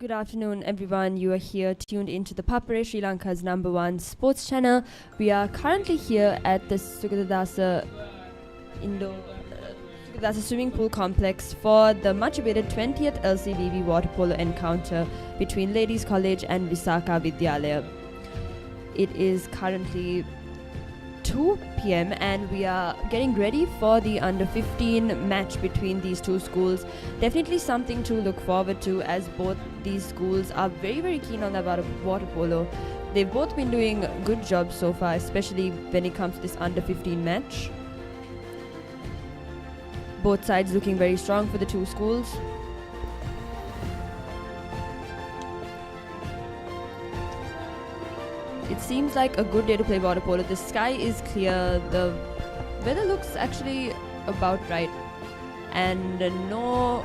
Good afternoon, everyone. You are here tuned into the Papare, Sri Lanka's #1 sports channel. We are currently here at the Sugathadasa swimming pool complex for the much awaited 20th LCVV water polo encounter between Ladies College and Visakha Vidyalaya. It is currently 2 p.m. and we are getting ready for the under 15 match between these two schools. Definitely something to look forward to, as both these schools are very keen on the water polo. They've both been doing good jobs so far, especially when it comes to this under 15 match. Both sides looking very strong for the two schools. It seems like a good day to play water polo. The sky is clear, the weather looks actually about right, and no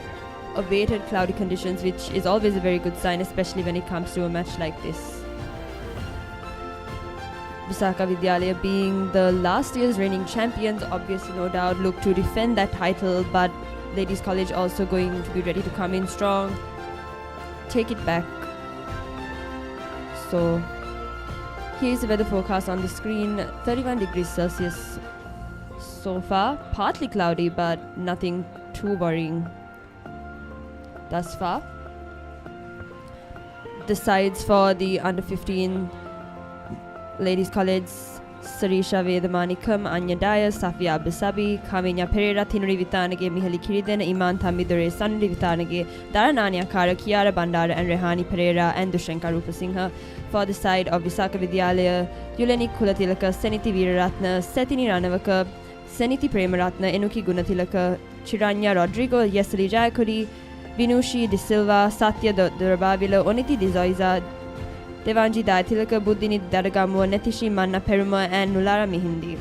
awaited cloudy conditions, which is always a very good sign, especially when it comes to a match like this. Visakha Vidyalaya, being the last year's reigning champions, obviously no doubt look to defend that title, but Ladies College also going to be ready to come in strong, take it back. So here's the weather forecast on the screen. 31 degrees Celsius so far. Partly cloudy, but nothing too worrying thus far. The sides for the under 15 Ladies College: Sarisha Vedamanikam, Anya Daya, Safia Abisabi, Kaminya Pereira, Tinuri Vitanage, Mihali Kiriden, Iman Tamidore, Sanri Vitanage, Darananya Kara, Kiara Bandara, and Rehani Pereira, and Dushenka Rupasingha. For the side of Visakha Vidyalaya, Yuleni Kulatilaka, Seniti Viraratna, Setini Ranavaka, Seniti Premaratna, Enuki Gunatilaka, Chiranya Rodrigo, Yesali Jayakuri, Vinushi De Silva, Satya Durabavila, Oniti Dizoiza, Devanji Dayatilaka, Buddhini Daragamu, Netishi Manna Peruma, and Nulara Mihindi.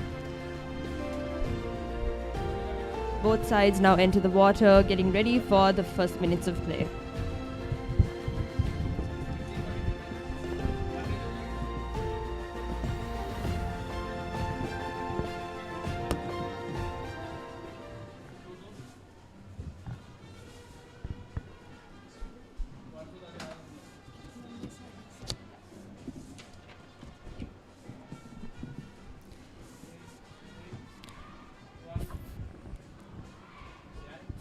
Both sides now enter the water, getting ready for the first minutes of play.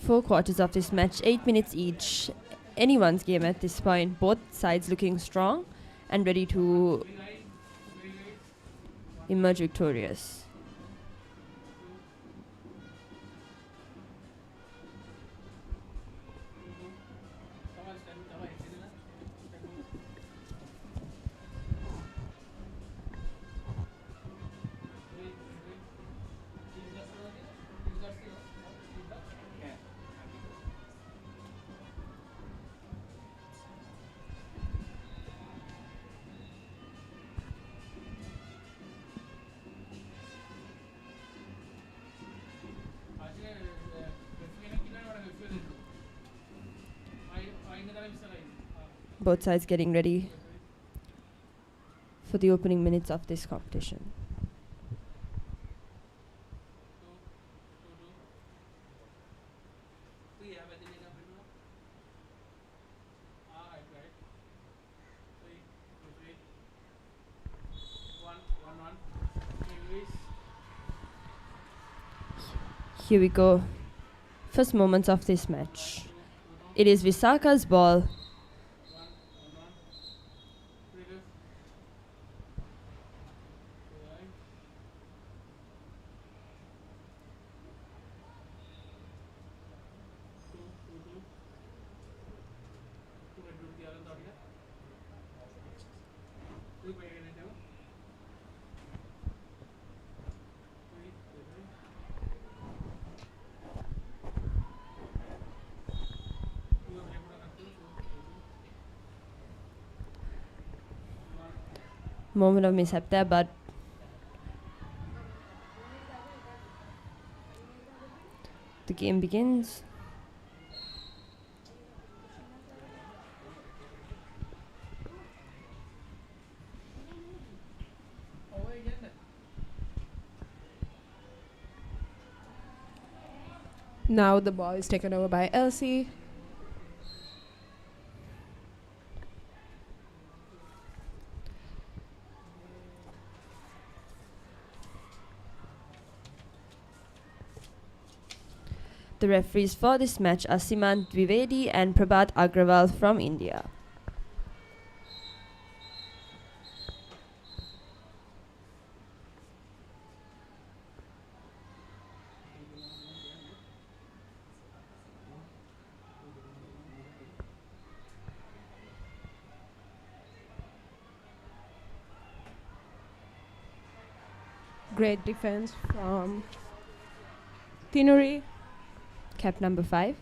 Four quarters of this match, 8 minutes each. Anyone's game at this point. Both sides looking strong and ready to emerge victorious. Both sides getting ready for the opening minutes of this competition. Here we go. First moments of this match. It is Visakha's ball. Moment of mishap there, but the game begins. Now the ball is taken over by Elsie. The referees for this match are Simant Dwivedi and Prabhat Agrawal from India. Great defense from Tinuri. Cap number 5.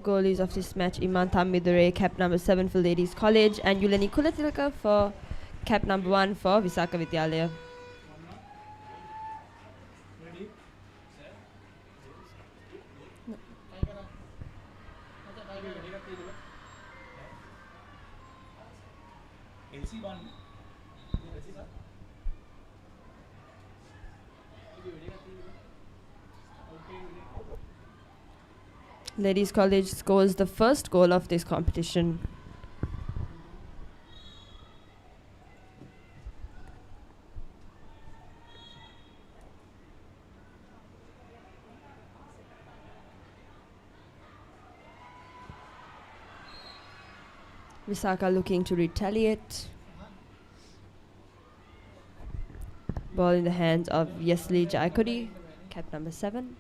Goalies of this match, Iman Thamidure, cap number 7 for Ladies College, and Yulani Kulatilaka for cap number 1 for Visakha Vidyalaya. Ladies College scores the first goal of this competition. Visakha looking to retaliate. Ball in the hands of Yesli Jaikodi, cap number 7.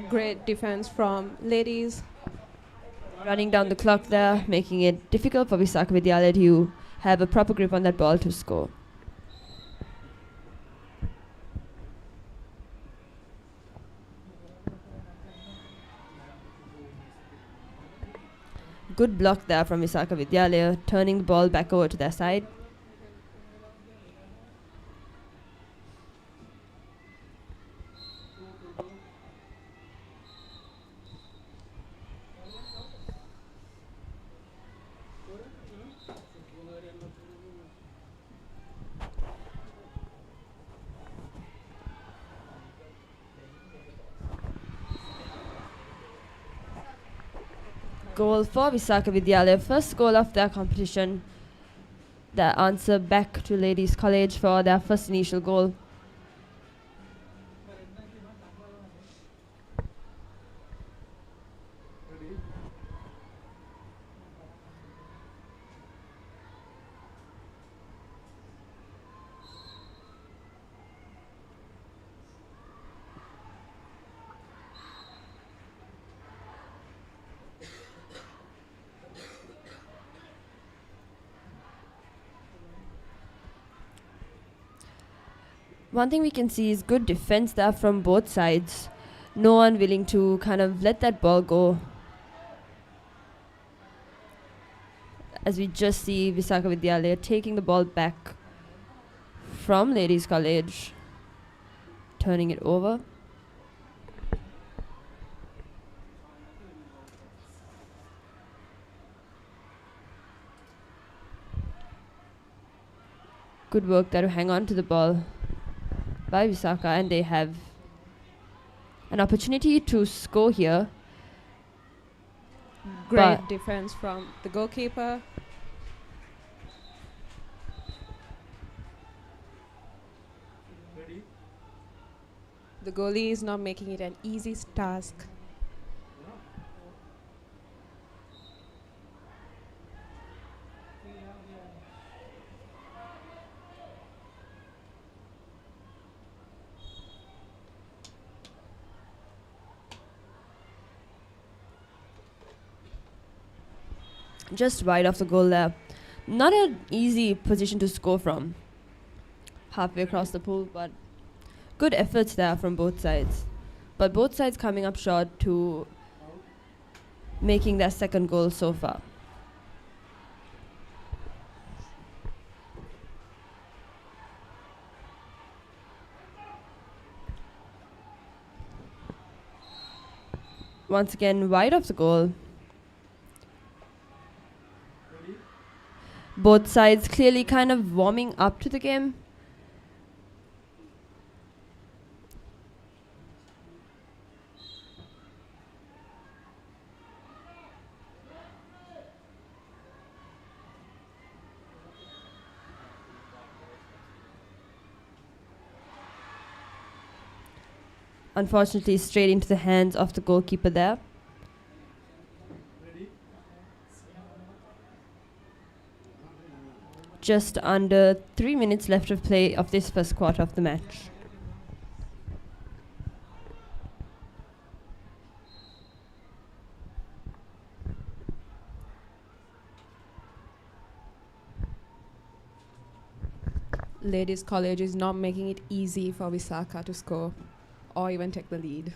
Great defense from Ladies. Running down the clock there, making it difficult for Visakha Vidyalaya to have a proper grip on that ball to score. Good block there from Visakha Vidyalaya, turning the ball back over to their side. Goal for Visakha Vidyalaya, first goal of their competition. The answer back to Ladies College for their first initial goal. One thing we can see is good defense there from both sides. No one willing to kind of let that ball go. As we just see Visakha Vidyalaya taking the ball back from Ladies College, turning it over. Good work there to hang on to the ball by Visakha, and they have an opportunity to score here. Great defense from the goalkeeper. The goalie is not making it an easy task. Just wide of the goal there. Not an easy position to score from. Halfway across the pool, but good efforts there from both sides. But both sides coming up short to making their second goal so far. Once again, wide of the goal. Both sides clearly kind of warming up to the game. Unfortunately, straight into the hands of the goalkeeper there. Just under 3 minutes left of play of this first quarter of the match. Ladies College is not making it easy for Visakha to score or even take the lead.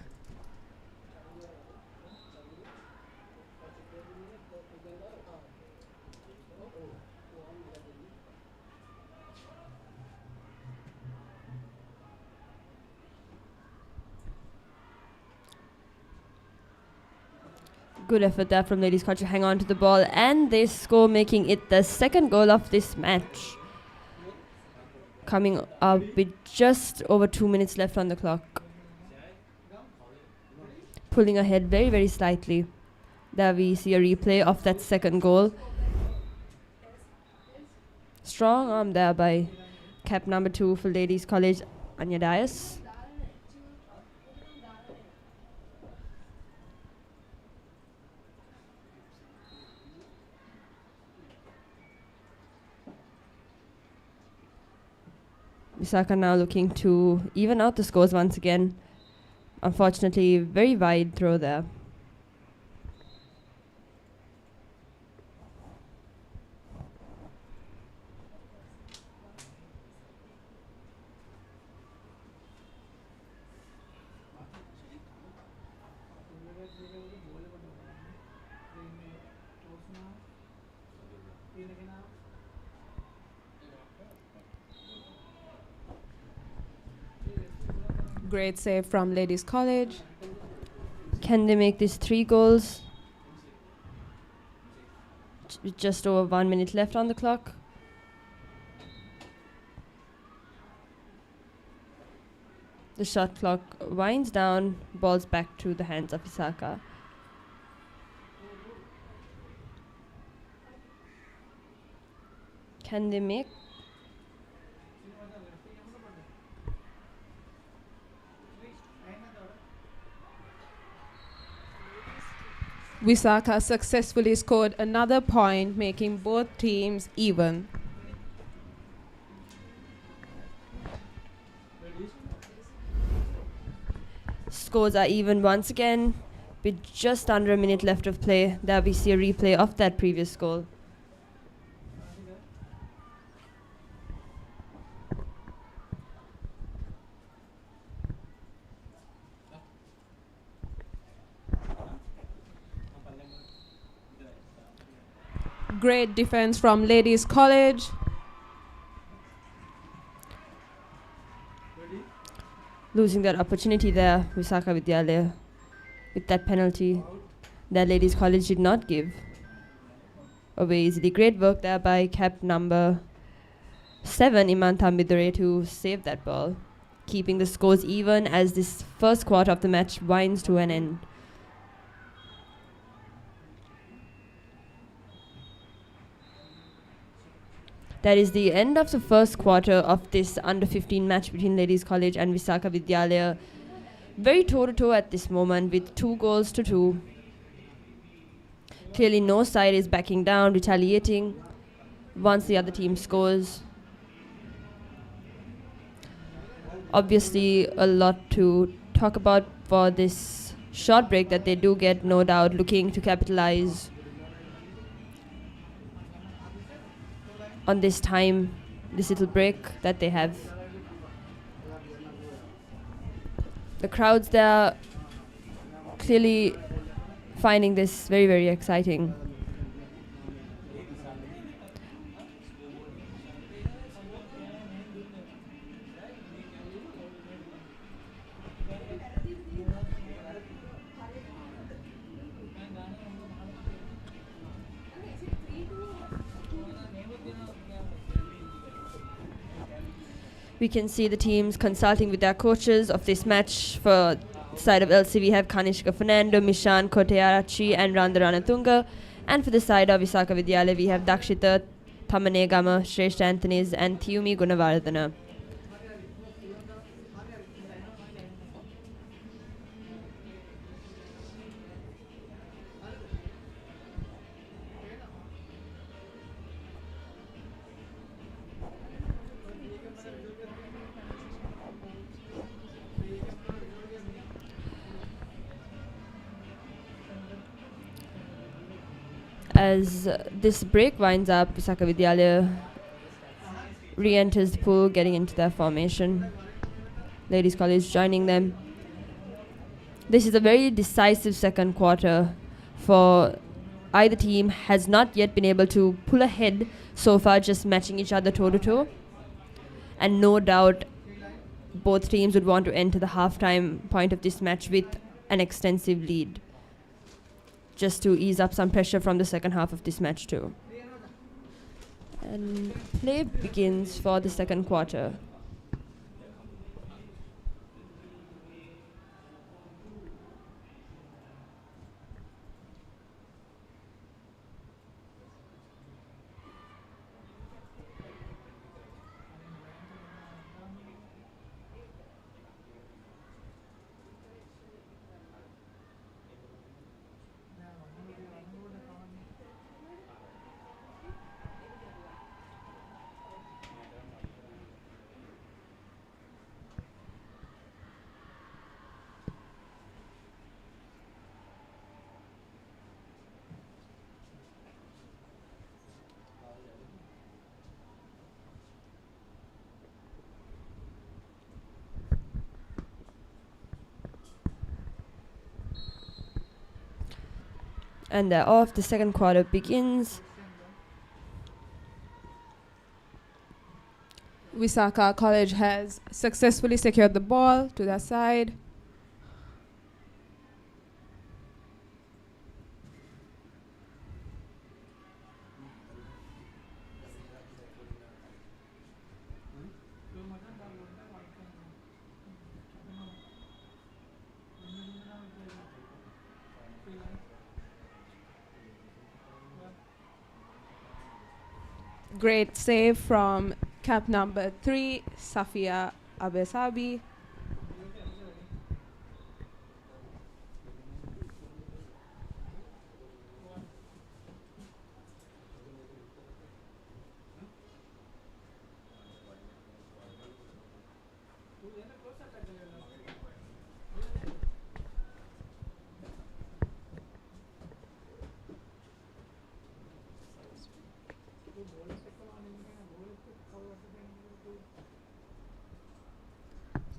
Good effort there from Ladies College to hang on to the ball, and they score, making it the second goal of this match. Coming up with just over 2 minutes left on the clock. Pulling ahead very, very slightly. There we see a replay of that second goal. Strong arm there by cap number 2 for Ladies College, Anya Dias. Visakha now looking to even out the scores once again. Unfortunately, very wide throw there. Great save from Ladies College. Can they make this 3 goals? With just over 1 minute left on the clock. The shot clock winds down, balls back to the hands of Visakha. Can they make? Visakha successfully scored another point, making both teams even. Scores are even once again with just under a minute left of play. There we see a replay of that previous goal. Great defense from Ladies College. Losing that opportunity there, Visakha Vidyalaya, with that penalty that Ladies College did not give away easily. Great work there by cap number 7, Iman Thambidore, to save that ball, keeping the scores even as this first quarter of the match winds to an end. That is the end of the first quarter of this under-15 match between Ladies College and Visakha Vidyalaya. Very toe-to-toe at this moment with 2 goals to 2. Clearly no side is backing down, retaliating once the other team scores. Obviously a lot to talk about for this short break that they do get, no doubt, looking to capitalize on this time, this little break that they have. The crowds there clearly finding this very, very exciting. We can see the teams consulting with their coaches of this match. For the side of LC, we have Kanishka Fernando, Mishan Kotearachi, and Randaranatunga. And for the side of Visaka Vidyalaya, we have Dakshita Thamanegama, Shreshth Anthony's, and Thiyumi Gunavardhana. As this break winds up, Visaka Vidyalaya re-enters the pool, getting into their formation. Ladies College joining them. This is a very decisive second quarter for either team. Has not yet been able to pull ahead so far, just matching each other toe-to-toe. And no doubt both teams would want to enter the halftime point of this match with an extensive lead, just to ease up some pressure from the second half of this match too. And play begins for the second quarter. And they're off. The second quarter begins. Visaka College has successfully secured the ball to their side. Great save from cap number 3, Safia Abesabi.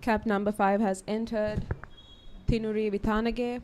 Cap number 5 has entered, Tinuri Vitanage.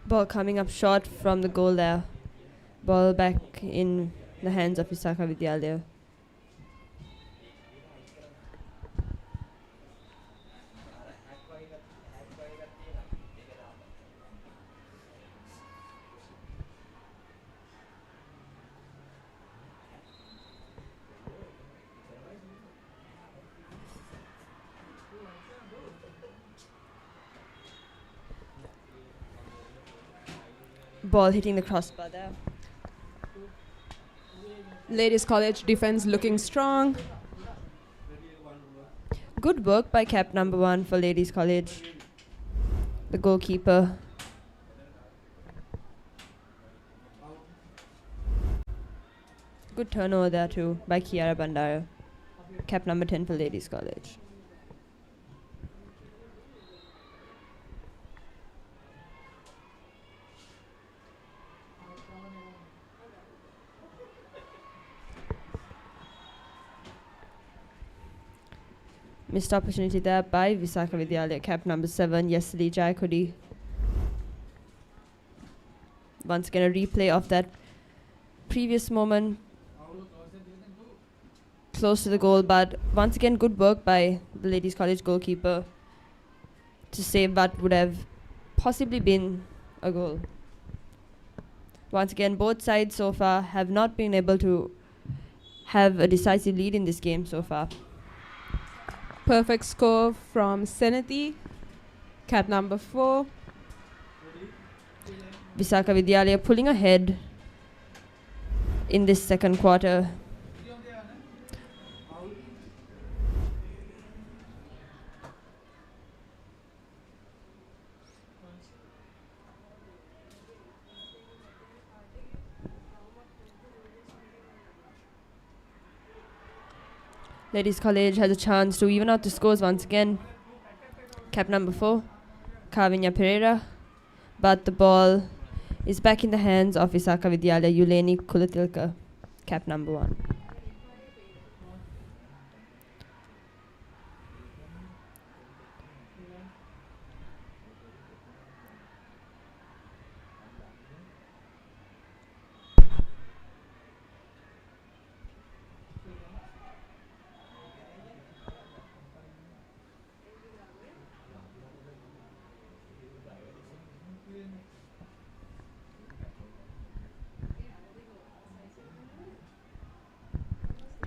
Ball coming up short from the goal there. Ball back in the hands of Visaka Vidyalaya. Ball hitting the crossbar there. Ladies College defense looking strong. Good work by cap number 1 for Ladies College, the goalkeeper. Good turnover there too by Kiara Bandara, cap number 10 for Ladies College. Missed opportunity there by Visakha Vidyalaya, cap number 7, Yesali Jayakodi. Once again, a replay of that previous moment. Close to the goal, but once again, good work by the Ladies College goalkeeper to save what would have possibly been a goal. Once again, both sides so far have not been able to have a decisive lead in this game so far. Perfect score from Senathi, cap number 4. Visakha Vidyalaya pulling ahead in this second quarter. Ladies College has a chance to even out the scores once again. Cap number 4, Kavinya Pereira. But the ball is back in the hands of Visakha Vidyalaya, Yuleni Kulatilka, cap number 1.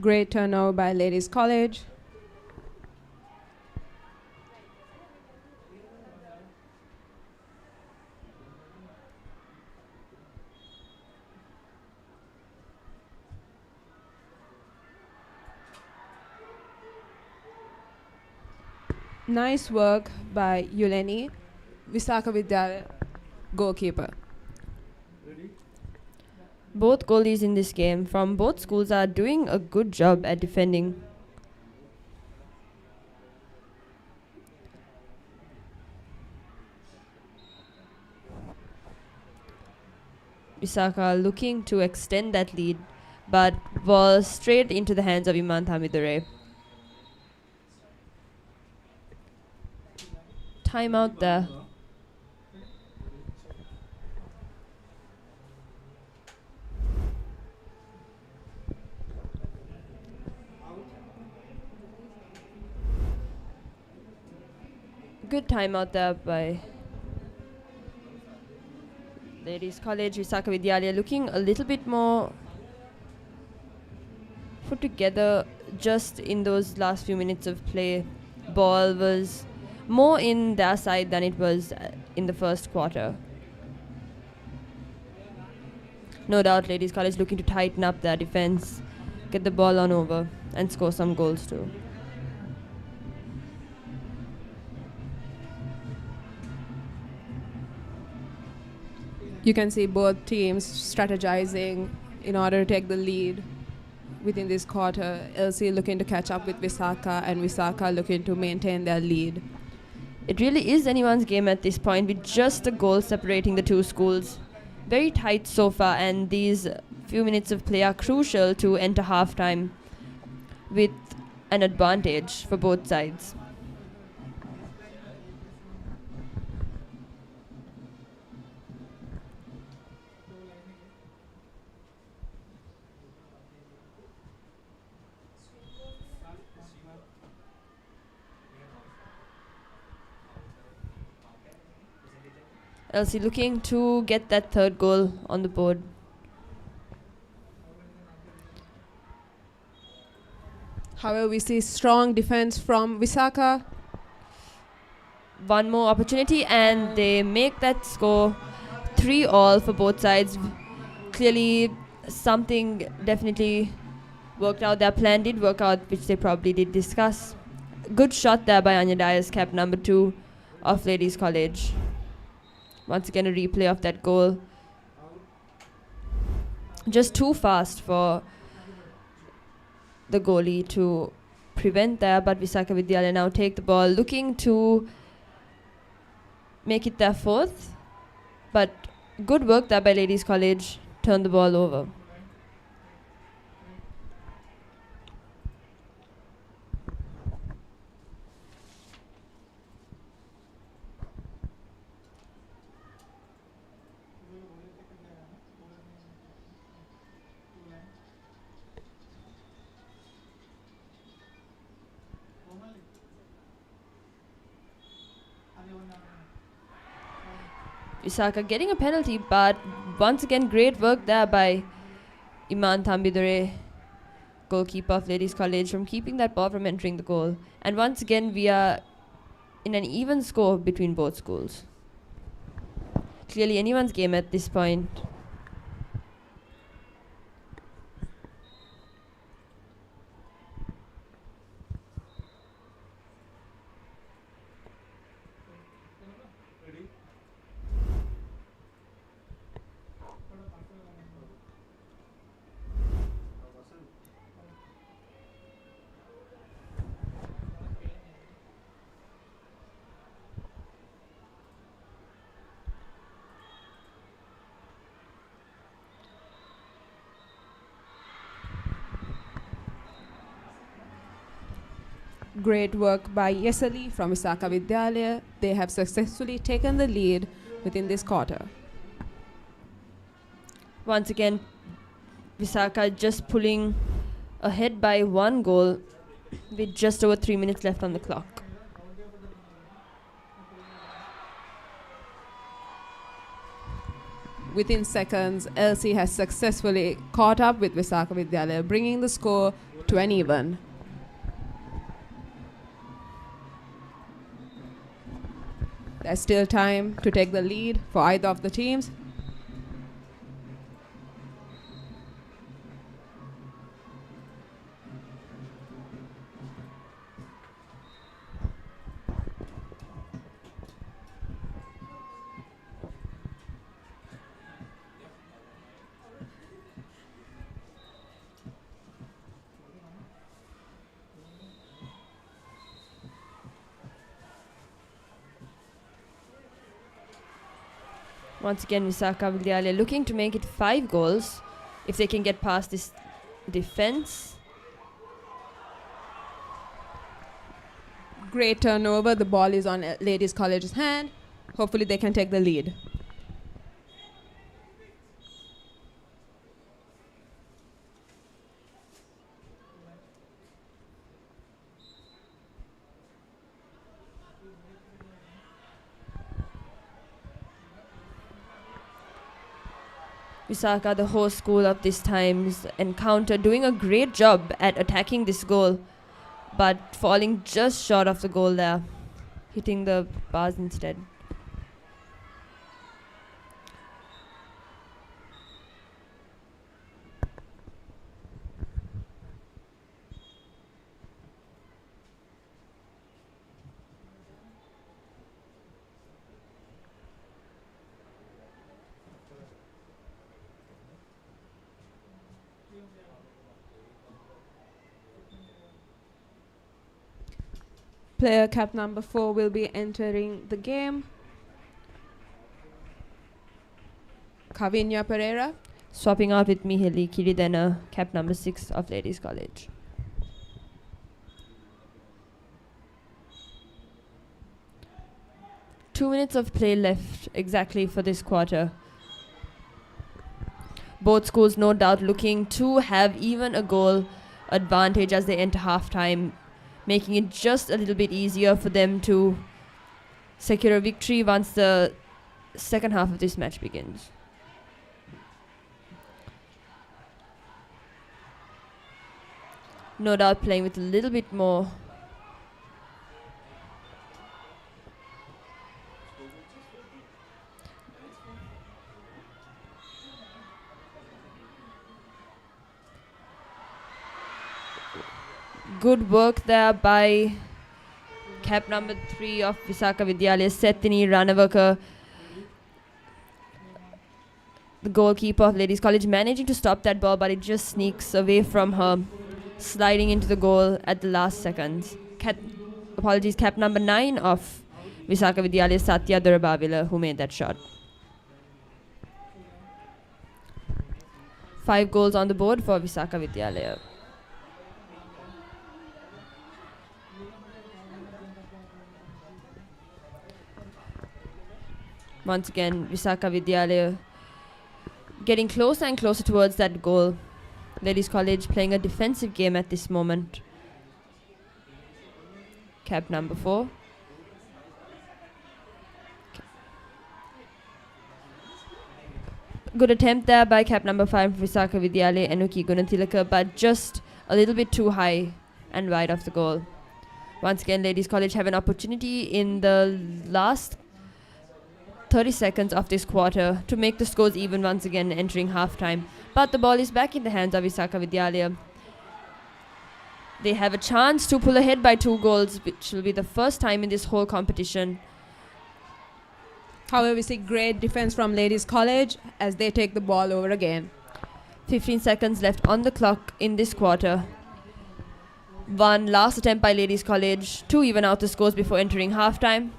Great turnover by Ladies College. Nice work by Yuleni, Visakha Vidyalaya goalkeeper. Both goalies in this game from both schools are doing a good job at defending. Visakha looking to extend that lead, but ball straight into the hands of Iman Thamidure. Timeout there. Good timeout there by Ladies College. Visakha Vidyalaya looking a little bit more put together just in those last few minutes of play. Ball was more in their side than it was in the first quarter. No doubt Ladies College looking to tighten up their defense, get the ball on over and score some goals too. You can see both teams strategizing in order to take the lead within this quarter. LC looking to catch up with Visakha and Visakha looking to maintain their lead. It really is anyone's game at this point with just a goal separating the two schools. Very tight so far, and these few minutes of play are crucial to enter halftime with an advantage for both sides. LC looking to get that third goal on the board. However, we see strong defense from Visakha. One more opportunity and they make that score 3-all for both sides. Clearly something definitely worked out. Their plan did work out, which they probably did discuss. Good shot there by Anya Dias, cap number 2 of Ladies College. Once again, a replay of that goal. Just too fast for the goalie to prevent there, but Visakha Vidyalaya now take the ball, looking to make it their fourth. But good work there by Ladies College, turn the ball over. Visaka getting a penalty, but once again, great work there by Iman Thambidore, goalkeeper of Ladies College, from keeping that ball from entering the goal. And once again, we are in an even score between both schools. Clearly anyone's game at this point. Great work by Yesali from Visaka Vidyalaya. They have successfully taken the lead within this quarter. Once again, Visaka just pulling ahead by 1 goal with just over 3 minutes left on the clock. Within seconds, LC has successfully caught up with Visaka Vidyalaya, bringing the score to an even. There's still time to take the lead for either of the teams. Once again, Visaka Vidyalaya looking to make it 5 goals if they can get past this defense. Great turnover. The ball is on Ladies College's hand. Hopefully they can take the lead. Visaka, the host school of this time's encounter, doing a great job at attacking this goal, but falling just short of the goal there, hitting the bars instead. Player cap number 4 will be entering the game. Kavinya Pereira. Swapping out with Miheli Kiridena, cap number 6 of Ladies College. Two minutes of play left exactly for this quarter. Both schools no doubt looking to have even a goal advantage as they enter halftime, making it just a little bit easier for them to secure a victory once the second half of this match begins. No doubt playing with a little bit more good work there by cap number 3 of Visaka Vidyalaya, Setini Ranavaka, the goalkeeper of Ladies College, managing to stop that ball, but it just sneaks away from her, sliding into the goal at the last seconds. Cap number 9 of Visaka Vidyalaya, Satya Durabavila, who made that shot. 5 goals on the board for Visaka Vidyalaya. Once again, Visaka Vidyalaya getting closer and closer towards that goal. Ladies College playing a defensive game at this moment. Cap number 4. Good attempt there by cap number 5 Visakha Vidyalaya Enuki Gunathilaka, but just a little bit too high and wide of the goal. Once again, Ladies College have an opportunity in the last 30 seconds of this quarter to make the scores even once again entering halftime. But the ball is back in the hands of Visakha Vidyalaya. They have a chance to pull ahead by 2 goals, which will be the first time in this whole competition. However, we see great defense from Ladies College as they take the ball over again. 15 seconds left on the clock in this quarter. One last attempt by Ladies College to even out the scores before entering halftime.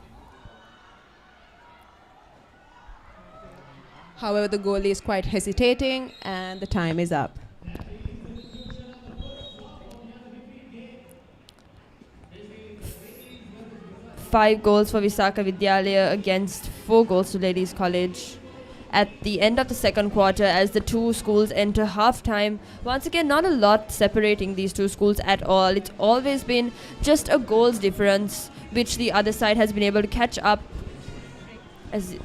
However, the goalie is quite hesitating and the time is up. Five goals for Visakha Vidyalaya against 4 goals to Ladies College. At the end of the second quarter, as the two schools enter halftime, once again, not a lot separating these two schools at all. It's always been just a goals difference, which the other side has been able to catch up. As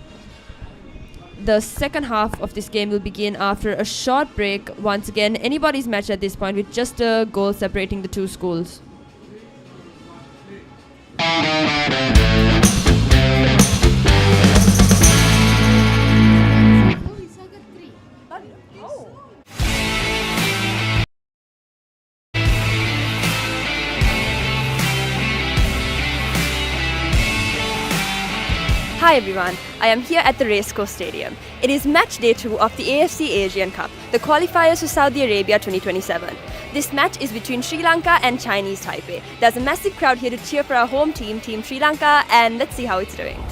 the second half of this game will begin after a short break. Once again, anybody's match at this point with just a goal separating the two schools. Hi everyone, I am here at the Racecourse Stadium. It is match day 2 of the AFC Asian Cup, the qualifiers for Saudi Arabia 2027. This match is between Sri Lanka and Chinese Taipei. There's a massive crowd here to cheer for our home team, Team Sri Lanka, and let's see how it's doing.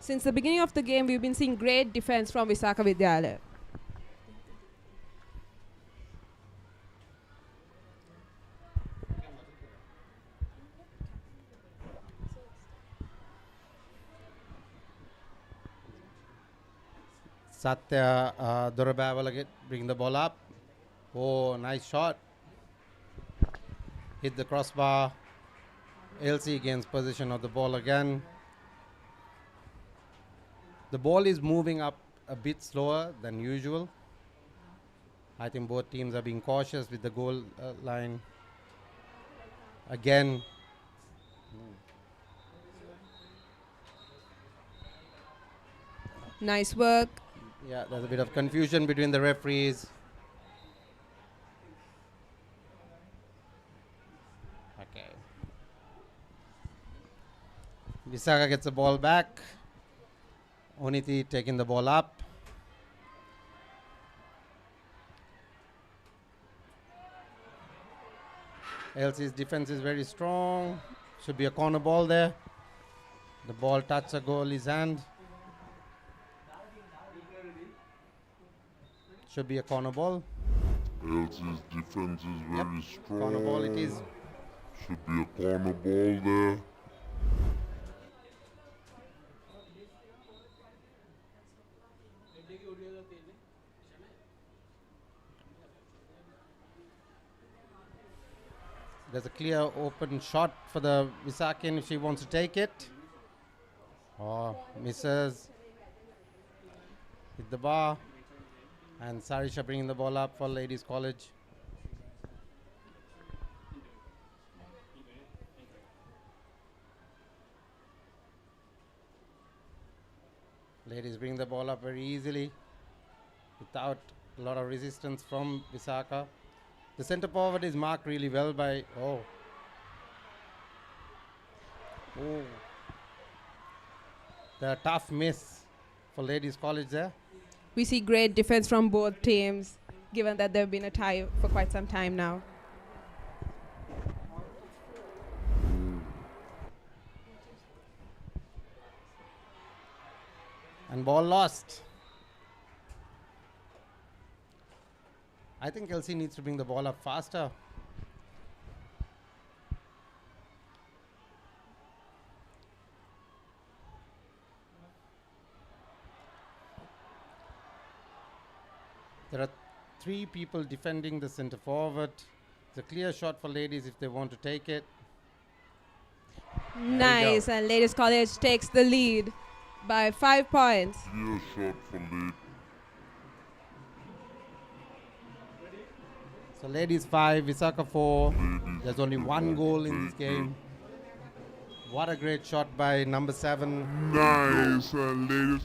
Since the beginning of the game, we've been seeing great defense from Visakha Vidyalaya. Satya Durabawala bring the ball up. Oh, nice shot. Hit the crossbar. LC gains possession of the ball again. The ball is moving up a bit slower than usual. I think both teams are being cautious with the goal line. Again. Nice work. Yeah, there's a bit of confusion between the referees. Okay. Visakha gets the ball back. Oniti taking the ball up. LC's defense is very strong. Should be a corner ball there. The ball touched the goalie's hand. Should be a corner ball. LC's defense is very strong. Corner ball it is. Should be a corner ball there. There's a clear open shot for the Visakhan if she wants to take it. Oh, misses. Hit the bar. And Sarisha bringing the ball up for Ladies College. Ladies bring the ball up very easily without a lot of resistance from Visakha. The centre forward is marked really well by... Oh. The tough miss for Ladies College there. We see great defense from both teams, given that they've been a tie for quite some time now. And ball lost. I think LC needs to bring the ball up faster. There are 3 people defending the centre forward. It's a clear shot for Ladies if they want to take it. Nice, and Ladies College takes the lead by 5 points. Clear shot for lead. So Ladies 5, Visakha 4. There's only 1 goal in this game. What a great shot by number 7. Nice, and Ladies.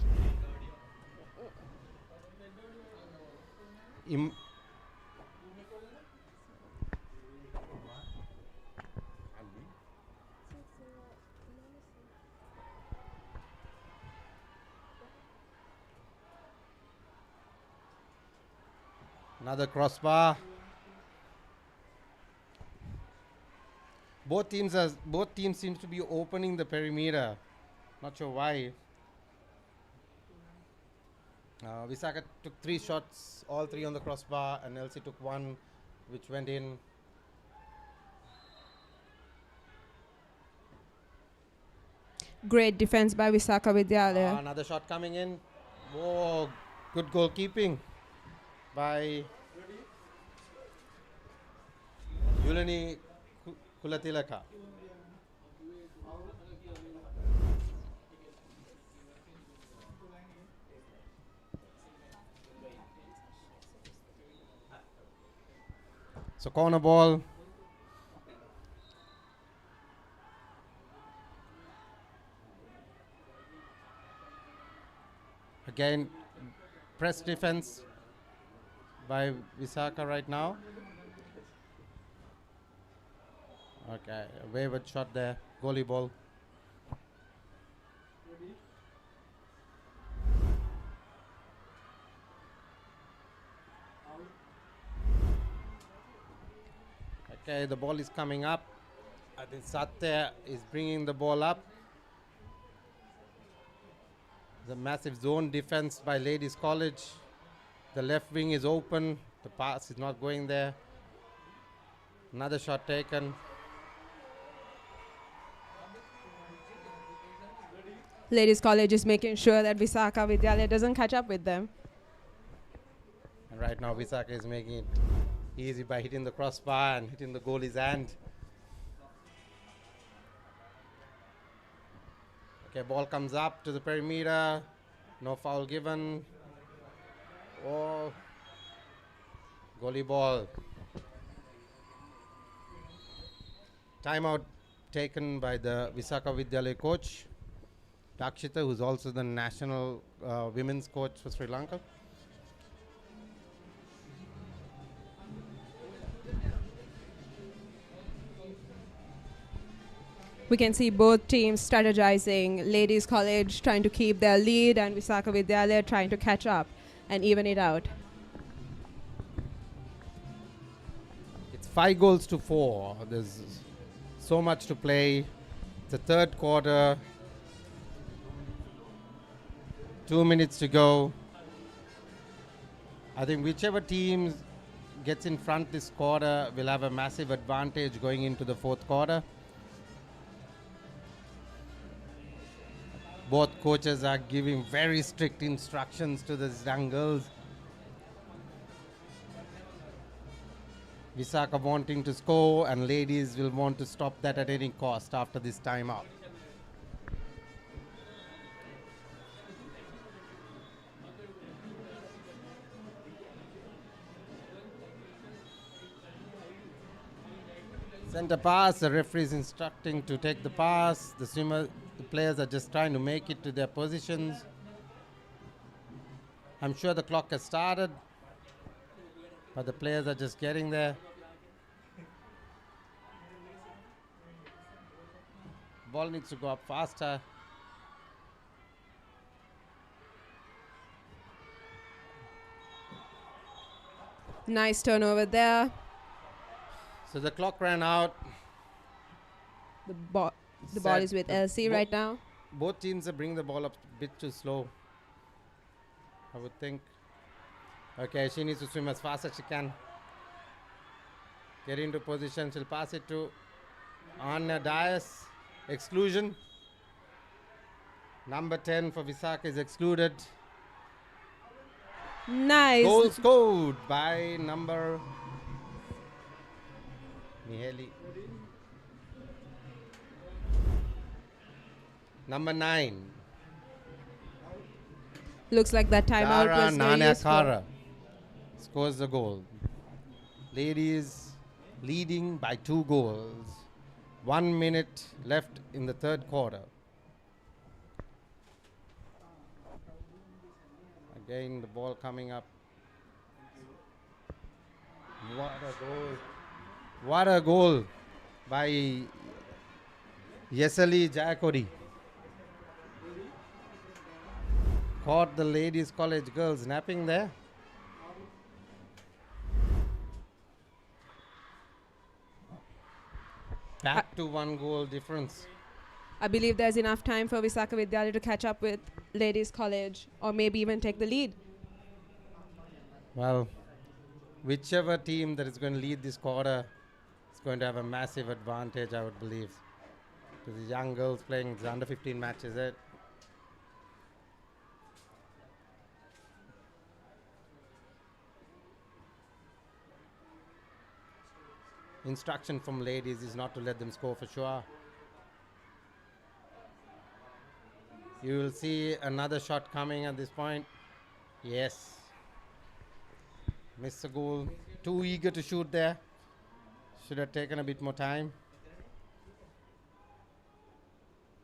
Another crossbar. Both teams seems to be opening the perimeter. Not sure why. Visakha took 3 shots, all 3 on the crossbar, and LC took 1, which went in. Great defense by Visakha Vidyalaya. Another shot coming in. Whoa, good goalkeeping by Yulani Kulatilaka. So corner ball. Again, press defense by Visakha right now. Okay, a wayward shot there. Goalie ball. Okay, the ball is coming up. I think Satya is bringing the ball up. The massive zone defense by Ladies College. The left wing is open. The pass is not going there. Another shot taken. Ladies College is making sure that Visakha Vidyalaya doesn't catch up with them. And right now Visakha is making it easy by hitting the crossbar and hitting the goalie's hand. Okay, ball comes up to the perimeter. No foul given. Oh, goalie ball. Timeout taken by the Visakha Vidyalaya coach, Dakshita, who's also the national women's coach for Sri Lanka. We can see both teams strategizing. Ladies College trying to keep their lead and Visakha Vidyalaya trying to catch up and even it out. It's 5-4. There's so much to play. It's the third quarter. 2 minutes to go. I think whichever team gets in front this quarter will have a massive advantage going into the fourth quarter. Both coaches are giving very strict instructions to the young girls. Visakha wanting to score and ladies will want to stop that at any cost after this timeout. Center pass, the referee is instructing to take the pass. The players are just trying to make it to their positions. I'm sure the clock has started, but the players are just getting there. Ball needs to go up faster. Nice turnover there. So the clock ran out. The ball Set. is with LC right now. Both teams are bringing the ball up a bit too slow, I would think. Okay, she needs to swim as fast as she can. Get into position. She'll pass it to Anya Dias. Exclusion. Number 10 for Visakha is excluded. Nice. Goal scored by number Miheli. Number 9. Looks like that timeout Tara was very useful. Nanakara scores the goal. Ladies leading by 2 goals. 1 minute left in the third quarter. Again, the ball coming up. What a goal. What a goal by Yesali Jayakodi. Caught the Ladies College girls napping there. Back to 1 goal difference. I believe there's enough time for Visakha Vidyalaya to catch up with Ladies College or maybe even take the lead. Well, whichever team that is going to lead this quarter is going to have a massive advantage, I would believe. To the young girls playing the under 15 matches. Instruction from ladies is not to let them score for sure. You will see another shot coming at this point. Yes. Missed the goal. Too eager to shoot there. Should have taken a bit more time.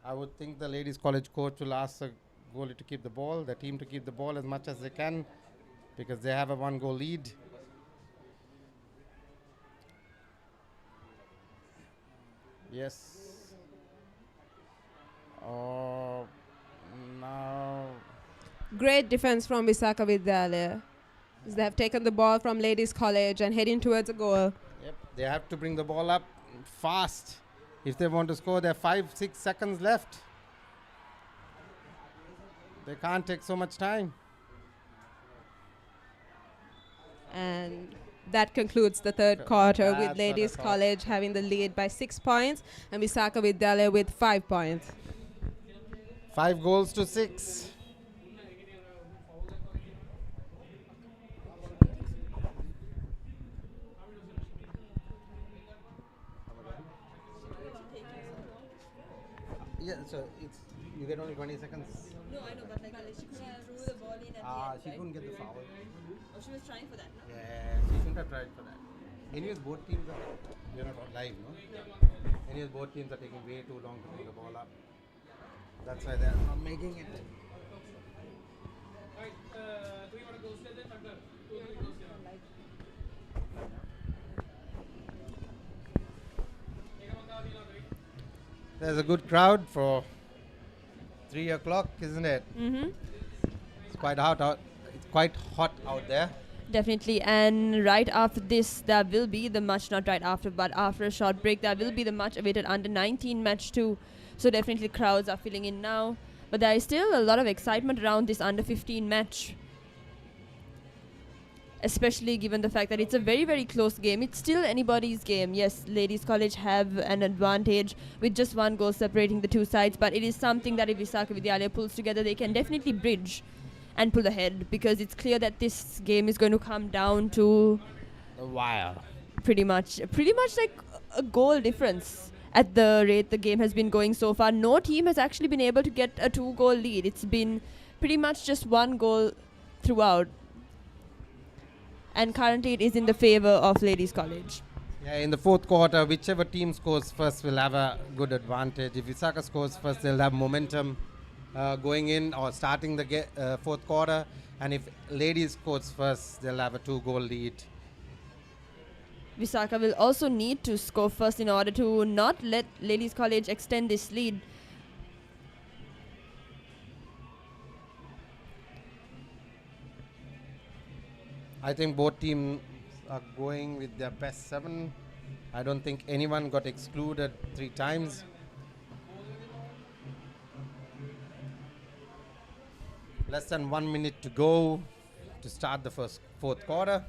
I would think the Ladies College coach will ask the goalie to keep the ball, the team to keep the ball as much as they can, because they have a 1 goal lead. Yes. Oh, no. Great defense from Visakha Vidyalaya. They have taken the ball from Ladies College and heading towards a goal. Yep, they have to bring the ball up fast if they want to score. There are 5-6 seconds left. They can't take so much time. And that concludes the third quarter That's with what Ladies I thought. College having the lead by 6 points and Visakha Vidyalaya with 5 points. 5 goals to 6. Yeah, so it's you get only 20 seconds. No, I know, but like she threw the ball in at She couldn't get the foul. Oh, she was trying for that, no? Yeah, she shouldn't have tried for that. Anyways, both teams are you're not live, no? Anyways, both teams are taking way too long to pull the ball up. That's why they're not making it. There's a good crowd for 3 o'clock, isn't it? Mm-hmm. It's quite hot out. It's quite hot out there. Definitely. And right after this, there will be the much, not right after, but after a short break, there will be the much awaited under 19 match too. So definitely crowds are filling in now. But there is still a lot of excitement around this under 15 match. Especially given the fact that it's a very, very close game. It's still anybody's game. Yes, Ladies College have an advantage with just 1 goal separating the two sides, but it is something that if Visakha Vidyalaya pulls together, they can definitely bridge and pull ahead, because it's clear that this game is going to come down to The wire. pretty much like a goal difference. At the rate the game has been going so far, no team has actually been able to get a 2-goal lead. It's been pretty much just 1 goal throughout. And currently it is in the favor of Ladies College. Yeah, in the fourth quarter, whichever team scores first will have a good advantage. If Visakha scores first, they'll have momentum going in or starting the fourth quarter. And if Ladies scores first, they'll have a 2-goal lead. Visakha will also need to score first in order to not let Ladies College extend this lead. I think both teams are going with their best 7. I don't think anyone got excluded 3 times. Less than 1 minute to go to start the fourth quarter.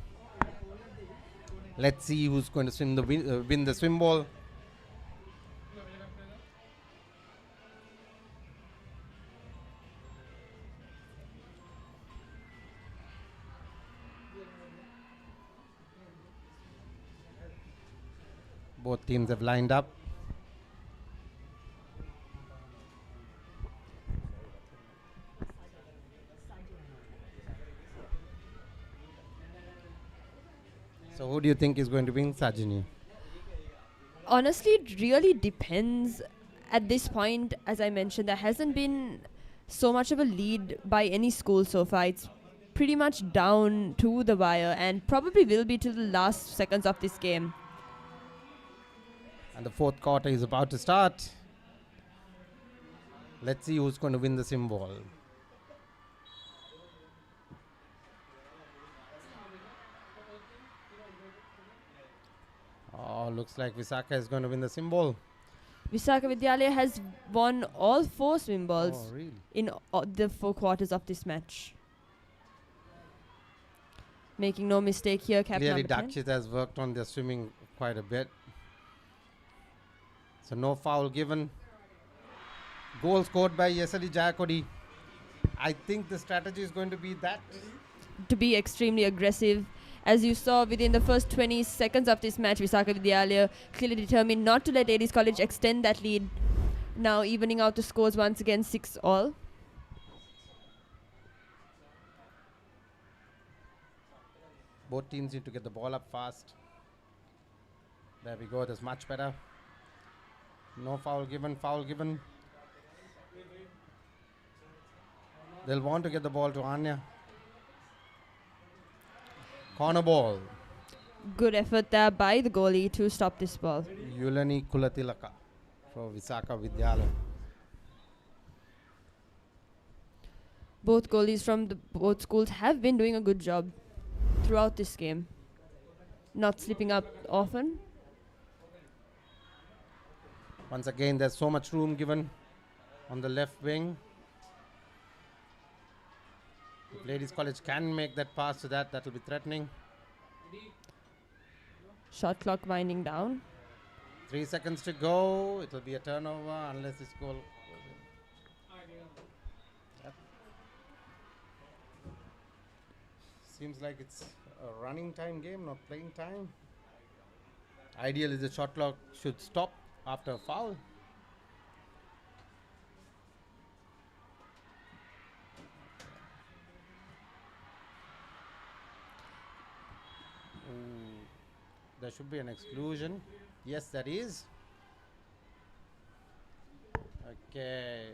Let's see who's going to win the swim ball. Both teams have lined up. So who do you think is going to win, Sajini? Honestly, it really depends. At this point, as I mentioned, there hasn't been so much of a lead by any school so far. It's pretty much down to the wire and probably will be till the last seconds of this game. And the fourth quarter is about to start. Let's see who's going to win the swim ball. Oh, looks like Visakha is going to win the swim ball. Visakha Vidyalaya has won all 4 swim balls Oh, really? in the 4 quarters of this match. Making no mistake here, captain Clearly, number 10. Dakshit has worked on their swimming quite a bit. So no foul given. Goal scored by Yesali Jayakodi. I think the strategy is going to be that. To be extremely aggressive. As you saw within the first 20 seconds of this match, Visakha Vidyalaya clearly determined not to let Ladies College extend that lead. Now evening out the scores once again 6-all. Both teams need to get the ball up fast. There we go. That's much better. No foul given. Foul given. They'll want to get the ball to Anya. Corner ball. Good effort there by the goalie to stop this ball. Yulani Kulatilaka for Visakha Vidyalaya. Both goalies from both schools have been doing a good job throughout this game. Not slipping up often. Once again, there's so much room given on the left wing. If Ladies College can make that pass to that will be threatening. Shot clock winding down. 3 seconds to go. It will be a turnover unless this goal. Yep. Seems like it's a running time game, not playing time. Ideally, the shot clock should stop after a foul. There should be an exclusion. Yes, there is. Okay.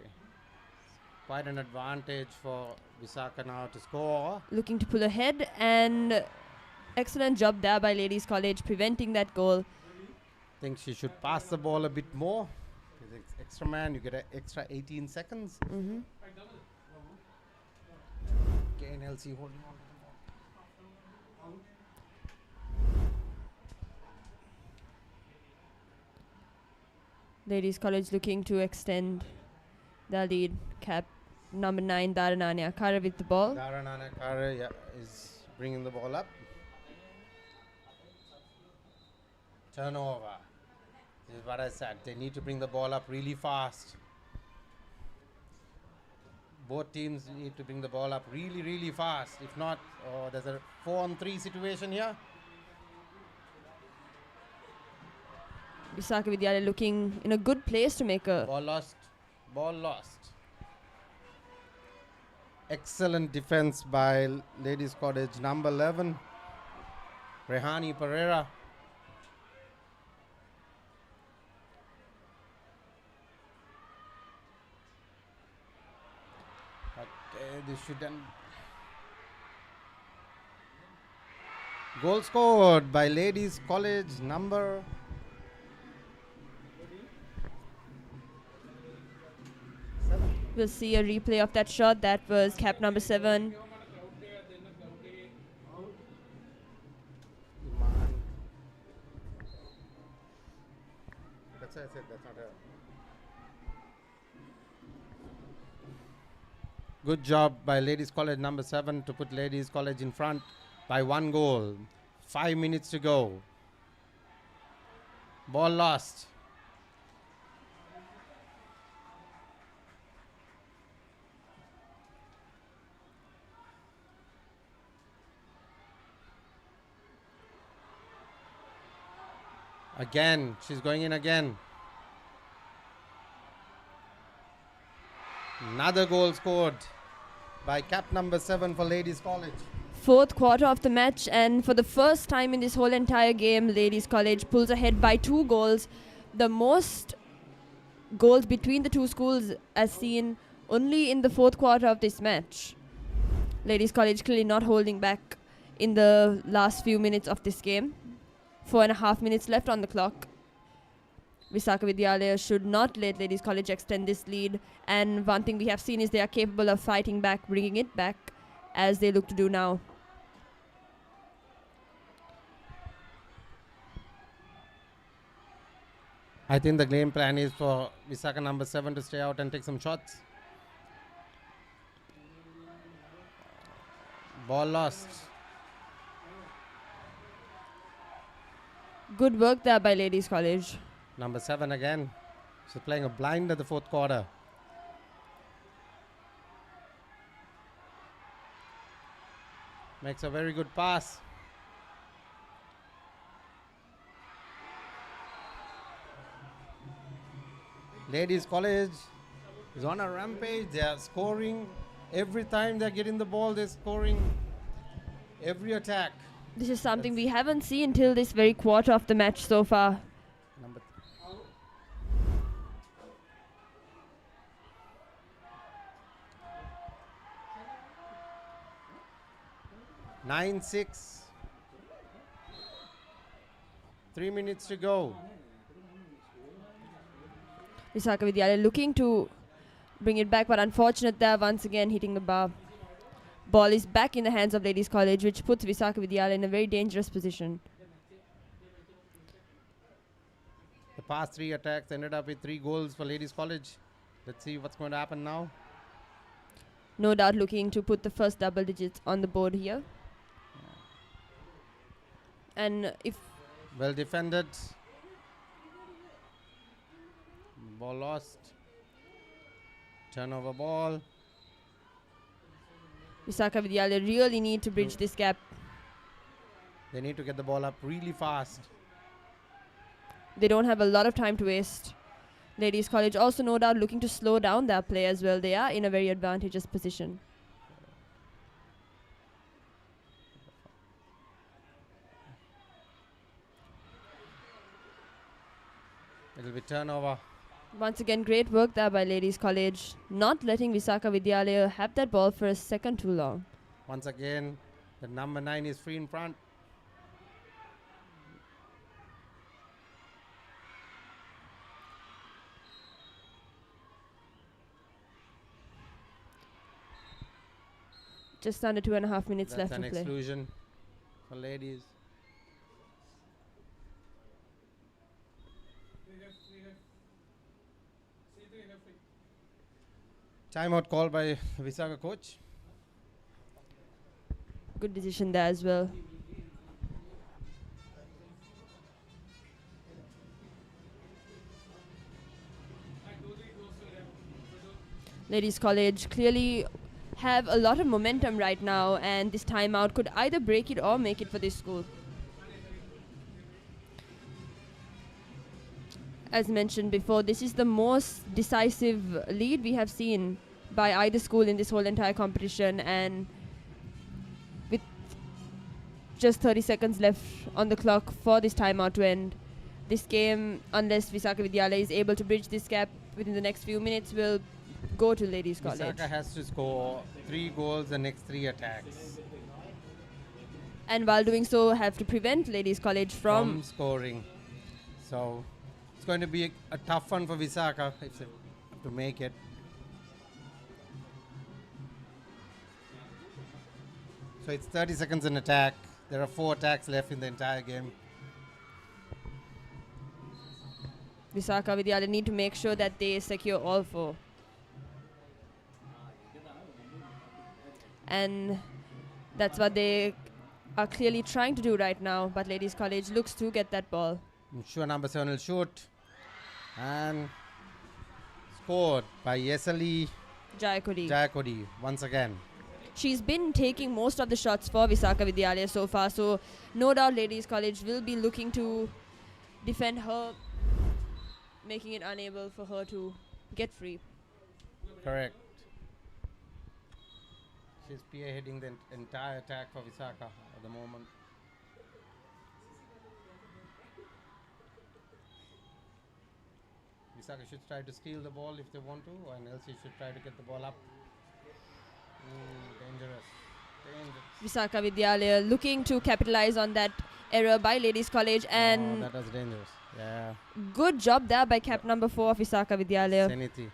Quite an advantage for Visakha now to score. Looking to pull ahead, and excellent job there by Ladies College preventing that goal. Think she should pass the ball a bit more. With extra man, you get an extra 18 seconds. Okay, NLC holding on. Ladies College looking to extend the lead. Cap number 9, Dharananya Kara with the ball. Dharananya Kara is bringing the ball up. Turnover. This is what I said. They need to bring the ball up really fast. Both teams need to bring the ball up really, really fast. If not, there's a 4-on-3 situation here. Visakha Vidyalaya looking in a good place to make a... Ball lost. Ball lost. Excellent defense by Ladies College number 11, Rehani Pereira. Okay, this should end. Goal scored by Ladies College number 7. We'll see a replay of that shot. That was cap number 7. That's why I said that's not a... Good job by Ladies College number 7 to put Ladies College in front by 1 goal. 5 minutes to go. Ball lost. Again, she's going in again. Another goal scored by cap number 7 for Ladies College. 4th quarter of the match, and for the first time in this whole entire game, Ladies College pulls ahead by 2 goals. The most goals between the two schools as seen only in the 4th quarter of this match. Ladies College clearly not holding back in the last few minutes of this game. 4.5 minutes left on the clock. Visakha Vidyalaya should not let Ladies College extend this lead, and one thing we have seen is they are capable of fighting back, bringing it back, as they look to do now. I think the game plan is for Visakha number 7 to stay out and take some shots. Ball lost. Good work there by Ladies College. Number 7 again. She's playing a blind at the 4th quarter. Makes a very good pass. Ladies College is on a rampage. They are scoring. Every time they're getting the ball, they're scoring. Every attack. This is something we haven't seen till this very quarter of the match so far. Number 9-6. 3 minutes to go. Visakha Vidyalaya looking to bring it back, but unfortunate there, once again hitting the bar. Ball is back in the hands of Ladies College, which puts Visakha Vidyalaya in a very dangerous position. The past 3 attacks ended up with 3 goals for Ladies College. Let's see what's going to happen now. no doubt looking to put the first double digits on the board here. And if Well defended. Ball lost. Turnover ball. Visakha Vidyalaya really need to bridge this gap. They need to get the ball up really fast. They don't have a lot of time to waste. Ladies College also no doubt looking to slow down their play as well. They are in a very advantageous position. It'll be turnover. Once again, great work there by Ladies College, not letting Visakha Vidyalaya have that ball for a second too long. Once again, the number 9 is free in front. Just under 2.5 minutes That's left an to play. exclusion for ladies. Timeout called by Visakha coach. Good decision there as well. Ladies College clearly have a lot of momentum right now, and this timeout could either break it or make it for this school. As mentioned before, this is the most decisive lead we have seen by either school in this whole entire competition, and with just 30 seconds left on the clock for this timeout to end, this game, unless Visakha Vidyalaya is able to bridge this gap within the next few minutes, will go to Ladies College. Visakha has to score 3 goals the next 3 attacks. And while doing so, have to prevent Ladies College from scoring. So it's going to be a tough one for Visakha if they have to make it. So it's 30 seconds in attack. There are 4 attacks left in the entire game. Visakha Vidyalaya need to make sure that they secure all 4. And that's what they are clearly trying to do right now. But Ladies College looks to get that ball. I'm sure number 7 will shoot. And scored by Yesali Jayakodi. Jayakodi once again. She's been taking most of the shots for Visakha Vidyalaya so far. So no doubt Ladies College will be looking to defend her, making it unable for her to get free. Correct. She's spearheading the entire attack for Visakha at the moment. Visakha should try to steal the ball if they want to, and Elsie should try to get the ball up. Dangerous. Visakha Vidyalaya looking to capitalize on that error by Ladies College, and that was dangerous. Yeah. good job there by cap number 4 of Visakha Vidyalaya. Seniti.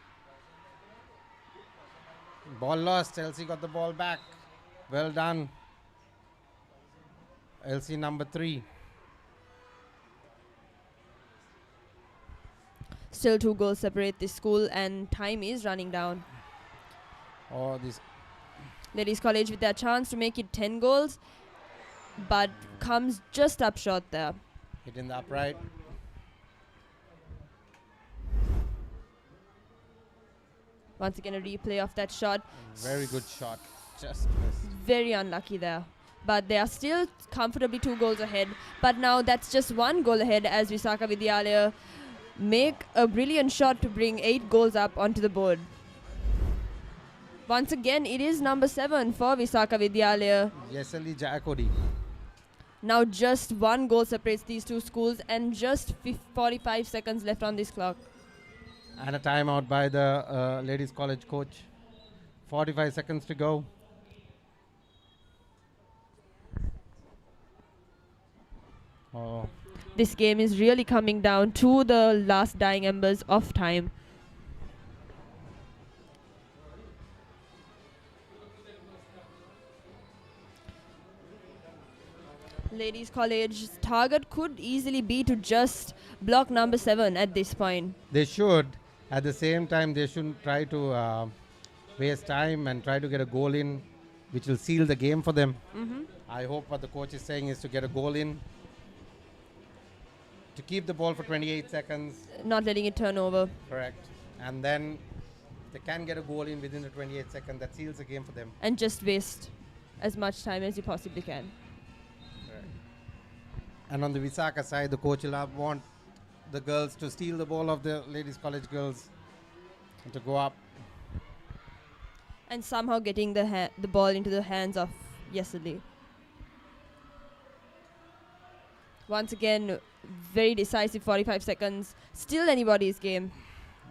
Ball lost. Elsie got the ball back. Well done. Elsie number 3. Still 2 goals separate this school, and time is running down. Oh, this. Ladies College with their chance to make it 10 goals, but comes just up short there. Hit in the upright. Once again, a replay of that shot. Very good shot. Just missed. Very unlucky there. But they are still comfortably 2 goals ahead. But now that's just 1 goal ahead as Visakha Vidyalaya make a brilliant shot to bring 8 goals up onto the board. Once again, it is number 7 for Visakha Vidyalaya. Yesali Jayakodi. Now just 1 goal separates these 2 schools, and just 45 seconds left on this clock. And a timeout by the Ladies College coach. 45 seconds to go. Oh. This game is really coming down to the last dying embers of time. Ladies College's target could easily be to just block number 7 at this point. They should. At the same time, they shouldn't try to waste time and try to get a goal in, which will seal the game for them. I hope what the coach is saying is to get a goal in, to keep the ball for 28 seconds. Not letting it turn over. Correct. And then they can get a goal in within the 28 seconds. That seals the game for them. And just waste as much time as you possibly can. And on the Visakha side, the coach will want the girls to steal the ball of the ladies college girls and to go up. And somehow getting the ball into the hands of Yesali. Once again, very decisive 45 seconds. Still anybody's game.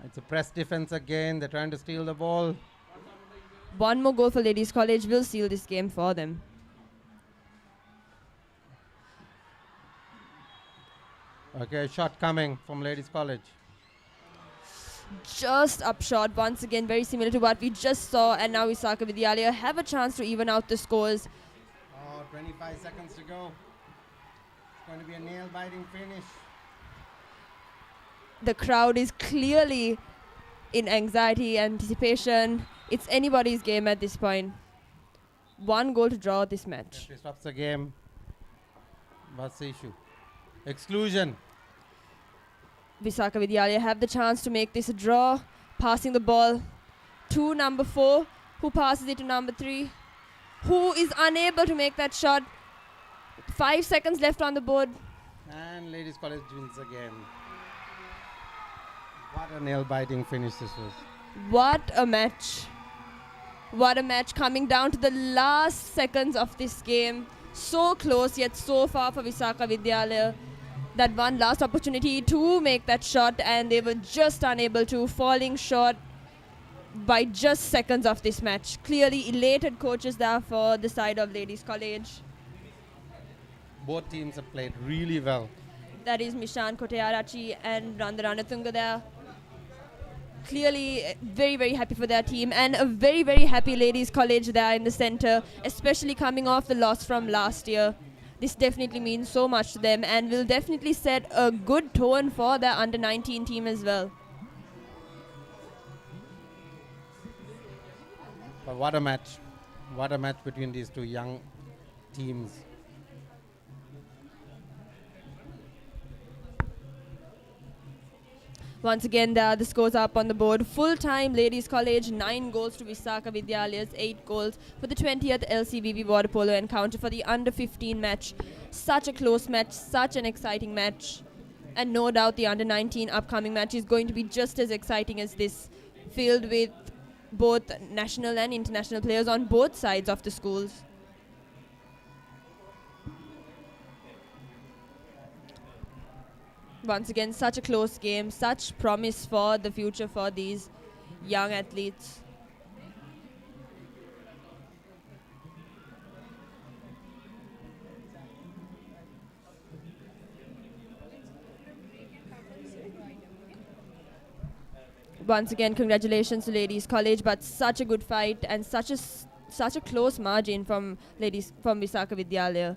It's a press defense again. They're trying to steal the ball. One more goal for ladies college will seal this game for them. Okay, shot coming from ladies college. Just up short once again, very similar to what we just saw, and now Visakha Vidyalaya have a chance to even out the scores. 25 seconds to go. It's going to be a nail-biting finish. The crowd is clearly in anxiety, anticipation. It's anybody's game at this point. One goal to draw this match. If he stops the game, what's the issue? Exclusion. Visakha Vidyalaya have the chance to make this a draw, passing the ball to number 4, who passes it to number 3, who is unable to make that shot. 5 seconds left on the board. And ladies college wins again. What a nail-biting finish this was. What a match. What a match, coming down to the last seconds of this game. So close yet so far for Visakha Vidyalaya. That one last opportunity to make that shot, and they were just unable to, falling short by just seconds of this match. Clearly elated coaches there for the side of ladies college. Both teams have played really well. That is Mishan Koteyarachi and Randaranatunga there. Clearly very, very happy for their team, and a very, very happy ladies college there in the center, especially coming off the loss from last year. This definitely means so much to them and will definitely set a good tone for their under-19 team as well. But what a match. What a match between these two young teams. Once again, the scores are up on the board. Full-time ladies college, 9 goals to Visakha Vidyalayas, 8 goals for the 20th LCVV water polo encounter for the under-15 match. Such a close match, such an exciting match. And no doubt the under-19 upcoming match is going to be just as exciting as this, filled with both national and international players on both sides of the schools. Once again, such a close game, such promise for the future for these young athletes. Once again, congratulations to Ladies College, but such a good fight and such a close margin from Visakha Vidyalaya.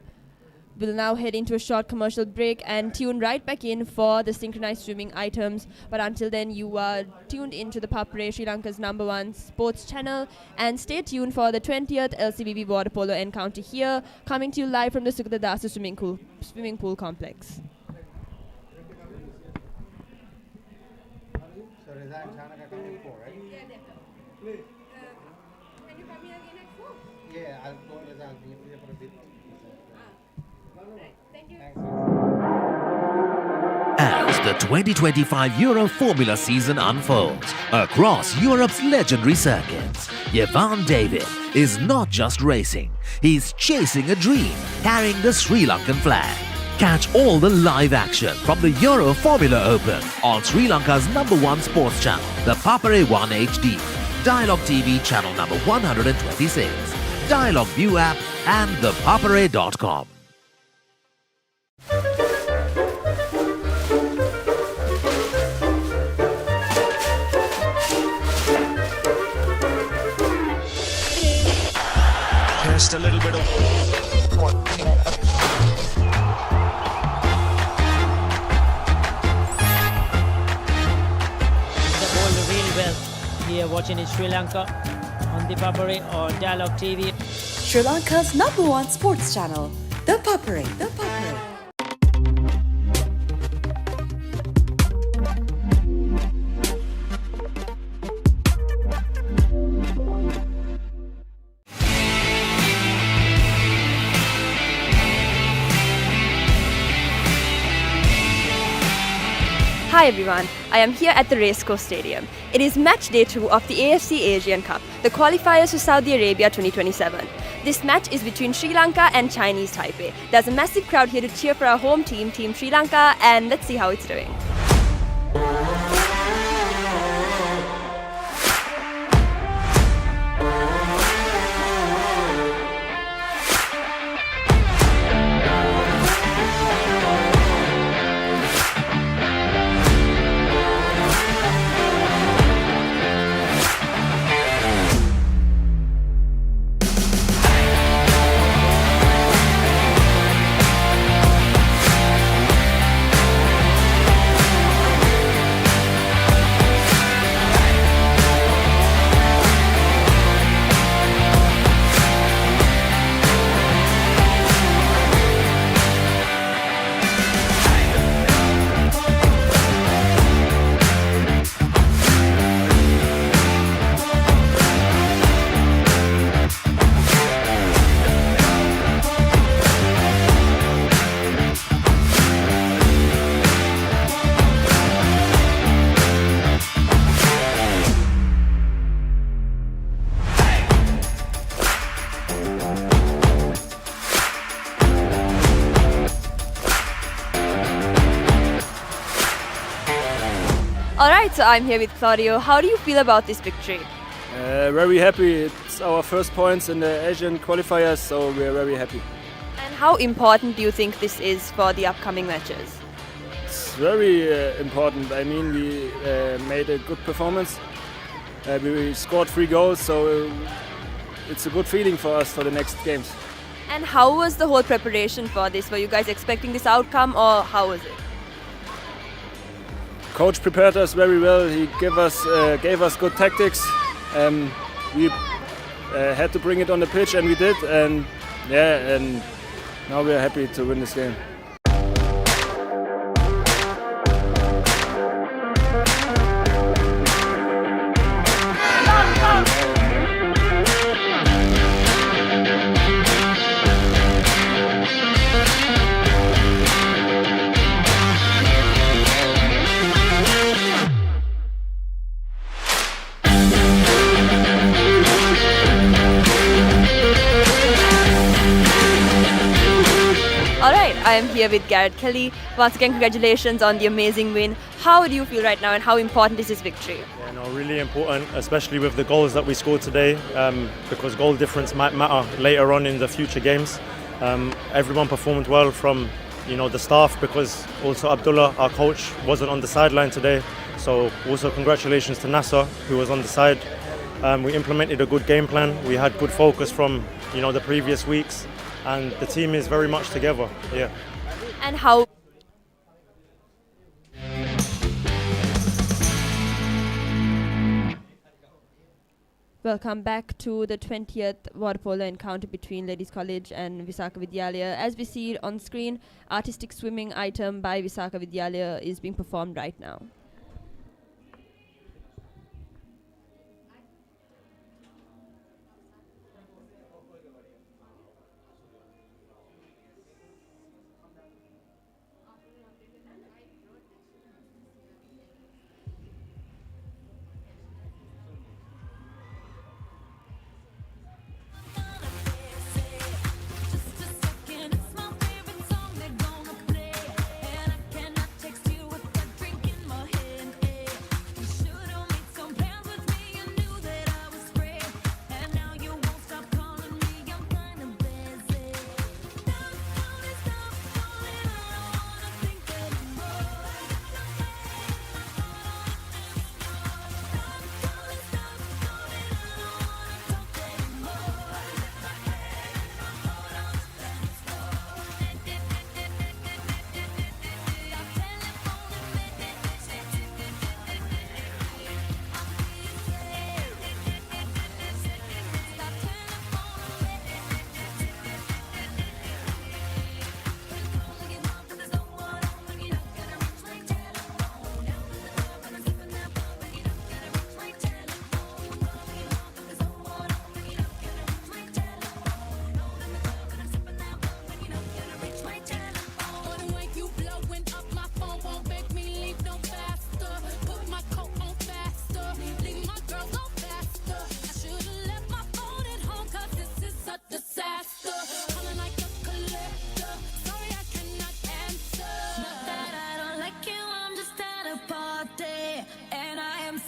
We'll now head into a short commercial break and tune right back in for the synchronized swimming items. But until then, you are tuned into the Papare, Sri Lanka's #1 sports channel, and stay tuned for the 20th LCVV water polo encounter here, coming to you live from the Sugathadasa swimming pool complex. So Reza and Shanaka come in 4, right? Yeah, definitely. Can you come here again at 4? Yeah, I'll go Reza, I'll be here for a bit. Right. Thank you. Thanks. As the 2025 Euro Formula season unfolds across Europe's legendary circuits, Yevan David is not just racing, he's chasing a dream, carrying the Sri Lankan flag. Catch all the live action from the Euro Formula Open on Sri Lanka's #1 sports channel, the Papare 1 HD, Dialog TV channel number 126, Dialog ViU app and thepapare.com. Just a little bit of the ball really well here watching in Sri Lanka. on ThePapare or Dialog TV. Sri Lanka's #1 sports channel, ThePapare. Hi everyone, I am here at the Racecourse Stadium. It is match day 2 of the AFC Asian Cup, the qualifiers for Saudi Arabia 2027. This match is between Sri Lanka and Chinese Taipei. There's a massive crowd here to cheer for our home team, Team Sri Lanka, and let's see how it's doing. Alright, so I'm here with Claudio. How do you feel about this victory? Very happy. It's our first points in the Asian qualifiers, so we're very happy. And how important do you think this is for the upcoming matches? It's very important. I mean, we made a good performance. We scored 3 goals, so it's a good feeling for us for the next games. And how was the whole preparation for this? Were you guys expecting this outcome, or how was it? Coach prepared us very well. He gave us good tactics. We had to bring it on the pitch, and we did. And now we are happy to win this game. Alright, I am here with Garrett Kelly. Once again, congratulations on the amazing win. How do you feel right now, and how important is this victory? Yeah, no, really important, especially with the goals that we scored today, because goal difference might matter later on in the future games. Everyone performed well from the staff, because also Abdullah, our coach, wasn't on the sideline today. So also congratulations to Nasser, who was on the side. We implemented a good game plan. We had good focus from the previous weeks. And the team is very much together, yeah. And how? Welcome back to the 20th water polo encounter between Ladies College and Visakha Vidyalaya. As we see it on screen, artistic swimming item by Visakha Vidyalaya is being performed right now. Text you with that drink in my hand.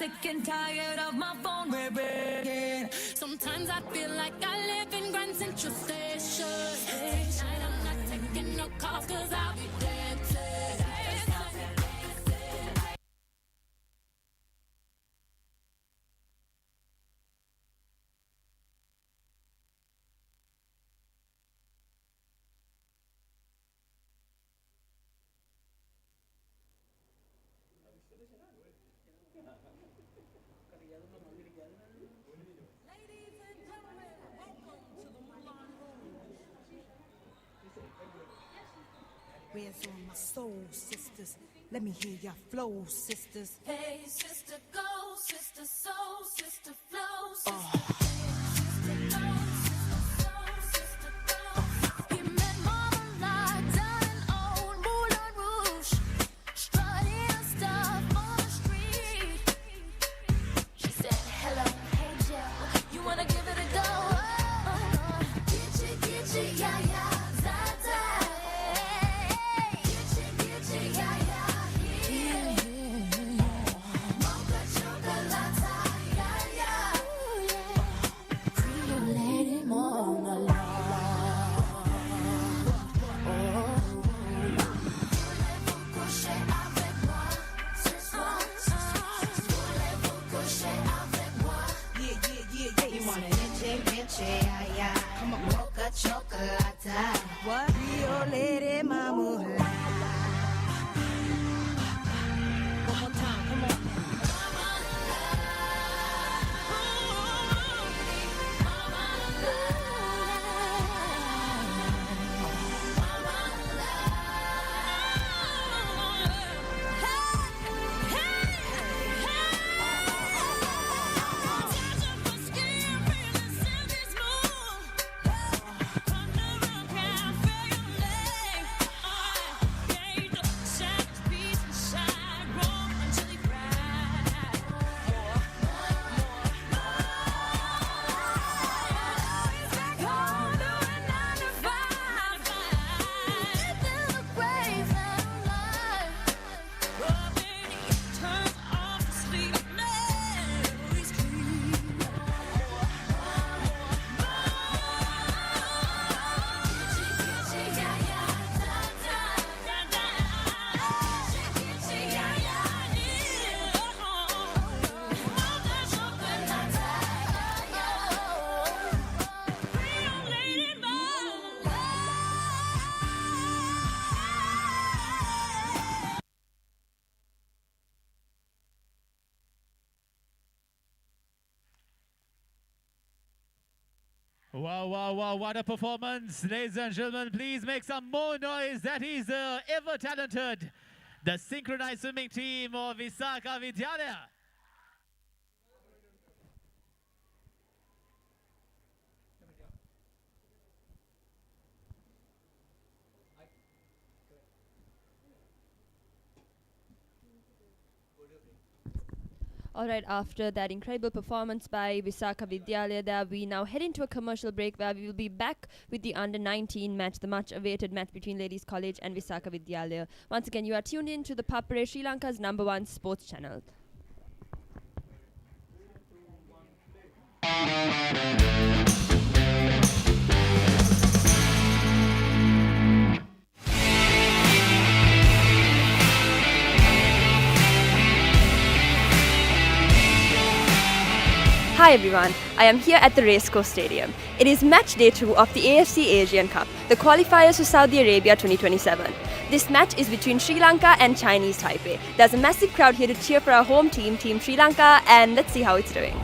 sick and tired of my phone ringing. Sometimes I feel like I live in Grand Central Station. Tonight I'm not taking no calls cause I'll be dancing. Where's all my soul sisters? Let me hear your flow, sisters. Hey, sister, go, sister, soul, sister, flow, sister. Sister, go, sister, soul, sister, go. He met Mama Lot down in old Moulin Rouge, strutting stuff on the street. She said, hello, hey, Joe, you wanna give it a go? Get you, yeah, yeah. What? Rio Lady Mama. One more time, come on. Wow, wow, wow, what a performance. Ladies and gentlemen, please make some more noise. That is the ever-talented, the synchronized swimming team of Visakha Vidyalaya. Alright, after that incredible performance by Visakha Vidyalaya, we now head into a commercial break where we will be back with the under-19 match, the much-awaited match between Ladies College and Visakha Vidyalaya. Once again, you are tuned in to the Papare, Sri Lanka's #1 sports channel. Hi everyone, I am here at the Racecourse Stadium. It is match day 2 of the AFC Asian Cup, the qualifiers for Saudi Arabia 2027. This match is between Sri Lanka and Chinese Taipei. There's a massive crowd here to cheer for our home team, Team Sri Lanka, and let's see how it's doing.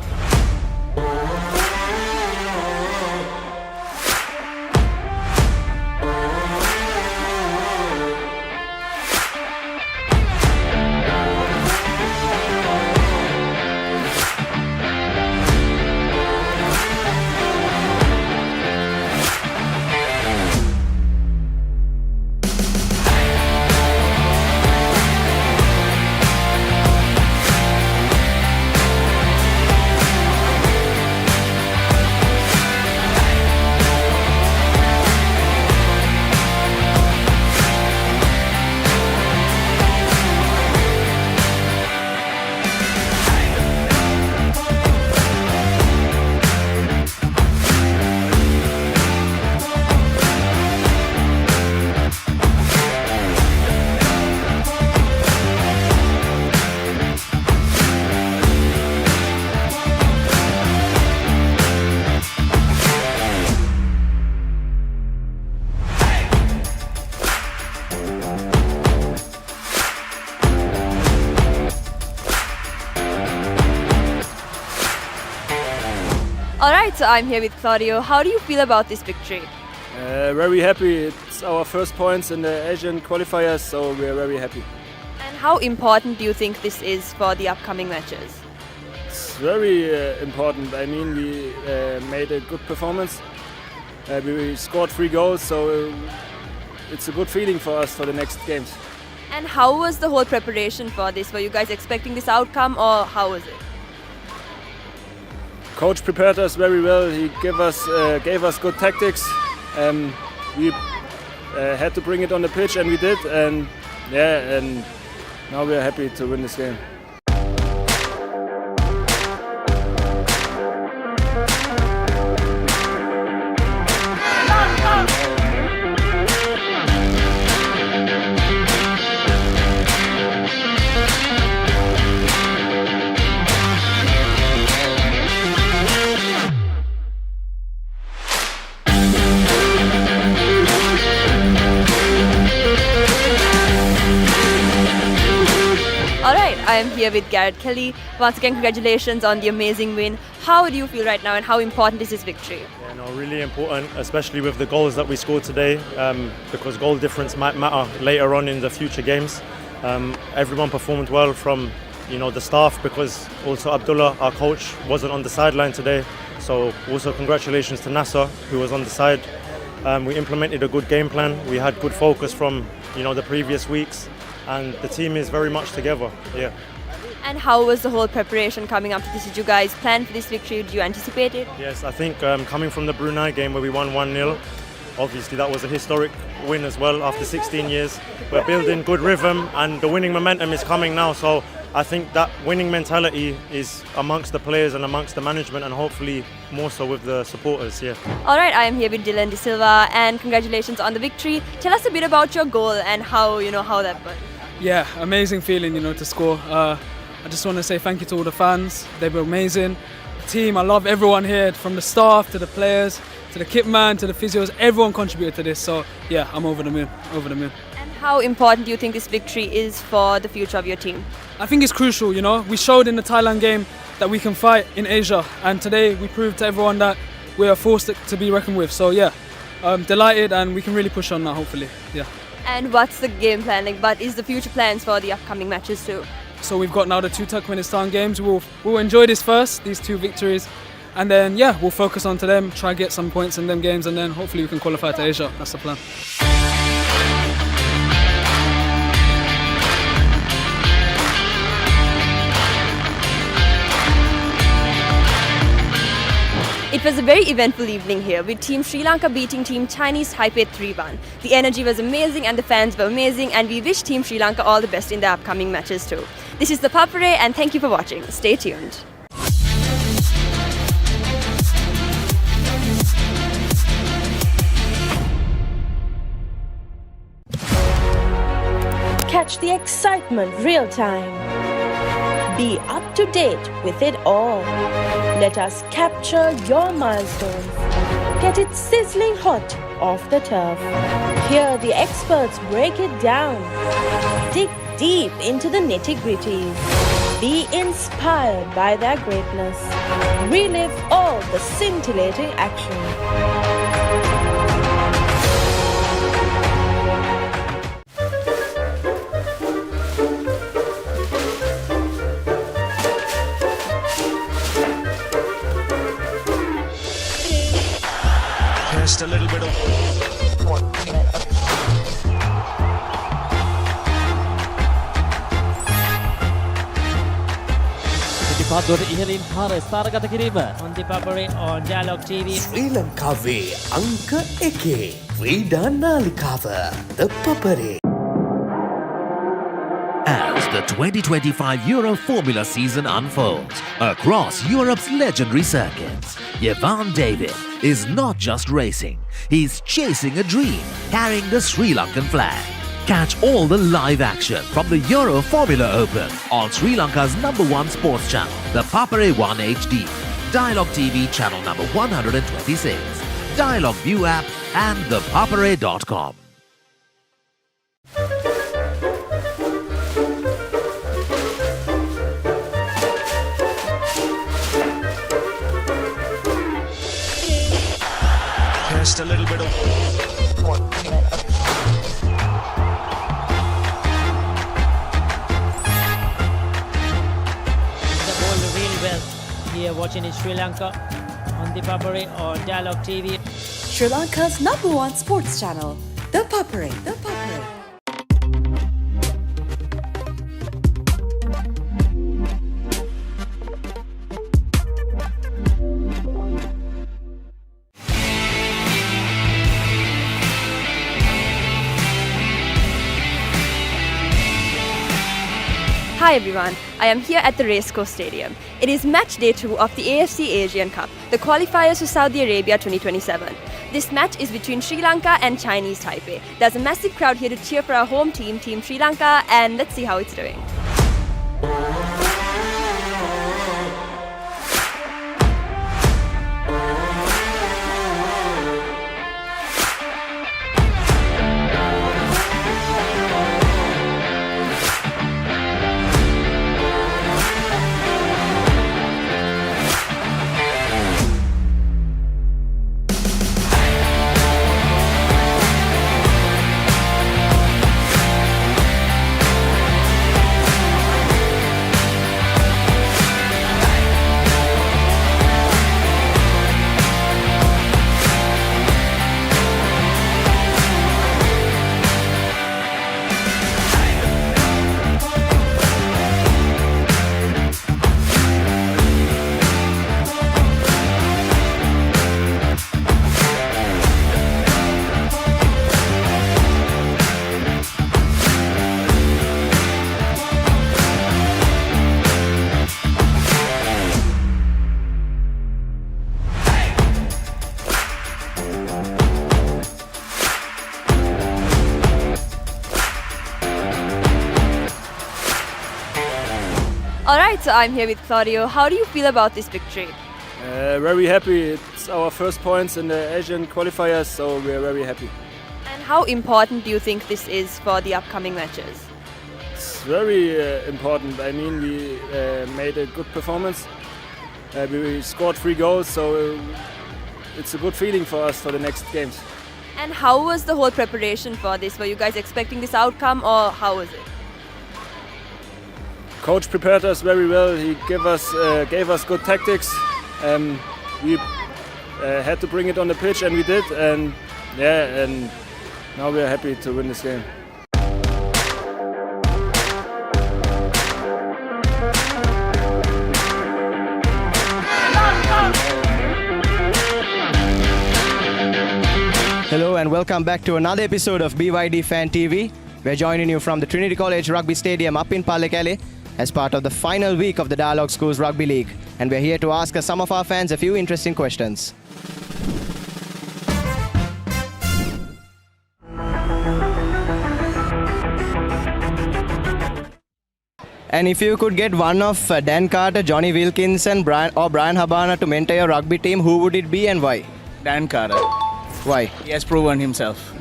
Alright, so I'm here with Claudio. How do you feel about this victory? Very happy. It's our first points in the Asian qualifiers, so we are very happy. And how important do you think this is for the upcoming matches? It's very important. I mean, we made a good performance. We scored 3 goals, so it's a good feeling for us for the next games. And how was the whole preparation for this? Were you guys expecting this outcome, or how was it? Coach prepared us very well. He gave us good tactics. We had to bring it on the pitch, and we did. And now we are happy to win this game. Alright, I am here with Garrett Kelly. Once again, congratulations on the amazing win. How do you feel right now, and how important is this victory? Yeah, no, really important, especially with the goals that we scored today, because goal difference might matter later on in the future games. Everyone performed well from the staff, because also Abdullah, our coach, wasn't on the sideline today. So also congratulations to Nasser, who was on the side. We implemented a good game plan. We had good focus from the previous weeks, and the team is very much together. Yeah. And how was the whole preparation coming up to this? Did you guys plan for this victory? Did you anticipate it? Yes, I think coming from the Brunei game where we won 1-0, obviously that was a historic win as well after 16 years. We're building good rhythm, and the winning momentum is coming now. So I think that winning mentality is amongst the players and amongst the management, and hopefully more so with the supporters. Yeah. All right, I am here with Dylan De Silva, and congratulations on the victory. Tell us a bit about your goal and how that went. Yeah, amazing feeling, to score. I just want to say thank you to all the fans. They were amazing. The team, I love everyone here, from the staff to the players to the kit man to the physios. Everyone contributed to this. So yeah, I'm over the moon. And how important do you think this victory is for the future of your team? I think it's crucial. We showed in the Thailand game that we can fight in Asia, and today we proved to everyone that we are forced to be reckoned with. So yeah, I'm delighted, and we can really push on now, hopefully. Yeah. And what's the game plan like? But is the future plans for the upcoming matches too? So we've got now the 2 Turkmenistan games. We'll enjoy this first, these 2 victories, and then we'll focus on to them, try get some points in them games, and then hopefully we can qualify to Asia. That's the plan. It was a very eventful evening here, with Team Sri Lanka beating Team Chinese Taipei 3-1. The energy was amazing and the fans were amazing, and we wish Team Sri Lanka all the best in the upcoming matches too. This is ThePapare, and thank you for watching. Stay tuned. Catch the excitement real time. Be up to date with it all. Let us capture your milestones. Get it sizzling hot off the turf. Hear the experts break it down. Dig deep into the nitty-gritties. Be inspired by their greatness. Relive all the scintillating action. Just a little bit of... on ThePapare on Dialog TV. Sri Lankaවේ අංක 1 ක්‍රීඩා නාලිකාව ThePapare. As the 2025 Euro Formula season unfolds across Europe's legendary circuits, Yevan David is not just racing, he's chasing a dream, carrying the Sri Lankan flag. Catch all the live action from the Euro Formula Open on Sri Lanka's #1 sports channel, the Papare 1 HD, Dialog TV channel number 126, Dialog ViU app and thepapare.com. Just a little bit of. The ball really well here watching in Sri Lanka on ThePapare on Dialog TV. Sri Lanka's #1 sports channel, ThePapare. Hi everyone, I am here at the Racecourse Stadium. It is match day 2 of the AFC Asian Cup, the qualifiers for Saudi Arabia 2027. This match is between Sri Lanka and Chinese Taipei. There's a massive crowd here to cheer for our home team, Team Sri Lanka, and let's see how it's doing. Alright, so I'm here with Claudio. How do you feel about this victory? Very happy. It's our first points in the Asian qualifiers, so we're very happy. And how important do you think this is for the upcoming matches? It's very important. I mean, we made a good performance. We scored 3 goals, so it's a good feeling for us for the next games. And how was the whole preparation for this? Were you guys expecting this outcome, or how was it? Coach prepared us very well. He gave us good tactics. We had to bring it on the pitch, and we did. And now we are happy to win this game. Hello and welcome back to another episode of BYD Fan TV. We're joining you from the Trinity College Rugby Stadium up in Pallekele as part of the final week of the Dialog Schools Rugby League. And we're here to ask some of our fans a few interesting questions. And if you could get one of Dan Carter, Johnny Wilkinson, Brian Habana to mentor your rugby team, who would it be and why? Dan Carter. Why? He has proven himself.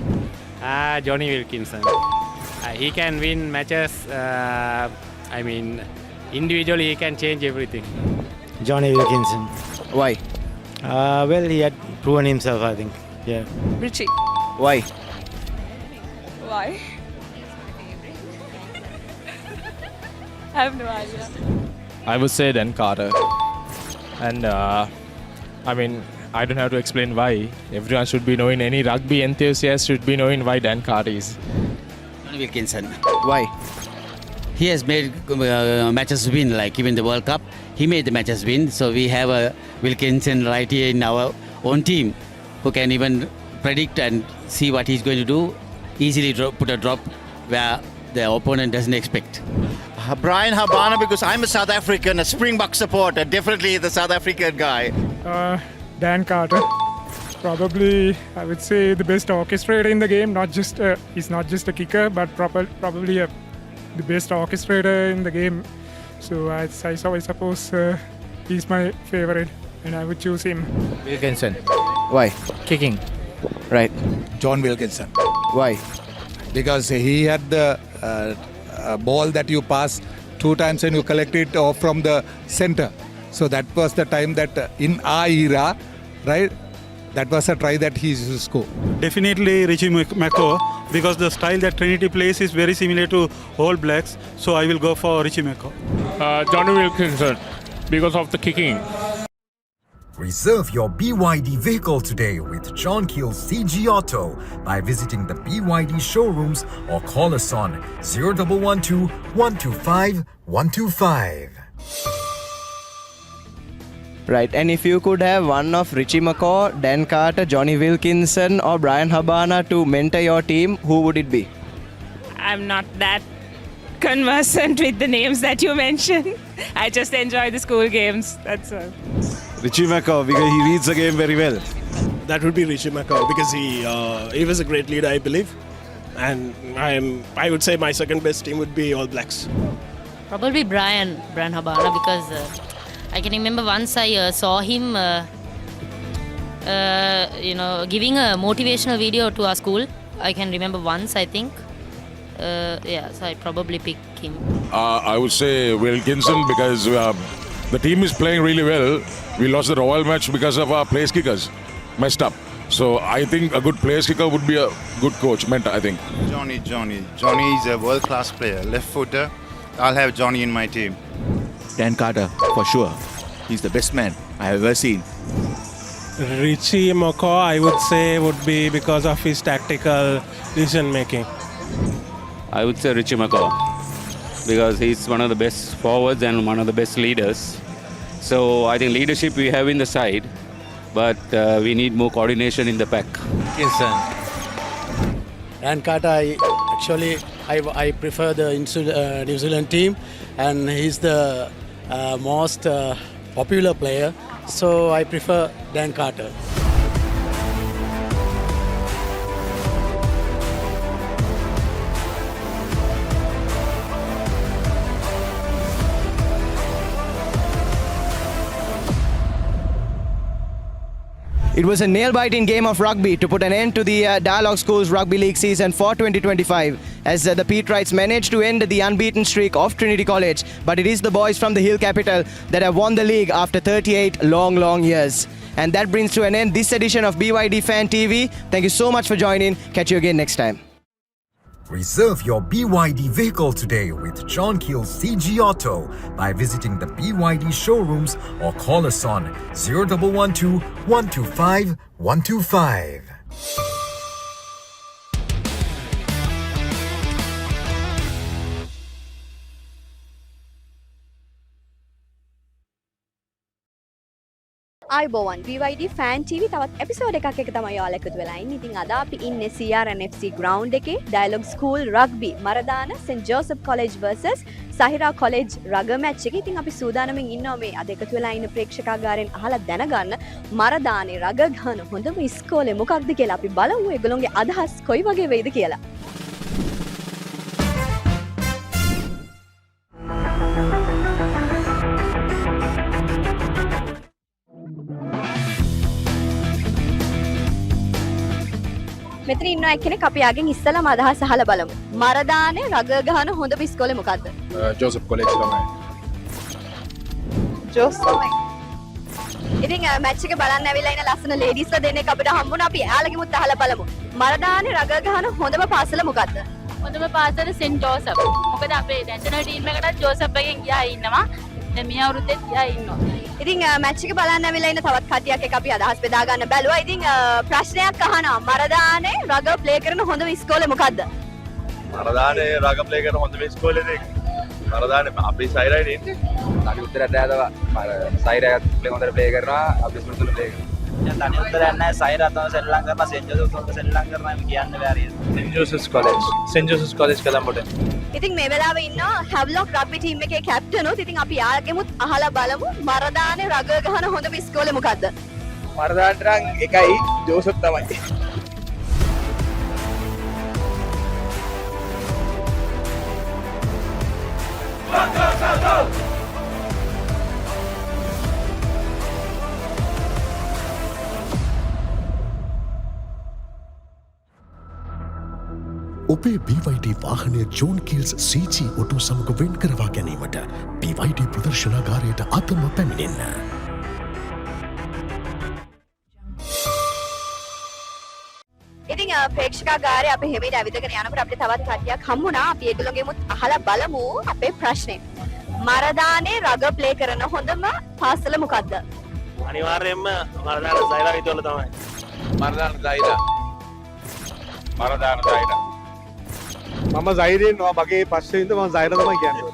Johnny Wilkinson. He can win matches. Individually he can change everything. Johnny Wilkinson. Why? Well, he had proven himself, I think. Yeah. Richie. Why? Why? I have no idea. I would say Dan Carter. And I don't have to explain why. Everyone should be knowing, any rugby enthusiast should be knowing why Dan Carter is. Johnny Wilkinson. Why? He has made matches win, like even the World Cup. He made the matches win. So we have a Wilkinson right here in our own team who can even predict and see what he's going to do. Easily put a drop where the opponent doesn't expect. Brian Habana, because I'm a South African, a Springbok supporter, definitely the South African guy. Dan Carter. Probably, I would say, the best orchestrator in the game. He's not just a kicker, but probably the best orchestrator in the game. So I suppose he's my favorite, and I would choose him. Wilkinson. Why? Kicking. Right. John Wilkinson. Why? Because he had the ball that you pass 2 times and you collect it off from the center. So that was the time that in our era, right, that was a try that he used to score. Definitely Richie Mako, because the style that Trinity plays is very similar to All Blacks. So I will go for Richie Mako. Johnny Wilkinson, because of the kicking. Reserve your BYD vehicle today with John Keel's CG Auto by visiting the BYD showrooms or call us on 0112 125 125. Right, and if you could have one of Richie McCaw, Dan Carter, Johnny Wilkinson or Brian Habana to mentor your team, who would it be? I'm not that conversant with the names that you mentioned. I just enjoy the school games, that's all. Richie McCaw, because he reads the game very well. That would be Richie McCaw, because he was a great leader, I believe. And I would say my second best team would be All Blacks. Probably Brian Habana, because I can remember once I saw him, giving a motivational video to our school. I can remember once, I think. So I probably pick him. I would say Wilkinson, because the team is playing really well. We lost the Royal match because of our place kickers messed up. So I think a good place kicker would be a good coach, mentor, I think. Johnny is a world-class player, left footer. I'll have Johnny in my team. Dan Carter, for sure. He's the best man I have ever seen. Richie McCaw, I would say, would be because of his tactical decision making. I would say Richie McCaw, because he's one of the best forwards and one of the best leaders. So I think leadership we have in the side, but we need more coordination in the pack. Dan Carter, I prefer the New Zealand team, and he's the most popular player, so I prefer Dan Carter. It was a nail-biting game of rugby to put an end to the Dialog Schools Rugby League season for 2025 as the Peterites managed to end the unbeaten streak of Trinity College. But it is the boys from the Hill Capital that have won the league after 38 long years. And that brings to an end this edition of BYD Fan TV. Thank you so much for joining. Catch you again next time. Reserve your BYD vehicle today with John Keel's CG Auto by visiting the BYD showrooms or call us on 0112 125 125. අයිබෝවන් BYD Fan TV තවත් episode එකක් එක තමයි ඔයාලා එකතු වෙලා ඉන්නේ. ඉතින් අද අපි ඉන්නේ CRNFC ground එකේ Dialog School Rugby Maradana St Joseph College versus Sahira College රග match එකේ. ඉතින් අපි සූදානම්ෙන් ඉන්නවා මේ අද එකතු වෙලා ඉන්න ප්‍රේක්ෂකාගාරයෙන් අහලා දැනගන්න මරදානේ රග ගහන හොඳම ඉස්කෝලේ මොකක්ද කියලා. අපි බලමු ඒගොල්ලෝගේ අදහස් කොයි වගේ වෙයිද කියලා. මෙතන ඉන්නවා එක්කෙනෙක් අපි ආගෙන් ඉස්සලම අදහස් අහලා බලමු. මරදානේ රග ගහන හොඳම ඉස්කෝලේ මොකද්ද? Joseph College ළමයි. ජෝසප්. ඉතින් මැච් එක බලන්න ඇවිල්ලා ඉන්න ලස්සන ලේඩීස්ලා දෙන්නෙක් අපිට හම්බුණා. අපි එයාලගෙමුත් අහලා බලමු. මරදානේ රග ගහන හොඳම පාසල මොකද්ද? හොඳම පාසල සෙන්ට් ජෝසප්. මොකද අපේ නැෂනල් ටීම් එකටත් ජෝසප් එකෙන් ගියා ඉන්නවා. දැන් මේ අවුරුද්දෙත් ගියා ඉන්නවා. ඉතින් මැච් එක බලන්න ඇවිල්ලා ඉන්න තවත් කටියක් එක අපි අදහස් බෙදා ගන්න බැලුවා. ඉතින් ප්‍රශ්නයක් අහනවා. මරදානේ රග ප්ලේ කරන හොඳම ඉස්කෝලේ මොකද්ද? මරදානේ රග ප්ලේ කරන හොඳම ඉස්කෝලේ දෙක. මරදානේ අපි සයිරයිනේ ඉන්නේ. තනි උත්තරයක් දැදවා. සයිරයත් ප්ලේ හොඳට ප්ලේ කරනවා. අපි ස්මුතුල ප්ලේ කරනවා. දැන් තනි උත්තරයක් නැහැ. සයිරත් තමයි සෙල්ලම් කරනවා. සෙන්ට් ජෝසප් උන්ට සෙල්ලම් කරනවා. එමු කියන්න බෑ හරියට. St Joseph's College. St Joseph's College Colombo. ඉතින් මේ වෙලාවේ ඉන්නවා හැව්ලොක් රග්බි ටීම් එකේ කැප්ටනුත්. ඉතින් අපි යාගෙමුත් අහලා බලමු මරදානේ රග ගහන හොඳම ඉස්කෝලේ මොකද්ද? මරදානට නම් එකයි ජෝසප් තමයි. ඔබේ BYD වාහනය ජෝන් කීල්ස් CG ඔටෝ සමග වෙන් කරවා ගැනීමට BYD ප්‍රදර්ශනාගාරයට අදම පැමිණෙන්න. ප්‍රේක්ෂකාගාරය අපි හැමෙට ඇවිදගෙන යනකොට අපිට තවත් කට්ටියක් හම්බුණා. අපි ඒගොල්ලෝගෙමුත් අහලා බලමු අපේ ප්‍රශ්නේ. මරදානේ රග ප්ලේ කරන හොඳම පාසල මොකද්ද? අනිවාර්යයෙන්ම මරදාන සයිරා විතරල තමයි. මරදාන සයිරා. මරදාන සයිරා. මම සයිරෙන් මගේ පස්සේ ඉඳ මම සයිරා තමයි කියන්නේ.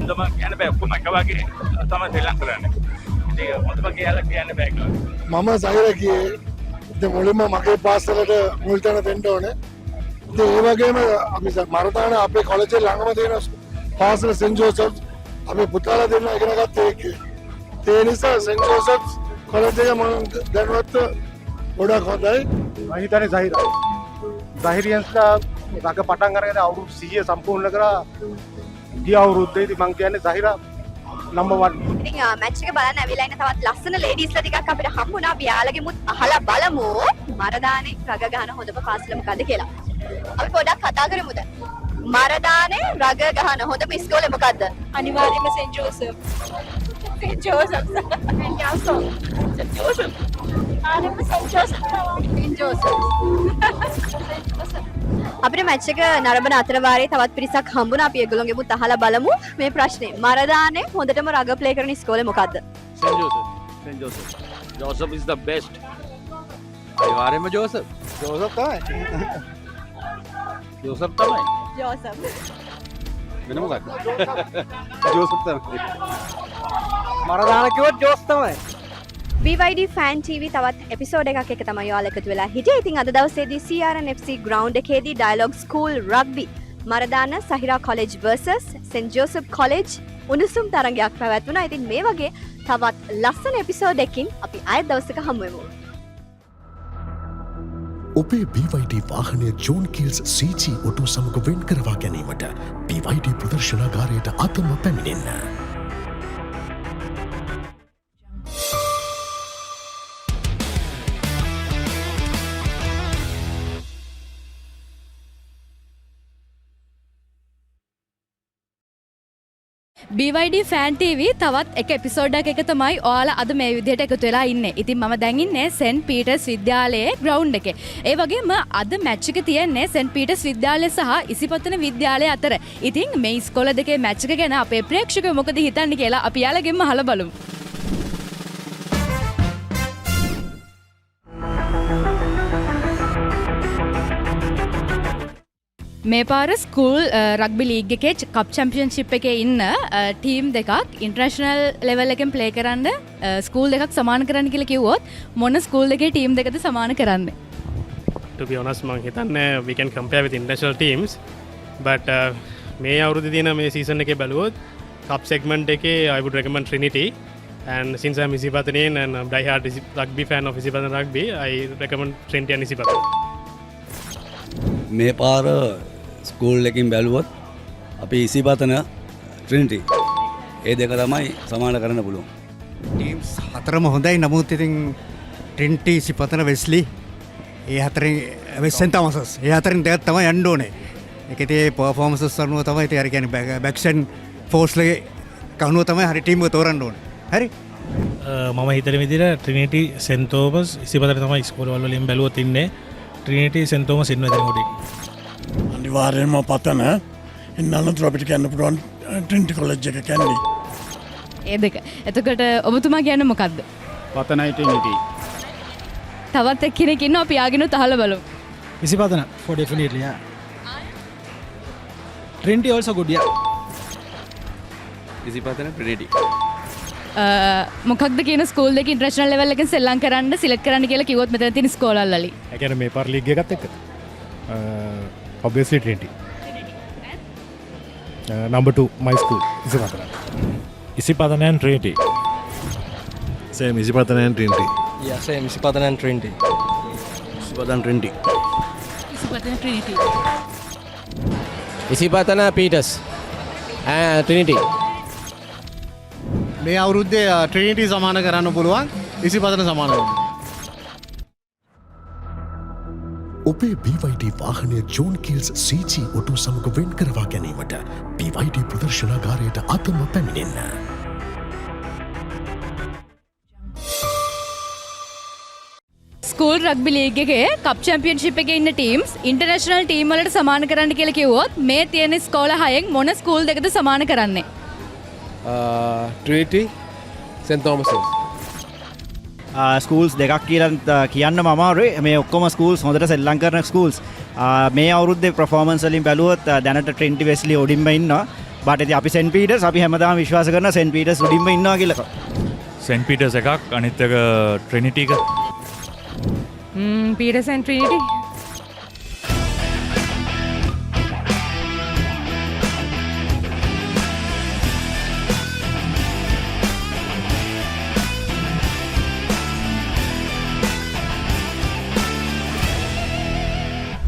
මම කියන්නේ බෑ ඔක්කොම එක වගේ තමයි ශ්‍රී ලංකාවේ. ඒක මොකද කියලා කියන්න බෑ කියලා. මම සයිරා කියේ ඉතින් මුලින්ම මගේ පාසලට මුල් තැන දෙන්න ඕනේ. ඉතින් ඒ වගේම අපි මරදාන අපේ කොලෙජ් එකේ ළඟම තියෙන පාසල සෙන්ට් ජෝසප් අපේ පුතාලා දෙන්න ඉගෙන ගත්ත එකේ. ඒ නිසා සෙන්ට් ජෝසප් කොලෙජ් එක මම දැනුවත් ගොඩක් හොඳයි. මම හිතන්නේ සයිරා. සයිරියන්ස්ලා රග පටන් අරගෙන අවුරුදු 100 සම්පූර්ණ කරා. ගිය අවුරුද්දේදී මම කියන්නේ සහිරා නම්බර් 1. ඉතින් මැච් එක බලන්න ඇවිල්ලා ඉන්න තවත් ලස්සන ලේඩීස්ලා ටිකක් අපිට හම්බුණා. අපි යාළගෙමුත් අහලා බලමු මරදානේ රග ගහන හොඳම පාසල මොකද්ද කියලා. අපි පොඩ්ඩක් කතා කරමුද? මරදානේ රග ගහන හොඳම ඉස්කෝලේ මොකද්ද? අනිවාර්යයෙන්ම Saint Joseph. Saint Joseph. Saint Joseph. Saint Joseph. ආනෙම සෙන්ට් ජෝසප්. Saint Joseph. අපිට මැච් එක නරඹන අතරවාරේ තවත් පිරිසක් හම්බුණා. අපි ඒගොල්ලෝගෙමුත් අහලා බලමු මේ ප්‍රශ්නේ. මරදානේ හොඳටම රග ප්ලේ කරන ඉස්කෝලේ මොකද්ද? St. Joseph. St. Joseph. Joseph is the best. අනිවාර්යයෙන්ම ජෝසප්. ජෝසප් තමයි. ජෝසප් තමයි. ජෝසප්. වෙන මොකක්ද? ජෝසප් තමයි. මරදාන කිව්වොත් ජෝස් තමයි. BYD Fan TV තවත් එපිසෝඩ් එකක් එක තමයි ඔයාලා එකතු වෙලා හිටියේ. ඉතින් අද දවසේදී CRN FC ground එකේදී Dialog School Rugby Maradana Zahira College versus St. Joseph College උණුසුම් තරගයක් පැවැත්වුණා. ඉතින් මේ වගේ තවත් ලස්සන එපිසෝඩ් එකකින් අපි ආයෙත් දවසක හමු වෙමු. ඔබේ BYD වාහනය ජෝන් කිල්ස් CG ඔටෝ සමග වෙන් කරවා ගැනීමට BYD ප්‍රදර්ශනාගාරයට අදම පැමිණෙන්න. BYD Fan TV තවත් එක එපිසෝඩ්ඩක් එක තමයි ඔයාලා අද මේ විදිහට එකතු වෙලා ඉන්නේ. ඉතින් මම දැන් ඉන්නේ සෙන්ට් පීටර්ස් විද්‍යාලයේ ග්‍රවුන්ඩ් එකේ. ඒ වගේම අද මැච් එක තියෙන්නේ සෙන්ට් පීටර්ස් විද්‍යාලය සහ ඉසිපතන විද්‍යාලය අතර. ඉතින් මේ ඉස්කෝල දෙකේ මැච් එක ගැන අපේ ප්‍රේක්ෂකයෝ මොකද හිතන්නේ කියලා අපි යාළුවගෙන්ම අහලා බලමු. මේ පාර ස්කූල් රග්බි ලීග් එකේ කප් චැම්පියන්ෂිප් එකේ ඉන්න ටීම් දෙකක් ඉන්ටර්නැෂනල් ලෙවල් එකෙන් ප්ලේ කරන්න ස්කූල් දෙකක් සමාන කරන්න කියලා කිව්වොත් මොන ස්කූල් දෙකේ ටීම් දෙකද සමාන කරන්නේ? To be honest මම හිතන්නේ we can compare with international teams but මේ අවුරුද්දේ තියෙන මේ සීසන් එකේ බලුවොත් කප් සෙග්මන්ට් එකේ I would recommend Trinity and since I'm Isipathanen and I'm die-hard rugby fan of Isipathan rugby I recommend Trinity and Isipathan. මේ පාර ස්කූල් එකකින් බැලුවොත් අපි ඉසිපතන ට්‍රිනිටි ඒ දෙක තමයි සමාන කරන්න පුළුවන්. ටීම්ස් හතරම හොඳයි. නමුත් ඉතින් ට්‍රිනිටි ඉසිපතන වෙස්ලි ඒ හතරෙන් වෙස්සෙන් තමසස් ඒ හතරින් දෙකක් තමයි යන්න ඕනේ. ඒකේ tie පර්ෆෝමන්සස් අනුව තමයි ඉතින් හරි කියන්නේ බැක්සන් ෆෝස්ලගේ කනුව තමයි හරි ටීම් එක තෝරන්න ඕනේ. හරි මම හිතන විදිහට ට්‍රිනිටි සෙන්ට් තෝමස් ඉසිපතන තමයි ස්කෝල් වලින් බැලුවොත් ඉන්නේ. ට්‍රිනිටි සෙන්ට් තෝමස් ඉන්න දෙන කොටින් අනිවාර්යයෙන්ම පතන එන්නත් අපිට කියන්න පුළුවන් ට්‍රිනිටි කොලෙජ් එක කැන්ඩි. ඒ දෙක. එතකොට ඔබතුමා කියන්නේ මොකද්ද? පතනයි ට්‍රිනිටි. තවත් එක්කෙනෙක් ඉන්නවා අපි ආගෙනුත් අහලා බලමු. Isipathana for definitely yeah. Trinity also good yeah. Isipathana Trinity. මොකක්ද කියන ස්කූල් දෙක ඉන්ටර්නැෂනල් ලෙවල් එකෙන් සෙල්ලම් කරන්න සිලෙක්ට් කරන්න කියලා කිව්වොත් මෙතන තියෙන ස්කෝල් වලලි. ඒ කියන්නේ මේ පාර ලීග් එකත් එක්ක. Obviously Trinity. Number 2 my school Isipatana. Isipatana and Trinity. Same Isipatana and Trinity. Yeah, same Isipatana and Trinity. Isipatana and Trinity. Isipatana Trinity. Isipatana Peters and Trinity. මේ අවුරුද්දේ ට්‍රිනිටි සමාන කරන්න පුළුවන් ඉසිපතන සමාන කරන්න. ඔබේ BYD වාහනය ජෝන් කිල්ස් CG ඔටෝ සමග වෙන් කරවා ගැනීමට BYD ප්‍රදර්ශනාගාරයට අදම පැමිණෙන්න. ස්කූල් රග්බි ලීග් එකේ කප් චැම්පියන්ෂිප් එකේ ඉන්න ටීම්ස් ඉන්ටර්නැෂනල් ටීම් වලට සමාන කරන්න කියලා කිව්වොත් මේ තියෙන ස්කෝල 6න් මොන ස්කූල් දෙකද සමාන කරන්නේ? Trinity, St. Thomas's. ස්කූල්ස් දෙකක් කියලා කියන්න මම අමාරුයි. මේ ඔක්කොම ස්කූල්ස් හොඳට සෙල්ලම් කරන ස්කූල්ස්. මේ අවුරුද්දේ performance වලින් බැලුවොත් දැනට Trinity Wesley උඩින්ම ඉන්නවා. බට ඉතින් අපි St. Peters අපි හැමදාම විශ්වාස කරනවා St. Peters උඩින්ම ඉන්නවා කියලා. St. Peters එකක් අනිත් එක Trinity එක. Peters and Trinity.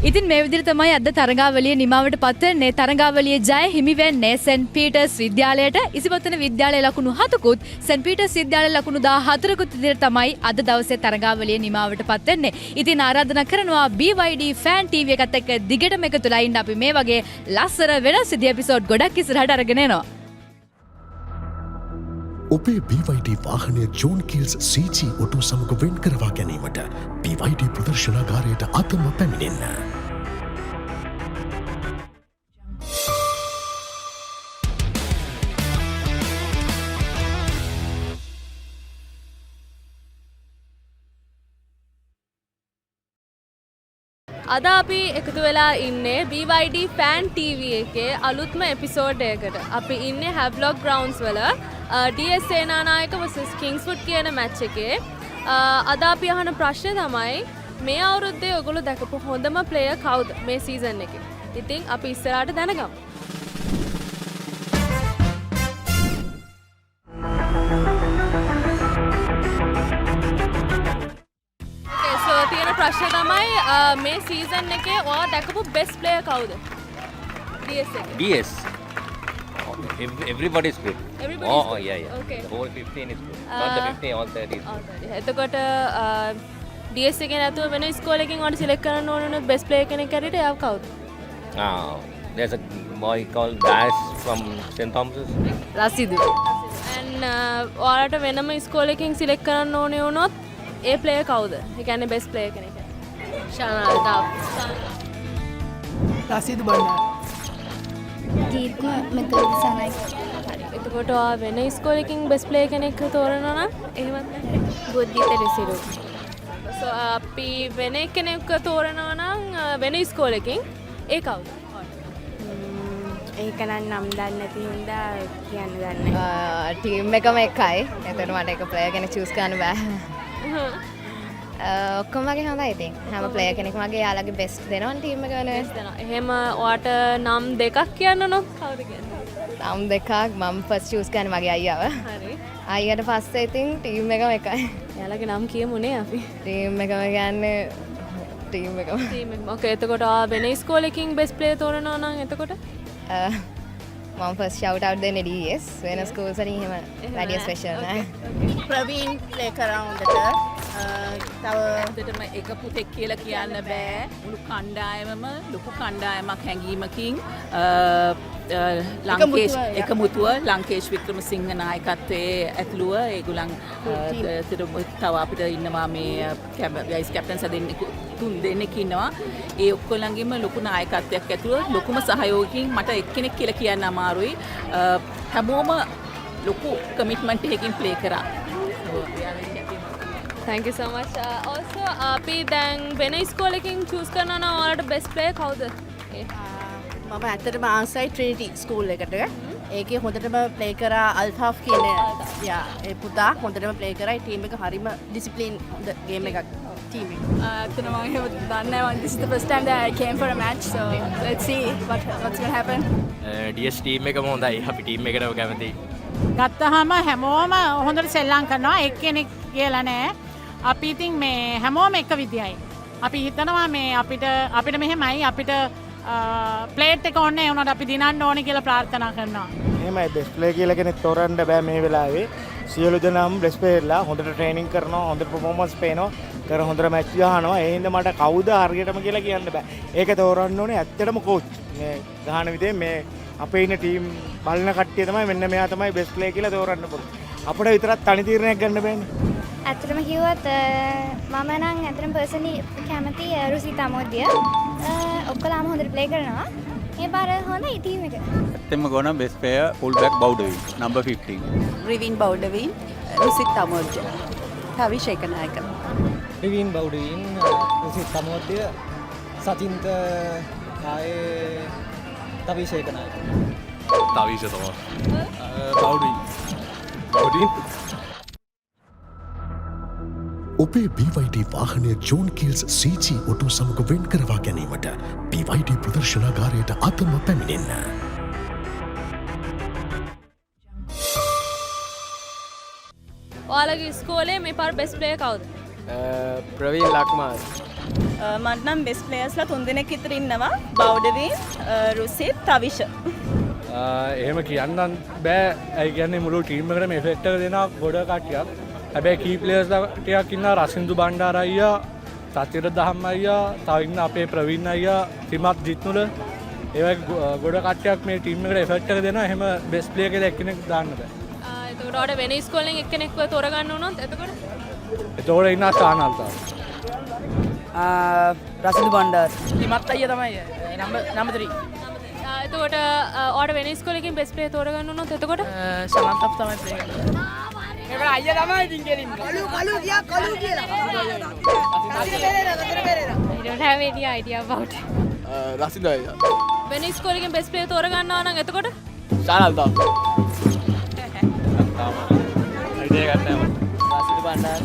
ඉතින් මේ විදිහට තමයි අද තරඟාවලිය නිමාවට පත් වෙන්නේ. තරඟාවලිය ජය හිමි වෙන්නේ සෙන්ට් පීටර්ස් විද්‍යාලයට. ඉසිපතන විද්‍යාලයේ ලකුණු 7කුත් සෙන්ට් පීටර්ස් විද්‍යාලයේ ලකුණු 14කුත් විදිහට තමයි අද දවසේ තරඟාවලිය නිමාවට පත් වෙන්නේ. ඉතින් ආරාධනා කරනවා BYD fan TV එකත් එක්ක දිගටම එකතු වෙලා ඉන්න. අපි මේ වගේ ලස්සන වෙනස් විදි එපිසෝඩ් ගොඩක් ඉස්සරහට අරගෙන එනවා. ඔබේ BYD වාහනය ජෝන් කිල්ස් CG ඔටෝ සමග වෙන් කරවා ගැනීමට BYD ප්‍රදර්ශනාගාරයට අදම පැමිණෙන්න. අද අපි එකතු වෙලා ඉන්නේ BYD fan TV එකේ අලුත්ම එපිසෝඩ් එකකට. අපි ඉන්නේ Havelock Grounds වල DS සේනානායක vs Kingswood කියන මැච් එකේ. අද අපි අහන ප්‍රශ්නේ තමයි මේ අවුරුද්දේ ඔයගොල්ලෝ දැකපු හොඳම ප්ලේයර් කවුද මේ සීසන් එකේ? ඉතින් අපි ඉස්සරහට දැනගමු. තියෙන ප්‍රශ්නය තමයි මේ සීසන් එකේ ඔයා දැකපු බෙස්ට් ප්ලේයර් කවුද? DS එකේ. DS. Everybody is good. Everybody is good. Yeah. Okay. The whole 15 is good. Not the 15, all 30 is good. එතකොට DS එකේ නැතුව වෙන ස්කෝල් එකකින් ඔයාලට සිලෙක්ට් කරන්න ඕන වුණොත් බෙස්ට් ප්ලේයර් කෙනෙක් හැටියට එයා කවුද? There's a boy called Dash from St. Thomas's. රසිදු. And ඔයාලට වෙනම ස්කෝල් එකකින් සිලෙක්ට් කරන්න ඕනේ වුණොත් ඒ ප්ලේයර් කවුද? ඒ කියන්නේ බෙස්ට් ප්ලේයර් කෙනෙක්. ශානාල්. රසිදු බණ්ඩාර. දීප්ම මෙතන සනයි. එතකොට ඔයා වෙන ස්කෝල් එකකින් බෙස්ට් ප්ලේයර් කෙනෙක් තෝරනවා නම් එහෙමත් නැහැ. බුද්ධිත රිසිරු. So අපි වෙන කෙනෙක් තෝරනවා නම් වෙන ස්කෝල් එකකින් ඒ කවුද? ඒක නම් නම් දන්නේ නැති හින්දා කියන්න දන්නේ නැහැ. ටීම් එකම එකයි. එතකොට මට එක ප්ලේයර් කෙනෙක් චූස් කරන්න බෑ. ඔක්කොම වගේ හොඳයි ඉතින්. හැම ප්ලේයර් කෙනෙක්ම වගේ යාළගේ බෙස්ට් දෙනවා ටීම් එක වෙනුවෙන්. එහෙම ඔයාට නම් දෙකක් කියන්න නම් කවුද කියන්නේ? නම් දෙකක් මම ෆස්ට් චූස් කරන්නේ මගේ අයියාව. හරි. අයියට පස්සේ ඉතින් ටීම් එකම එකයි. යාළගේ නම් කියමුනේ අපි. ටීම් එකම කියන්නේ ටීම් එකම. ටීම් එකම. ඕකේ එතකොට ඔයා වෙන ස්කෝල් එකකින් බෙස්ට් ප්ලේයර් තෝරනවා නම් එතකොට මම ෆස්ට් ෂවුට් අවුට් දෙන්නේ DS. වෙන ස්කූල්ස් වලින් එහෙම වැඩි ස්පෙෂල් නෑ. ප්‍රවීන් ප්ලේ කරා හොඳට. තව හොඳටම එක පුතෙක් කියලා කියන්න බෑ. මුළු කණ්ඩායමම ලොකු කණ්ඩායමක් හැංගීමකින් ලංකේෂ් එකමුතුව ලංකේෂ් වික්‍රමසිංහ නායකත්වයේ ඇතුළුව ඒගොල්ලන් තව අපිට ඉන්නවා මේ වයිස් කැප්ටන්ස් තුන් දෙනෙක් ඉන්නවා. ඒ ඔක්කොලංගෙම ලොකු නායකත්වයක් ඇතුළුව ලොකුම සහයෝගකින් මට එක්කෙනෙක් කියලා කියන්න අමාරුයි. හැමෝම ලොකු කමිට්මන්ට් එකකින් ප්ලේ කරා. Thank you so much. Also අපි දැන් වෙන ස්කෝල් එකකින් චූස් කරනවා නම් ඔයාලට බෙස්ට් ප්ලේයර් කවුද? මම ඇත්තටම ආසයි ට්‍රිනිටි ස්කූල් එකට. ඒකේ හොඳටම ප්ලේ කරා අල්තාෆ් කියන ඒ පුතා හොඳටම ප්ලේ කරා. ඒ ටීම් එක හරිම ඩිසිප්ලින් හොඳ ගේම් එකක් ටීම් එක. ඇත්තටම මම දන්නේ නැහැ. This is the first time that I came for a match, so let's see what's going to happen. DS team එකම හොඳයි. අපි ටීම් එකටම කැමතියි. ගත්තහම හැමෝම හොඳට සෙල්ලම් කරනවා. එක්කෙනෙක් කියලා නැහැ. අපි ඉතින් මේ හැමෝම එක විදියයි. අපි හිතනවා මේ අපිට මෙහෙමයි අපිට ප්ලේට් එක ඕනේ ඒ වුණාට අපි දිනන්න ඕනේ කියලා ප්‍රාර්ථනා කරනවා. එහෙමයි බෙස්ට් ප්ලේ කියලා කෙනෙක් තෝරන්න බෑ මේ වෙලාවේ. සියලු දෙනාම බෙස්ට් ප්ලේයර්ලා හොඳට ට්‍රේනින් කරනවා, හොඳට පර්ෆෝමන්ස් පේනවා, හොඳට මැච් ගහනවා. ඒ හින්දා මට කවුද හරියටම කියලා කියන්න බෑ. ඒක තෝරන්න ඕනේ ඇත්තටම කෝච්. මේ ගහන විදිහේ මේ අපේ ඉන්න ටීම් බලන කට්ටිය තමයි මෙන්න මෙයා තමයි බෙස්ට් ප්ලේ කියලා තෝරන්න පුළුවන්. අපිට විතරක් තනි තීරණයක් ගන්න බෑනේ. ඇත්තටම කිව්වොත් මම නම් ඇත්තටම පර්සනලි කැමති රුසිත අමෝදිය. ඔක්කොලාම හොඳට ප්ලේ කරනවා. මේ පාර හොඳයි ටීම් එක. ඇත්තම ගොන best player full back Baudawin number 15. Rivin Baudawin Rusith Amodiya. Tavisha Ekanayake. Rivin Baudawin Rusith Amodiya Sachintha ආයේ තවිෂ එකනායක. තවිෂ තමයි. බවුඩවින්. බවුඩවින්. ඔබේ BYD වාහනය ජෝන් කිල්ස් CG ඔටෝ සමග වෙන් කරවා ගැනීමට BYD ප්‍රදර්ශනාගාරයට අතම පැමිණෙන්න. ඔයාලගේ ඉස්කෝලේ මේ පාර බෙස්ට් ප්ලේයර් කවුද? ප්‍රවීන් ලක්මාල්. මට නම් බෙස්ට් ප්ලේයර්ස්ලා 3 දෙනෙක් විතර ඉන්නවා. බෞඩවින් රුසිත් තවිෂ. එහෙම කියන්න බෑ. ඒ කියන්නේ මුළු ටීම් එකටම එෆෙක්ට් එක දෙන ගොඩ කට්ටියක්. හැබැයි කී ප්ලේයර්ස්ලා ටිකක් ඉන්නවා. රසින්දු බණ්ඩාර අයියා, සතිර දහම් අයියා, තව ඉන්න අපේ ප්‍රවීන් අයියා, තිමත් ජිත්නුල. ඒ වගේ ගොඩ කට්ටියක් මේ ටීම් එකට එෆෙක්ට් එක දෙනවා. එහෙම බෙස්ට් ප්ලේයර් කියලා එක්කෙනෙක් දාන්න බෑ. එතකොට ඔයාලට වෙන ඉස්කෝලෙන් එක්කෙනෙක්ව තෝරගන්න උනොත් එතකොට ඉන්න ස්ථානල්තා. රසිදු බණ්ඩාර. තිමත් අයියා තමයි නම්බර් 3. එතකොට ඔයාලට වෙන ඉස්කෝලෙකින් බෙස්ට් ප්ලේයර් තෝරගන්න උනොත් එතකොට සමන්තප් තමයි ප්ලේ කරන්නේ. මේක අයියා තමයි ඉතින් ගෙලින්නේ. කලු කියලා. I don't have any idea about it. රසිදු අයියා. වෙන ඉස්කෝලෙකින් බෙස්ට් ප්ලේයර් තෝරගන්නවා නම් එතකොට ශානල්තා. අයිඩියා ගන්න නැහැ. රසිදු බණ්ඩාර.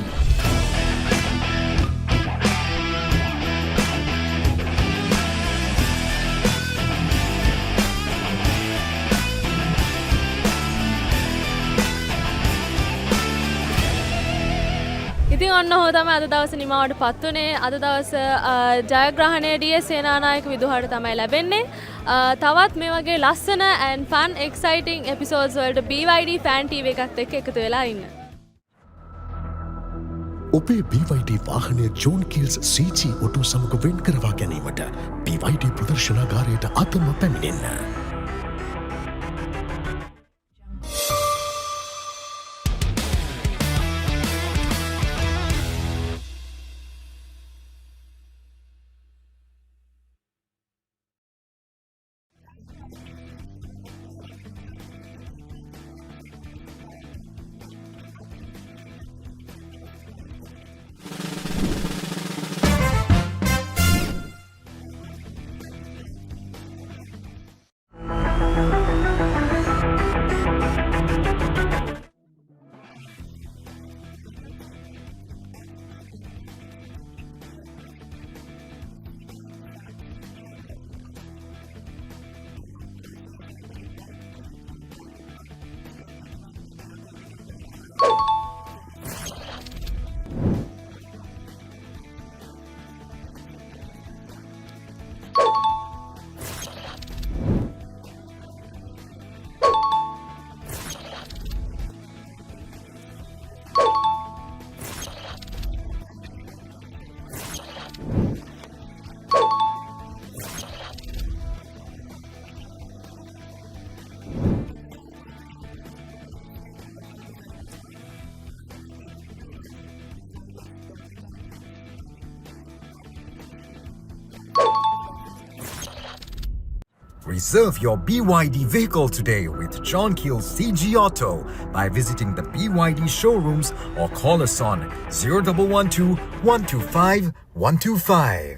ඉතින් ඔන්න හෝ තමයි අද දවස නිමාවට පත් වුණේ. අද දවස ජයග්‍රහණය DS සේනානායක විදුහාට තමයි ලැබෙන්නේ. තවත් මේ වගේ ලස්සන and fun exciting episodes වලට BYD fan TV එකත් එක්ක එකතු වෙලා ඉන්න. ඔබේ BYD වාහනය ජෝන් කිල්ස් CG ඔටෝ සමග වෙන් කරවා ගැනීමට BYD ප්‍රදර්ශනාගාරයට අතම පැමිණෙන්න. Reserve your BYD vehicle today with John Keel CG Auto by visiting the BYD showrooms or call us on 0112 125 125.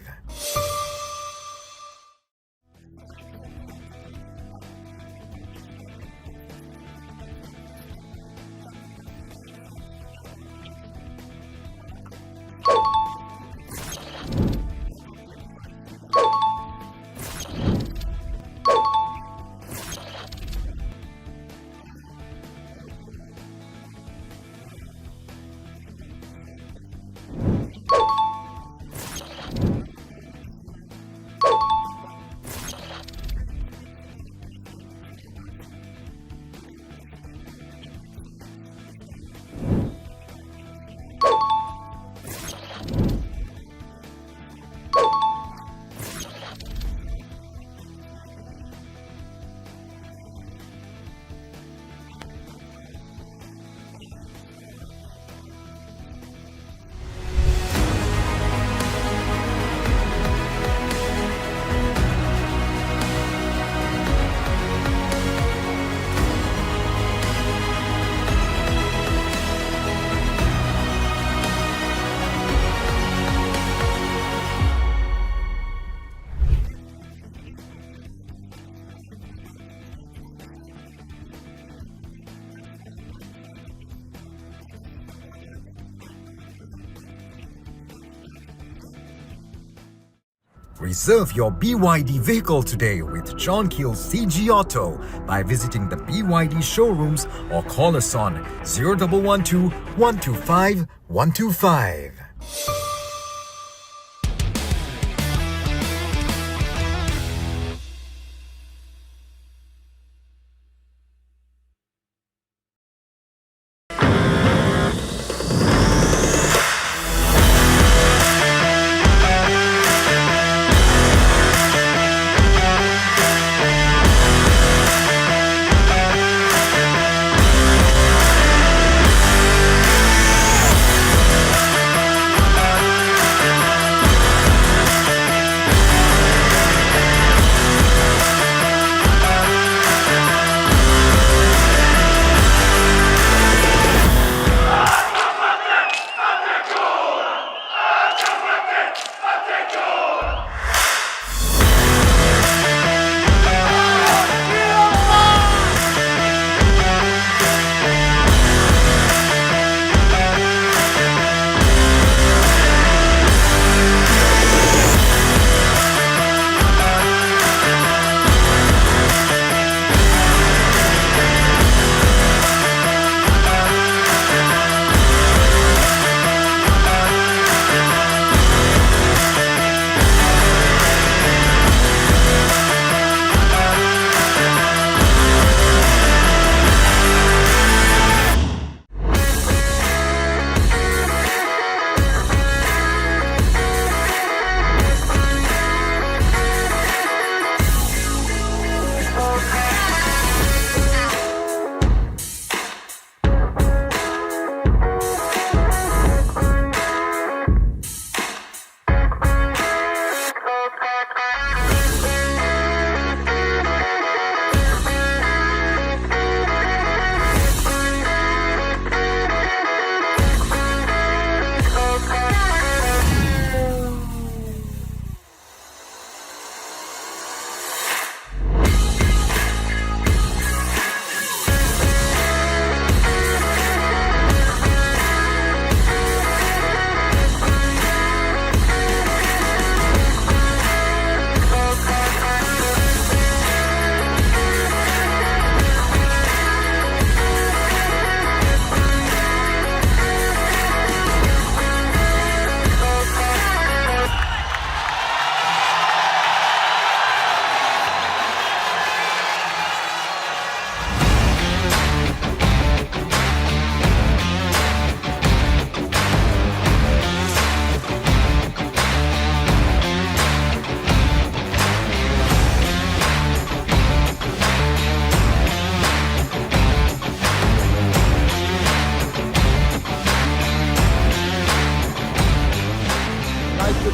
Reserve your BYD vehicle today with John Keel's CG Auto by visiting the BYD showrooms or call us on 0112 125 125.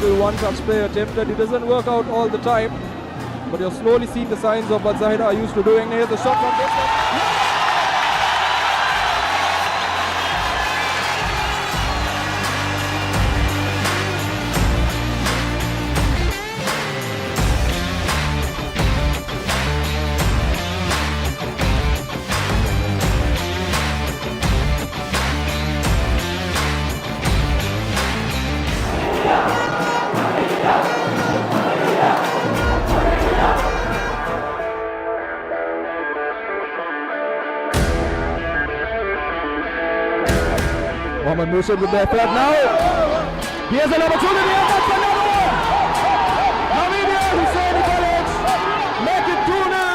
One touch play attempted. It doesn't work out all the time, but you're slowly seeing the signs of what Zahida are used to doing. Here's the shot from this. Mohamed Musa with their third now. Here's an opportunity, and that's another one. Namibia, Hussein College, make it 2-0.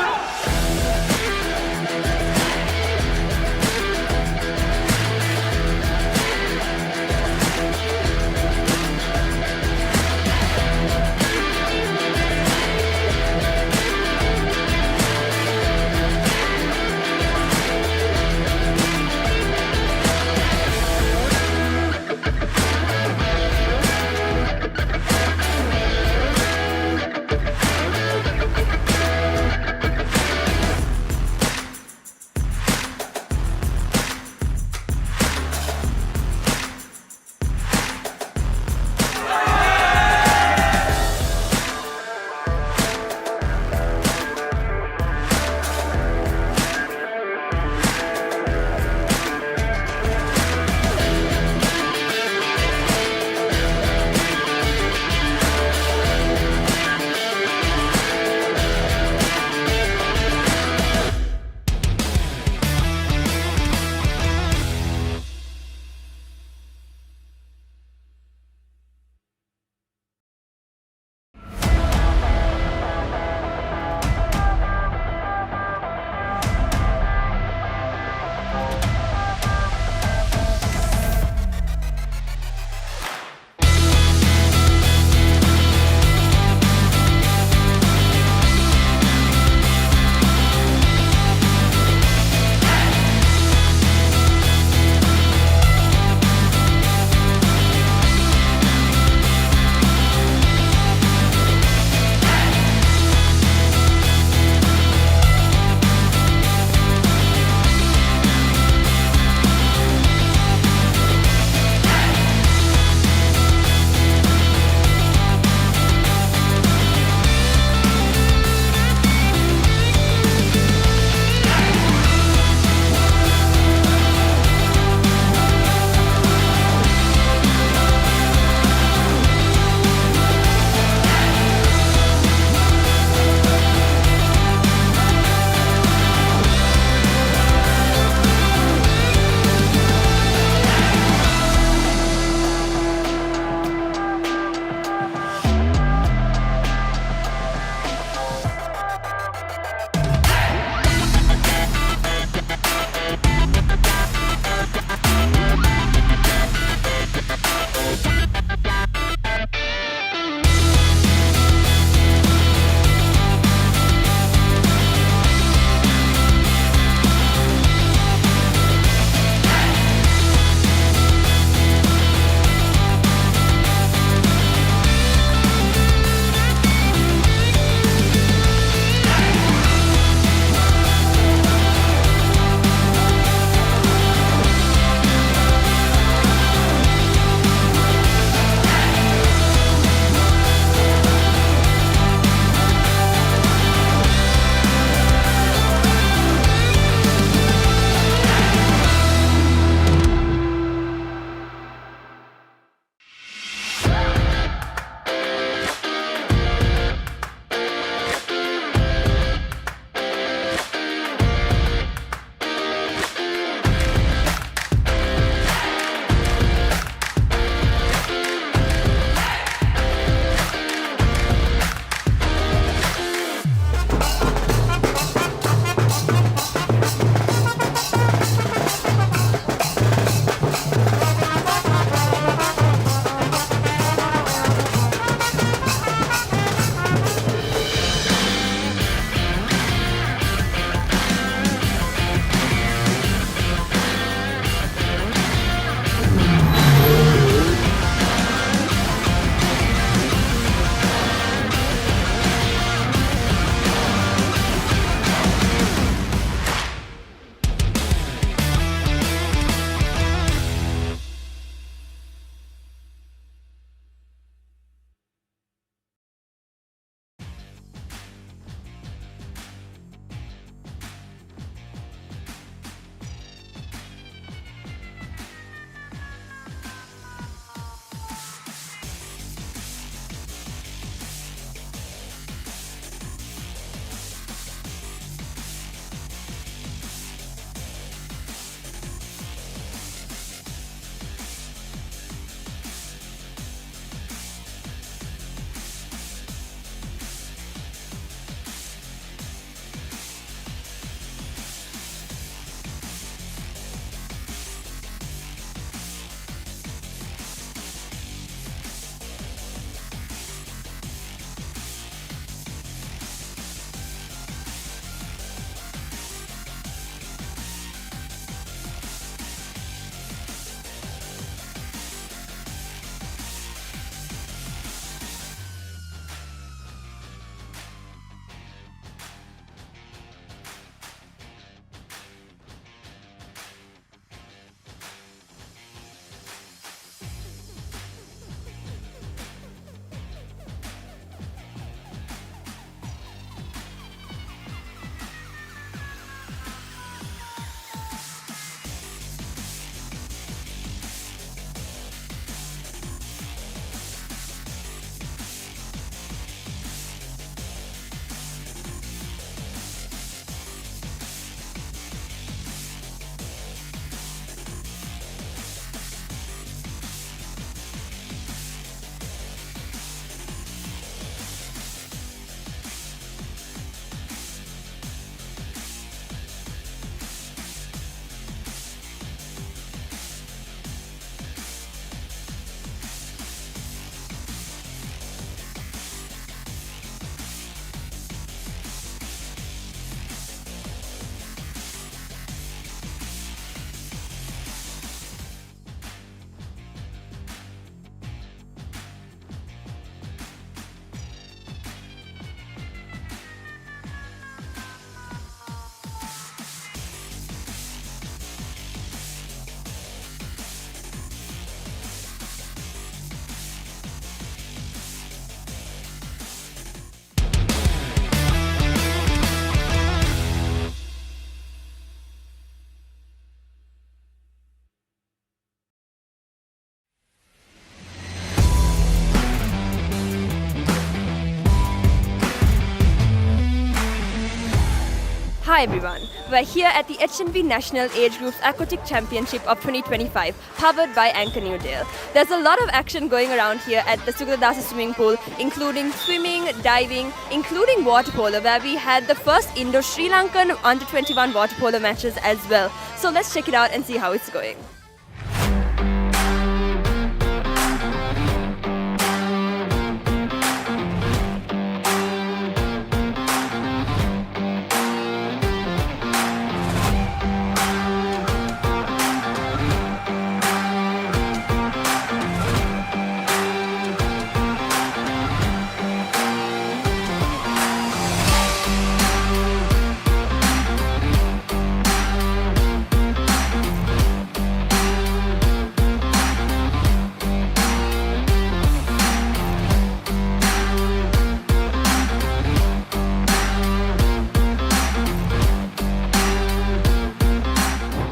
Hi everyone, we're here at the H&B National Age Groups Aquatic Championship of 2025, powered by Anchor New Dale. There's a lot of action going around here at the Sugathadasa swimming pool, including swimming, diving, including water polo, where we had the first Indo-Sri Lankan under-21 water polo matches as well. So let's check it out and see how it's going.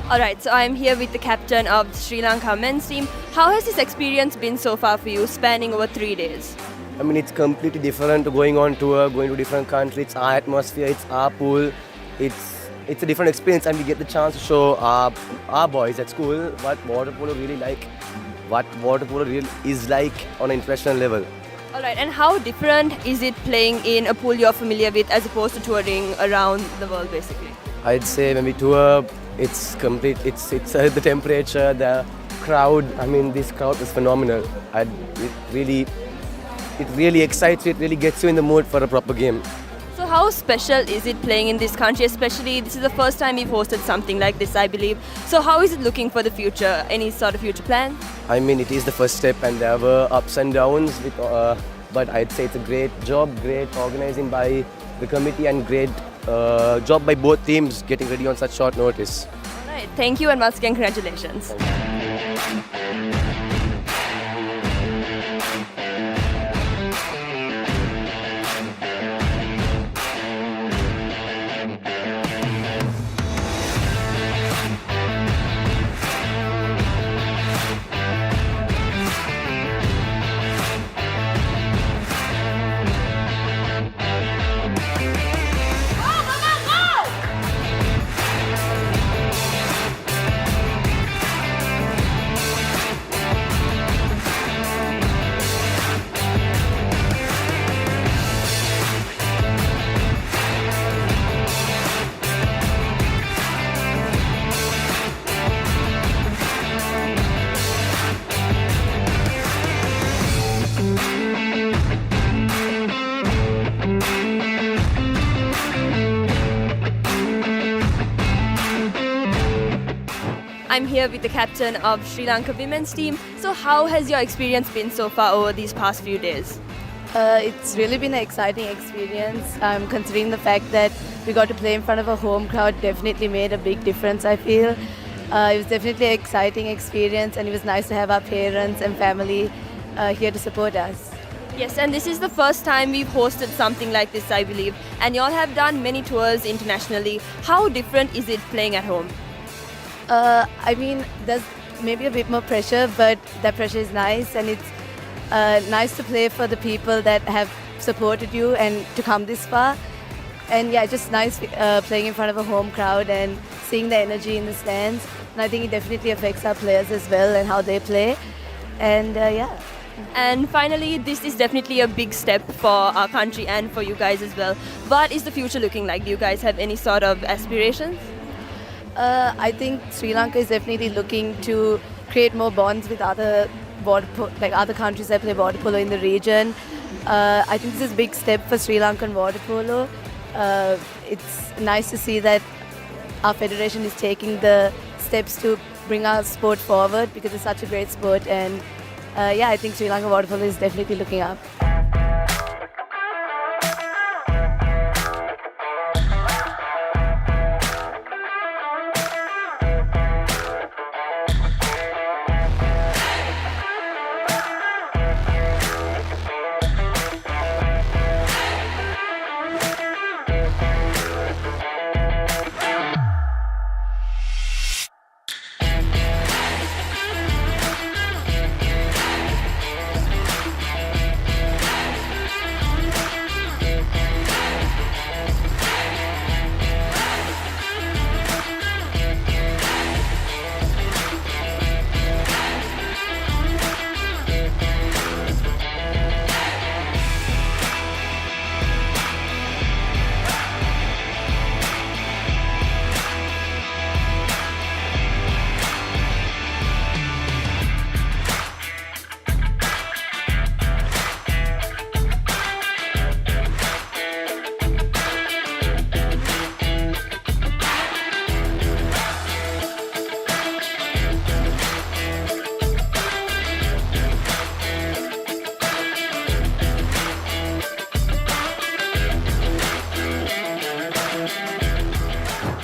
Alright, so I'm here with the captain of the Sri Lanka men's team. How has this experience been so far for you, spanning over 3 days? I mean, it's completely different going on tour, going to different countries. It's our atmosphere, it's our pool. It's a different experience, and we get the chance to show our boys at school what water polo really like, what water polo really is like on an international level. Alright, and how different is it playing in a pool you're familiar with as opposed to touring around the world basically? I'd say when we tour, it's complete. It's the temperature, the crowd. I mean, this crowd is phenomenal. It really excites you. It really gets you in the mood for a proper game. So how special is it playing in this country? Especially, this is the first time we've hosted something like this, I believe. So how is it looking for the future? Any sort of future plan? I mean, it is the first step, and there were ups and downs. But I'd say it's a great job, great organizing by the committee, and great job by both teams getting ready on such short notice. Alright, thank you and once again congratulations. I'm here with the captain of Sri Lanka women's team. So how has your experience been so far over these past few days? It's really been an exciting experience. Considering the fact that we got to play in front of a home crowd, definitely made a big difference, I feel. It was definitely an exciting experience, and it was nice to have our parents and family here to support us. Yes, and this is the first time we've hosted something like this, I believe. And y'all have done many tours internationally. How different is it playing at home? I mean, there's maybe a bit more pressure, but that pressure is nice, and it's nice to play for the people that have supported you and to come this far. And yeah, just nice playing in front of a home crowd and seeing the energy in the stands. And I think it definitely affects our players as well and how they play. And yeah. And finally, this is definitely a big step for our country and for you guys as well. What is the future looking like? Do you guys have any sort of aspirations? I think Sri Lanka is definitely looking to create more bonds with other other countries that play water polo in the region. I think this is a big step for Sri Lankan water polo. It's nice to see that our federation is taking the steps to bring our sport forward because it's such a great sport. And yeah, I think Sri Lanka water polo is definitely looking up.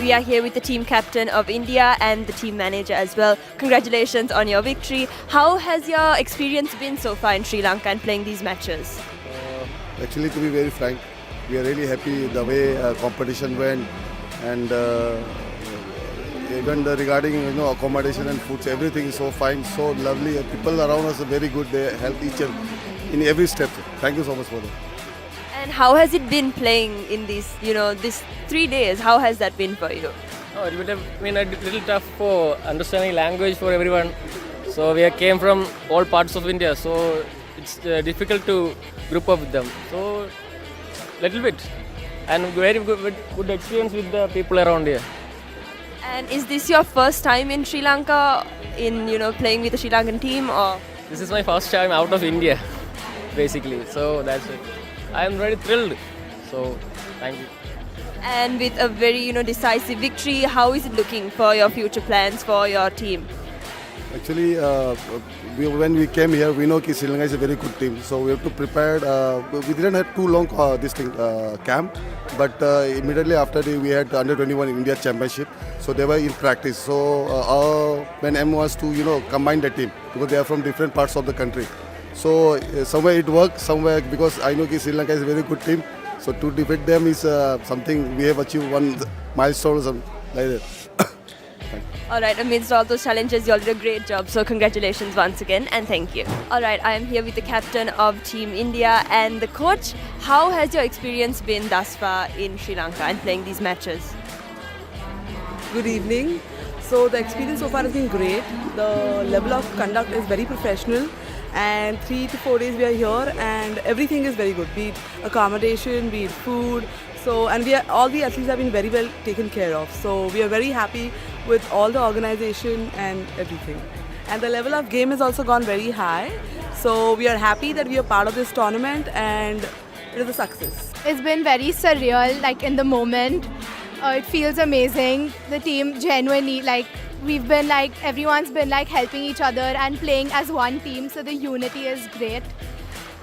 We are here with the team captain of India and the team manager as well. Congratulations on your victory. How has your experience been so far in Sri Lanka and playing these matches? Actually, to be very frank, we are really happy the way competition went, and even regarding accommodation and foods, everything is so fine, so lovely. People around us are very good. They help each other in every step. Thank you so much for that. And how has it been playing in these, these 3 days? How has that been for you? Oh, it would have been a little tough for understanding language for everyone. So we came from all parts of India, so it's difficult to group up with them. So little bit, and very good experience with the people around here. And is this your first time in Sri Lanka in playing with the Sri Lankan team, or? This is my first time out of India, basically. So that's it. I am very thrilled. So thank you. And with a very decisive victory, how is it looking for your future plans for your team? Actually, when we came here, we know that Sri Lanka is a very good team, so we have to prepare. We didn't have too long camp, but immediately after we had under 21 India Championship, so they were in practice. So when M was to combine the team because they are from different parts of the country, so somewhere it worked, somewhere because I know that Sri Lanka is a very good team. So to defeat them is something we have achieved one milestone or something like that. Alright, amidst all those challenges, you all did a great job. So congratulations once again and thank you. Alright, I am here with the captain of Team India and the coach. How has your experience been thus far in Sri Lanka and playing these matches? Good evening. So the experience so far has been great. The level of conduct is very professional, and 3 to 4 days we are here and everything is very good, be it accommodation, be it food. So, and all the athletes have been very well taken care of. So we are very happy with all the organization and everything. And the level of game has also gone very high. So we are happy that we are part of this tournament and it is a success. It's been very surreal, like in the moment. It feels amazing. The team genuinely, we've been everyone's been helping each other and playing as one team. So the unity is great.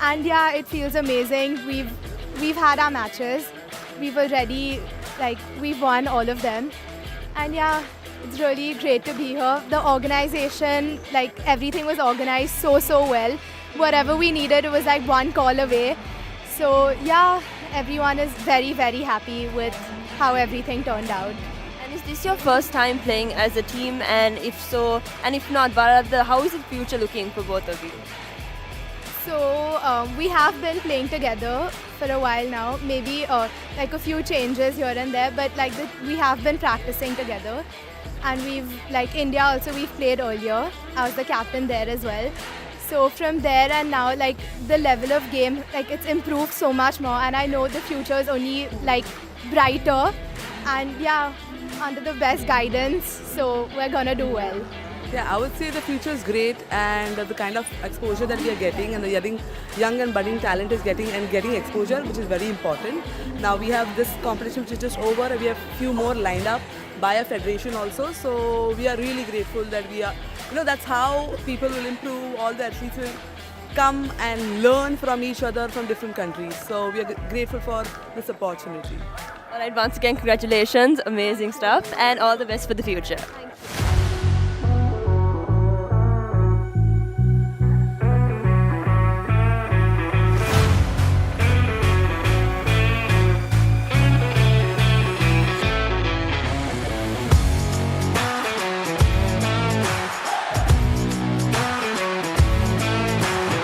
And yeah, it feels amazing. We've had our matches. We've already, we've won all of them. And yeah, it's really great to be here. The organization, everything was organized so well. Whatever we needed, it was one call away. So yeah, everyone is very happy with how everything turned out. And is this your first time playing as a team? And if so, and if not, how is the future looking for both of you? So we have been playing together for a while now, maybe a few changes here and there, but we have been practicing together. And we've, India also, we've played earlier. I was the captain there as well. So from there and now, the level of game, it's improved so much more, and I know the future is only brighter. And yeah, under the best guidance, so we're gonna do well. Yeah, I would say the future is great, and the kind of exposure that we are getting and the young and budding talent is getting exposure, which is very important. Now we have this competition which is just over, and we have few more lined up by a federation also. So we are really grateful that we are, that's how people will improve. All the athletes will come and learn from each other from different countries. So we are grateful for this opportunity. Alright, once again, congratulations, amazing stuff, and all the best for the future.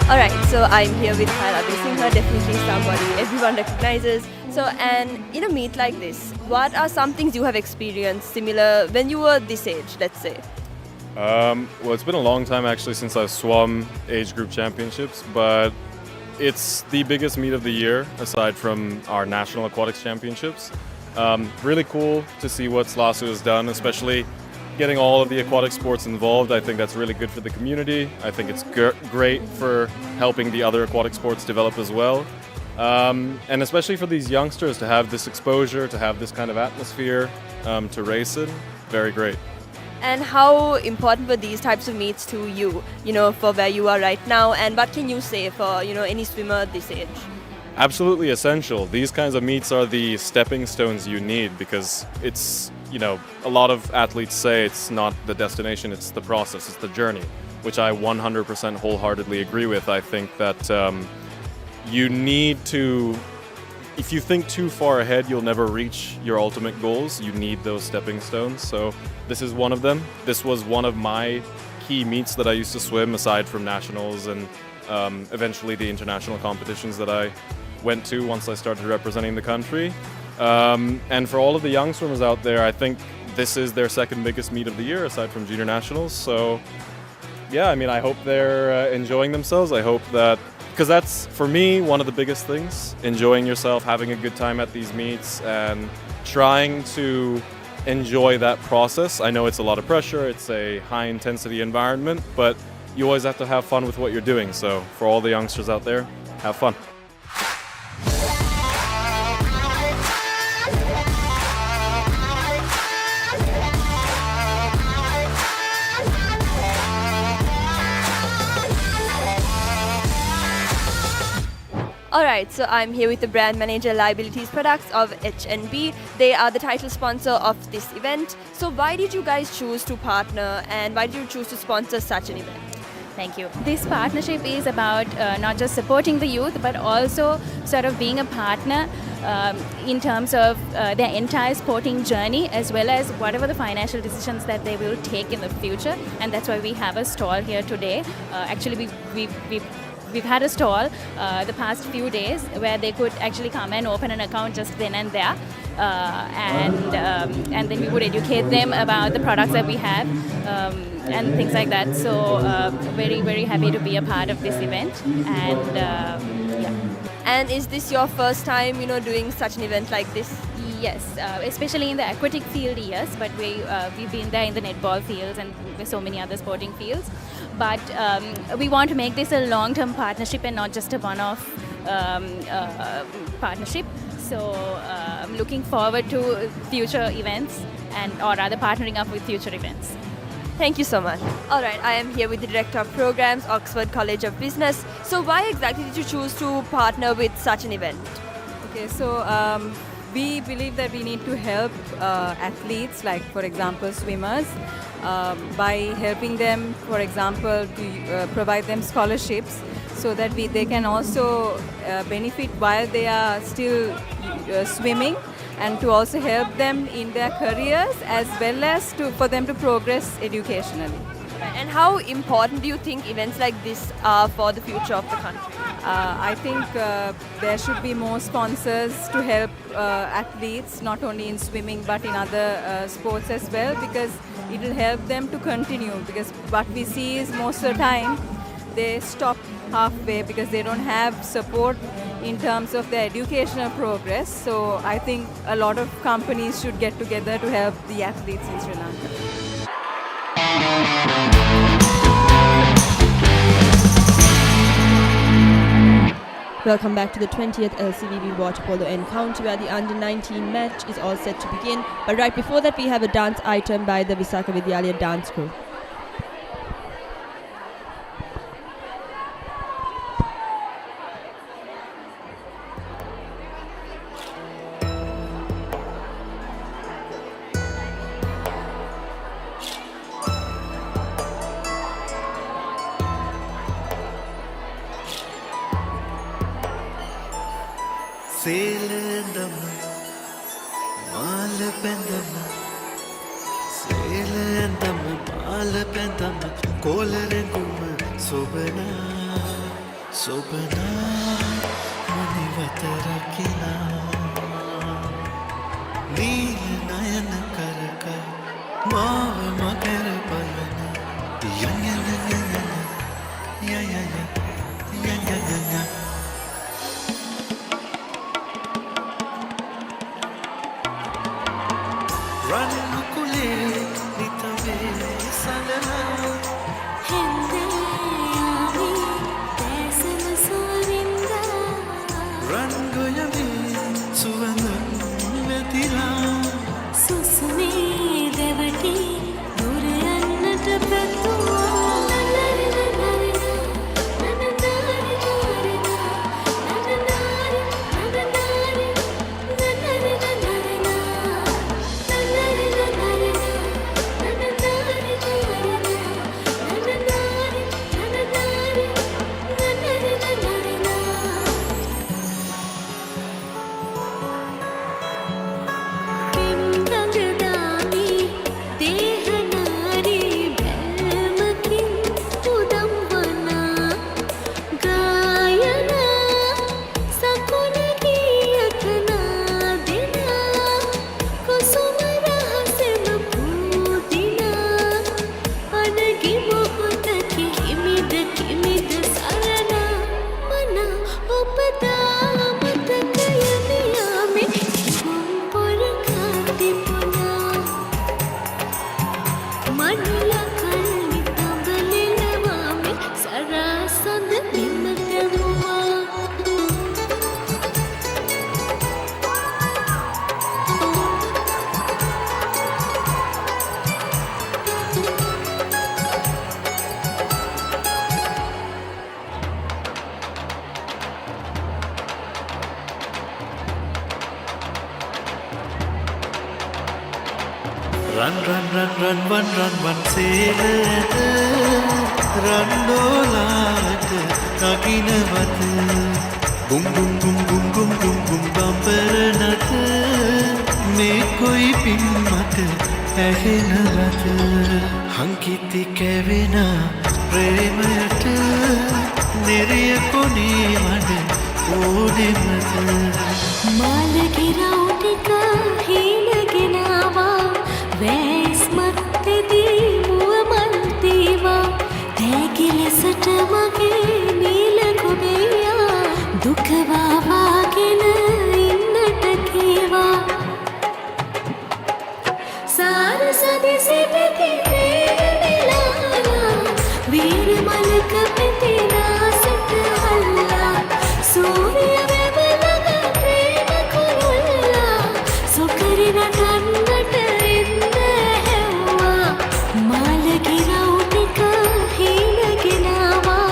Alright, so I'm here with her, definitely somebody everyone recognizes. So, and in a meet like this, what are some things you have experienced similar when you were this age, let's say? Well, it's been a long time actually since I've swum age group championships, but it's the biggest meet of the year aside from our national aquatics championships. Really cool to see what SLASU has done, especially getting all of the aquatic sports involved. I think that's really good for the community. I think it's great for helping the other aquatic sports develop as well. And especially for these youngsters to have this exposure, to have this kind of atmosphere to race in, very great. And how important were these types of meets to you, for where you are right now? And what can you say for, any swimmer this age? Absolutely essential. These kinds of meets are the stepping stones you need, because it's you know, a lot of athletes say it's not the destination, it's the process, it's the journey, which I 100% wholeheartedly agree with. I think that you need to, if you think too far ahead, you'll never reach your ultimate goals. You need those stepping stones. So this is one of them. This was one of my key meets that I used to swim, aside from nationals and eventually the international competitions that I went to once I started representing the country. And for all of the young swimmers out there, I think this is their second biggest meet of the year, aside from junior nationals. So yeah, I mean, I hope they're enjoying themselves. I hope that, because that's, for me, one of the biggest things, enjoying yourself, having a good time at these meets, and trying to enjoy that process. I know it's a lot of pressure, it's a high-intensity environment, but you always have to have fun with what you're doing. So for all the youngsters out there, have fun. Alright, so I'm here with the brand manager liabilities products of H&B. They are the title sponsor of this event. So why did you guys choose to partner, and why did you choose to sponsor such an event? Thank you. This partnership is about not just supporting the youth, but also sort of being a partner in terms of their entire sporting journey, as well as whatever the financial decisions that they will take in the future. And that's why we have a stall here today. Actually, we've had a stall the past few days where they could actually come and open an account just then and there. And then we would educate them about the products that we have and things like that. So very, very happy to be a part of this event. And yeah. And is this your first time, doing such an event like this? Yes, especially in the aquatic field, yes. But we've been there in the netball fields and so many other sporting fields. But we want to make this a long-term partnership and not just a one-off partnership. So I'm looking forward to future events, or rather partnering up with future events. Thank you so much. Alright, I am here with the Director of Programs, Oxford College of Business. So why exactly did you choose to partner with such an event? Okay, so we believe that we need to help athletes, like for example swimmers, by helping them, for example, to provide them scholarships so that they can also benefit while they are still swimming, and to also help them in their careers, as well as for them to progress educationally. And how important do you think events like this are for the future of the country? I think there should be more sponsors to help athletes, not only in swimming but in other sports as well, because it will help them to continue. Because what we see is most of the time they stop halfway because they don't have support in terms of their educational progress. So I think a lot of companies should get together to help the athletes in Sri Lanka. Welcome back to the 20th LCVB Water Polo Encounter, where the under-19 match is all set to begin. But right before that, we have a dance item by the Visakha Vidyalaya dance crew. Seelendama, malapendama, seelendama, malapendama, kolarenguma, sobana, sobana, manivatarakina, neel nayana karaka, maava makara palana, ya ya ya ya ya ya ya ya ya ya. Run, go, ya, me, suvanam, me tira. රන් සේලද රන්ඩෝලාට නගිනවත බුම් බුම් බුම් බුම් බුම් බුම් බුම් බම්පරනත මේ කොයි පින්මට ඇහෙනවත හංකිති කැවෙන ප්‍රේමයට නිරිය කොනේ වඩ ඕනෙමත මාලගිරවුටික හීනගෙනවා වැස්මත්තෙදී මුවමන්තීවා තෑගි ලෙසට මගේ නීල ගොබෙයා දුකවාවාගෙන ඉන්නට කීවා සාරසදිසි පෙති වේරනිලාලා වීර මලක පෙති නාසට හල්ලා සූරිය වෙවලග ප්‍රේම කුරුල්ලා සොකරි නටන්නට එන්න හැව්වා මාලගිරවුටික හීනගෙනවා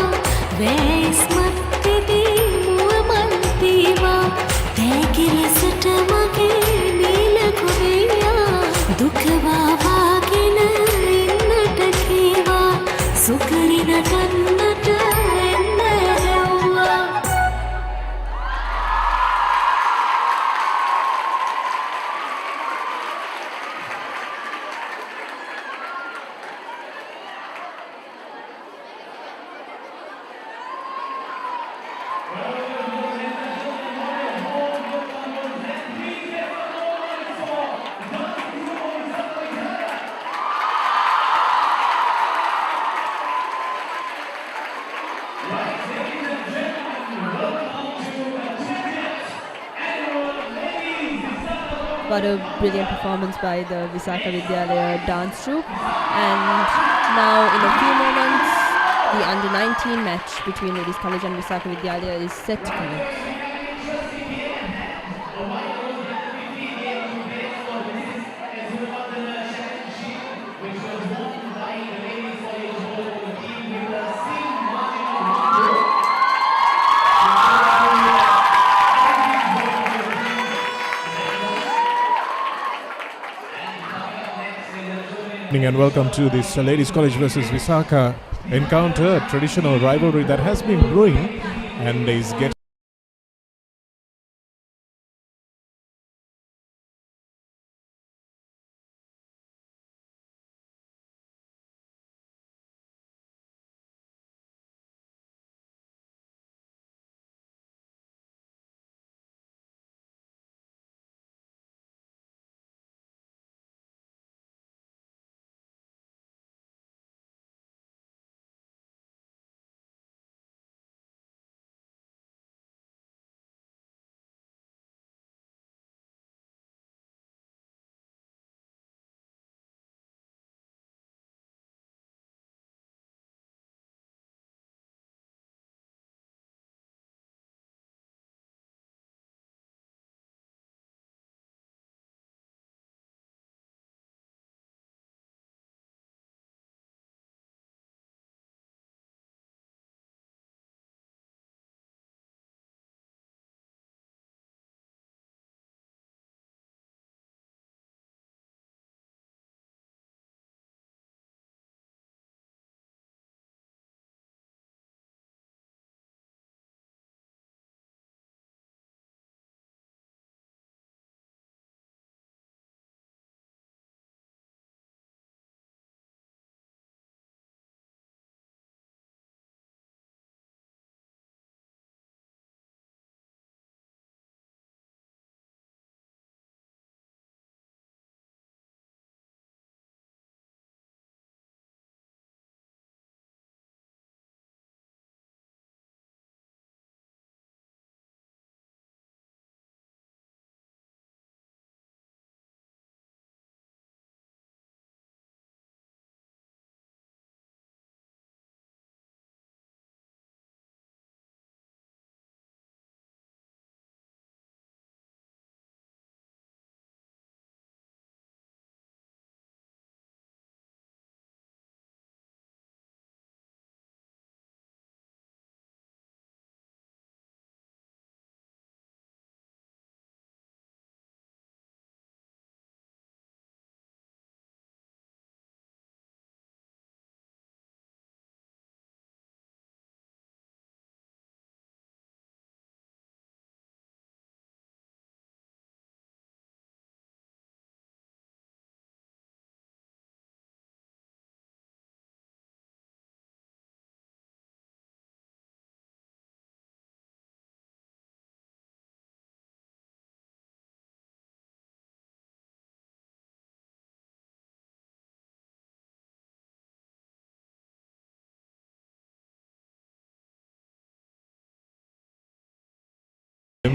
වැස්මත්තෙදී මුවමන්තීවා තෑගි ලෙසට මගේ නීල ගොබෙයා දුකවාවාගෙන එන්නට කීවා සොකරි නටන්නට එන්න හැව්වා What a brilliant performance by the Visakha Vidyalaya dance troupe. And now in a few moments, the under-19 match between Ladies College and Visakha Vidyalaya is set to commence. And welcome to this Ladies College versus Visakha encounter, a traditional rivalry that has been brewing and is getting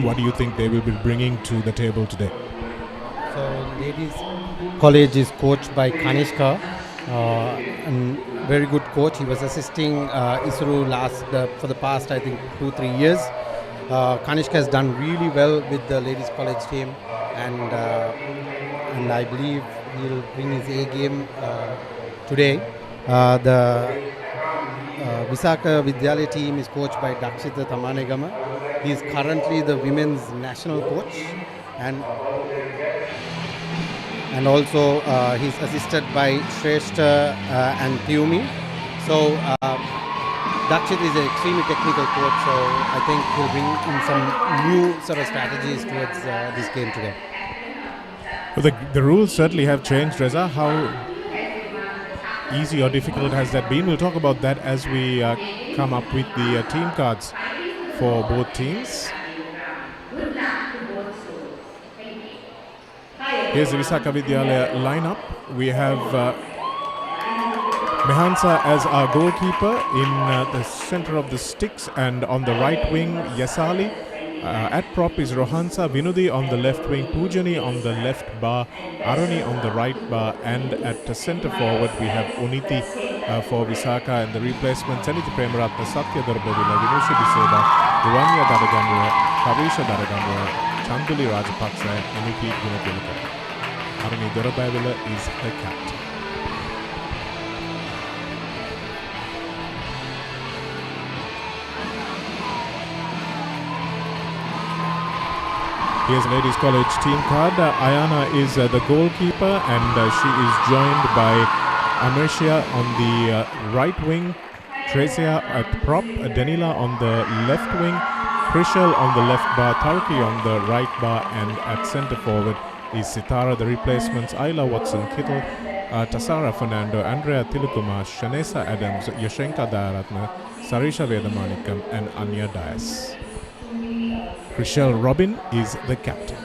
what do you think they will be bringing to the table today? So ladies college is coached by Kanishka, and very good coach. He was assisting Isru for the past I think 2-3 years. Kanishka has done really well with the ladies college team, and I believe he'll bring his A game today. The Visaka Vidyalaya team is coached by Dakshita Tamanegama. He is currently the women's national coach, and also he's assisted by Shrestha and Piyumi. So Dakshit is an extremely technical coach, so I think he'll bring in some new sort of strategies towards this game today. Well, the rules certainly have changed, Reza. How easy or difficult has that been? We'll talk about that as we come up with the team cards for both teams. Here's the Visaka Vidyalaya lineup. We have Mehansa as our goalkeeper in the center of the sticks, and on the right wing Yasali. At prop is Rohansa, Vinudi on the left wing, Pujani on the left bar, Aruni on the right bar, and at the center forward we have Uniti for Visaka, and the replacements Saniti Premaratna, Satya Darbavila, Vinushi Diseda, Ruvanya Daraganua, Kavisha Daraganua, Chanduli Rajapaksa, and Uniti Gunatilaka. Aruni Darbavila is the captain. Here's Ladies College team card. Ayana is the goalkeeper, and she is joined by Amercia on the right wing, Tresia at prop, Danila on the left wing, Krishal on the left bar, Tarki on the right bar, and at centre forward is Sitara. The replacements Ayla Watson Kittle, Tasara Fernando, Andrea Tilukuma, Shanesa Adams, Yashenka Dayaratna, Sarisha Vedamanikam, and Anya Dias. Rochelle Robin is the captain.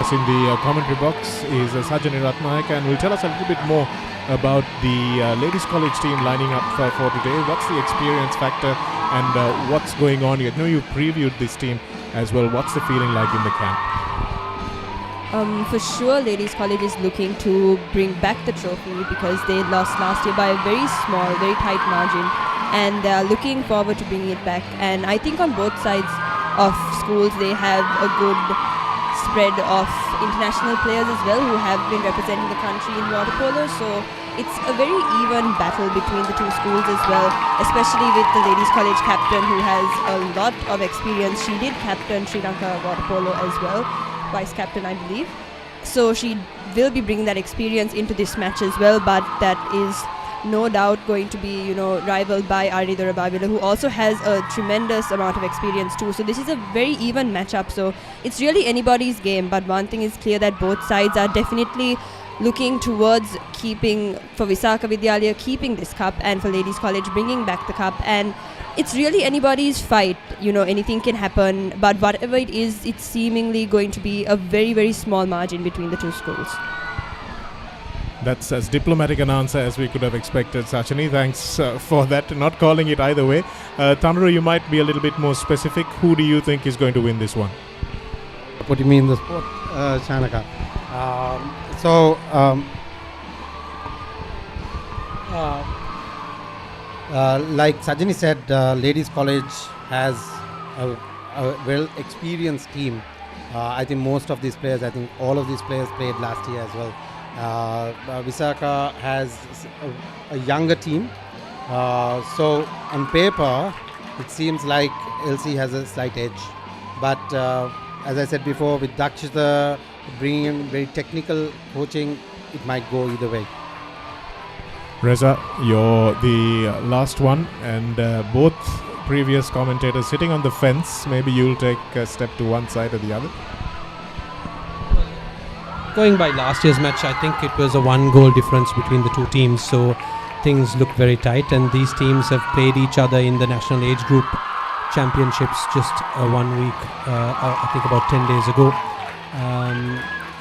In the commentary box is Sajani Ratnayaka, and will tell us a little bit more about the ladies college team lining up for today. What's the experience factor, and what's going on? I know you previewed this team as well. What's the feeling like in the camp? For sure, ladies college is looking to bring back the trophy because they lost last year by a very small, very tight margin, and they are looking forward to bringing it back. And I think on both sides of schools they have a good spread of international players as well who have been representing the country in water polo, so it's a very even battle between the two schools as well, especially with the ladies college captain who has a lot of experience. She did captain Sri Lanka water polo as well, vice captain I believe, so she will be bringing that experience into this match as well, but that is no doubt going to be, rivaled by Ari Dorabavila, who also has a tremendous amount of experience too. So this is a very even matchup. So it's really anybody's game. But one thing is clear, that both sides are definitely looking towards keeping, for Visaka Vidyalaya, keeping this cup, and for Ladies College bringing back the cup. And it's really anybody's fight. Anything can happen. But whatever it is, it's seemingly going to be a very, very small margin between the two schools. That's as diplomatic an answer as we could have expected, Sachini. Thanks for that, not calling it either way. Tanru, you might be a little bit more specific. Who do you think is going to win this one? What do you mean the sport, Chanaka? Like Sajani said, Ladies College has a well-experienced team. I think most of these players, I think all of these players played last year as well. Visaka has a younger team, so on paper it seems like LC has a slight edge, but as I said before, with Dakshita bringing in very technical coaching, it might go either way. Reza, you're the last one, and both previous commentators sitting on the fence. Maybe you'll take a step to one side or the other. Going by last year's match, I think it was a 1-goal difference between the two teams, so things look very tight, and these teams have played each other in the national age group championships just 1 week, I think about 10 days ago.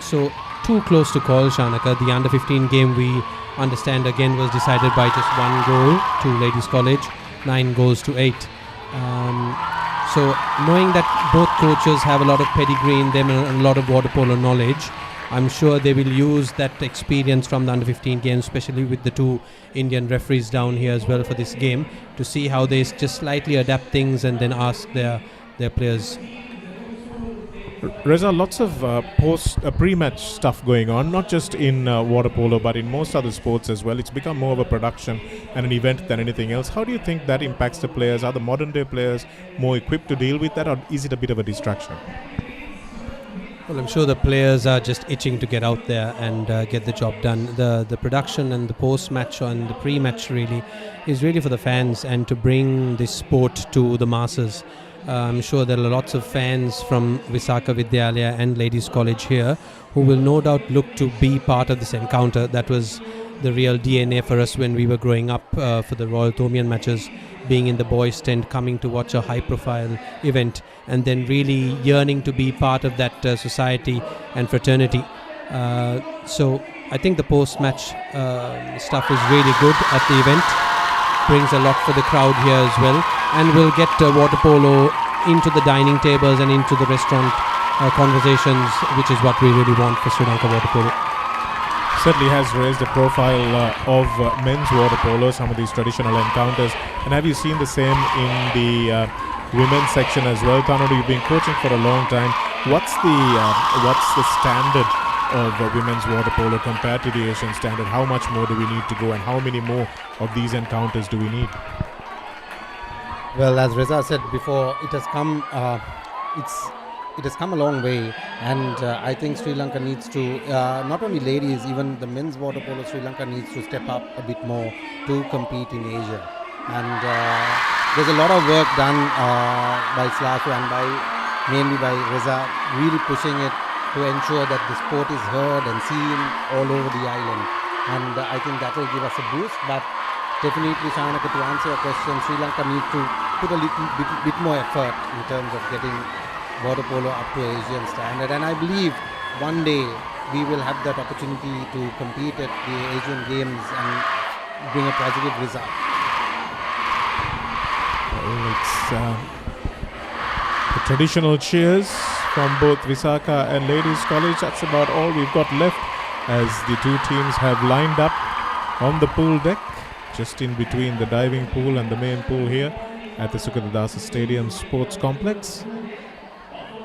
So too close to call, Shanaka. The under 15 game, we understand, again was decided by just 1 goal to Ladies College, 9 goals to 8. So knowing that both coaches have a lot of pedigree in them and a lot of water polo knowledge, I'm sure they will use that experience from the under 15 game, especially with the 2 Indian referees down here as well for this game, to see how they just slightly adapt things and then ask their players. Reza, lots of pre-match stuff going on, not just in water polo but in most other sports as well. It's become more of a production and an event than anything else. How do you think that impacts the players? Are the modern day players more equipped to deal with that, or is it a bit of a distraction? Well, I'm sure the players are just itching to get out there and get the job done. The production and the post-match and the pre-match really is really for the fans and to bring this sport to the masses. I'm sure there are lots of fans from Visakha Vidyalaya and Ladies College here who will no doubt look to be part of this encounter. That was the real DNA for us when we were growing up for the Royal Thomian matches, being in the boys' tent, coming to watch a high-profile event, and then really yearning to be part of that society and fraternity. So I think the post-match stuff is really good at the event. Brings a lot for the crowd here as well, and will get water polo into the dining tables and into the restaurant conversations, which is what we really want for Sri Lanka water polo. Certainly has raised the profile of men's water polo, some of these traditional encounters. And have you seen the same in the women's section as well? Tanodu, you've been coaching for a long time. What's the standard of women's water polo compared to the Asian standard? How much more do we need to go, and how many more of these encounters do we need? Well, as Reza said before, it has come a long way, and I think Sri Lanka needs to, not only ladies, even the men's water polo, Sri Lanka needs to step up a bit more to compete in Asia. And there's a lot of work done by Slaku and mainly by Reza, really pushing it to ensure that the sport is heard and seen all over the island. And I think that will give us a boost. But definitely, Shanaka, to answer your question, Sri Lanka needs to put a little bit more effort in terms of getting water polo up to Asian standard. And I believe one day we will have that opportunity to compete at the Asian Games and bring a positive result. Well, it's the traditional cheers from both Visakha and Ladies College. That's about all we've got left, as the two teams have lined up on the pool deck, just in between the diving pool and the main pool here at the Sugathadasa Stadium Sports Complex.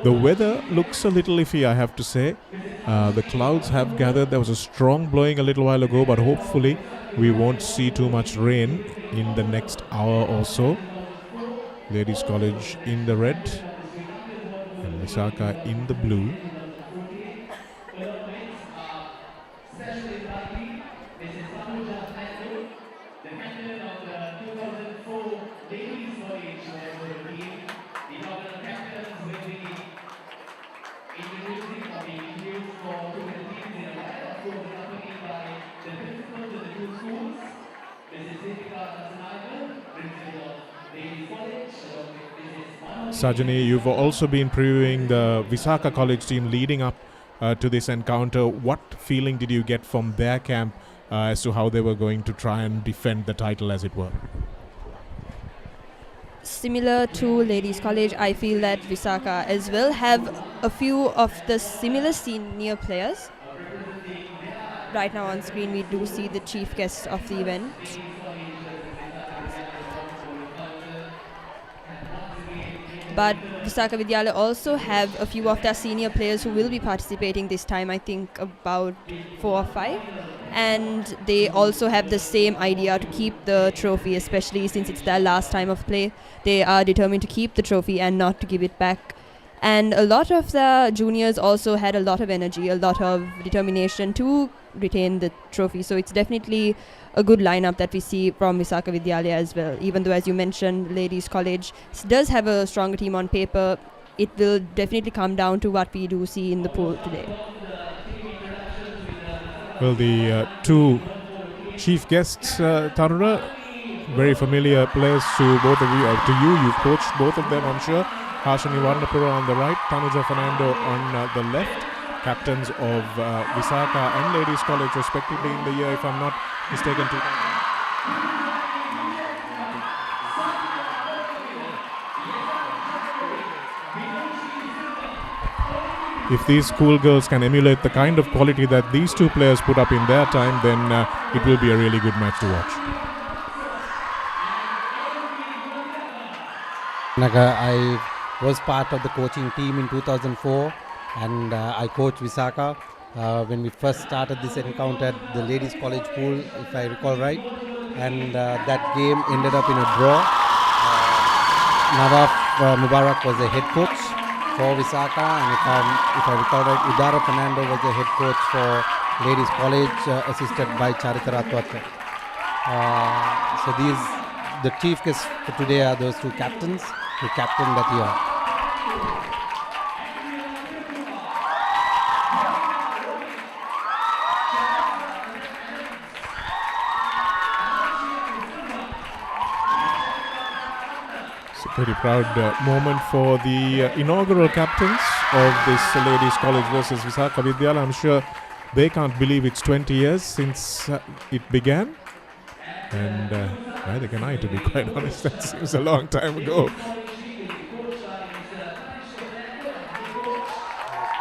The weather looks a little iffy, I have to say. The clouds have gathered. There was a strong blowing a little while ago, but hopefully we won't see too much rain in the next hour or so. Ladies College in the red and Visakha in the blue. Sajani, you've also been previewing the Visakha College team leading up to this encounter. What feeling did you get from their camp as to how they were going to try and defend the title, as it were? Similar to Ladies College, I feel that Visakha as well have a few of the similar senior players. Right now on screen we do see the chief guest of the event. But Visakha Vidyalaya also have a few of their senior players who will be participating this time, I think about 4 or 5. And they also have the same idea to keep the trophy, especially since it's their last time of play. They are determined to keep the trophy and not to give it back. And a lot of the juniors also had a lot of energy, a lot of determination to retain the trophy. So it's definitely a good lineup that we see from Visakha Vidyalaya as well. Even though, as you mentioned, Ladies College does have a stronger team on paper, it will definitely come down to what we do see in the pool today. Well, the two chief guests, Taruna, very familiar players to both of you. To you, you've coached both of them, I'm sure. Harshini Varnapura on the right, Tanuja Fernando on the left. Captains of Visakha and Ladies College respectively in the year, if I'm not mistaken. If these schoolgirls can emulate the kind of quality that these two players put up in their time, then it will be a really good match to watch. Naga, I was part of the coaching team in 2004 and I coached Visakha when we first started this encounter at the Ladies College pool, if I recall right. And that game ended up in a draw. Nawaf Mubarak was the head coach for Visakha, and if I recall right, Udara Fernando was the head coach for Ladies College, assisted by Charita Ratwat. So the chief guests for today are those two captains who captained that year. Very proud moment for the inaugural captains of this Ladies College versus Visakha Vidyalaya. I'm sure they can't believe it's 20 years since it began. And neither can I, to be quite honest. That seems a long time ago.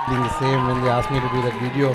Being the same when they asked me to do that video.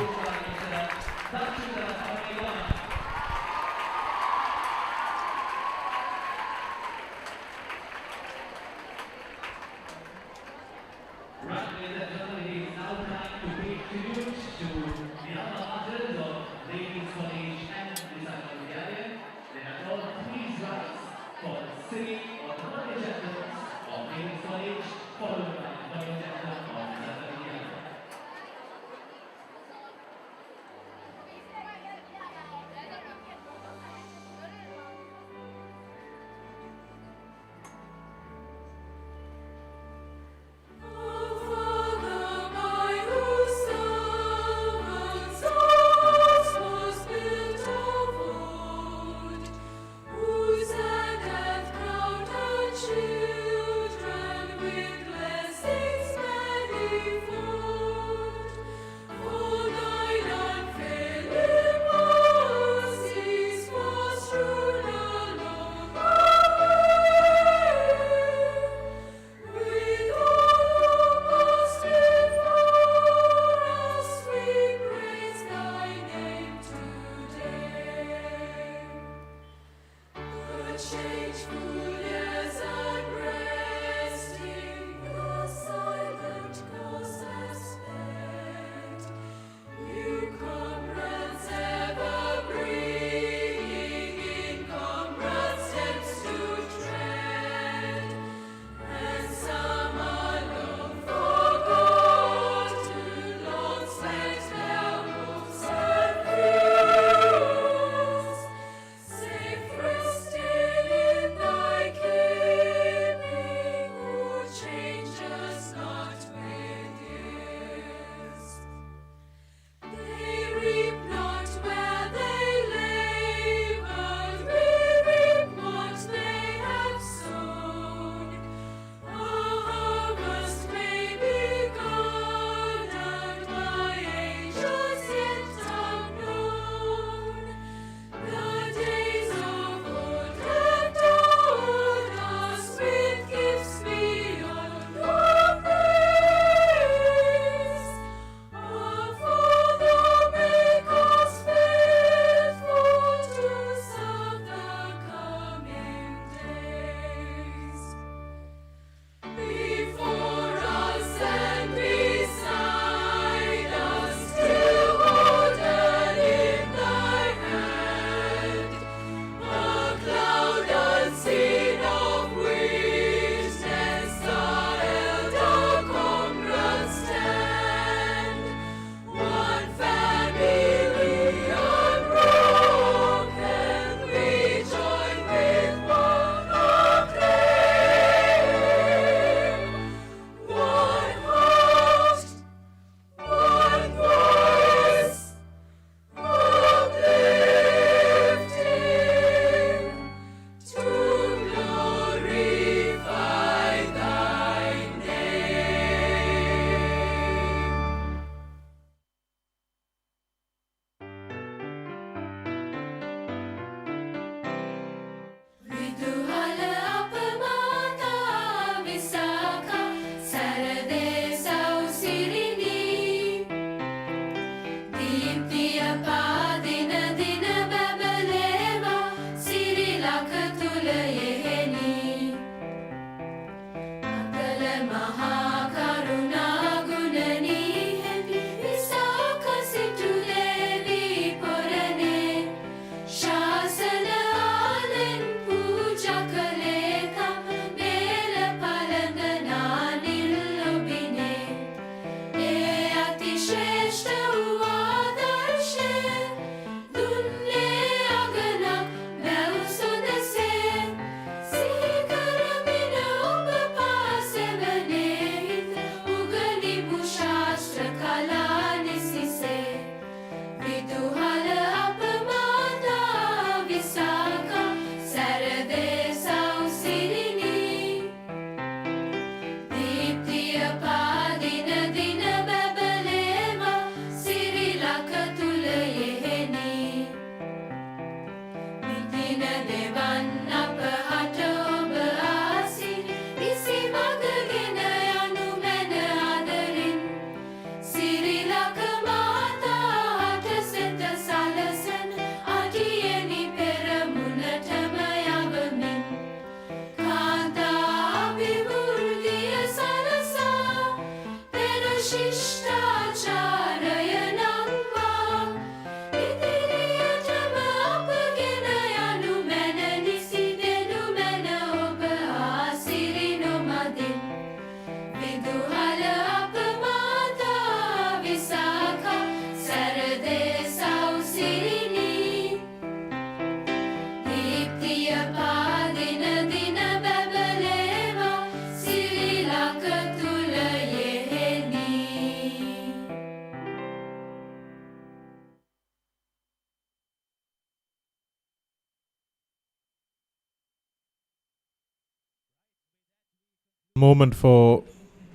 moment for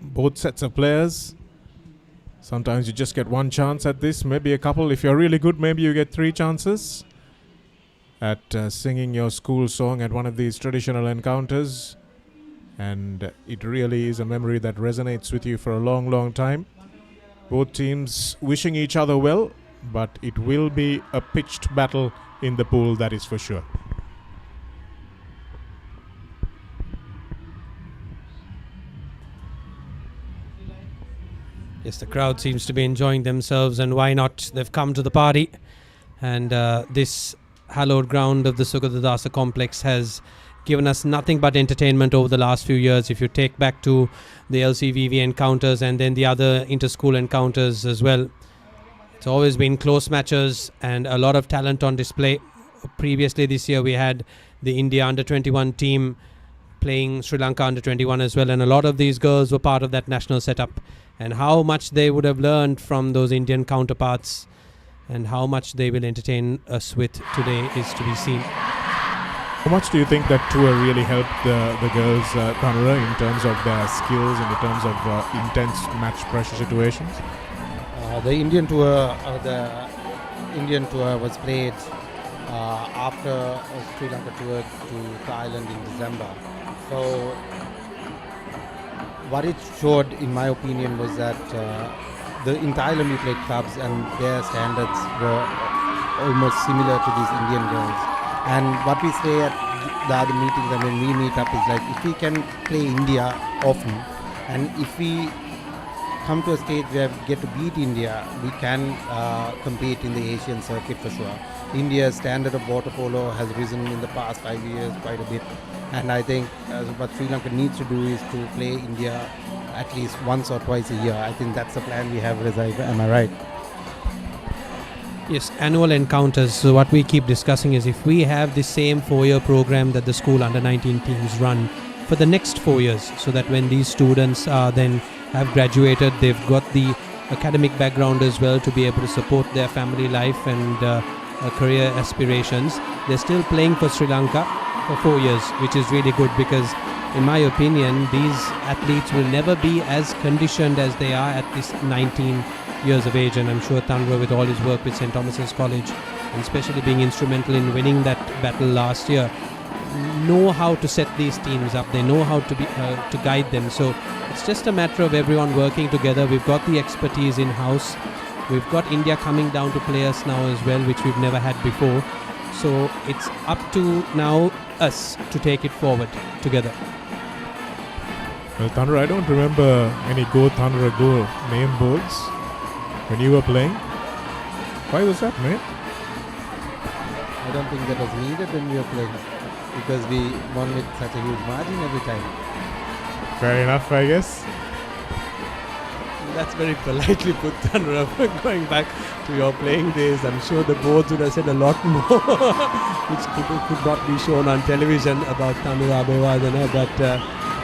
both sets of players. Sometimes you just get one chance at this, maybe a couple. If you're really good, maybe you get 3 chances at singing your school song at one of these traditional encounters. And it really is a memory that resonates with you for a long, long time. Both teams wishing each other well, but it will be a pitched battle in the pool, that is for sure. Yes, the crowd seems to be enjoying themselves, and why not? They've come to the party, and this hallowed ground of the Sugathadasa complex has given us nothing but entertainment over the last few years. If you take back to the LCVV encounters and then the other inter-school encounters as well, it's always been close matches and a lot of talent on display. Previously this year we had the India under-21 team playing Sri Lanka under-21 as well, and a lot of these girls were part of that national setup. And how much they would have learned from those Indian counterparts and how much they will entertain us with today is to be seen. How much do you think that tour really helped the girls, Kanura, in terms of their skills, in terms of intense match pressure situations? The Indian tour was played after a Sri Lanka tour to Thailand in December. So what it showed, in my opinion, was that in Thailand we played clubs and their standards were almost similar to these Indian girls. And what we say at the other meetings and when we meet up is like, if we can play India often and if we come to a stage where we get to beat India, we can compete in the Asian circuit for sure. India's standard of water polo has risen in the past 5 years quite a bit. And I think what Sri Lanka needs to do is to play India at least once or twice a year. I think that's the plan we have, Reza. Am I right? Yes, annual encounters. So what we keep discussing is if we have the same 4-year program that the school under-19 teams run for the next 4 years, so that when these students then have graduated, they've got the academic background as well to be able to support their family life and career aspirations. They're still playing for Sri Lanka for 4 years, which is really good because in my opinion these athletes will never be as conditioned as they are at this 19 years of age, and I'm sure Tanra, with all his work with St. Thomas's College and especially being instrumental in winning that battle last year, know how to set these teams up. They know how to guide them. So it's just a matter of everyone working together. We've got the expertise in house. We've got India coming down to play us now as well, which we've never had before. So it's up to now us to take it forward together. Well, Tanra, I don't remember any Go Tanra Go name boards when you were playing. Why was that, mate? I don't think that was needed when we were playing because we won with such a huge margin every time. Fair enough, I guess. That's very politely put, Tanra. Going back to your playing days, I'm sure the boards would have said a lot more which could not be shown on television about Tanra Abewardana, but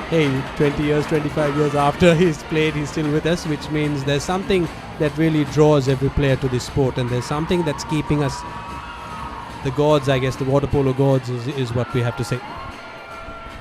hey, 20 years, 25 years after he's played, he's still with us, which means there's something that really draws every player to this sport, and there's something that's keeping us, the gods, I guess, the water polo gods is what we have to say.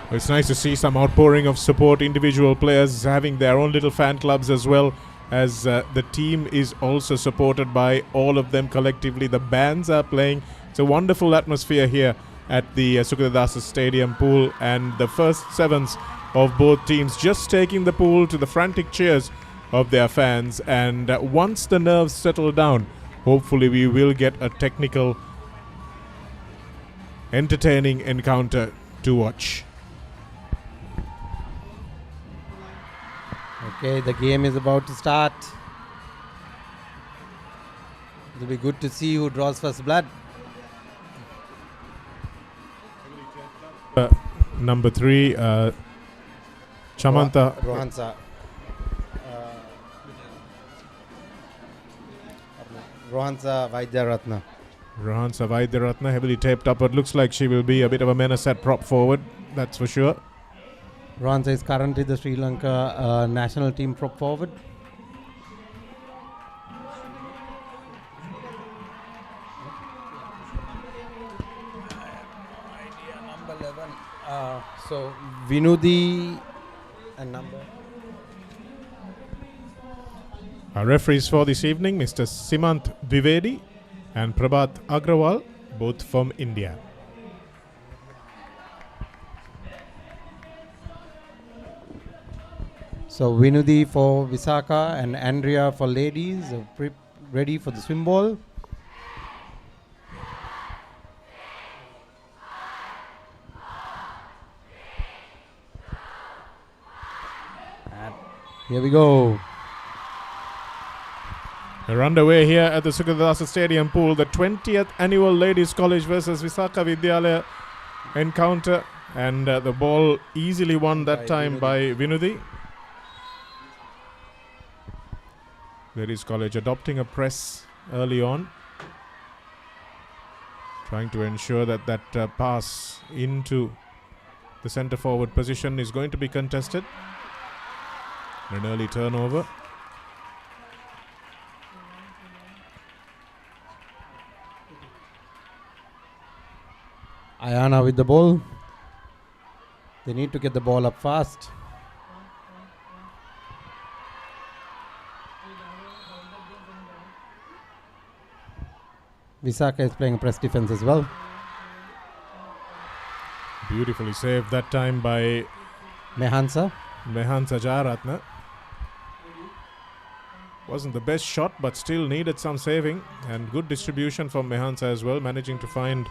Well, it's nice to see some outpouring of support, individual players having their own little fan clubs as well, as the team is also supported by all of them collectively. The bands are playing. It's a wonderful atmosphere here at the Sugathadasa Stadium pool, and the first sevens of both teams just taking the pool to the frantic cheers of their fans. And once the nerves settle down, hopefully we will get a technical, entertaining encounter to watch. Okay, the game is about to start. It'll be good to see who draws first blood. Number 3, Chamanta Rohansa Vaidyaratna. Rohansa Vaidyaratna, heavily taped up, but looks like she will be a bit of a menace at prop forward, that's for sure. Rohansa is currently the Sri Lanka national team prop forward. Number 11. So Vinudi and number. Our referees for this evening, Mr. Simant Dwivedi and Prabhat Agrawal, both from India. So Vinudi for Visakha and Andrea for ladies, ready for the swim ball. And here we go. We're underway here at the Sugathadasa Stadium pool, the 20th annual Ladies College versus Visakha Vidyalaya encounter, and the ball easily won that time by Vinudi. Ladies College adopting a press early on, trying to ensure that that pass into the centre forward position is going to be contested. An early turnover. Ayana with the ball. They need to get the ball up fast. Visakha is playing press defense as well. Beautifully saved that time by Mehansa Jayaratna. Wasn't the best shot, but still needed some saving, and good distribution from Mehansa as well, managing to find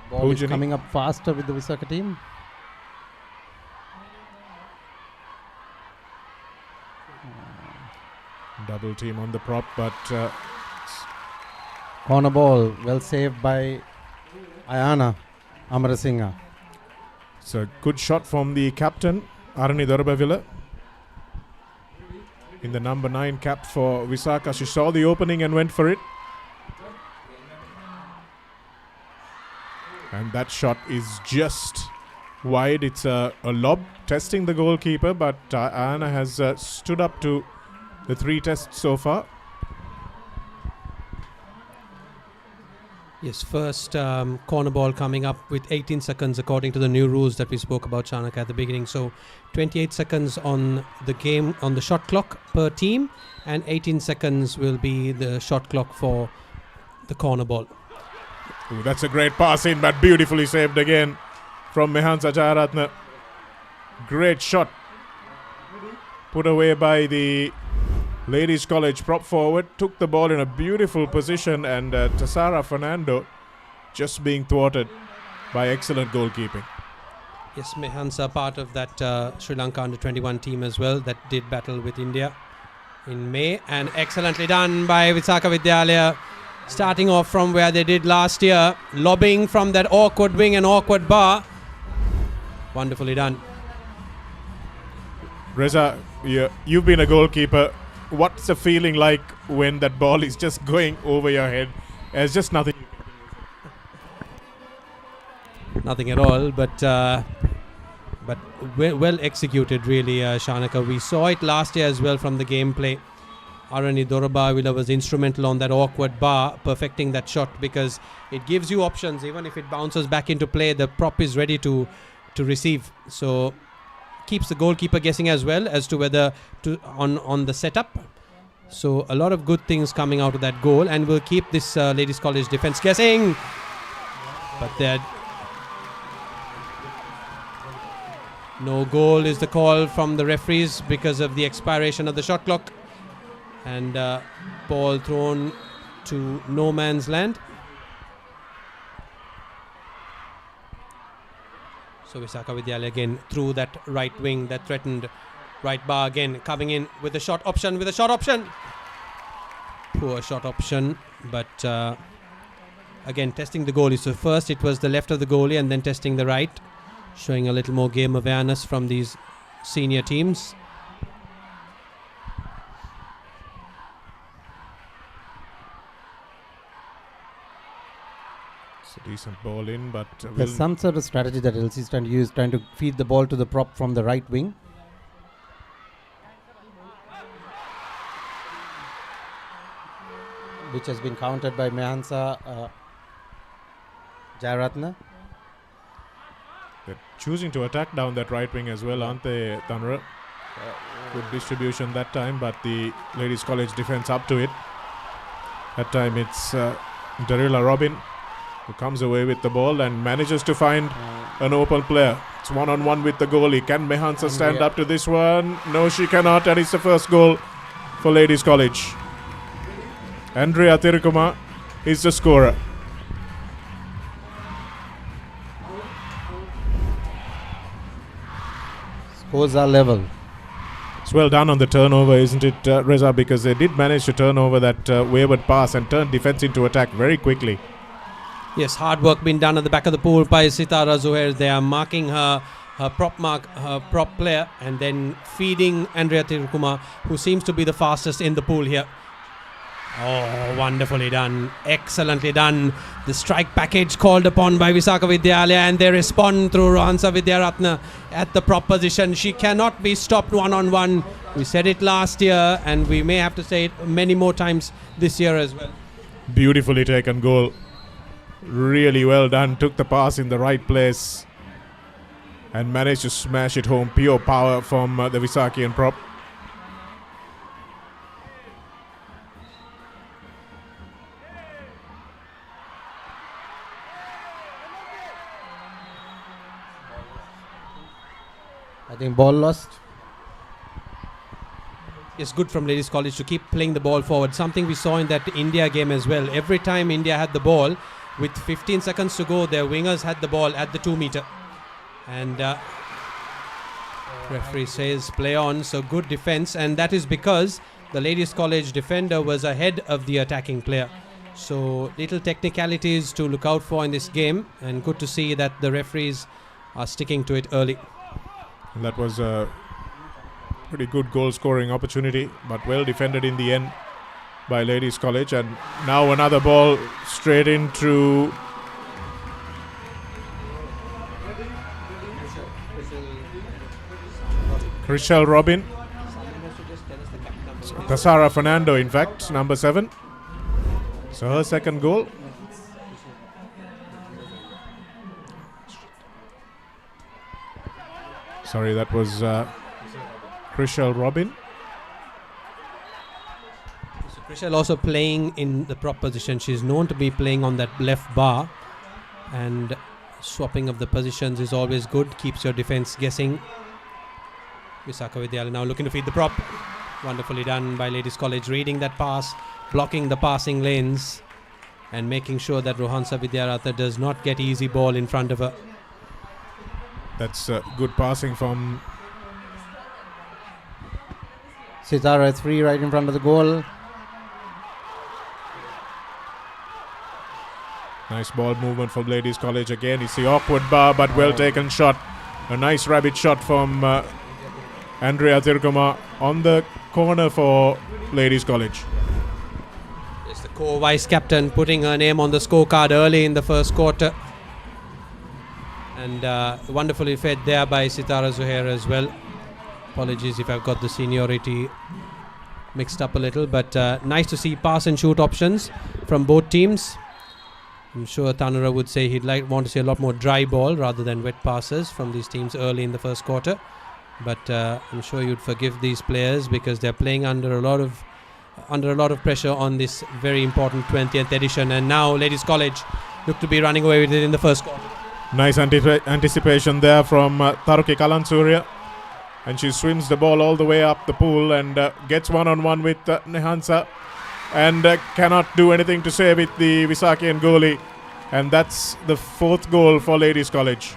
ball is coming up faster with the Visakha team. Double team on the prop, but corner ball, well saved by Ayana Amarasinghe. It's a good shot from the captain, Arani Dorabavila. In the number 9 cap for Visakha, she saw the opening and went for it. And that shot is just wide. It's a lob testing the goalkeeper, but Ayana has stood up to the 3 tests so far. Yes, first corner ball coming up with 18 seconds according to the new rules that we spoke about, Chanaka, at the beginning. So 28 seconds on the game, on the shot clock per team, and 18 seconds will be the shot clock for the corner ball. Ooh, that's a great pass in, but beautifully saved again from Mehansa Jayaratna. Great shot. Put away by the Ladies College prop forward. Took the ball in a beautiful position, and Tassara Fernando just being thwarted by excellent goalkeeping. Yes, Mehansa part of that Sri Lanka under-21 team as well that did battle with India in May, and excellently done by Visakha Vidyalaya. Starting off from where they did last year, lobbing from that awkward wing and awkward bar. Wonderfully done. Reza, you've been a goalkeeper. What's the feeling like when that ball is just going over your head? There's just nothing you can do. Nothing at all, but well executed, really, Shanaka. We saw it last year as well from the gameplay. Arani Dorabavila was instrumental on that awkward bar, perfecting that shot, because it gives you options. Even if it bounces back into play, the prop is ready to receive. So keeps the goalkeeper guessing as well as to whether to on the setup. So a lot of good things coming out of that goal, and will keep this Ladies College defense guessing. But there, no goal is the call from the referees because of the expiration of the shot clock. And ball thrown to no man's land. So Visakha Vidyalaya again through that right wing, that threatened right bar again, coming in with a shot option, Poor shot option, but again testing the goalie. So first it was the left of the goalie and then testing the right, showing a little more game awareness from these senior teams. It's a decent ball in, but there's some sort of strategy that LC is trying to use, trying to feed the ball to the prop from the right wing. Which has been countered by Mehansa Jayaratna. They're choosing to attack down that right wing as well, aren't they, Tanra? Good distribution that time, but the Ladies College defense up to it. That time it's Darila Robin who comes away with the ball and manages to find an open player. It's one-on-one with the goalie. Can Mehansa stand up to this one? No, she cannot, and it's the first goal for Ladies College. Andrea Tirukuma is the scorer. Scores are level. It's well done on the turnover, isn't it, Reza? Because they did manage to turn over that wayward pass and turn defense into attack very quickly. Yes, hard work been done at the back of the pool by Sitara Zuhair. They are marking her prop player, and then feeding Andrea Tirukuma, who seems to be the fastest in the pool here. Oh, wonderfully done. Excellently done. The strike package called upon by Visakha Vidyalaya, and they respond through Rohansa Vidyaratna at the prop position. She cannot be stopped one-on-one. We said it last year, and we may have to say it many more times this year as well. Beautifully taken goal. Really well done. Took the pass in the right place and managed to smash it home. Pure power from the Visakian prop. I think ball lost. It's good from Ladies College to keep playing the ball forward. Something we saw in that India game as well. Every time India had the ball, with 15 seconds to go, their wingers had the ball at the 2 meter. And referee says play on, so good defense. And that is because the Ladies College defender was ahead of the attacking player. So little technicalities to look out for in this game. And good to see that the referees are sticking to it early. And that was a pretty good goal scoring opportunity, but well defended in the end by Ladies College. And now another ball straight into Chriselle Robin. Tasara Fernando, in fact, number 7. So her second goal. Sorry, that was Chriselle Robin. So Chriselle also playing in the prop position. She's known to be playing on that left bar, and swapping of the positions is always good. Keeps your defense guessing. Visakha Vidyalaya now looking to feed the prop. Wonderfully done by Ladies College, reading that pass, blocking the passing lanes, and making sure that Rohansa Vidyaratha does not get easy ball in front of her. That's good passing from Sitara 3 right in front of the goal. Nice ball movement from Ladies College again. It's the awkward bar, but well taken shot. A nice rabbit shot from Andrea Tirukuma on the corner for Ladies College. It's the co-vice captain putting her name on the scorecard early in the first quarter. And wonderfully fed there by Sitara Zuhair as well. Apologies if I've got the seniority mixed up a little, but nice to see pass and shoot options from both teams. I'm sure Tanura would say he'd want to see a lot more dry ball rather than wet passes from these teams early in the first quarter. But I'm sure you'd forgive these players because they're playing under a lot of pressure on this very important 20th edition. And now Ladies College look to be running away with it in the first quarter. Nice anticipation there from Taruki Kalansurya, and she swims the ball all the way up the pool and gets one-on-one with Nehansa, and cannot do anything to save it, the Visakian goalie, and that's the 4th goal for Ladies College.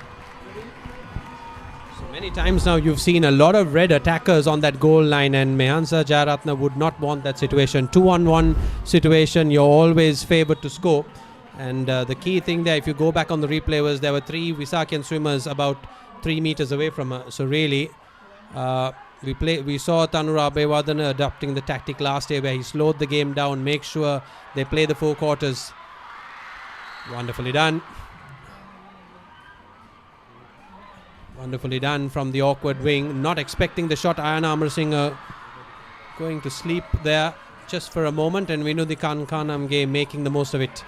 So many times now you've seen a lot of red attackers on that goal line, and Mehansa Jayaratna would not want that situation. 2-on-1 situation, you're always favoured to score. And the key thing there, if you go back on the replay, was there were 3 Visakian swimmers about 3 meters away from her. So really, we saw Tanura Abeywadana adopting the tactic last year where he slowed the game down, make sure they play the 4 quarters. Wonderfully done. Wonderfully done from the awkward wing. Not expecting the shot. Ayana Amarasinghe going to sleep there just for a moment, and Vinudi Kankanamge making the most of it.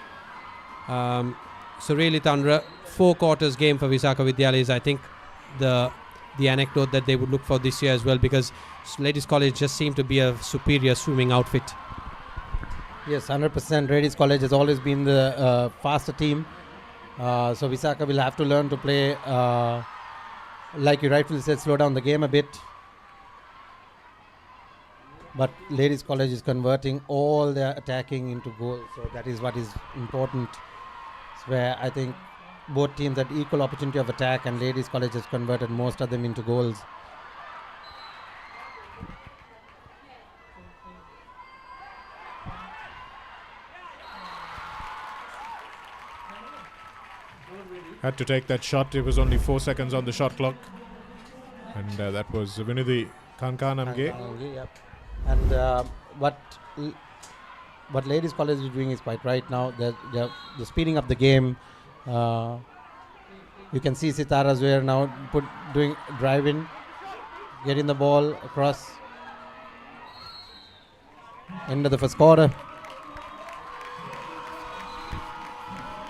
So really, Tanra, 4 quarters game for Visakha Vidyalaya is, I think, the anecdote that they would look for this year as well, because Ladies College just seemed to be a superior swimming outfit. Yes, 100%. Ladies College has always been the faster team. So Visakha will have to learn to play, like you rightfully said, slow down the game a bit. But Ladies College is converting all their attacking into goals. So that is what is important. It's where I think both teams had equal opportunity of attack, and Ladies College has converted most of them into goals. Had to take that shot. It was only 4 seconds on the shot clock. And that was Vinudhi Kankanamge. Yep. And what Ladies College is doing is quite right now. They're speeding up the game. You can see Sitara Zuhair now doing driving, getting the ball across. End of the first quarter.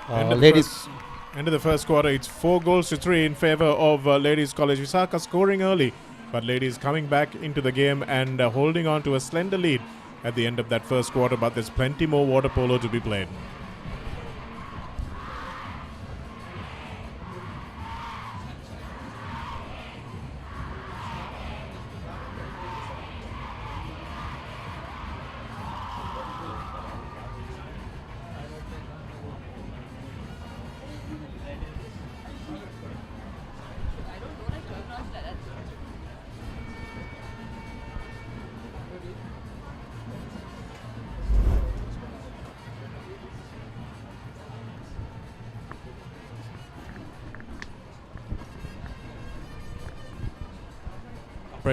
End of the first quarter, it's 4-3 in favor of Ladies College. Visakha scoring early, but Ladies coming back into the game and holding on to a slender lead at the end of that first quarter, but there's plenty more water polo to be played.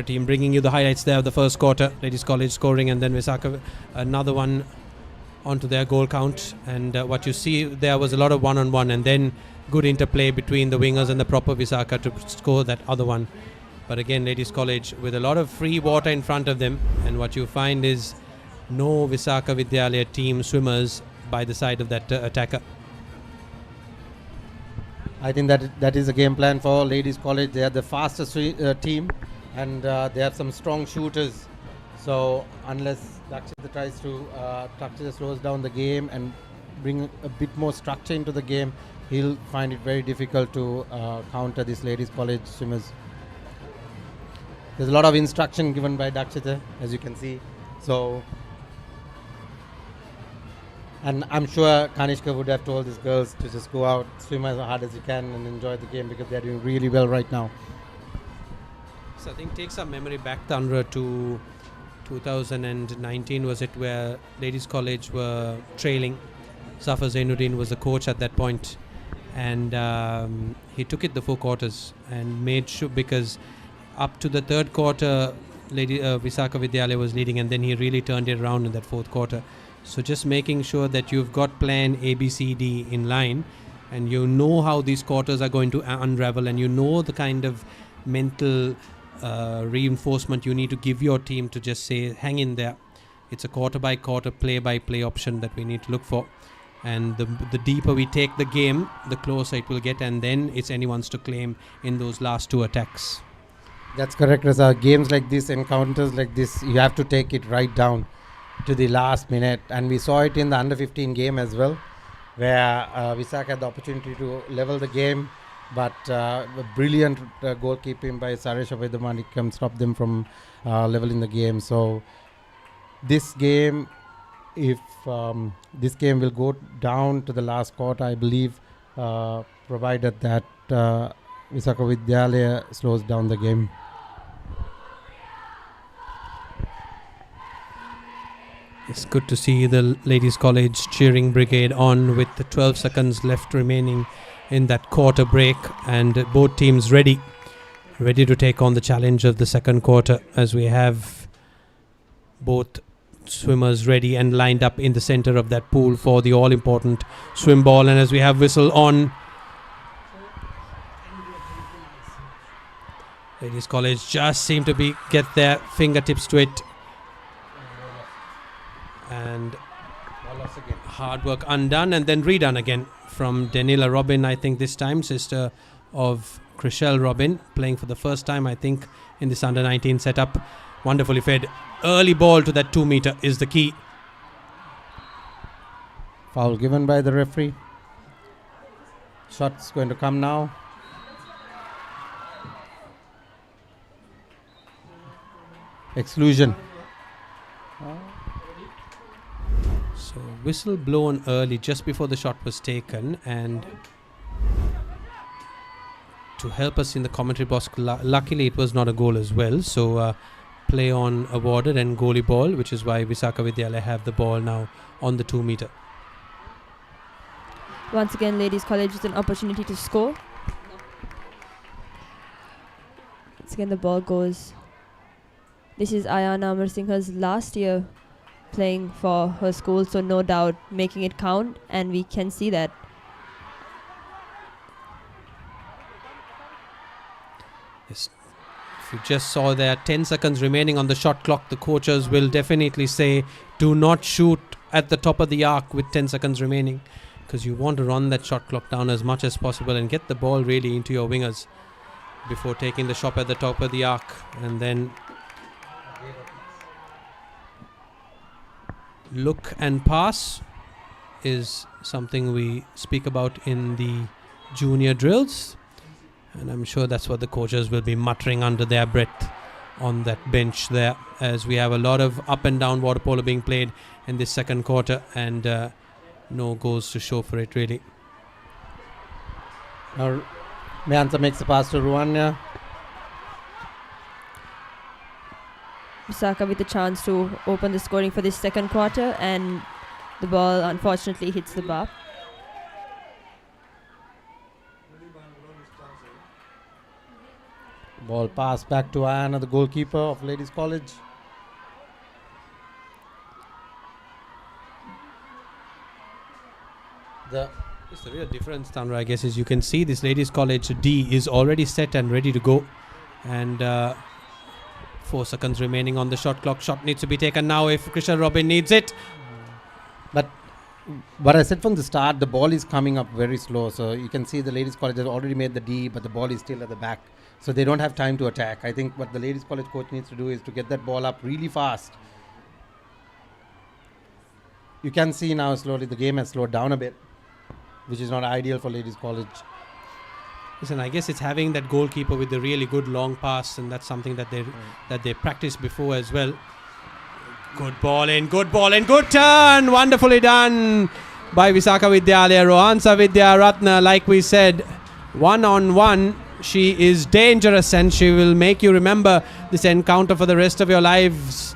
Team bringing you the highlights there of the first quarter. Ladies College scoring, and then Visakha another one onto their goal count. And what you see there was a lot of one-on-one, and then good interplay between the wingers and the proper Visakha to score that other one. But again, Ladies College with a lot of free water in front of them, and what you find is no Visakha Vidyalaya team swimmers by the side of that attacker. I think that is a game plan for Ladies College. They are the fastest team, and they have some strong shooters. So unless Dakshita tries to Dakshita slows down the game and bring a bit more structure into the game, he'll find it very difficult to counter these Ladies College swimmers. There's a lot of instruction given by Dakshita, as you can see. So, and I'm sure Kanishka would have told these girls to just go out, swim as hard as you can, and enjoy the game, because they're doing really well right now. So I think take some memory back, Tanra, to 2019, was it, where Ladies College were trailing. Zafar Zainuddin was the coach at that point, and he took it the 4 quarters and made sure, because up to the 3rd quarter Visakha Vidyalaya was leading, and then he really turned it around in that 4th quarter. So just making sure that you've got plan A, B, C, D in line, and you know how these quarters are going to unravel, and you know the kind of mental reinforcement you need to give your team to just say, hang in there. It's a quarter by quarter, play by play option that we need to look for. And the deeper we take the game, the closer it will get, and then it's anyone's to claim in those last 2 attacks. That's correct, Raza. Games like this, encounters like this, you have to take it right down to the last minute. And we saw it in the under 15 game as well, where Visakha had the opportunity to level the game, but a brilliant goalkeeping by Saresha Vedamanikam stopped them from leveling the game. So this game, if this game will go down to the last quarter, I believe, provided that Visakha Vidyalaya slows down the game. It's good to see the Ladies College cheering brigade on with the 12 seconds left remaining in that quarter break, and both teams ready to take on the challenge of the 2nd quarter, as we have both swimmers ready and lined up in the center of that pool for the all-important swim ball. And as we have whistle on, Ladies College just seem to get their fingertips to it. And Hard work undone and then redone again from Denila Robin, I think this time, sister of Chriselle Robin, playing for the first time, I think, in this under-19 setup. Wonderfully fed. Early ball to that 2 meter is the key. Foul given by the referee. Shot's going to come now. Exclusion. So whistle blown early just before the shot was taken, and to help us in the commentary box, luckily it was not a goal as well, so play on awarded and goalie ball, which is why Visakha Vidyalaya have the ball now on the 2 meter. Once again, Ladies College with an opportunity to score. Once again, the ball goes. This is Ayana Amarsingh's last year playing for her school, so no doubt making it count, and we can see that. Yes. If you just saw there 10 seconds remaining on the shot clock, the coaches will definitely say do not shoot at the top of the arc with 10 seconds remaining, because you want to run that shot clock down as much as possible and get the ball really into your wingers before taking the shot at the top of the arc. And then look and pass is something we speak about in the junior drills, and I'm sure that's what the coaches will be muttering under their breath on that bench there, as we have a lot of up and down water polo being played in this second quarter, and no goals to show for it really. Now Mayanta makes the pass to Ruanya. Visakha with a chance to open the scoring for this second quarter, and the ball unfortunately hits the bar. Ball pass back to Ayana, the goalkeeper of Ladies College. It's the real difference, Tanra, I guess, is you can see this Ladies College D is already set and ready to go, and 4 seconds remaining on the shot clock. Shot needs to be taken now if Chriselle Robin needs it. But what I said from the start, the ball is coming up very slow, so you can see the Ladies College has already made the D, but the ball is still at the back, so they don't have time to attack. I think what the Ladies College coach needs to do is to get that ball up really fast. You can see now slowly the game has slowed down a bit, which is not ideal for Ladies College. Listen, I guess it's having that goalkeeper with the really good long pass, and that's something that they practiced before as well. Good ball in, good turn! Wonderfully done by Visakha Vidyalaya. Rohansa Vidya Ratna, like we said, 1-on-1. She is dangerous, and she will make you remember this encounter for the rest of your lives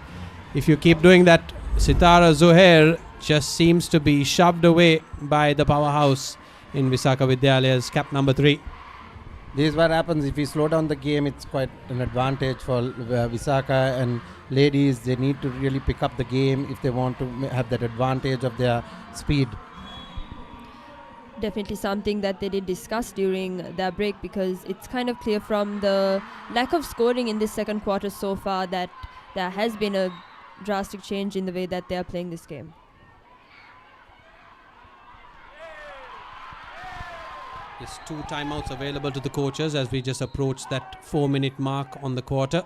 if you keep doing that. Sitara Zuhair just seems to be shoved away by the powerhouse in Visakha Vidyalaya's cap number 3. This is what happens if you slow down the game. It's quite an advantage for Visakha, and ladies, they need to really pick up the game if they want to have that advantage of their speed. Definitely something that they did discuss during their break, because it's kind of clear from the lack of scoring in this second quarter so far that there has been a drastic change in the way that they are playing this game. There's 2 timeouts available to the coaches as we just approach that 4-minute mark on the quarter.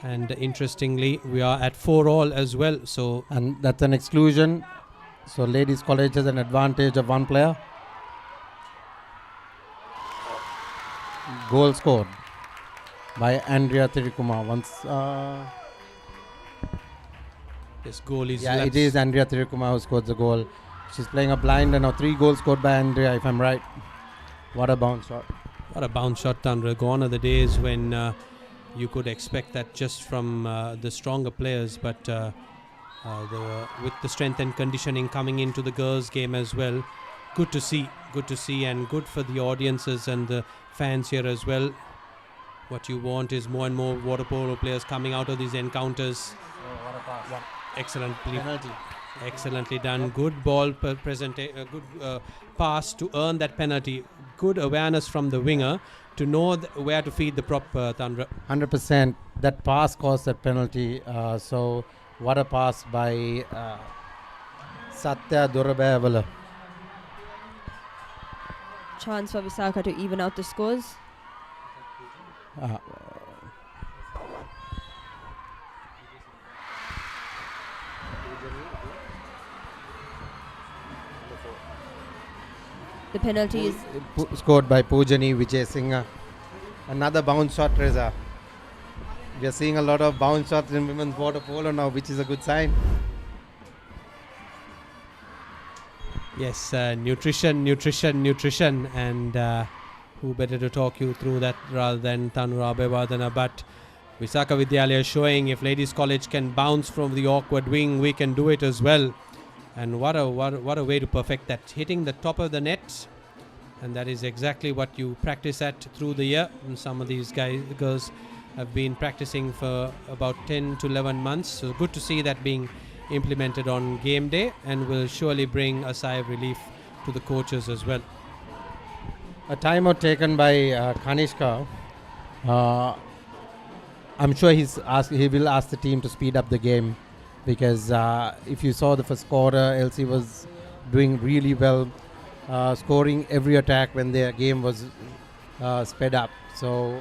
And interestingly, we are at 4-all as well. So, and that's an exclusion. So Ladies College has an advantage of 1 player. Goal scored by Andrea Thirikuma. this goal is... Yeah, it is Andrea Thirikuma who scored the goal. She's playing a blind, and now 3 goals scored by Andrea, if I'm right. What a bounce shot. What a bounce shot, Tandra. Gone are the days when you could expect that just from the stronger players, but with the strength and conditioning coming into the girls' game as well. Good to see, and good for the audiences and the fans here as well. What you want is more and more water polo players coming out of these encounters. What a pass. Excellently done. Good ball good pass to earn that penalty. Good awareness from the winger to know where to feed the prop, Tandra. 100%. That pass caused that penalty. So what a pass by Satya Dorabayawala. Chance for Visakha to even out the scores. The penalty is scored by Poojani Vijay Singh. Another bounce shot, Reza. We are seeing a lot of bounce shots in women's water polo now, which is a good sign. Yes, nutrition, and who better to talk you through that rather than Tanura Abevadana. But Visakha Vidyalaya showing if Ladies College can bounce from the awkward wing, we can do it as well. And what a way to perfect that, hitting the top of the net. And that is exactly what you practice at through the year. And some of these girls have been practicing for about 10 to 11 months. So good to see that being implemented on game day, and will surely bring a sigh of relief to the coaches as well. A timeout taken by Kanishka. I'm sure he will ask the team to speed up the game, because if you saw the first quarter, LC was doing really well, scoring every attack when their game was sped up. So,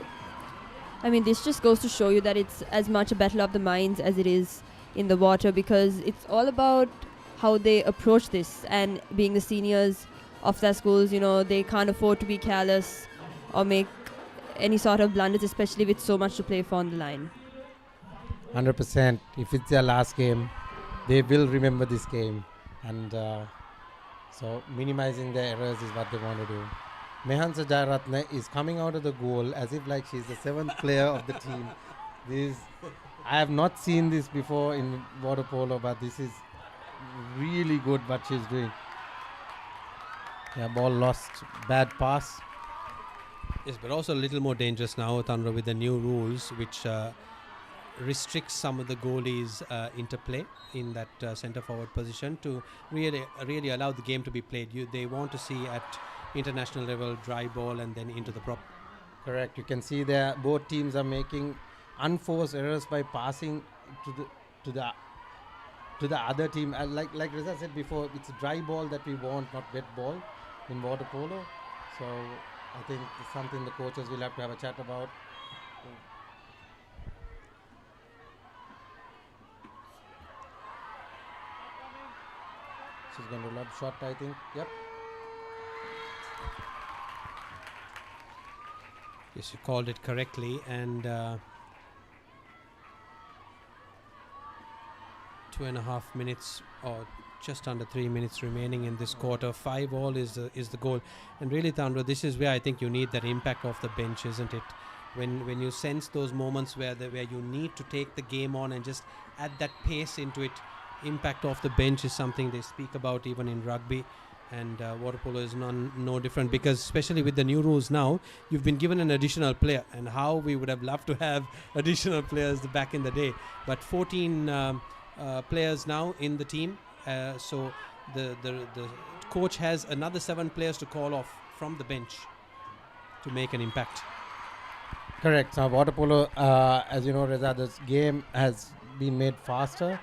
I mean, this just goes to show you that it's as much a battle of the minds as it is in the water, because it's all about how they approach this. And being the seniors of their schools, you know, they can't afford to be careless or make any sort of blunders, especially with so much to play for on the line. 100%. If it's their last game, they will remember this game, and so minimizing their errors is what they want to do. Mehansa Jayaratne is coming out of the goal as if like she's the 7th player of the team. I have not seen this before in water polo, but this is really good what she's doing. Yeah, ball lost, bad pass. Yes, but also a little more dangerous now, Tanra, with the new rules, which restricts some of the goalies' interplay in that centre forward position to really allow the game to be played. They want to see at international level dry ball and then into the prop. Correct. You can see there both teams are making unforced errors by passing to the other team. Like Reza said before, it's dry ball that we want, not wet ball in water polo. So I think it's something the coaches will have to have a chat about. She's going to lob shot, I think. Yep. Yes, you called it correctly, and 2.5 minutes or just under 3 minutes remaining in this quarter. 5-all is the goal, and really, Tandra, this is where I think you need that impact off the bench, isn't it? When you sense those moments where you need to take the game on and just add that pace into it. Impact off the bench is something they speak about even in rugby, and water polo is no different, because especially with the new rules now, you've been given an additional player, and how we would have loved to have additional players back in the day. But 14 players now in the team, so the coach has another 7 players to call off from the bench to make an impact. Correct. So water polo, as you know, Reza, this game has been made faster.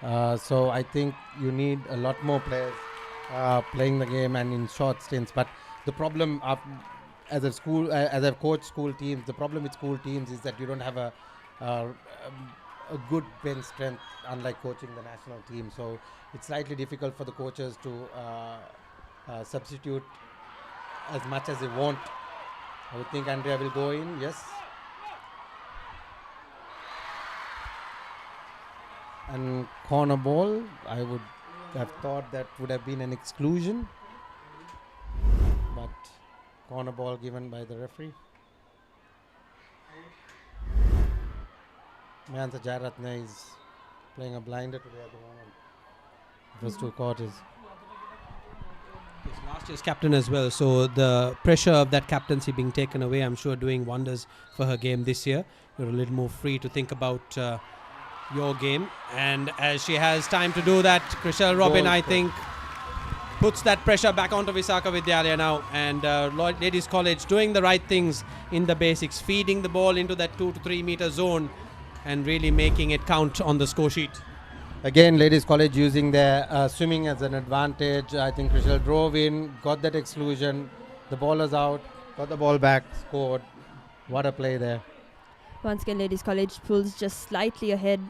So I think you need a lot more players playing the game and in short stints. But the problem as I've coached school teams, the problem with school teams is that you don't have a good bench strength, unlike coaching the national team. So it's slightly difficult for the coaches to substitute as much as they want. I would think Andrea will go in. Yes. And corner ball, I would have thought that would have been an exclusion, but corner ball given by the referee. Mehansa Jayaratne is playing a blinder today at the moment. First 2 quarters. He's last year's captain as well, so the pressure of that captaincy being taken away, I'm sure doing wonders for her game this year. You're a little more free to think about your game, and as she has time to do that, Chriselle Robin, I think, puts that pressure back onto Visakha Vidyalaya now, and Ladies College doing the right things in the basics, feeding the ball into that 2 to 3 meter zone and really making it count on the score sheet. Again, Ladies College using their swimming as an advantage. I think Krishal drove in, got that exclusion. The ball was out, got the ball back, scored. What a play there. Once again, Ladies College pulls just slightly ahead.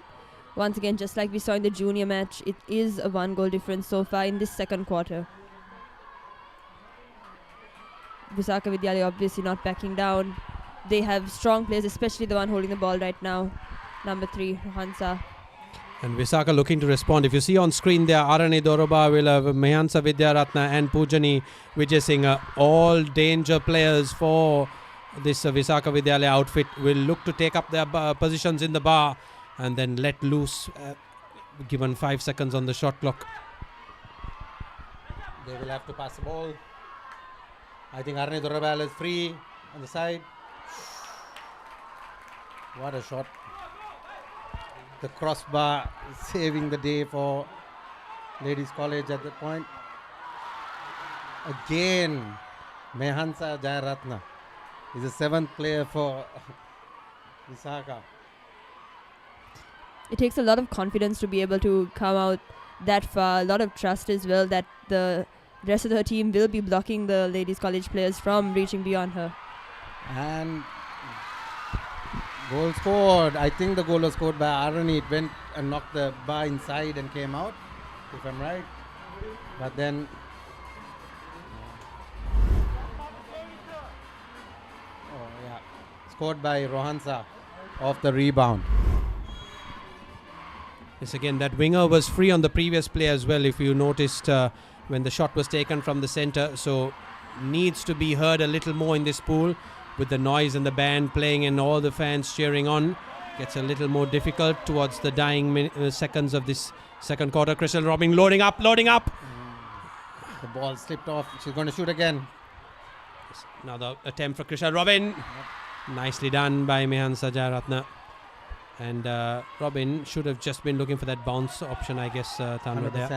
Once again, just like we saw in the junior match, it is a 1-goal difference so far in this second quarter. Visakha Vidyalaya obviously not backing down. They have strong players, especially the one holding the ball right now, number 3, Rohansa. And Visakha looking to respond. If you see on screen there, Arane Doroba, Mehansa Vidyaratna and Pujani Vijay all danger players for this Visakha Vidyalaya outfit, will look to take up their positions in the bar and then let loose, given 5 seconds on the shot clock. They will have to pass the ball. I think Arne Dorabal is free on the side. What a shot. The crossbar saving the day for Ladies College at that point. Again, Mehansa Jayaratna is the 7th player for Visakha. It takes a lot of confidence to be able to come out that far. A lot of trust as well that the rest of her team will be blocking the Ladies College players from reaching beyond her. And goal scored. I think the goal was scored by Arani. It went and knocked the bar inside and came out, if I'm right. But then scored by Rohansa off the rebound. Yes, again, that winger was free on the previous play as well, if you noticed when the shot was taken from the center. So needs to be heard a little more in this pool with the noise and the band playing and all the fans cheering on. Gets a little more difficult towards the dying seconds of this second quarter. Crystal Robin loading up. The ball slipped off. She's going to shoot again. Another attempt for Crystal Robin. Nicely done by Mehansa Jayaratna. And Robin should have just been looking for that bounce option, I guess, Tanva there.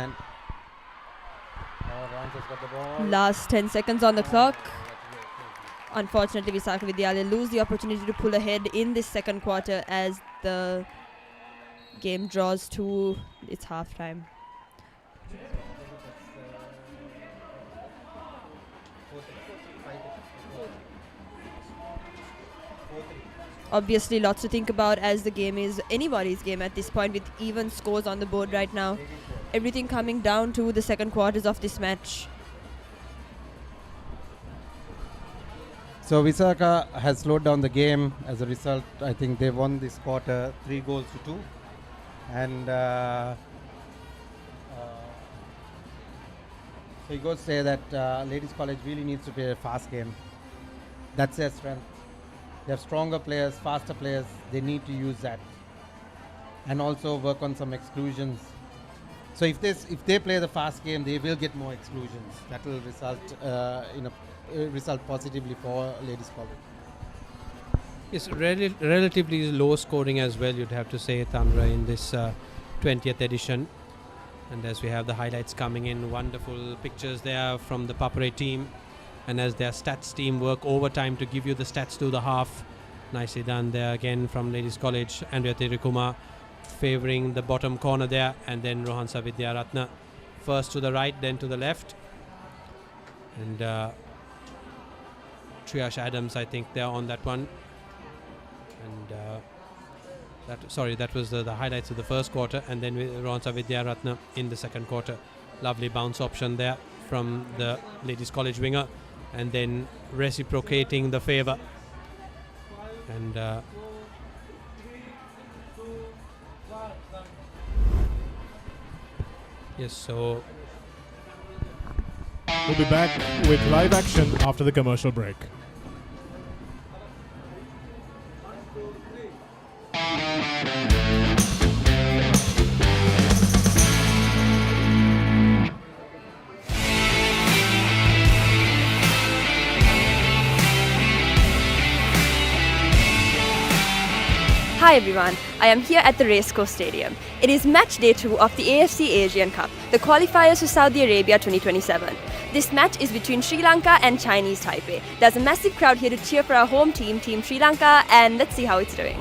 Got the ball. Last 10 seconds on the clock. Unfortunately, Visakha Vidyalaya lose the opportunity to pull ahead in this second quarter as the game draws to its halftime. Obviously, lots to think about as the game is anybody's game at this point with even scores on the board right now. Everything coming down to the second quarters of this match. So Visakha has slowed down the game. As a result, I think they won this quarter 3-2. And so you go say that Ladies College really needs to play a fast game. That's their strength. They have stronger players, faster players. They need to use that. And also work on some exclusions. So if they play the fast game, they will get more exclusions. That will result in a result positively for Ladies College. Yes, relatively low scoring as well, you'd have to say, Tanra, in this 20th edition. And as we have the highlights coming in, wonderful pictures there from the Papare team. And as their stats team work overtime to give you the stats to the half. Nicely done there again from Ladies College. Andrea Tirikuma favouring the bottom corner there. And then Rohansa Vidyaratna first to the right, then to the left. And Triash Adams, I think, there on that one. And that was the highlights of the first quarter. And then Rohansa Vidyaratna in the second quarter. Lovely bounce option there from the Ladies College winger. And then reciprocating the favour. And yes, so we'll be back with live action after the commercial break. Hi everyone, I am here at the Racecourse Stadium. It is match day 2 of the AFC Asian Cup, the qualifiers for Saudi Arabia 2027. This match is between Sri Lanka and Chinese Taipei. There's a massive crowd here to cheer for our home team, Team Sri Lanka, and let's see how it's doing.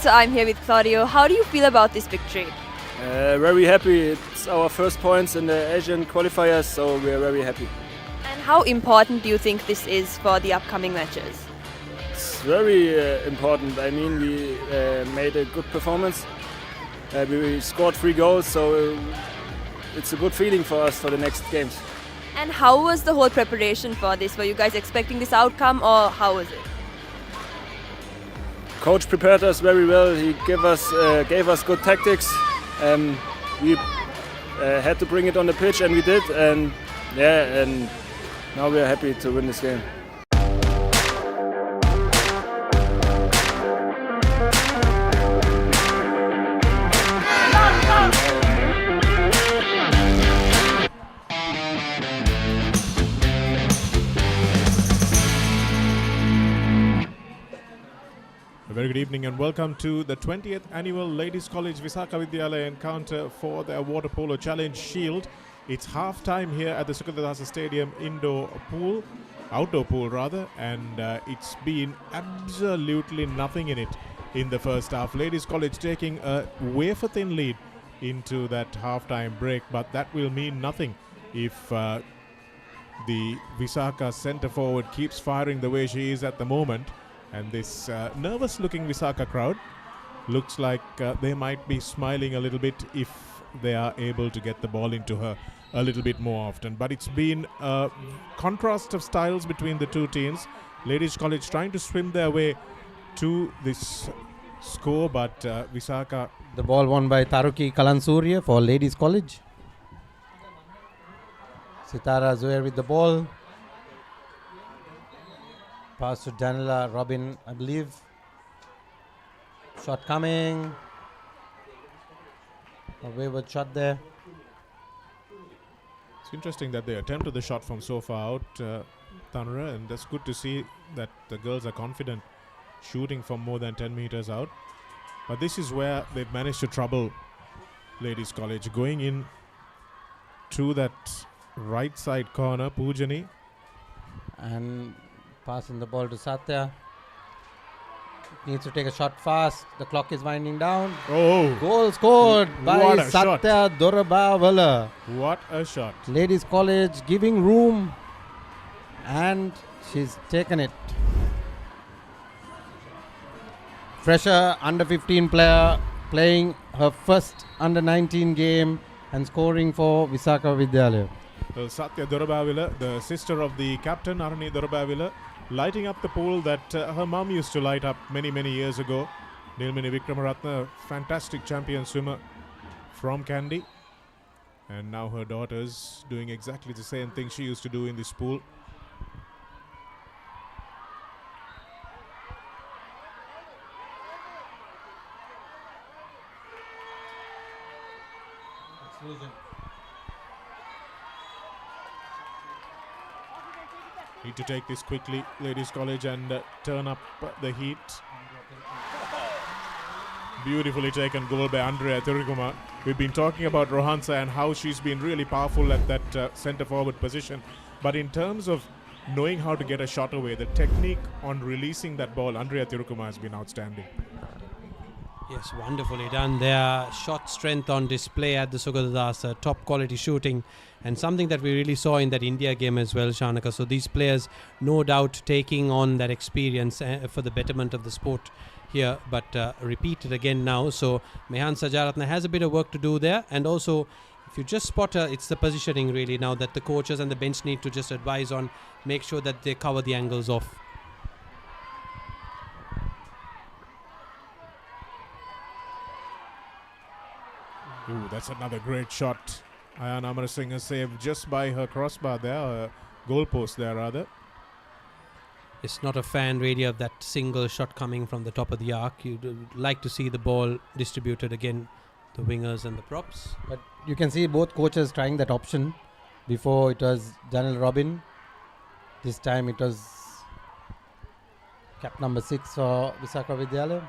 also I'm here with Claudio. How do you feel about this victory? Very happy. It's our first points in the Asian qualifiers, so we are very happy. And how important do you think this is for the upcoming matches? It's very important. I mean, we made a good performance. We scored 3 goals, so it's a good feeling for us for the next games. And how was the whole preparation for this? Were you guys expecting this outcome, or how was it? Coach prepared us very well. He gave us good tactics. We had to bring it on the pitch, and we did. And now we are happy to win this game. A very good evening and welcome to the 20th annual Ladies College Visakha Vidyalaya encounter for their Water Polo Challenge Shield. It's half time here at the Sugathadasa Stadium outdoor pool rather, and it's been absolutely nothing in it in the first half. Ladies College taking a wafer thin lead into that half time break, but that will mean nothing if the Visakha centre forward keeps firing the way she is at the moment. And this nervous looking Visakha crowd looks like they might be smiling a little bit if they are able to get the ball into her a little bit more often. But it's been a contrast of styles between the two teams. Ladies College trying to swim their way to this score, but Visakha... The ball won by Taruki Kalansurya for Ladies College. Sitara Zuhair with the ball. Pass to Daniela Robin, I believe. Shot coming. A wayward shot there. It's interesting that they attempted the shot from so far out, Tanura, and that's good to see that the girls are confident shooting from more than 10 meters out. But this is where they've managed to trouble Ladies College. Going in to that right side corner, Poojani. And passing the ball to Satya. Needs to take a shot fast. The clock is winding down. Oh! Goal scored by Satya Dorabavala. What a shot. Ladies College giving room. And she's taken it. Fresher under 15 player playing her first under 19 game and scoring for Visakha Vidyalaya. Well, Satya Dorabavila, the sister of the captain Arani Dorabavila, lighting up the pool that her mum used to light up many years ago. Nilmini Vikramaratna, fantastic champion swimmer from Kandy. And now her daughter's doing exactly the same thing she used to do in this pool. Need to take this quickly, Ladies College, and turn up the heat. Beautifully taken goal by Andrea Thirukuma. We've been talking about Rohansa and how she's been really powerful at that centre forward position. But in terms of knowing how to get a shot away, the technique on releasing that ball, Andrea Thirukuma has been outstanding. Yes, wonderfully done. Their shot strength on display at the Sugathadasa, top quality shooting, and something that we really saw in that India game as well, Shanaka. So these players, no doubt, taking on that experience for the betterment of the sport here, but repeated again now. So Mehan Sajaratna has a bit of work to do there, and also if you just spot her, it's the positioning really now that the coaches and the bench need to just advise on, make sure that they cover the angles off. Ooh, that's another great shot. Ayan Amarasinghe saved just by her crossbar there, goal post there rather. It's not a fan really of that single shot coming from the top of the arc. You'd like to see the ball distributed again, the wingers and the props. But you can see both coaches trying that option. Before it was Daniel Robin. This time it was cap number 6 for Visakha Vidyalaya.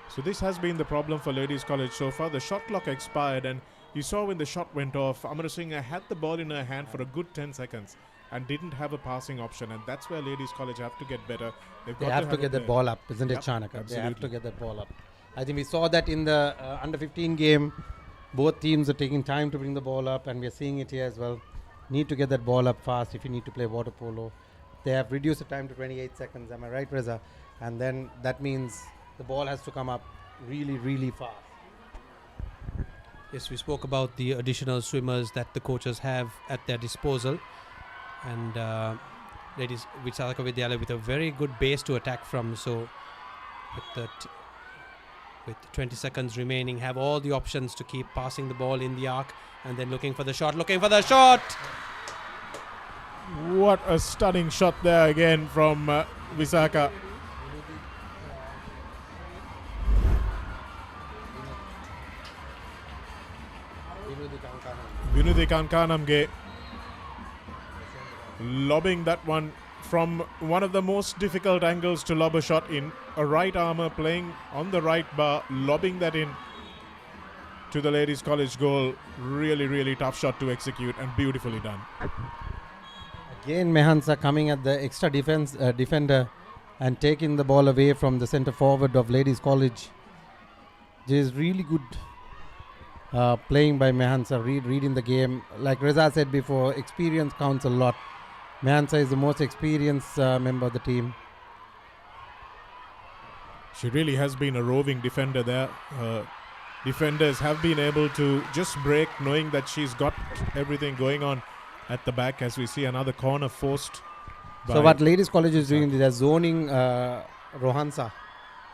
So this has been the problem for Ladies College so far. The shot clock expired and you saw when the shot went off, Amarasinghe had the ball in her hand for a good 10 seconds. and didn't have a passing option, and that's where Ladies College have to get better. They have to get that ball up, isn't it, Chanaka? They have to get that ball up. I think we saw that in the under 15 game. Both teams are taking time to bring the ball up, and we are seeing it here as well. Need to get that ball up fast if you need to play water polo. They have reduced the time to 28 seconds. Am I right, Reza? And then that means the ball has to come up really, really fast. Yes, we spoke about the additional swimmers that the coaches have at their disposal, and Ladies Visakha Vidyalaya with a very good base to attack from. So with 20 seconds remaining, have all the options to keep passing the ball in the arc and then looking for the shot. What a stunning shot there again from Visakha. Vinudhi Kankanamge lobbing that one from one of the most difficult angles to lob a shot in. A right armour playing on the right bar, lobbing that in to the Ladies College goal. Really, really tough shot to execute and beautifully done. Again, Mehansa coming at the extra defender and taking the ball away from the centre forward of Ladies College. This is really good playing by Mehansa, reading the game. Like Reza said before, experience counts a lot. Mehansa is the most experienced member of the team. She really has been a roving defender there. Defenders have been able to just break, knowing that she's got everything going on at the back, as we see another corner forced. So what Ladies College is doing is they're zoning Rohansa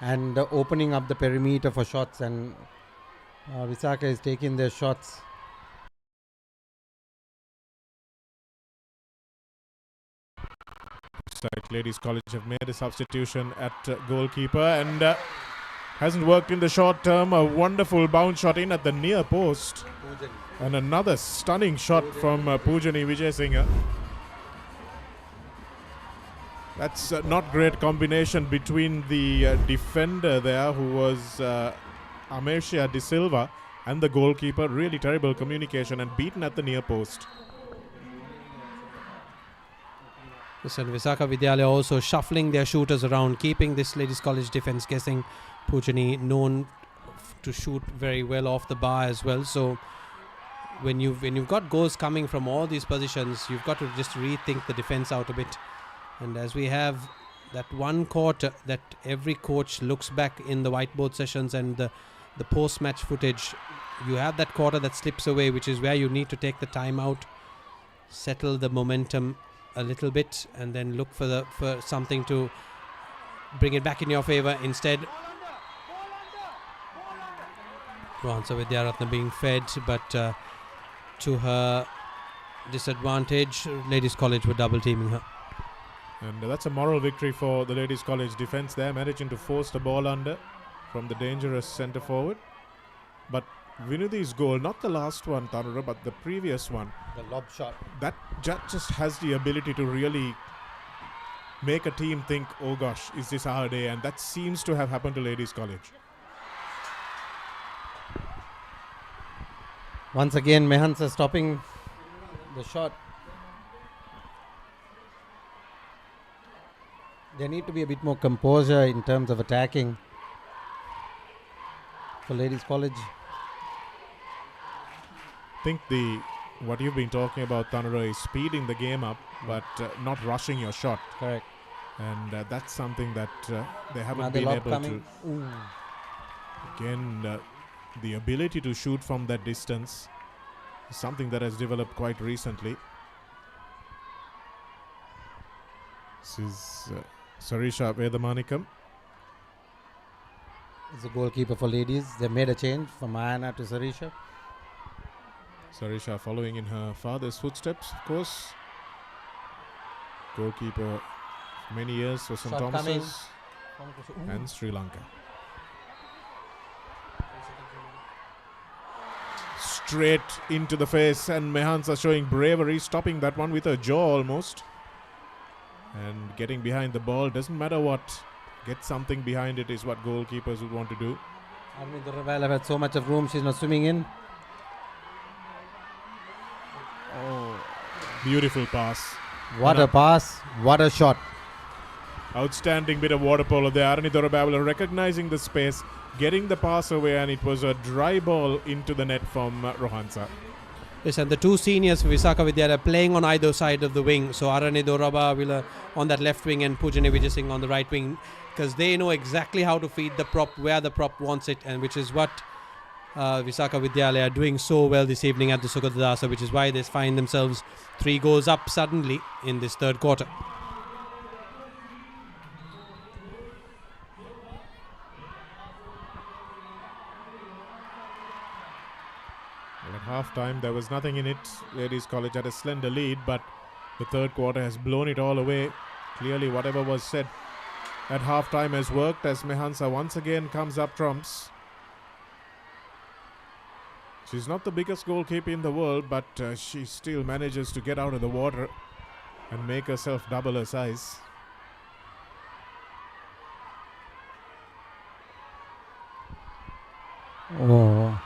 and opening up the perimeter for shots, and Visakha is taking their shots. Like Ladies College have made a substitution at goalkeeper, and hasn't worked in the short term. A wonderful bounce shot in at the near post, and another stunning shot from Poojani Vijay. That's not great combination between the defender there, who was Amercia De Silva, and the goalkeeper. Really terrible communication and beaten at the near post. Listen, Visakha Vidyalaya also shuffling their shooters around, keeping this Ladies College defense guessing. Poojani known to shoot very well off the bar as well. So when you've got goals coming from all these positions, you've got to just rethink the defense out a bit. And as we have that one quarter that every coach looks back in the whiteboard sessions and the post-match footage, you have that quarter that slips away, which is where you need to take the time out, settle the momentum a little bit, and then look for something to bring it back in your favor. Instead, Rohansa Vidyaratna being fed, but to her disadvantage, Ladies College were double teaming her. And that's a moral victory for the Ladies College defence there, managing to force the ball under from the dangerous centre forward. But Vinudhi's goal, not the last one, Tanura, but the previous one, the lob shot, that just has the ability to really make a team think, oh gosh, is this our day? And that seems to have happened to Ladies College. Once again, Mehansa stopping the shot. There need to be a bit more composure in terms of attacking for Ladies College. I think what you've been talking about, Tanura, is speeding the game up, but not rushing your shot. Correct. And that's something that they haven't been able to. Again, the ability to shoot from that distance is something that has developed quite recently. This is Sarisha Vedamanikam. Is the goalkeeper for Ladies. They made a change from Ayana to Sarisha. Sarisha following in her father's footsteps, of course. Goalkeeper many years for St. Thomas's and Sri Lanka. Straight into the face, and Mehansa showing bravery, stopping that one with her jaw almost. And getting behind the ball, doesn't matter what, get something behind it is what goalkeepers would want to do. Armin Durravel had so much of room, she's not swimming in. Oh, beautiful pass. What a pass, what a shot. Outstanding bit of water polo there. Arani Dorababula recognizing the space, getting the pass away, and it was a dry ball into the net from Rohansa. Yes, and the two seniors for Visaka Vidyalaya are playing on either side of the wing. So Arani Dorababula on that left wing and Pujani Vijay Singh on the right wing, because they know exactly how to feed the prop where the prop wants it, and which is what Visaka Vidyalaya are doing so well this evening at the Sugathadasa, which is why they find themselves 3 goals up suddenly in this third quarter. At half-time, there was nothing in it. Ladies College had a slender lead, but the third quarter has blown it all away. Clearly, whatever was said at half-time has worked as Mehansa once again comes up trumps. She's not the biggest goalkeeper in the world, but she still manages to get out of the water and make herself double her size. Oh.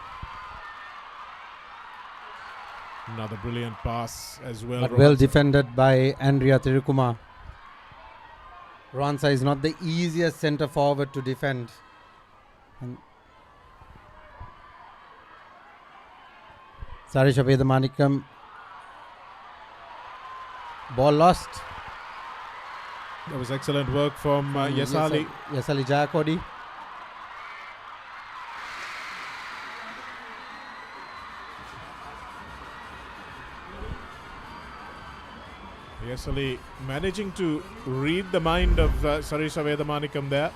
Another brilliant pass as well. But well defended by Andrea Tirukuma. Rohansa is not the easiest centre forward to defend. And Sarisha Vedamanikam. Ball lost. That was excellent work from Yesali. Yesali Jayakodi. Yesali managing to read the mind of Sarisha Vedamanikam there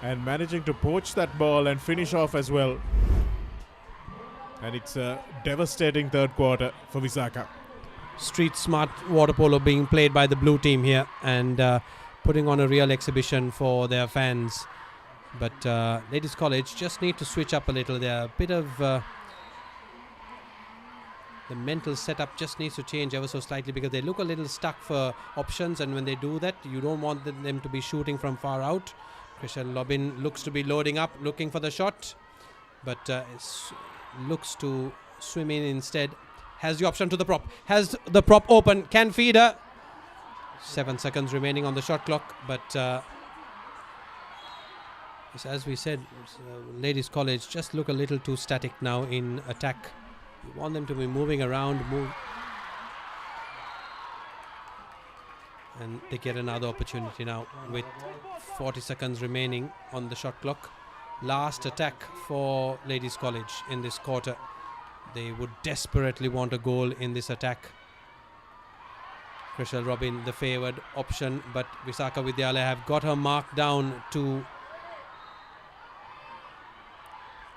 and managing to poach that ball and finish off as well. And it's a devastating third quarter for Visaka. Street smart water polo being played by the blue team here and putting on a real exhibition for their fans. But Ladies College just need to switch up a little. They're a bit of... the mental setup just needs to change ever so slightly because they look a little stuck for options, and when they do that, you don't want them to be shooting from far out. Christian Lobin looks to be loading up, looking for the shot, but looks to swim in instead. Has the option to the prop. Has the prop open. Can feed her. 7 seconds remaining on the shot clock, but as we said, Ladies College just look a little too static now in attack. You want them to be moving around, and they get another opportunity now with 40 seconds remaining on the shot clock. Last attack for Ladies College in this quarter. They would desperately want a goal in this attack. Krishal Robin, the favoured option, but Visaka Vidyalaya have got her mark down to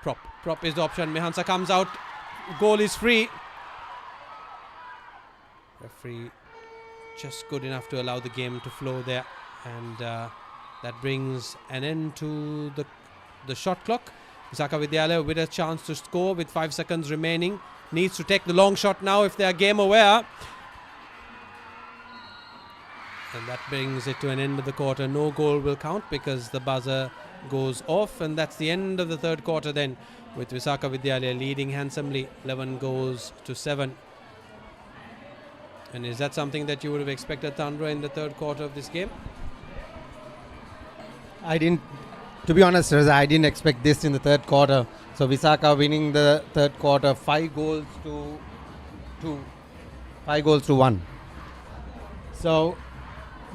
prop. Prop is the option. Mehansa comes out. Goal is free. Referee just good enough to allow the game to flow there, and that brings an end to the shot clock. Visaka Vidyalaya with a chance to score with 5 seconds remaining. Needs to take the long shot now if they are game aware. And that brings it to an end of the quarter. No goal will count because the buzzer goes off, and that's the end of the third quarter then, with Visaka Vidyalaya leading handsomely 11 goals to 7. And is that something that you would have expected, Thandra, in the third quarter of this game? I didn't, to be honest, Reza, I didn't expect this in the third quarter. So Visaka winning the third quarter 5 goals to 1. So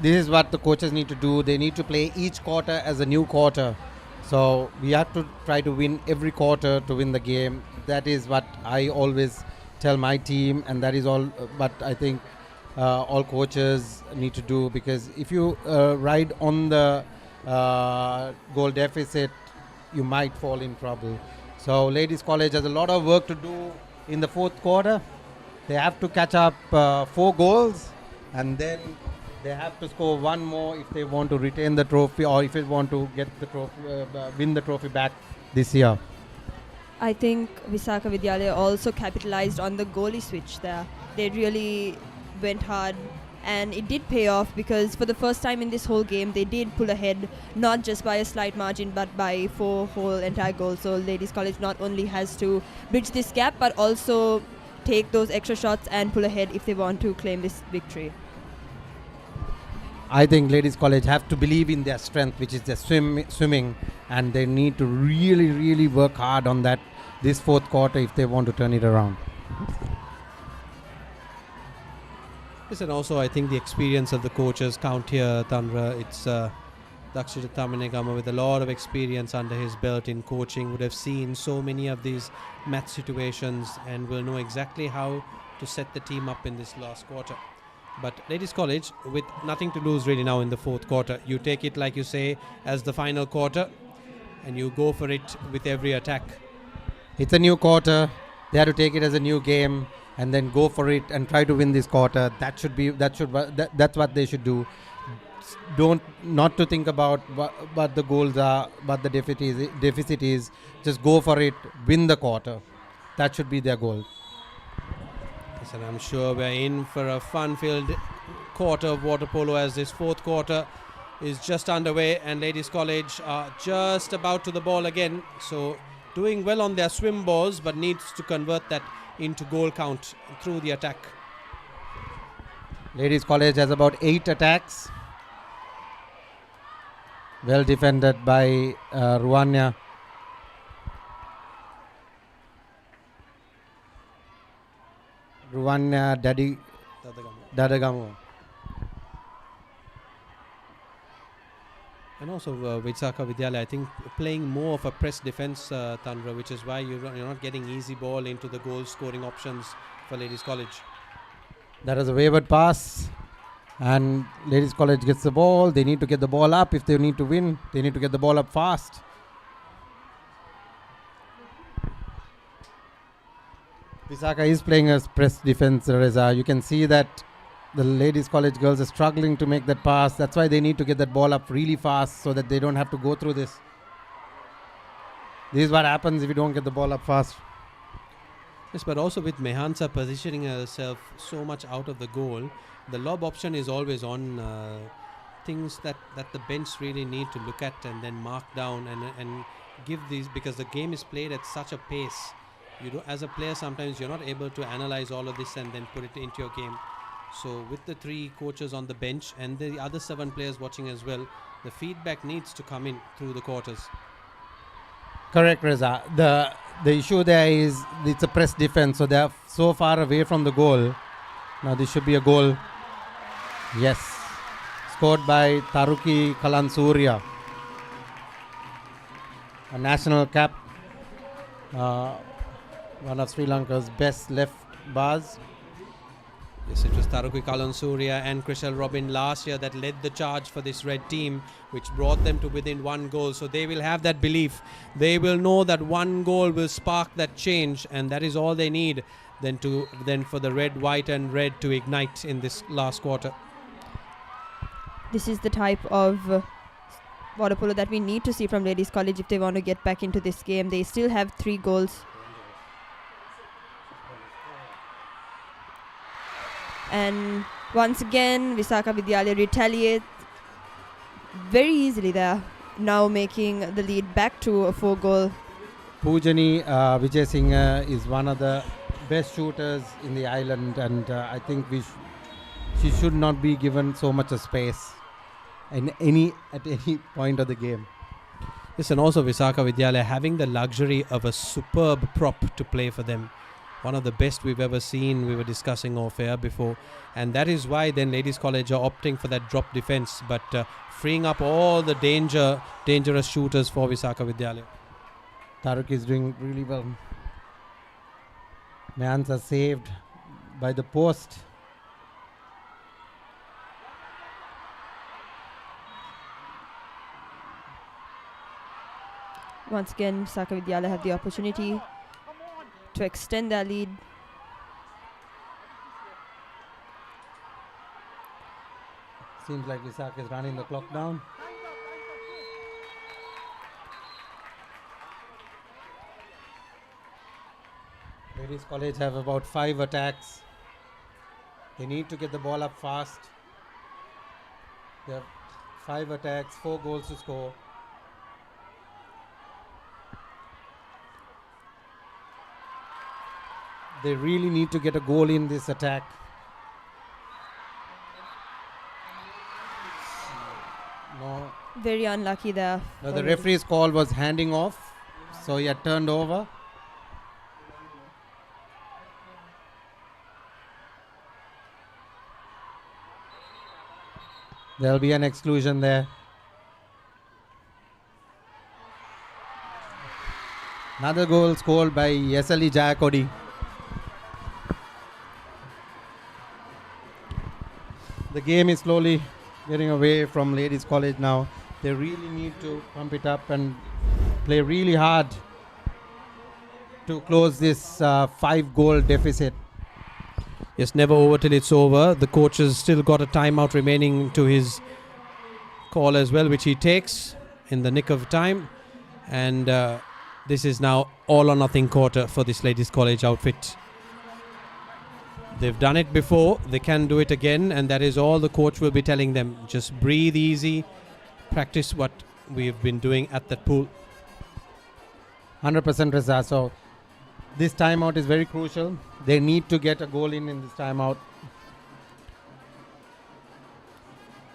this is what the coaches need to do. They need to play each quarter as a new quarter. So we have to try to win every quarter to win the game. That is what I always tell my team, and that is all what I think all coaches need to do, because if you ride on the goal deficit, you might fall in trouble. So Ladies College has a lot of work to do in the fourth quarter. They have to catch up 4 goals, and then they have to score 1 more if they want to retain the trophy, or if they want to get the trophy, win the trophy back this year. I think Visaka Vidyalaya also capitalized on the goalie switch there. They really went hard, and it did pay off, because for the first time in this whole game they did pull ahead, not just by a slight margin but by 4 whole entire goals. So Ladies College not only has to bridge this gap but also take those extra shots and pull ahead if they want to claim this victory. I think Ladies College have to believe in their strength, which is their swimming, and they need to really, really work hard on that this fourth quarter if they want to turn it around. Yes, and also I think the experience of the coaches count here, Tanra. It's Dakshita Tamanegama with a lot of experience under his belt in coaching, would have seen so many of these match situations and will know exactly how to set the team up in this last quarter. But Ladies College, with nothing to lose really now in the fourth quarter, you take it, like you say, as the final quarter and you go for it with every attack. It's a new quarter. They have to take it as a new game and then go for it and try to win this quarter. That's what they should do. Not to think about what the goals are, what the deficit is. Just go for it, win the quarter. That should be their goal. Yes, and I'm sure we're in for a fun-filled quarter of water polo as this fourth quarter is just underway and Ladies College are just about to the ball again. So doing well on their swim balls, but needs to convert that into goal count through the attack. Ladies College has about 8 attacks. Well defended by Ruanya. Ruanya Dadagamu. And also Visakha Vidyalaya, I think playing more of a press defense, Tandra, which is why you're not getting easy ball into the goal scoring options for Ladies College. That is a wayward pass. And Ladies College gets the ball. They need to get the ball up. If they need to win, they need to get the ball up fast. Visakha is playing as press defense, Reza. You can see that the Ladies College girls are struggling to make that pass. That's why they need to get that ball up really fast so that they don't have to go through this. This is what happens if you don't get the ball up fast. Yes, but also with Mehansa positioning herself so much out of the goal, the lob option is always on. Things that the bench really need to look at and then mark down and give these, because the game is played at such a pace. As a player, sometimes you're not able to analyze all of this and then put it into your game. So with the 3 coaches on the bench and the other 7 players watching as well, the feedback needs to come in through the quarters. Correct, Reza. The issue there is it's a press defense, so they're so far away from the goal. Now this should be a goal. Yes. Scored by Taruki Kalansurya, a national cap. One of Sri Lanka's best left bars. Yes, it was Taruki Kalansurya and Krishal Robin last year that led the charge for this red team, which brought them to within 1 goal. So they will have that belief. They will know that 1 goal will spark that change, and that is all they need then for the red, white and red to ignite in this last quarter. This is the type of water polo that we need to see from Ladies College if they want to get back into this game. They still have 3 goals. And once again, Visakha Vidyalaya retaliates very easily there, now making the lead back to a 4-goal. Poojani Vijay Singh is one of the best shooters in the island, and I think she should not be given so much of space at any point of the game. Yes, and also Visakha Vidyalaya having the luxury of a superb prop to play for them. One of the best we've ever seen. We were discussing off air before, and that is why then Ladies College are opting for that drop defense, but freeing up all the dangerous shooters for Visakha Vidyalaya. Taruk is doing really well. Mehansa saved by the post. Once again, Visakha Vidyalaya have the opportunity to extend their lead. Seems like Visakha is running the clock down. Ladies College have about 5 attacks. They need to get the ball up fast. They have 5 attacks, 4 goals to score. They really need to get a goal in this attack. No. Very unlucky there. No, the referee's call was handing off, so he had turned over. There'll be an exclusion there. Another goal scored by Yesali Jayakodi. The game is slowly getting away from Ladies College now. They really need to pump it up and play really hard to close this 5-goal deficit. Yes, never over till it's over. The coach has still got a timeout remaining to his call as well, which he takes in the nick of time. And this is now all or nothing quarter for this Ladies College outfit. They've done it before, they can do it again, and that is all the coach will be telling them. Just breathe easy, practice what we've been doing at that pool. 100% Reza. So this timeout is very crucial. They need to get a goal in this timeout.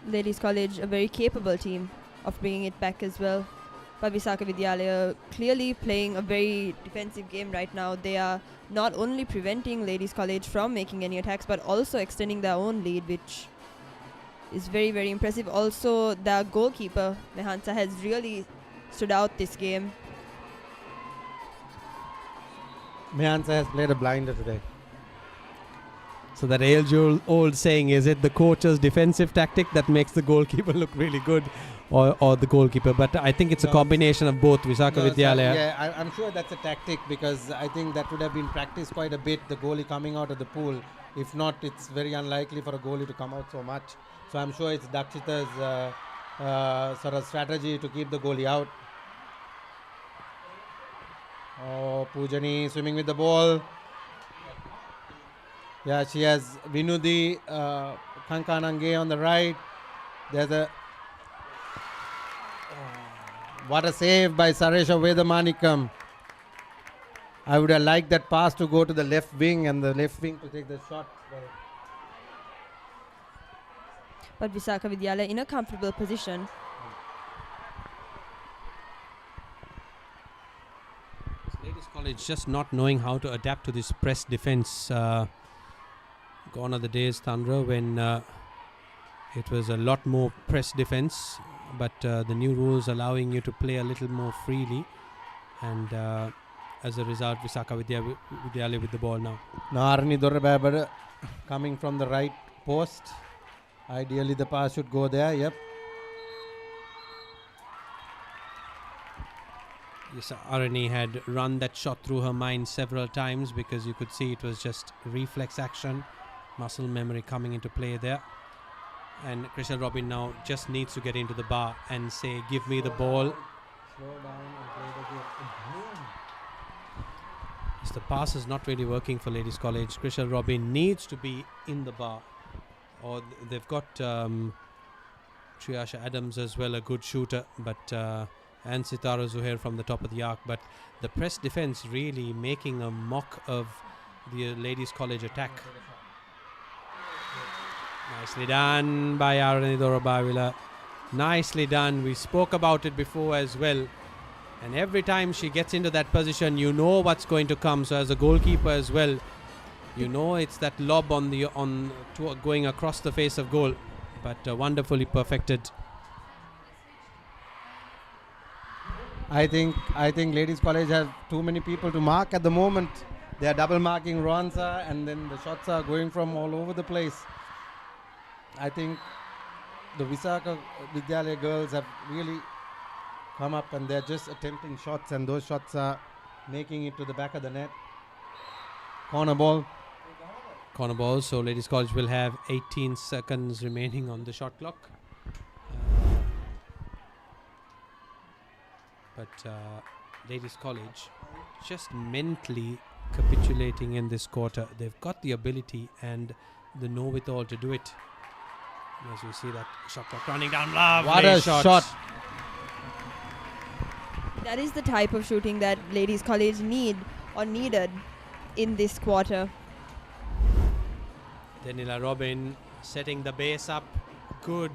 Ladies College, a very capable team of bringing it back as well. But Visakha Vidyalaya clearly playing a very defensive game right now. They are not only preventing Ladies College from making any attacks, but also extending their own lead, which is very, very impressive. Also, their goalkeeper, Mehansa, has really stood out this game. Mehansa has played a blinder today. So that age-old saying, is it the coach's defensive tactic that makes the goalkeeper look really good, or the goalkeeper? But I think it's a combination of both. Visakha Vidyalaya. Yeah, I'm sure that's a tactic, because I think that would have been practiced quite a bit, the goalie coming out of the pool. If not, it's very unlikely for a goalie to come out so much. So I'm sure it's Dakshita's sort of strategy to keep the goalie out. Oh, Poojani swimming with the ball. Yeah, she has Vinudi Kankanange on the right. There's a what a save by Saresha Vedamanikam. I would have liked that pass to go to the left wing and the left wing to take the shot. But Visakha Vidyalaya in a comfortable position. Ladies College just not knowing how to adapt to this press defense. Gone are the days, Thandra, when it was a lot more press defense, but the new rules allowing you to play a little more freely, and as a result, Visakha Vidyalaya with the ball now. Narani Dorababara coming from the right post. Ideally, the pass should go there. Yep. Yes, Arani had run that shot through her mind several times, because you could see it was just reflex action, muscle memory coming into play there. And Krishna Robin now just needs to get into the bar and say, give me the ball. Slow down and play the game. Yes, the pass is not really working for Ladies College. Krishna Robin needs to be in the bar. Or they've got Triyasha Adams as well, a good shooter, but and Sitara Zuhair from the top of the arc. But the press defense really making a mock of the Ladies College attack. Nicely done by Arani Dorabavila. Nicely done. We spoke about it before as well. And every time she gets into that position, you know what's going to come. So as a goalkeeper as well, you know it's that lob going across the face of goal. But wonderfully perfected. I think Ladies College has too many people to mark at the moment. They are double marking Rohansa, and then the shots are going from all over the place. I think the Visakha Vidyalaya girls have really come up, and they're just attempting shots, and those shots are making it to the back of the net. Corner ball. Corner ball, so Ladies College will have 18 seconds remaining on the shot clock. But Ladies College just mentally capitulating in this quarter. They've got the ability and the know-it-all to do it. As you see that shot clock running down. Lovely what a shot. That is the type of shooting that Ladies College needed in this quarter. Daniela Robin setting the base up. Good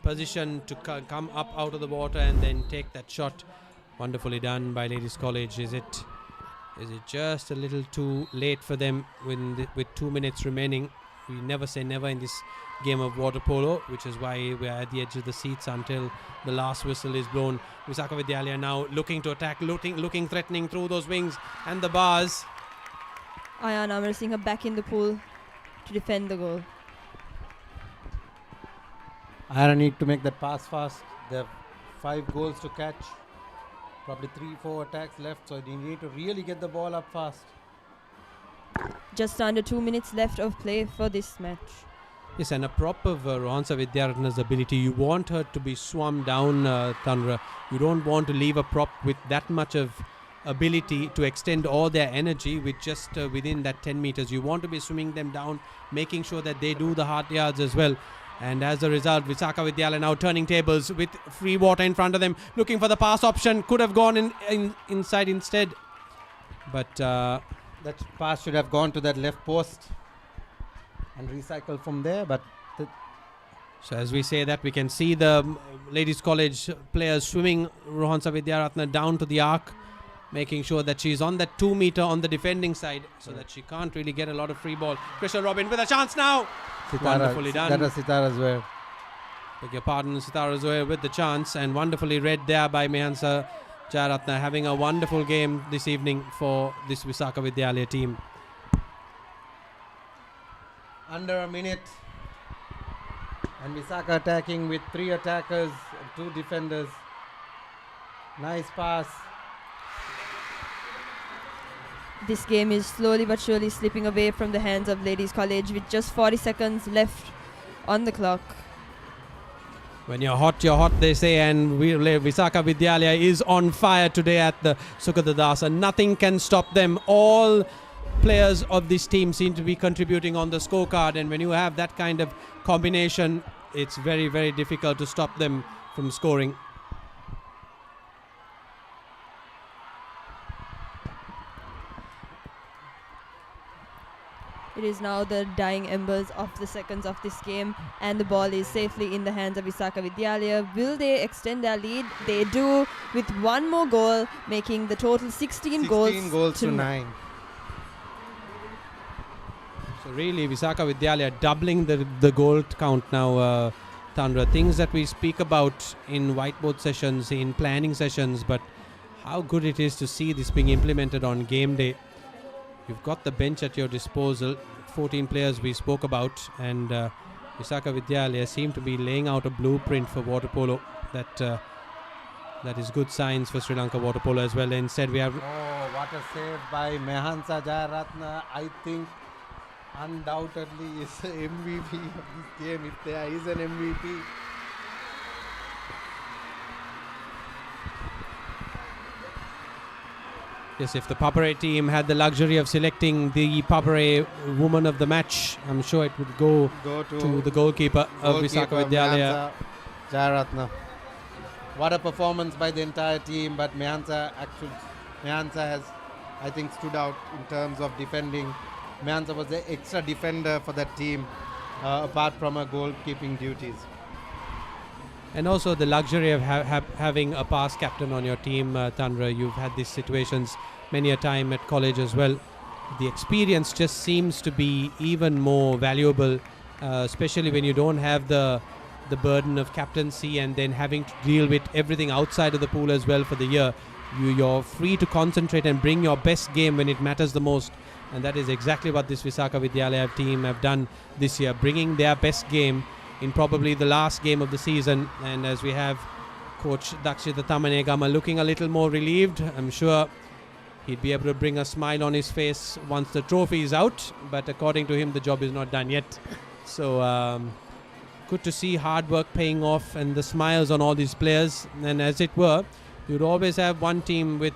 position to come up out of the water and then take that shot. Wonderfully done by Ladies College. Is it just a little too late for them with 2 minutes remaining? We never say never in this game of water polo, which is why we're at the edge of the seats until the last whistle is blown. Visakha Vidyalaya now looking to attack, looking threatening through those wings and the bars. Ayan Amarasinghe back in the pool to defend the goal. I need to make that pass fast. There are 5 goals to catch. Probably 3-4 attacks left, so they need to really get the ball up fast. Just under 2 minutes left of play for this match. Yes, and a prop of Rohansa Vidyaratna's ability. You want her to be swum down, Tanra. You don't want to leave a prop with that much of ability to extend all their energy with just within that 10 meters. You want to be swimming them down, making sure that they do the hard yards as well. And as a result, Visakha Vidyalaya now turning tables with free water in front of them, looking for the pass option. Could have gone inside instead. But that pass should have gone to that left post and recycled from there. But so as we say that, we can see the Ladies College players swimming Rohansa Vidyaratna down to the arc, making sure that she's on that 2 meter on the defending side so that she can't really get a lot of free ball. Krishna Robin with a chance now. Wonderfully done. That was Sitara Zohair. Beg your pardon, Sitara Zohair with the chance, and wonderfully read there by Mehansa Jayaratna, having a wonderful game this evening for this Visakha Vidyalaya team. Under a minute. And Visakha attacking with 3 attackers and 2 defenders. Nice pass. This game is slowly but surely slipping away from the hands of Ladies College with just 40 seconds left on the clock. When you're hot, they say, and Visakha Vidyalaya is on fire today at the Sugathadasa. Nothing can stop them. All players of this team seem to be contributing on the scorecard, and when you have that kind of combination, it's very, very difficult to stop them from scoring. It is now the dying embers of the seconds of this game, and the ball is safely in the hands of Visakha Vidyalaya. Will they extend their lead? They do, with 1 more goal, making the total 16 goals to 9. So really, Visakha Vidyalaya doubling the goal count now, Tandra. Things that we speak about in whiteboard sessions, in planning sessions, but how good it is to see this being implemented on game day. You've got the bench at your disposal, 14 players we spoke about, and Visakha Vidyalaya seem to be laying out a blueprint for water polo. That is good signs for Sri Lanka water polo as well. Instead, we have... Oh, what a save by Mehansa Jayaratna. I think undoubtedly is the MVP of this game, if there is an MVP. Yes, if the Papare team had the luxury of selecting the Papare woman of the match, I'm sure it would go to the goalkeeper of Visakha Vidyalaya. Jayaratna. What a performance by the entire team, but Mehansa has, I think, stood out in terms of defending. Mehansa was the extra defender for that team, apart from her goalkeeping duties. And also the luxury of having a past captain on your team, Tandra. You've had these situations many a time at college as well. The experience just seems to be even more valuable, especially when you don't have the burden of captaincy and then having to deal with everything outside of the pool as well for the year. You're free to concentrate and bring your best game when it matters the most. And that is exactly what this Visakha Vidyalaya team have done this year, bringing their best game in probably the last game of the season. And as we have Coach Dakshita Tamanegama looking a little more relieved, I'm sure he'd be able to bring a smile on his face once the trophy is out, but according to him the job is not done yet. So good to see hard work paying off and the smiles on all these players. And as it were, you'd always have one team with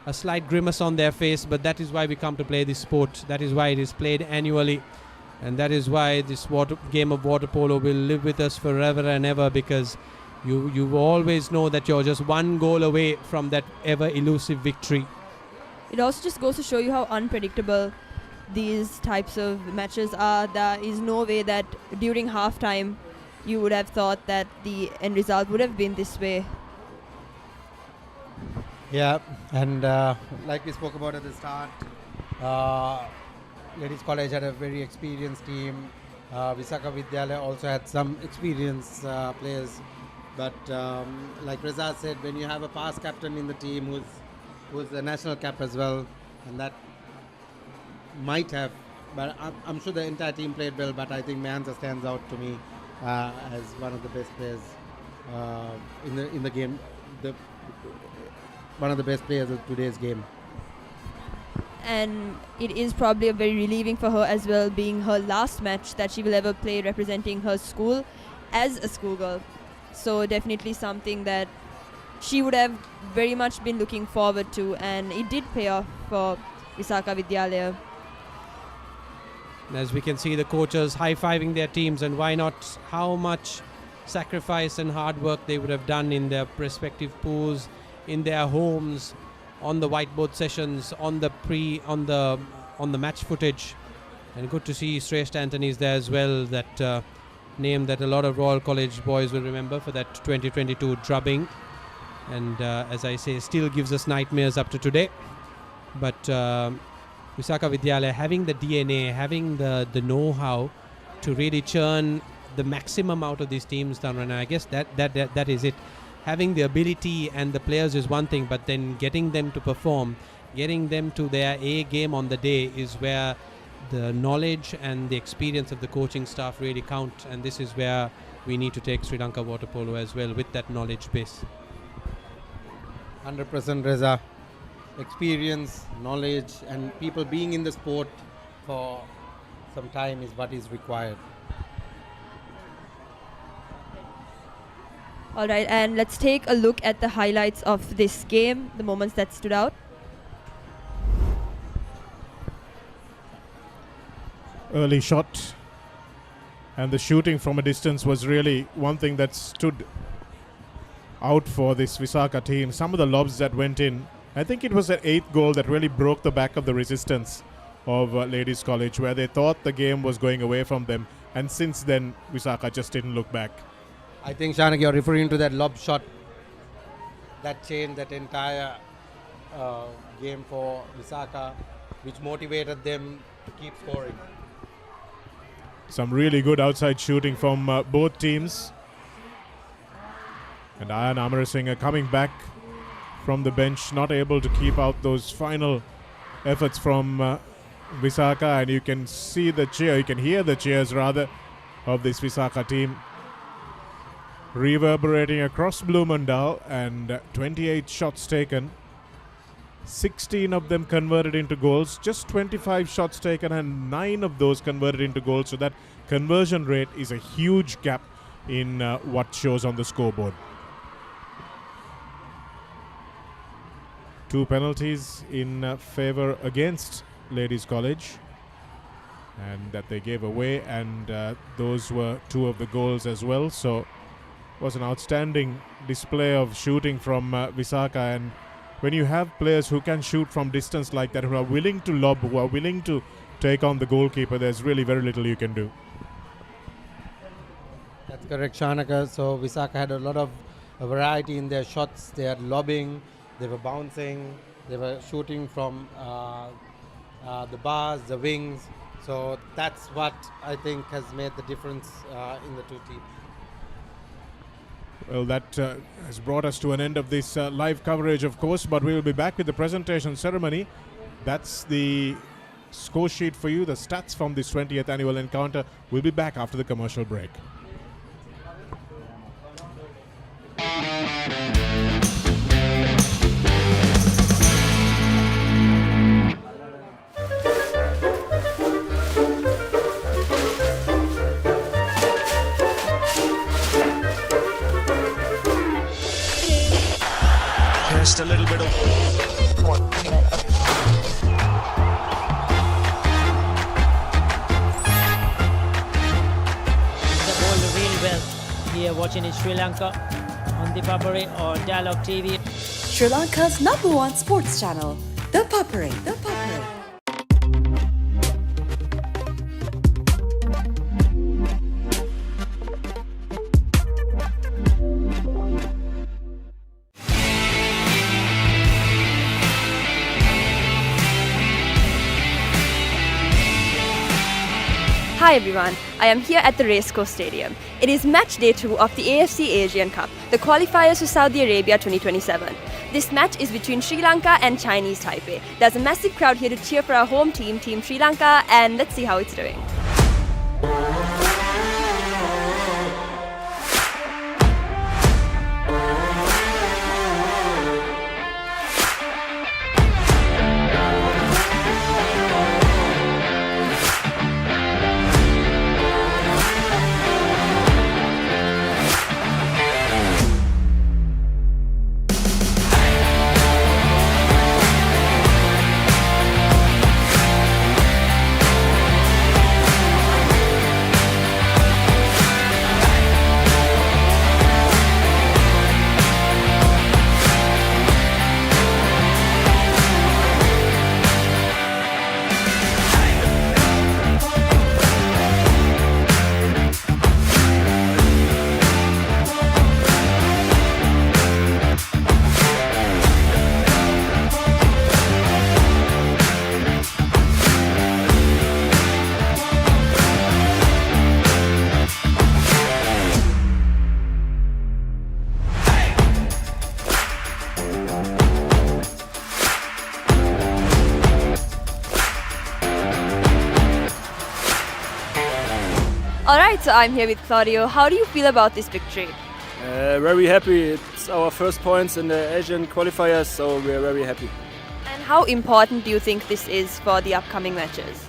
a slight grimace on their face, but that is why we come to play this sport. That is why it is played annually. And that is why this game of water polo will live with us forever and ever, because you always know that you're just 1 goal away from that ever elusive victory. it also just goes to show you how unpredictable these types of matches are. There is no way that during halftime you would have thought that the end result would have been this way. Yeah, and like we spoke about at the start, Ladies College had a very experienced team. Visakha Vidyalaya also had some experienced players. But like Reza said, when you have a past captain in the team who's a national cap as well, and that might have, but I'm sure the entire team played well, but I think Mayanza stands out to me as one of the best players in the game. One of the best players of today's game. And it is probably very relieving for her as well, being her last match that she will ever play representing her school as a schoolgirl. So definitely something that she would have very much been looking forward to, and it did pay off for Visakha Vidyalaya. As we can see, the coaches high-fiving their teams, and why not, how much sacrifice and hard work they would have done in their respective pools, in their homes, on the whiteboard sessions, on the match footage. And good to see Shrestha Anthony's there as well, that name that a lot of Royal College boys will remember for that 2022 drubbing. And as I say, still gives us nightmares up to today. But Visakha Vidyalaya having the DNA, having the know-how to really churn the maximum out of these teams, Tanrana, I guess that is it. Having the ability and the players is one thing, but then getting them to perform, getting them to their A game on the day is where the knowledge and the experience of the coaching staff really count. And this is where we need to take Sri Lanka water polo as well, with that knowledge base. 100% Reza. Experience, knowledge, and people being in the sport for some time is what is required. All right, and let's take a look at the highlights of this game, the moments that stood out. Early shot, and the shooting from a distance was really one thing that stood out for this Visakha team. Some of the lobs that went in, I think it was that 8th goal that really broke the back of the resistance of Ladies College, where they thought the game was going away from them, and since then Visakha just didn't look back. I think, Shanak, you're referring to that lob shot that changed that entire game for Visakha, which motivated them to keep scoring. Some really good outside shooting from both teams. And Ayan Amarasinghe coming back from the bench, not able to keep out those final efforts from Visakha, and you can see the cheer, you can hear the cheers rather, of this Visakha team reverberating across Blumendal. And 28 shots taken, 16 of them converted into goals, just 25 shots taken and 9 of those converted into goals. So that conversion rate is a huge gap in what shows on the scoreboard. 2 penalties in favor against Ladies College, and that they gave away, and those were 2 of the goals as well. So it was an outstanding display of shooting from Visakha. And when you have players who can shoot from distance like that, who are willing to lob, who are willing to take on the goalkeeper, there's really very little you can do. That's correct, Shanaka. So Visakha had a lot of variety in their shots. They had lobbing, they were bouncing, they were shooting from the bars, the wings. So that's what I think has made the difference in the 2 teams. Well, that has brought us to an end of this live coverage, of course, but we will be back with the presentation ceremony. That's the score sheet for you, the stats from this 20th annual encounter. We'll be back after the commercial break. Just a little bit of the ball really well. Here watching in Sri Lanka on ThePapare or Dialog TV. Sri Lanka's #1 sports channel, ThePapare. Hi everyone, I am here at the Racecourse Stadium. It is match day 2 of the AFC Asian Cup, the qualifiers for Saudi Arabia 2027. This match is between Sri Lanka and Chinese Taipei. There's a massive crowd here to cheer for our home team, Team Sri Lanka, and let's see how it's doing. Alright, so I'm here with Claudio. How do you feel about this victory? Very happy. It's our first points in the Asian qualifiers, so we're very happy. And how important do you think this is for the upcoming matches?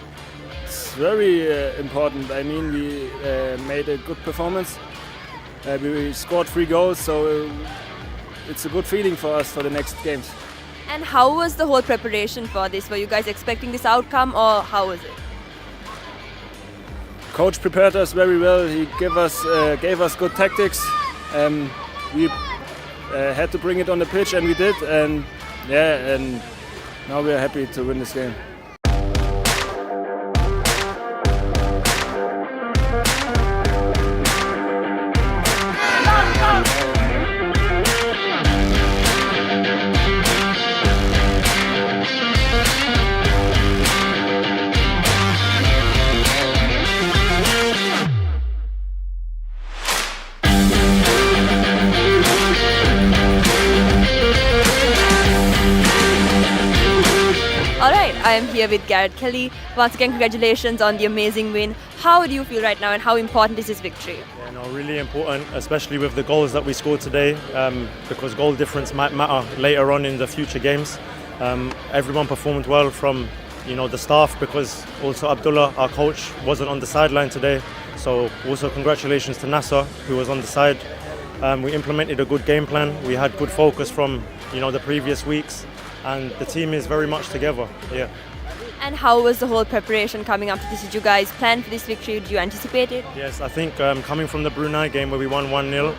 It's very important. I mean, we made a good performance. We scored 3 goals, so it's a good feeling for us for the next games. And how was the whole preparation for this? Were you guys expecting this outcome, or how was it? Coach prepared us very well. He gave us good tactics. We had to bring it on the pitch, and we did. And now we are happy to win this game. I am here with Garrett Kelly. Once again, congratulations on the amazing win. How do you feel right now, and how important is this victory? Yeah, no, really important, especially with the goals that we scored today, because goal difference might matter later on in the future games. Everyone performed well from the staff, because also Abdullah, our coach, wasn't on the sideline today. So also congratulations to Nasser, who was on the side. We implemented a good game plan. We had good focus from the previous weeks. And the team is very much together, yeah. And how was the whole preparation coming up to this? Did you guys plan for this victory? Did you anticipate it? Yes, I think coming from the Brunei game where we won 1-0,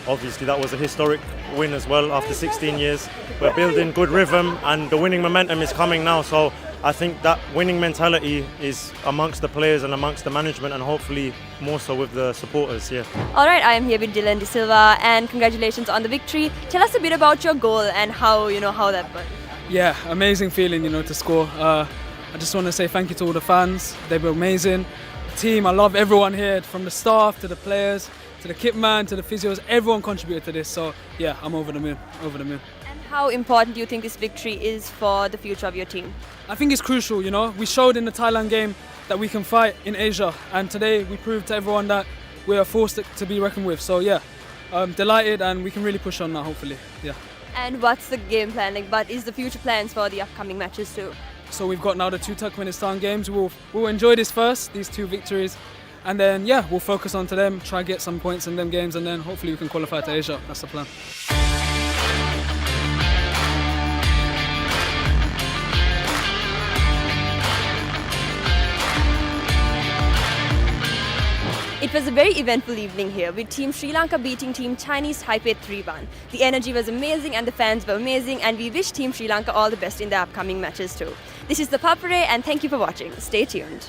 obviously that was a historic win as well after 16 years. We're building good rhythm and the winning momentum is coming now. So I think that winning mentality is amongst the players and amongst the management, and hopefully more so with the supporters, yeah. All right, I am here with Dylan De Silva, and congratulations on the victory. Tell us a bit about your goal and how that went. Yeah, amazing feeling, to score. I just want to say thank you to all the fans. They were amazing. The team, I love everyone here, from the staff to the players, to the kit man, to the physios. Everyone contributed to this. So yeah, I'm over the moon. And how important do you think this victory is for the future of your team? I think it's crucial, We showed in the Thailand game that we can fight in Asia. And today we proved to everyone that we are forced to be reckoned with. So yeah, I'm delighted, and we can really push on now, hopefully. Yeah. And what's the game plan like? What is the future plans for the upcoming matches too? So we've got now the 2 Turkmenistan games. We'll enjoy this first, these 2 victories, and then we'll focus on to them, try get some points in them games, and then hopefully we can qualify to Asia. That's the plan. It It was a very eventful evening here with Team Sri Lanka beating Team Chinese Taipei 3-1. The energy was amazing and the fans were amazing, and we wish Team Sri Lanka all the best in the upcoming matches too. This is the Papare, and thank you for watching. Stay tuned.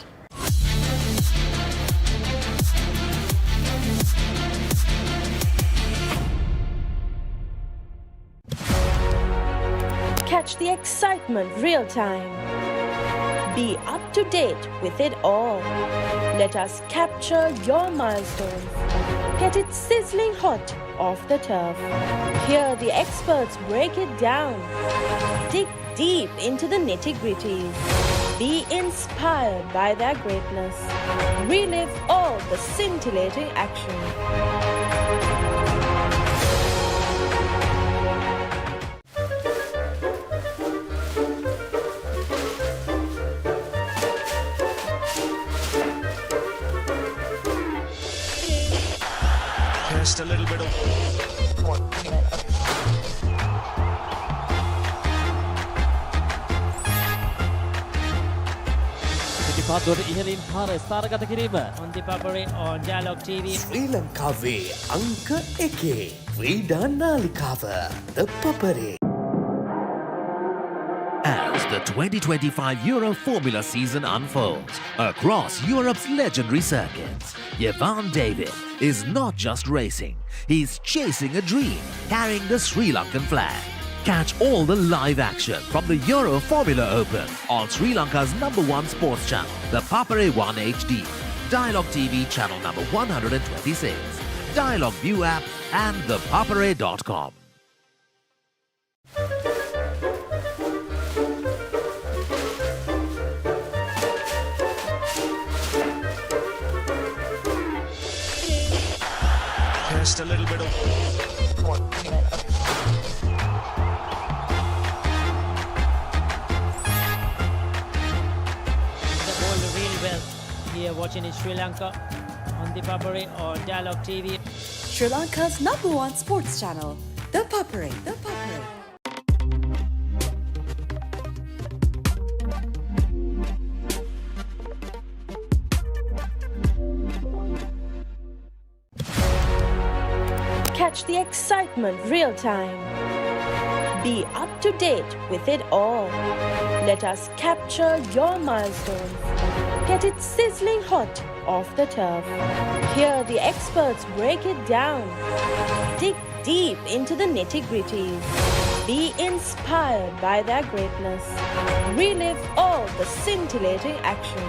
Catch the excitement real time. Be up to date with it all. Let us capture your milestones. Get it sizzling hot off the turf. Hear the experts break it down. Dig deep into the nitty-gritties. Be inspired by their greatness. Relive all the scintillating action. Just a little bit of පිටිපත්වලට ඉහළින් පාර ස්ථානගත කිරීම on the Papare on Dialog TV. ශ්‍රී ලංකාවේ අංක 1 ක්‍රීඩා නාලිකාව ThePapare. As the 2025 Euro Formula season unfolds across Europe's legendary circuits, Jevan David is not just racing, he's chasing a dream, carrying the Sri Lankan flag. Catch all the live action from the Euro Formula Open on Sri Lanka's #1 sports channel, the Papare 1 HD, Dialog TV channel number 126, Dialog ViU app and ThePapare.com. just a little bit of The ball really well here watching in Sri Lanka on the Papare or Dialog TV. Sri Lanka's #1 sports channel, ThePapare. Catch the excitement real time. Be up to date with it all. Let us capture your milestones. Get it sizzling hot off the turf. Hear the experts break it down. Dig deep into the nitty-gritties. Be inspired by their greatness. Relive all the scintillating action.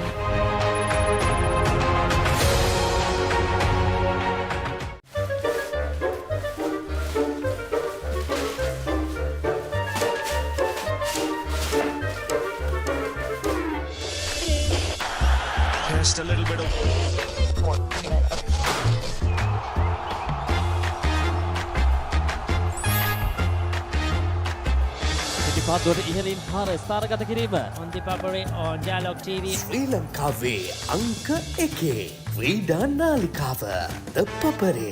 just a little bit of පිටිපත්වලට ඉහළින් පාර ස්ථානගත කිරීම on the Papare on Dialog TV. ශ්‍රී ලංකාවේ අංක 1 ක්‍රීඩා නාලිකාව ThePapare.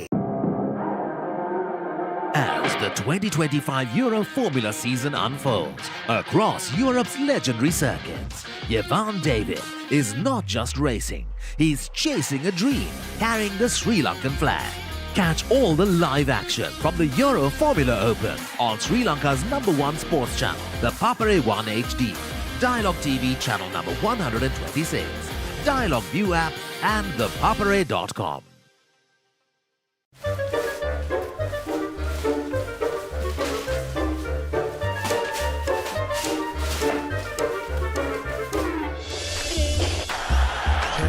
As the 2025 Euro Formula season unfolds across Europe's legendary circuits, Jevan David is not just racing, he's chasing a dream, carrying the Sri Lankan flag. Catch all the live action from the Euro Formula Open on Sri Lanka's #1 sports channel, the Papare 1 HD, Dialog TV channel number 126, Dialog ViU app and ThePapare.com.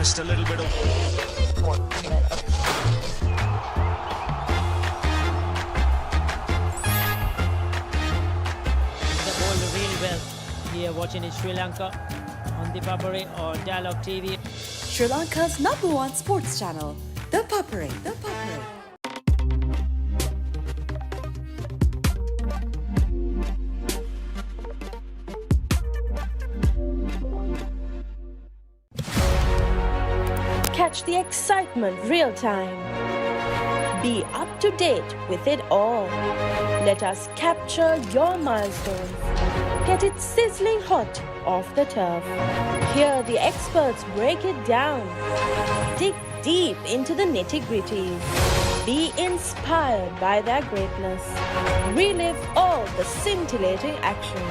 just a little bit of The ball really well here watching in Sri Lanka on the Papare or Dialog TV. Sri Lanka's #1 sports channel, ThePapare. Catch the excitement real time. Be up to date with it all. Let us capture your milestones. Get it sizzling hot off the turf. Hear the experts break it down. Dig deep into the nitty-gritties. Be inspired by their greatness. Relive all the scintillating action.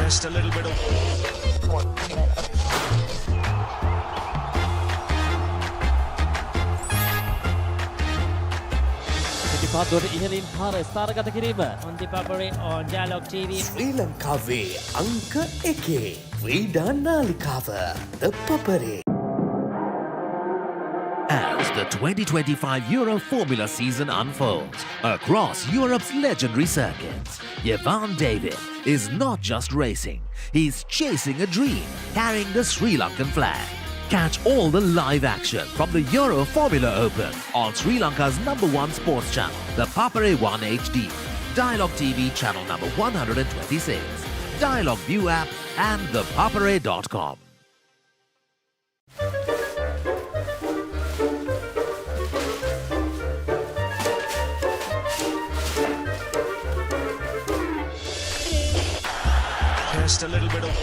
Just a little bit of පිටිපත්වල ඉහළින් පාර ස්ථානගත කිරීම on the Papare on Dialog TV. ශ්‍රී ලංකාවේ අංක එකේ ක්‍රීඩා නාලිකාව ThePapare. As the 2025 Euro Formula season unfolds across Europe's legendary circuits, Yevan David is not just racing, he's chasing a dream, carrying the Sri Lankan flag. Catch all the live action from the Euro Formula Open on Sri Lanka's #1 sports channel, the Papare 1 HD, Dialog TV channel number 126, Dialog ViU app and thepapare.com. just a little bit of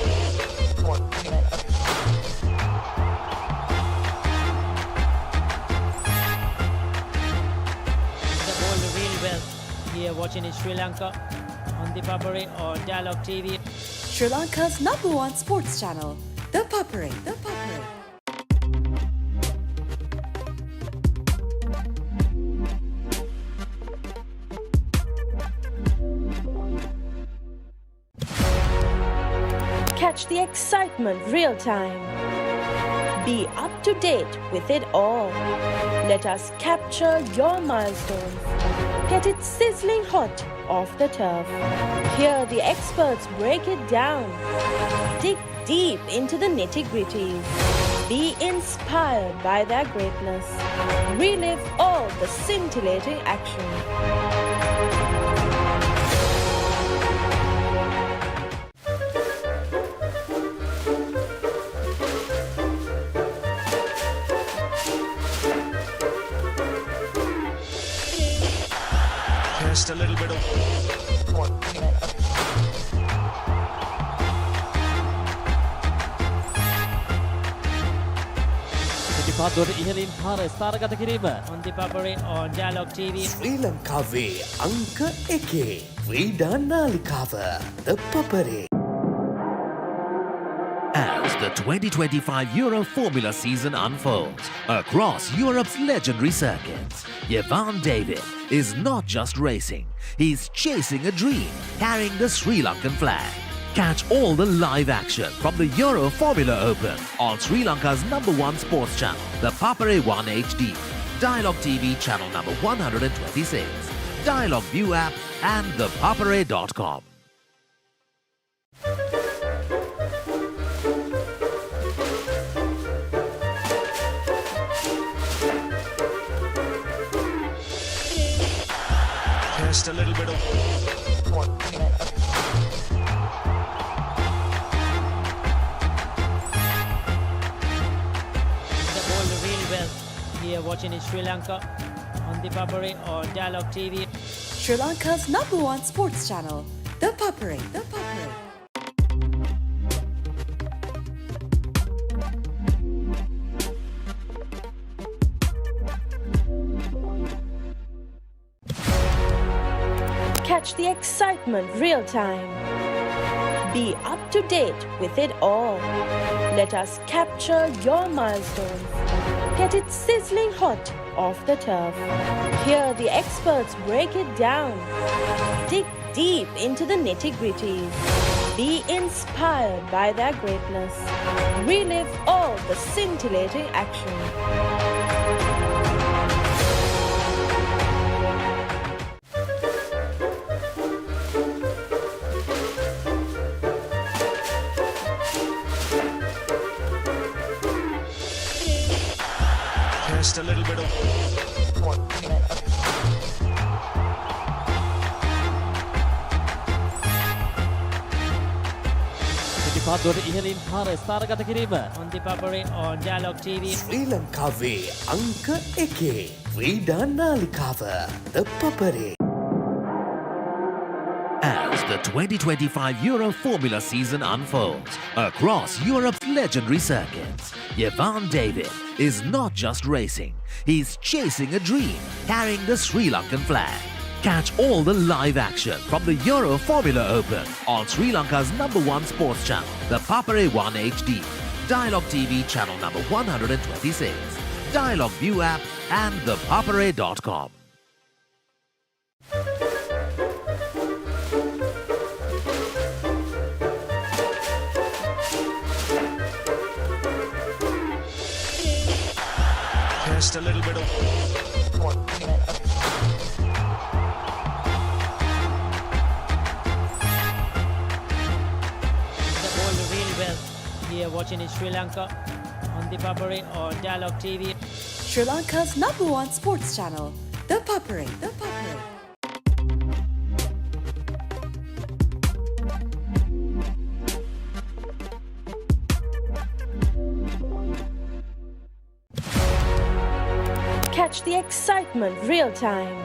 Here watching in Sri Lanka on the Papare or Dialog TV. Sri Lanka's #1 sports channel, ThePapare. Catch the excitement real time. Be up to date with it all. Let us capture your milestones. Get it sizzling hot off the turf. Hear the experts break it down. Dig deep into the nitty-gritties. Be inspired by their greatness. Relive all the scintillating action. just a little bit of පිටිපත්වල ඉහළින් පාර ස්ථානගත කිරීම on the Papare on Dialog TV. ශ්‍රී ලංකාවේ අංක එකේ ක්‍රීඩා නාලිකාව ThePapare. As the 2025 Euro Formula season unfolds across Europe's legendary circuits, Yevan David is not just racing, he's chasing a dream, carrying the Sri Lankan flag. Catch all the live action from the Euro Formula Open on Sri Lanka's #1 sports channel, the Papare 1 HD, Dialog TV channel number 126, Dialog ViU app and thepapare.com. just a little bit of The ball really well. Here watching in Sri Lanka on the Papare or Dialog TV. Sri Lanka's #1 sports channel, ThePapare. Catch the excitement real time. Be up to date with it all. Let us capture your milestones. Get it sizzling hot off the turf. Hear the experts break it down. Dig deep into the nitty-gritties. Be inspired by their greatness. Relive all the scintillating action. just a little bit of The පිටිපත්වලට ඉහළින් පාර ස්ථානගත කිරීම on ThePapare on Dialog TV. ශ්‍රී ලංකාවේ අංක 1 ක්‍රීඩා නාලිකාව ThePapare. As the 2025 Euro Formula season unfolds across Europe's legendary circuits, Yvonne David is not just racing, he's chasing a dream, carrying the Sri Lankan flag. Catch all the live action from the Euro Formula Open on Sri Lanka's #1 sports channel, the Papare 1 HD, Dialog TV channel number 126, Dialog ViU app and ThePapare.com. Just a little bit of The ball really well here watching in Sri Lanka on ThePapare on Dialog TV. Sri Lanka's #1 sports channel, ThePapare. Catch the excitement real time.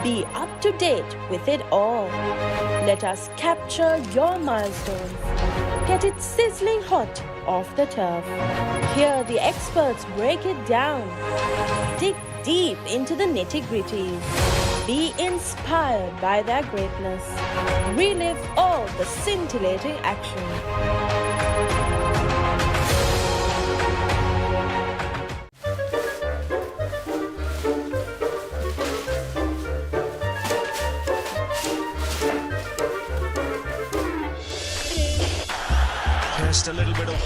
Be up to date with it all. Let us capture your milestones. Get it sizzling hot off the turf. Hear the experts break it down. Dig deep into the nitty-gritties. Be inspired by their greatness. Relive all the scintillating action. just a little bit of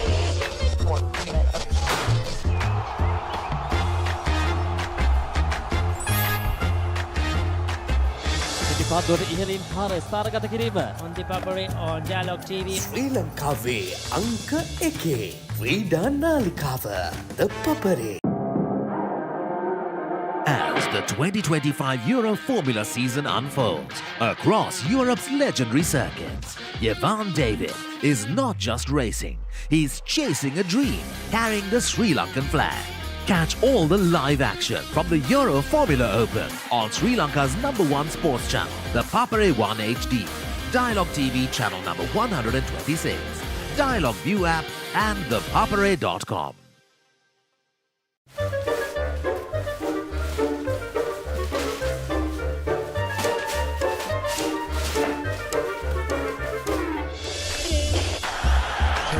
පිටිපත්වලට ඉහළින් පාර ස්ථානගත කිරීම on ThePapare on Dialog TV. ශ්‍රී ලංකාවේ අංක 1 ක්‍රීඩා නාලිකාව ThePapare. As the 2025 Euro Formula season unfolds across Europe's legendary circuits, Yvonne David is not just racing, he's chasing a dream, carrying the Sri Lankan flag. Catch all the live action from the Euro Formula Open on Sri Lanka's #1 sports channel, the Papare 1 HD, Dialog TV channel number 126, Dialog ViU app and ThePapare.com.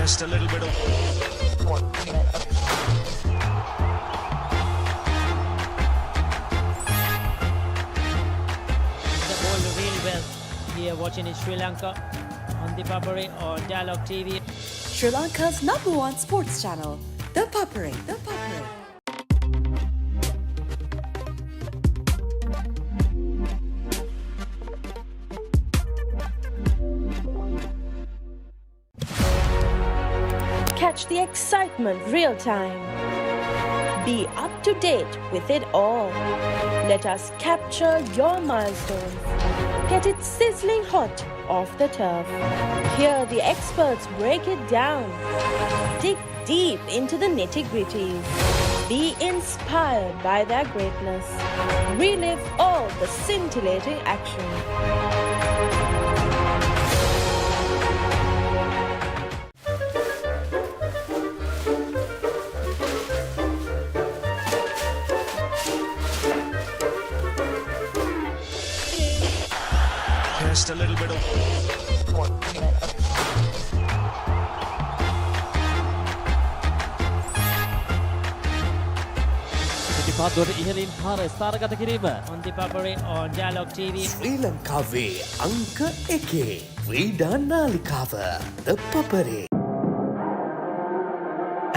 just a little bit of The ball really well here watching in Sri Lanka on ThePapare on Dialog TV. Sri Lanka's #1 sports channel, ThePapare. Catch the excitement real time. Be up to date with it all. Let us capture your milestones. Get it sizzling hot off the turf. Hear the experts break it down. Dig deep into the nitty-gritties. Be inspired by their greatness. Relive all the scintillating action. just a little bit of පිටිපත්වලට ඉහළින් පාර ස්ථානගත කිරීම on ThePapare on Dialog TV. ශ්‍රී ලංකාවේ අංක 1 ක්‍රීඩා නාලිකාව ThePapare.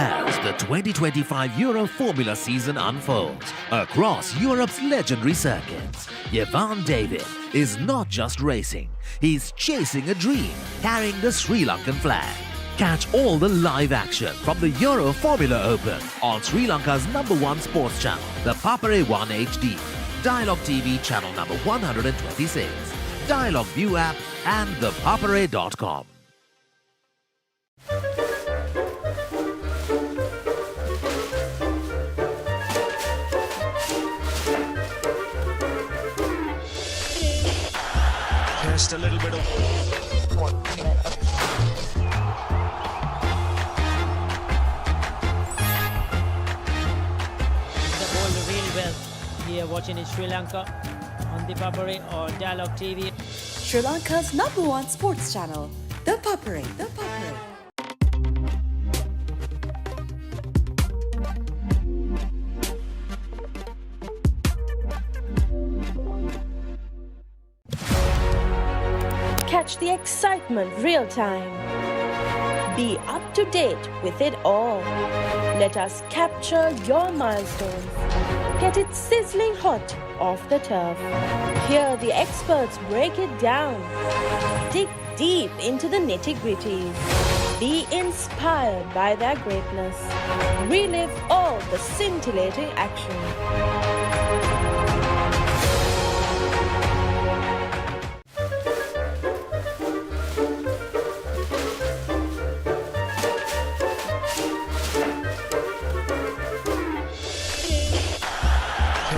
As the 2025 Euro Formula season unfolds across Europe's legendary circuits, Yvonne David is not just racing, he's chasing a dream, carrying the Sri Lankan flag. Catch all the live action from the Euro Formula Open on Sri Lanka's #1 sports channel, the Papare 1 HD, Dialog TV channel number 126, Dialog ViU app and ThePapare.com. Just a little bit of. The ball really well here watching in Sri Lanka on ThePapare or Dialog TV. Sri Lanka's #1 sports channel, ThePapare. Catch the excitement real time. Be up to date with it all. Let us capture your milestones. Get it sizzling hot off the turf. Hear the experts break it down. Dig deep into the nitty-gritties. Be inspired by their greatness. Relive all the scintillating action.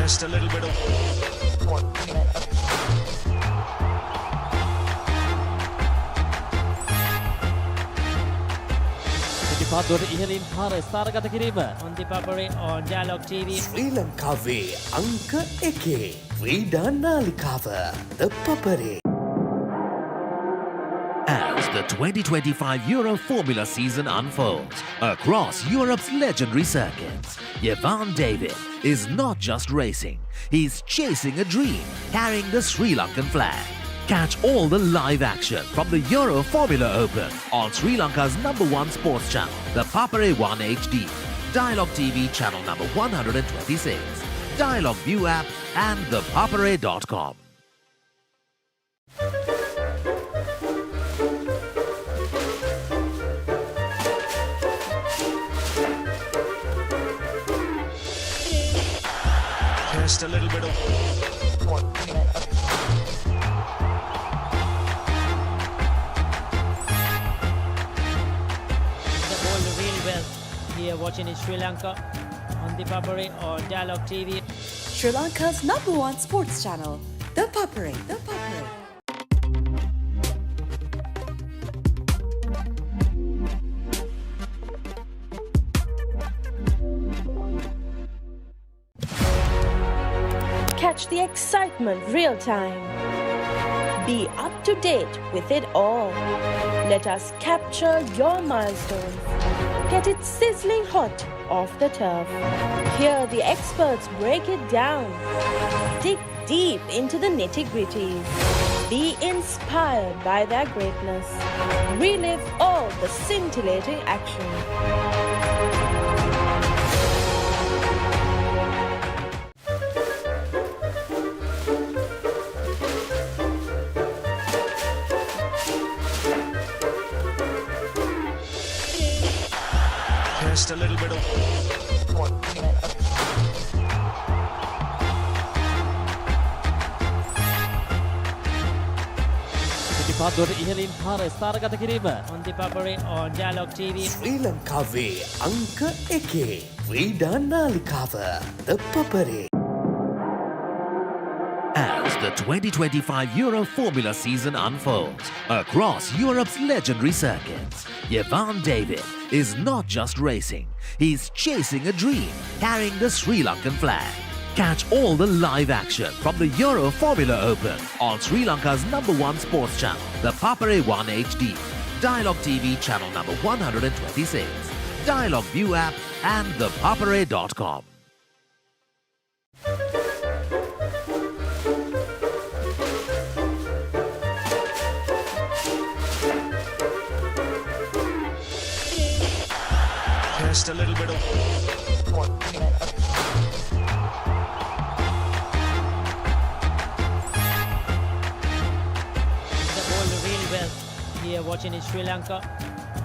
Just a little bit of. පිටිපත්වලට ඉහළින් පාර ස්ථානගත කිරීම on ThePapare or Dialog TV. ශ්‍රී ලංකාවේ අංක 1 ක්‍රීඩා නාලිකාව ThePapare. As the 2025 Euro Formula season unfolds across Europe's legendary circuits, Jevan David is not just racing, he's chasing a dream, carrying the Sri Lankan flag. Catch all the live action from the Euro Formula Open on Sri Lanka's #1 sports channel, the Papare 1 HD, Dialog TV channel number 126, Dialog ViU app and thepapare.com. Just a little bit of. The ball really well here watching in Sri Lanka on ThePapare or Dialog TV. Sri Lanka's #1 sports channel, ThePapare. Catch the excitement real time. Be up to date with it all. Let us capture your milestones. Get it sizzling hot off the turf. Hear the experts break it down. Dig deep into the nitty-gritties. Be inspired by their greatness. Relive all the scintillating action. Just a little bit of. පිටිපත්වලට ඉහළින් පාර ස්ථානගත කිරීම on ThePapare or Dialog TV. ශ්‍රී ලංකාවේ අංක 1 ක්‍රීඩා නාලිකාව ThePapare. As the 2025 Euro Formula season unfolds across Europe's legendary circuits, Jevan David is not just racing, he's chasing a dream, carrying the Sri Lankan flag. Catch all the live action from the Euro Formula Open on Sri Lanka's #1 sports channel, the Papare 1 HD, Dialog TV channel number 126, Dialog ViU app and thepapare.com. Just a little bit of. The ball really well here watching in Sri Lanka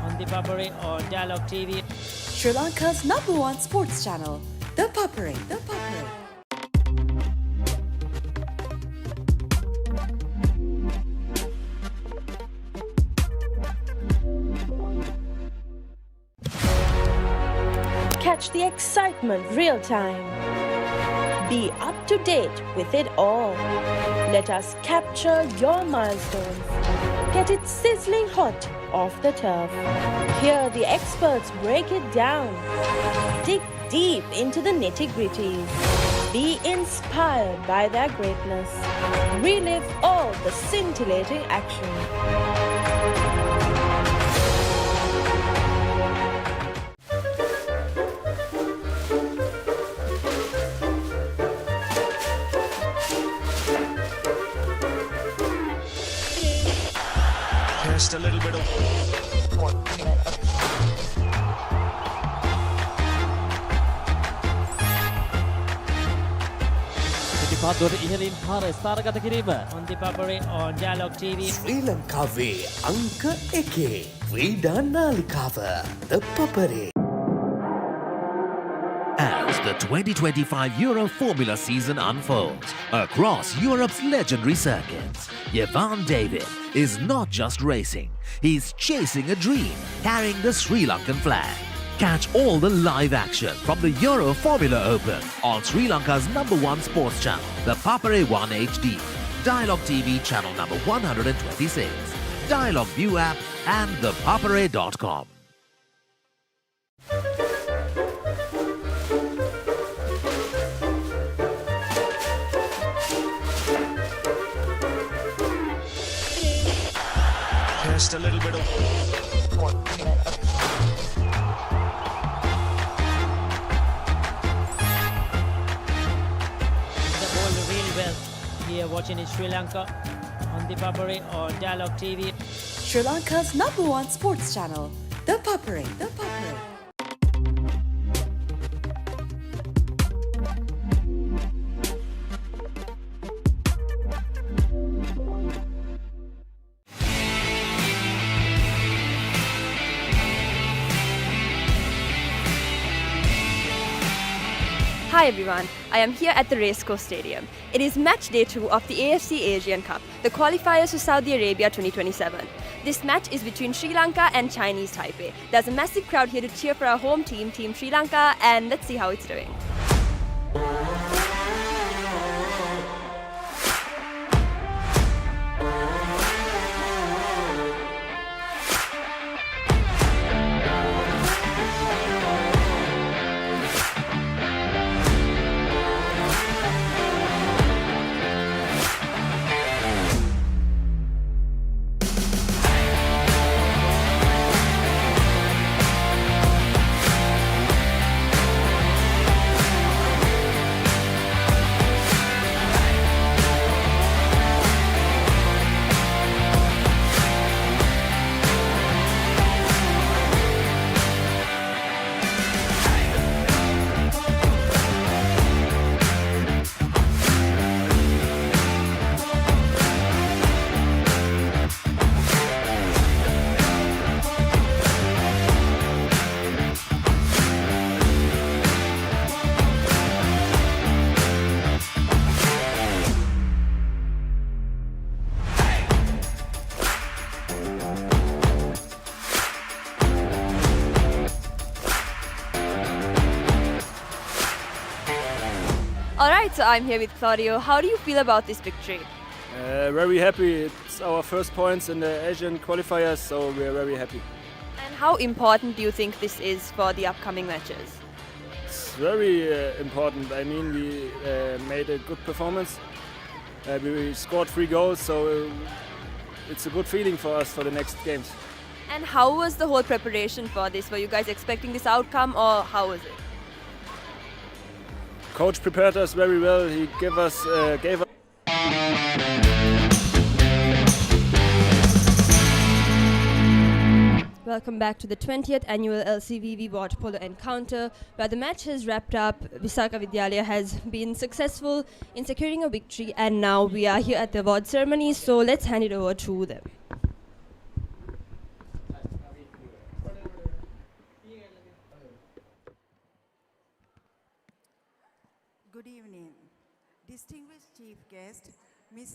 on ThePapare or Dialog TV. Sri Lanka's #1 sports channel, ThePapare. Catch the excitement real time. Be up to date with it all. Let us capture your milestones. Get it sizzling hot off the turf. Hear the experts break it down. Dig deep into the nitty-gritties. Be inspired by their greatness. Relive all the scintillating action. Just a little bit of පිටිපත් ඉහළින් පාර ස්ථානගත කිරීම on the Papare on Dialog TV. ශ්‍රී ලංකාවේ අංක එකේ ක්‍රීඩා නාලිකාව ThePapare. As the 2025 Euro Formula season unfolds across Europe's legendary circuits, Yevan David is not just racing, he's chasing a dream, carrying the Sri Lankan flag. Catch all the live action from the Euro Formula Open on Sri Lanka's #1 sports channel, the Papare 1 HD, Dialog TV channel number 126, Dialog ViU app and thepapare.com. just a little bit of The ball really well here watching in Sri Lanka on the Papare on Dialog TV. Sri Lanka's #1 sports channel, ThePapare. Hi everyone, I am here at the Racecourse Stadium. It is match day 2 of the AFC Asian Cup, the qualifiers for Saudi Arabia 2027. This match is between Sri Lanka and Chinese Taipei. There's a massive crowd here to cheer for our home team, Team Sri Lanka, and let's see how it's doing. Alright, so I'm here with Claudio. How do you feel about this victory? Very happy. It's our first points in the Asian qualifiers, so we're very happy. And how important do you think this is for the upcoming matches? It's very important. I mean, we made a good performance. We scored 3 goals, so it's a good feeling for us for the next games. And how was the whole preparation for this? Were you guys expecting this outcome, or how was it? Coach prepared us very well. He gave us. Welcome back to the 20th annual LCVV Watch Polo Encounter, where the match has wrapped up. Visakha Vidyalaya has been successful in securing a victory, and now we are here at the award ceremony, so let's hand it over to them. Good evening. Distinguished Chief Guest, Ms.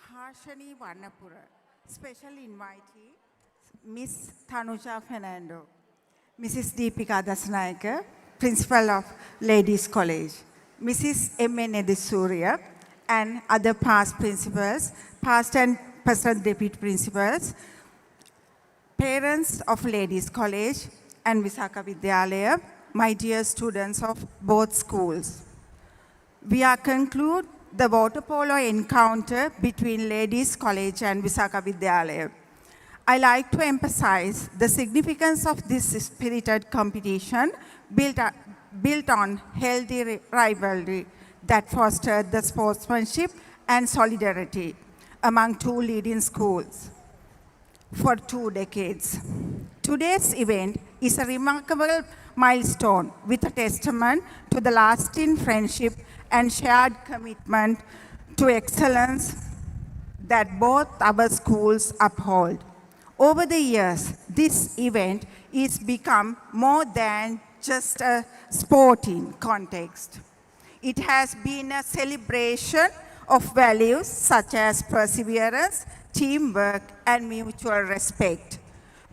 Harshani Varnapura, Special Invitee, Ms. Tanuja Fernando, Mrs. Deepika Dasnaika, Principal of Ladies College, Mrs. M.N. Edisuria, and other past principals, past and present deputy principals, parents of Ladies College and Visakha Vidyalaya, my dear students of both schools. We are conclude the water polo encounter between Ladies College and Visakha Vidyalaya. I like to emphasize the significance of this spirited competition built on healthy rivalry that fostered the sportsmanship and solidarity among two leading schools for 2 decades. Today's event is a remarkable milestone with a testament to the lasting friendship and shared commitment to excellence that both our schools uphold. Over the years, this event is become more than just a sporting context. It has been a celebration of values such as perseverance, teamwork, and mutual respect,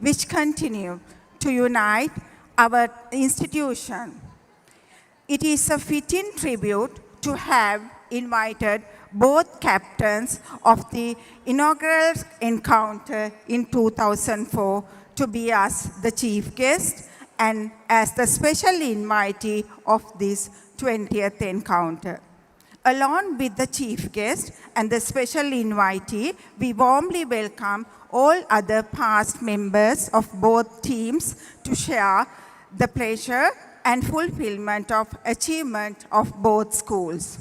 which continue to unite our institution. It is a fitting tribute to have invited both captains of the inaugural encounter in 2004 to be as the chief guest and as the special invitee of this 20th encounter. Along with the chief guest and the special invitee, we warmly welcome all other past members of both teams to share the pleasure and fulfillment of achievement of both schools.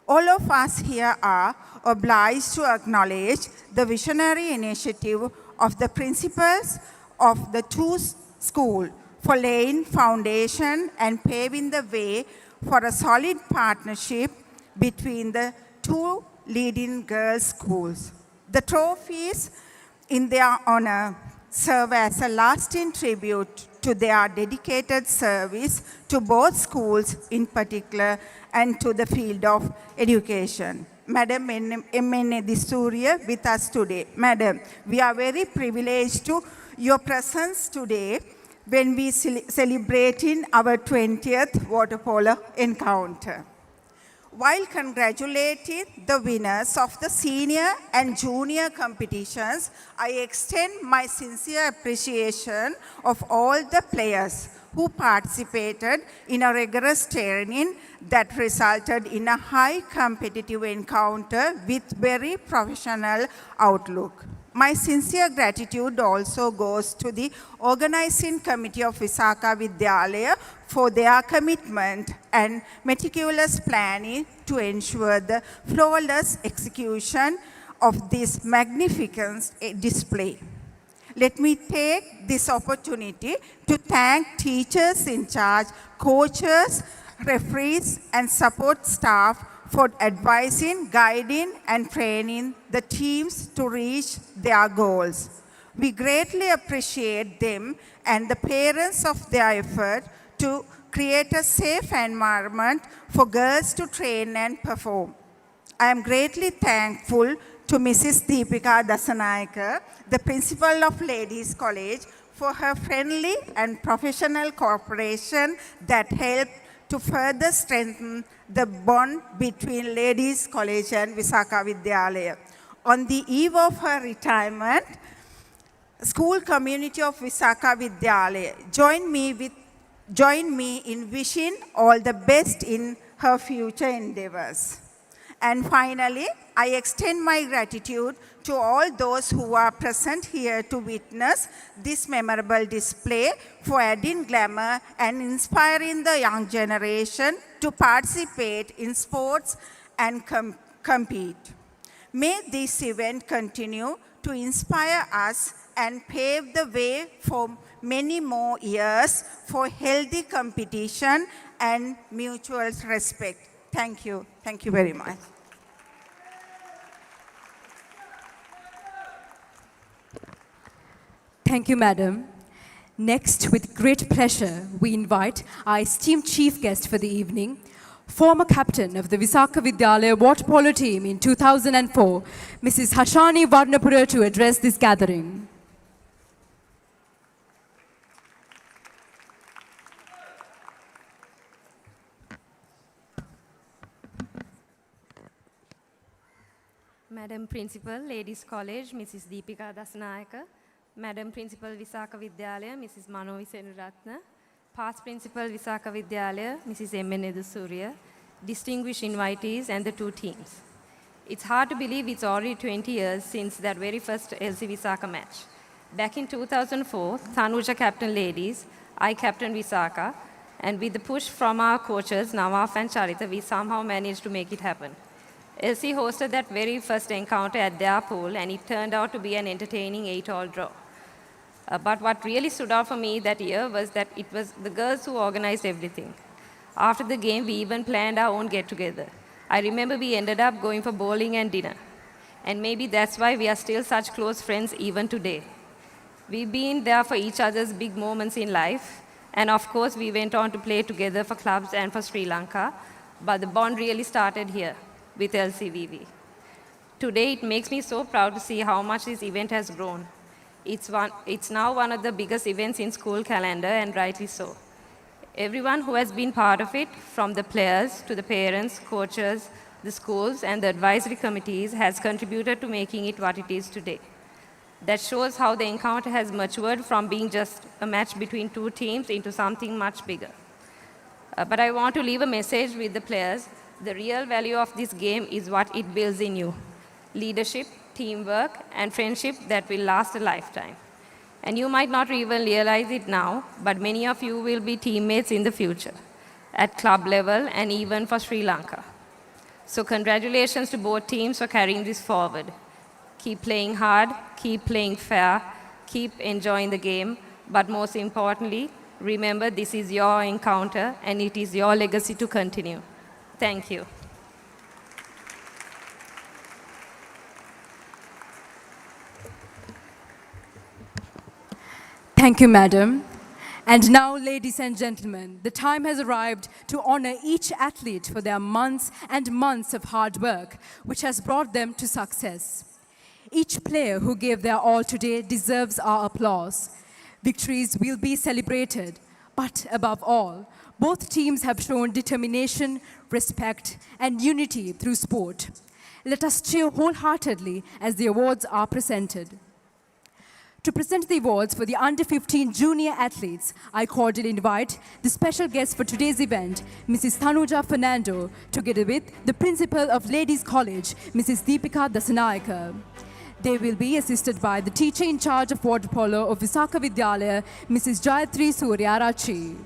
All of us here are obliged to acknowledge the visionary initiative of the principals of the two schools for laying foundation and paving the way for a solid partnership between the two leading girls' schools. The trophies in their honor serve as a lasting tribute to their dedicated service to both schools in particular and to the field of education. Madam M.N. Edisuria with us today. Madam, we are very privileged to your presence today when we celebrating our 20th water polo encounter. While congratulating the winners of the senior and junior competitions, I extend my sincere appreciation of all the players who participated in a rigorous training that resulted in a high competitive encounter with very professional outlook. My sincere gratitude also goes to the organizing committee of Visakha Vidyalaya for their commitment and meticulous planning to ensure the flawless execution of this magnificent display. Let me take this opportunity to thank teachers in charge, coaches, referees, and support staff for advising, guiding, and training the teams to reach their goals. We greatly appreciate them and the parents of their effort to create a safe environment for girls to train and perform. I am greatly thankful to Mrs. Deepika Dasanayaka, the principal of Ladies College, for her friendly and professional cooperation that helped to further strengthen the bond between Ladies College and Visakha Vidyalaya. On the eve of her retirement, school community of Visakha Vidyalaya join me in wishing all the best in her future endeavors. And finally, I extend my gratitude to all those who are present here to witness this memorable display for adding glamour and inspiring the young generation to participate in sports and compete. May this event continue to inspire us and pave the way for many more years for healthy competition and mutual respect. Thank you. Thank you very much. Thank you, Madam. Next, with great pleasure, we invite our esteemed chief guest for the evening, former captain of the Visakha Vidyalaya water polo team in 2004, Mrs. Hashani Varnapura, to address this gathering. Madam Principal, Ladies College, Mrs. Deepika Dasanayaka, Madam Principal, Visaka Vidyalaya, Mrs. Mano Visenuratna, Past Principal, Visaka Vidyalaya, Mrs. M. N. Surya, distinguished invitees and the two teams. It's hard to believe it's already 20 years since that very first LC Visaka match. Back in 2004, Tanuja captained ladies, I captained Visaka, and with the push from our coaches, Nawaf and Charita, we somehow managed to make it happen. LC hosted that very first encounter at their pool, and it turned out to be an entertaining 8-all draw. But what really stood out for me that year was that it was the girls who organized everything. After the game, we even planned our own get-together. I remember we ended up going for bowling and dinner. And maybe that's why we are still such close friends even today. We've been there for each other's big moments in life. And of course, we went on to play together for clubs and for Sri Lanka. But the bond really started here with LCVV. Today, it makes me so proud to see how much this event has grown. It's now one of the biggest events in school calendar, and rightly so. Everyone who has been part of it, from the players to the parents, coaches, the schools, and the advisory committees, has contributed to making it what it is today. That shows how the encounter has matured from being just a match between two teams into something much bigger. But I want to leave a message with the players. The real value of this game is what it builds in you: leadership, teamwork, and friendship that will last a lifetime. And you might not even realize it now, but many of you will be teammates in the future, at club level and even for Sri Lanka. So congratulations to both teams for carrying this forward. Keep playing hard, keep playing fair, keep enjoying the game, but most importantly, remember this is your encounter and it is your legacy to continue. Thank you. Thank you, Madam. And now, ladies and gentlemen, the time has arrived to honor each athlete for their months and months of hard work, which has brought them to success. Each player who gave their all today deserves our applause. Victories will be celebrated, but above all, both teams have shown determination, respect, and unity through sport. Let us cheer wholeheartedly as the awards are presented. To present the awards for the under-15 junior athletes, I cordially invite the special guest for today's event, Mrs. Tanuja Fernando, together with the principal of Ladies College, Mrs. Deepika Dasanayaka. They will be assisted by the teacher in charge of water polo of Visaka Vidyalaya, Mrs. Jayatri Suryarachi.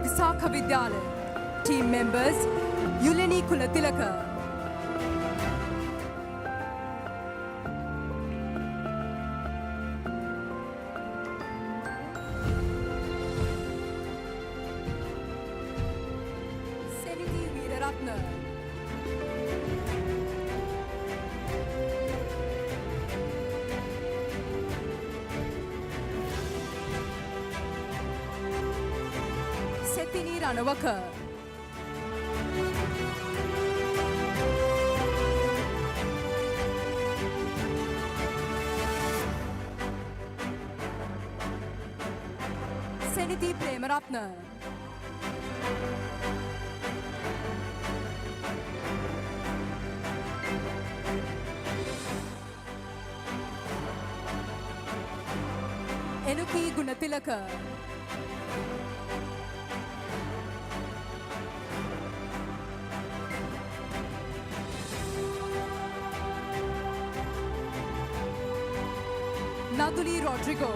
Visaka Vidyalaya. Team members, Yuleni Kulatilaka. Seniti Veeraratna. Setini Ranawaka. Seniti Premaratna. Enuki Gunatilaka. Naduli Rodrigo.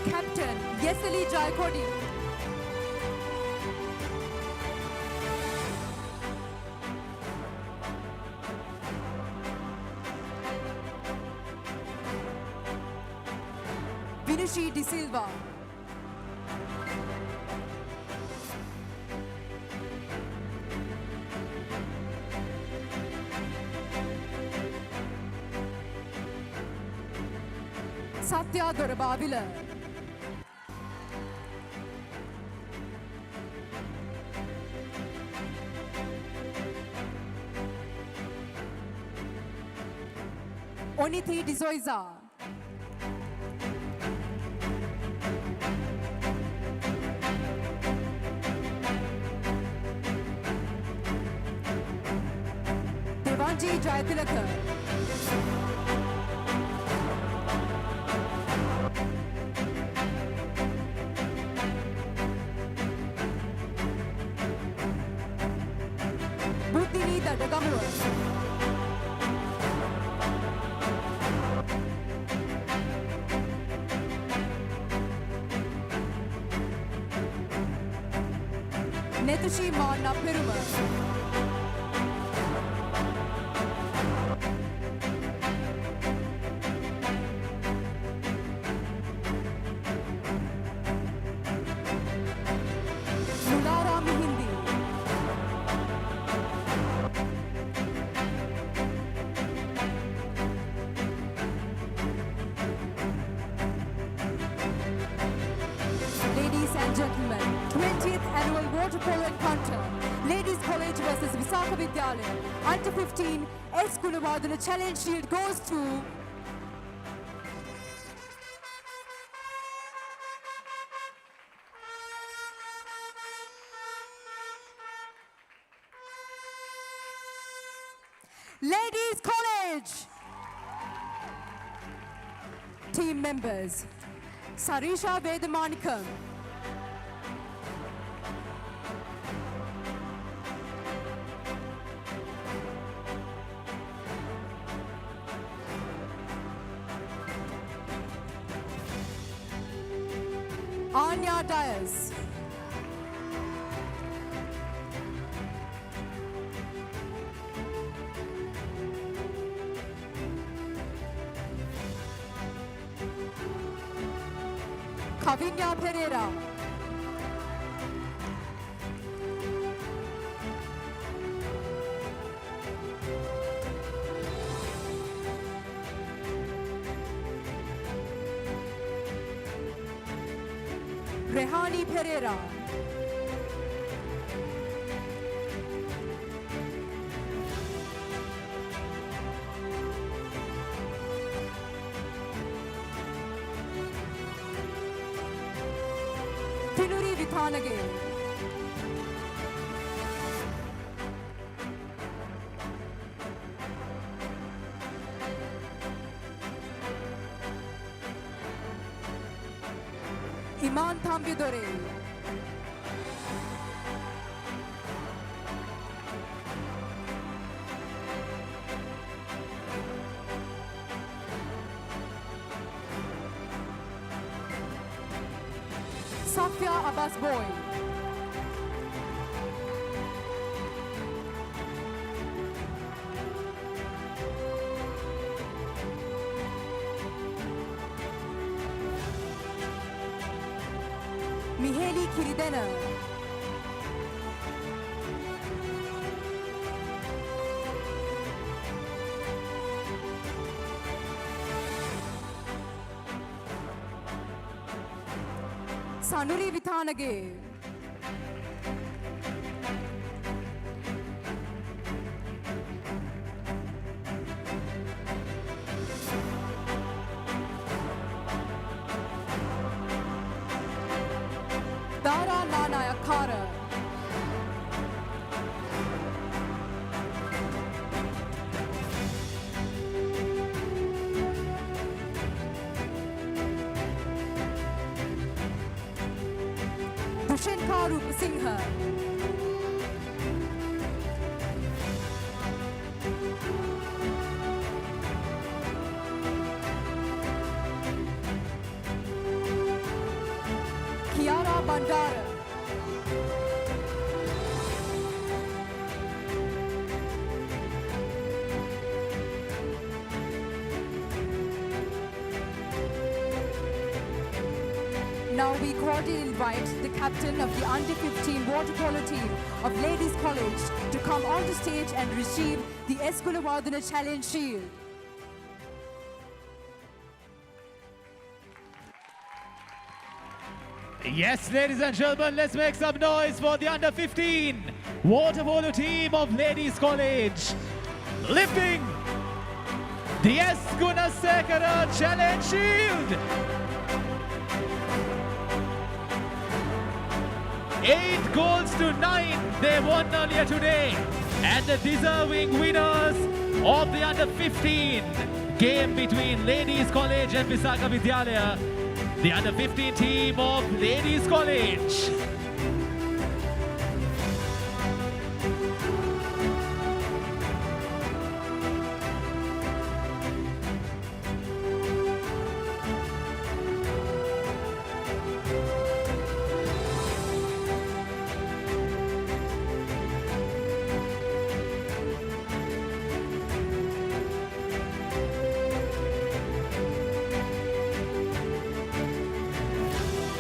Captain Yesali Jaikodi. Vinushi De Silva. Satya Dorabavila. Onithi Dizoiza. Devanji Jayatilaka. Buddhinita Dagamura. Netushi Manna Peruma. Mudara Mihindi. Ladies and gentlemen, 20th annual water polo encounter. Ladies College versus Visakha Vidyalaya. Under 15, Eskulavadana Challenge Shield goes to Ladies College. Team members, Sarisha Vedamanikam, Anya Dias, Kavinya Pereira, Rehani Pereira, Tinuri Vithanage, Iman Thambidore, Safia Abbas Boy, Miheli Kiridena, Sanuri Vithanage, Dara Nanayakara, Dushenka Rupasinghe, Kiara Bandara, Now we cordially invite the captain of the under-15 water polo team of Ladies College to come on the stage and receive the Eskulavadana Challenge Shield. Yes, ladies and gentlemen, let's make some noise for the under 15 water polo team of Ladies College. Lifting the S. Gunasekara Challenge Shield. 8 goals to 9 they won earlier today. And the deserving winners of the under 15 game between Ladies College and Visakha Vidyalaya. The under 15 team of Ladies College.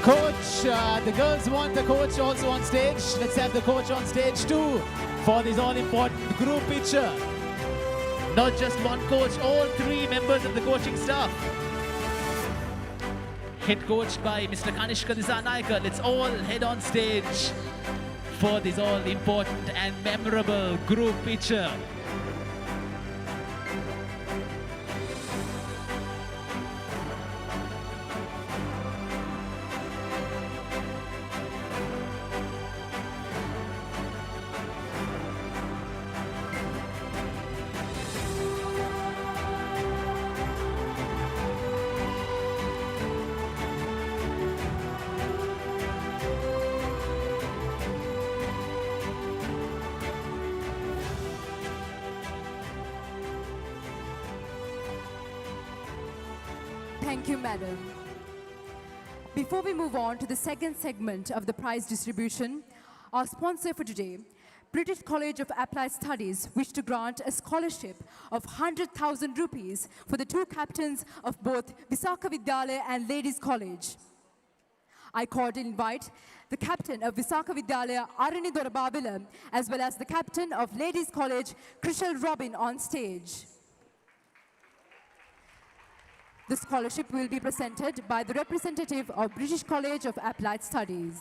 Coach, the girls want the coach also on stage. Let's have the coach on stage too for this all-important group picture. Not just one coach, all 3 members of the coaching staff. Head coached by Mr. Kanishka Disanaika. Let's all head on stage for this all-important and memorable group picture. Thank you, madam. Before we move on to the second segment of the prize distribution, our sponsor for today, British College of Applied Studies, wish to grant a scholarship of 100,000 rupees for the 2 captains of both Visakha Vidyalaya and Ladies College. I cordially invite the captain of Visakha Vidyalaya, Arani Dorababila, as well as the captain of Ladies College, Krishal Robin, on stage. The scholarship will be presented by the representative of British College of Applied Studies.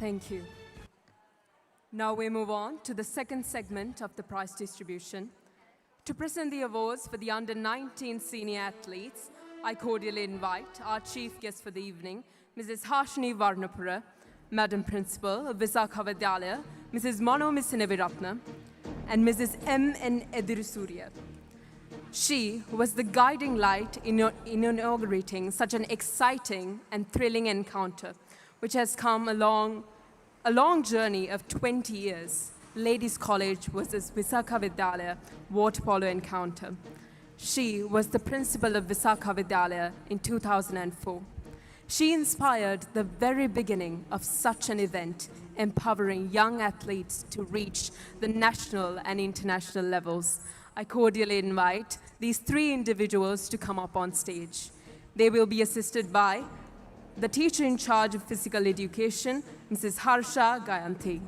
Thank you. Now we move on to the second segment of the prize distribution. To present the awards for the under-19 senior athletes, I cordially invite our chief guest for the evening, Mrs. Harshini Varnapura, Madam Principal of Visakha Vidyalaya, Mrs. Mano Misinaviratna, and Mrs. M.N. Edirusurya. She was the guiding light in inaugurating such an exciting and thrilling encounter, which has come along a long journey of 20 years. Ladies College versus Visakha Vidyalaya water polo encounter. She was the principal of Visakha Vidyalaya in 2004. She inspired the very beginning of such an event, empowering young athletes to reach the national and international levels. I cordially invite these 3 individuals to come up on stage. They will be assisted by the teacher in charge of physical education, Mrs. Harsha Gayanthi.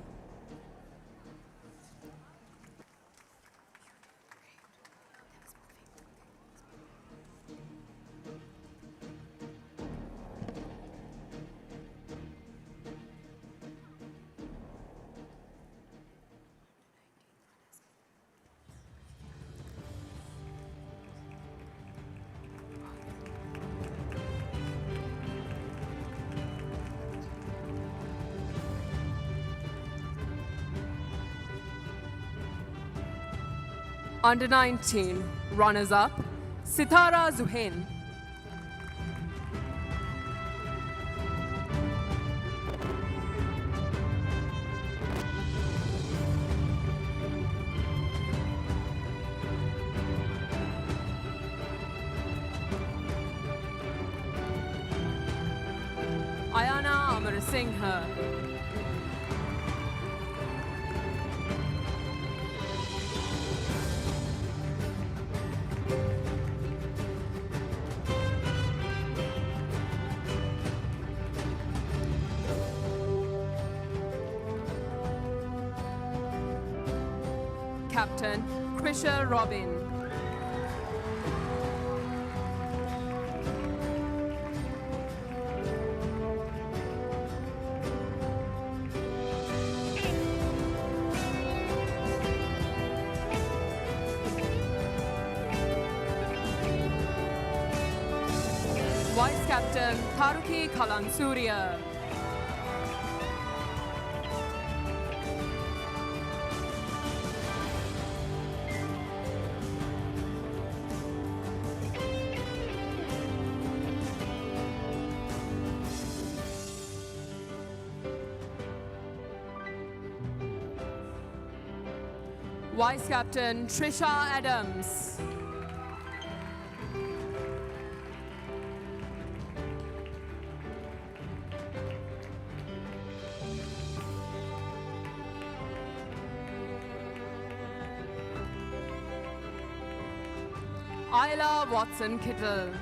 Under 19, runners-up, Sitara Zuhain. Amarasinghe. Captain Krisha Robin. Vice Captain Tharuki Kalansurya. Vice Captain Trisha Adams. Isla Watson Kittle.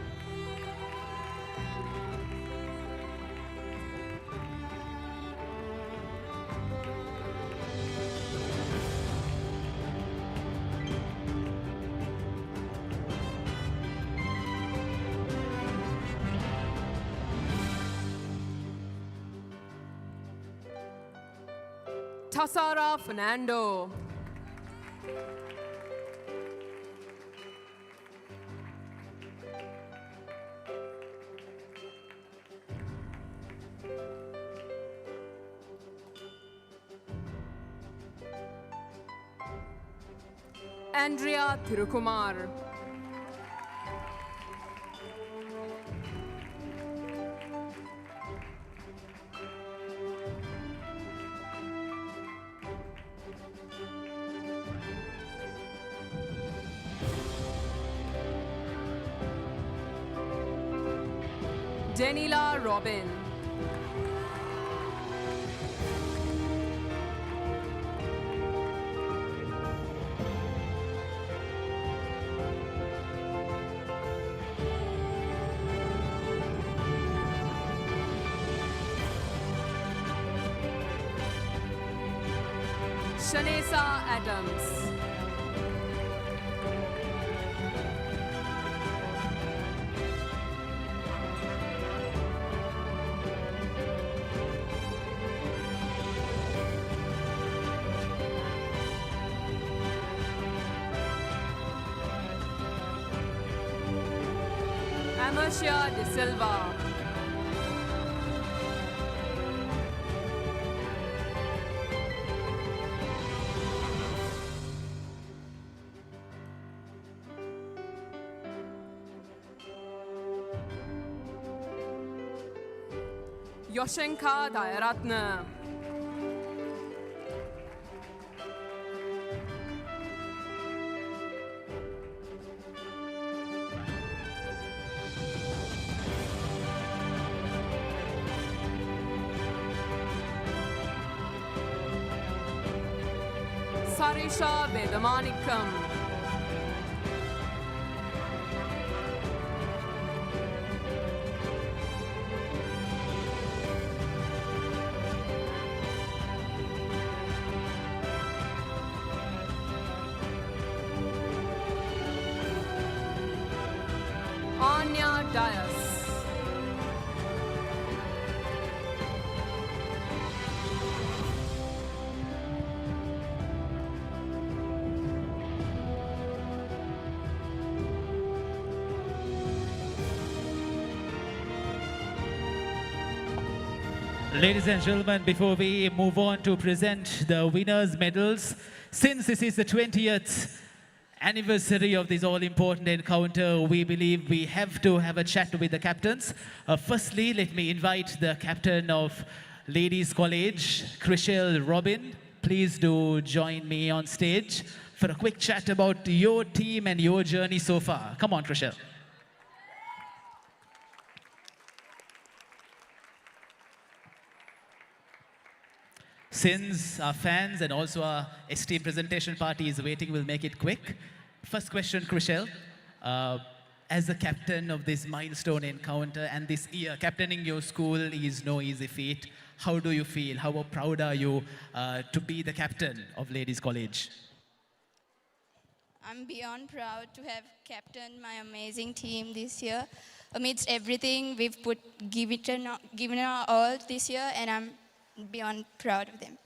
Tassara Fernando. Andrea Thirukumar. Denila Robin. Shanesa Adams. Amercia De Silva. Yoshenka Dayaratne. Sarisha Vedamanikam. Anya Dias. Ladies and gentlemen, before we move on to present the winners' medals, since this is the 20th anniversary of this all-important encounter, we believe we have to have a chat with the captains. Firstly, let me invite the captain of Ladies College, Krishel Robin. Please do join me on stage for a quick chat about your team and your journey so far. Come on, Krishel. Since our fans and also our esteemed presentation party is waiting, we'll make it quick. First question, Krishel. As the captain of this milestone encounter and this year, captaining your school is no easy feat. How do you feel? How proud are you to be the captain of Ladies College? I'm beyond proud to have captained my amazing team this year. Amidst everything, we've given our all this year, and I'm beyond proud of them.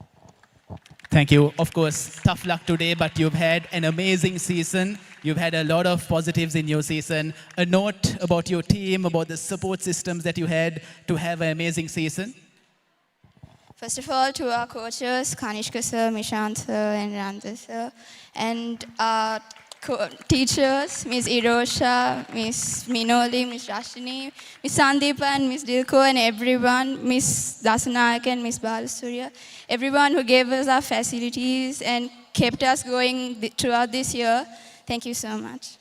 Thank you. Of course, tough luck today, but you've had an amazing season. You've had a lot of positives in your season. A note about your team, about the support systems that you had to have an amazing season. First of all, to our coaches, Kanishka sir, Mishant sir, and Randa sir, and our teachers, Ms. Irosha, Ms. Minoli, Ms. Rashini, Ms. Sandeepa, and Ms. Dilko, and everyone, Ms. Dasanayak and Ms. Balasurya, everyone who gave us our facilities and kept us going throughout this year. Thank you so much.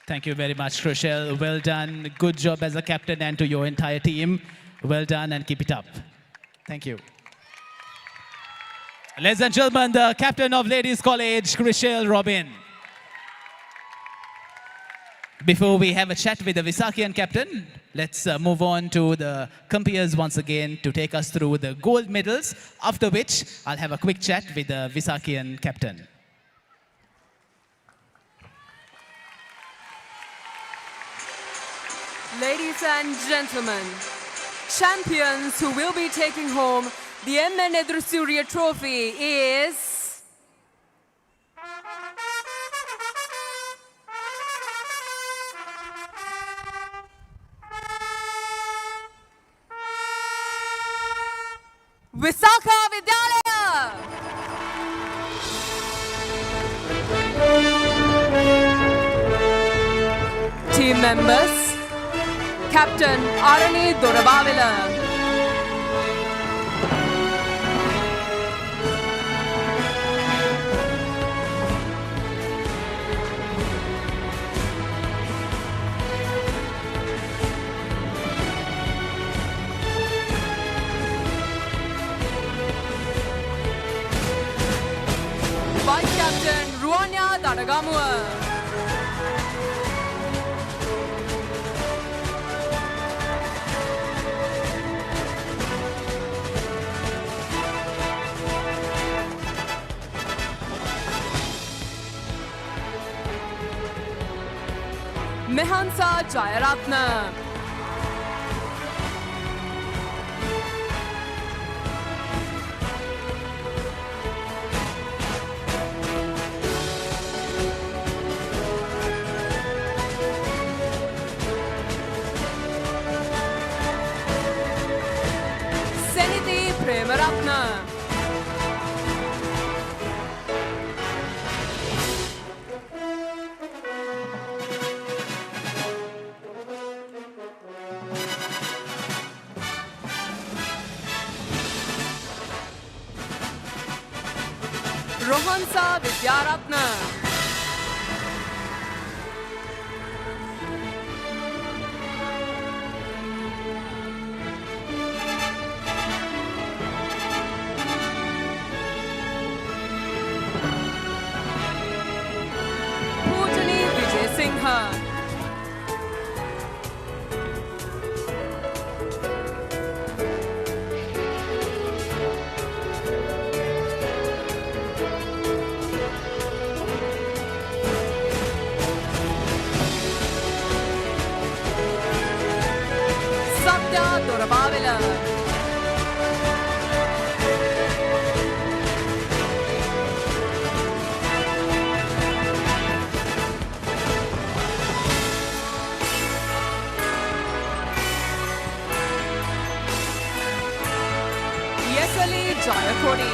Thank you very much, Rochelle. Well done. Good job as a captain and to your entire team. Well done and keep it up. Thank you. Ladies and gentlemen, the captain of Ladies College, Rochelle Robin. Before we have a chat with the Visakian captain, let's move on to the compeers once again to take us through the gold medals, after which I'll have a quick chat with the Visakian captain. Ladies and gentlemen, champions who will be taking home the MN Edrusurya trophy is... Visakha Vidyalaya! Team members, Captain Arani Dorabavila. Vice Captain Ruanya Dadagamua. Mehansa Jayaratna. Seniti Premaratna. Rohansa Vidyaratna. Pujani Vijay Singha. Satya Dorabavila. Yesali Jayakodi.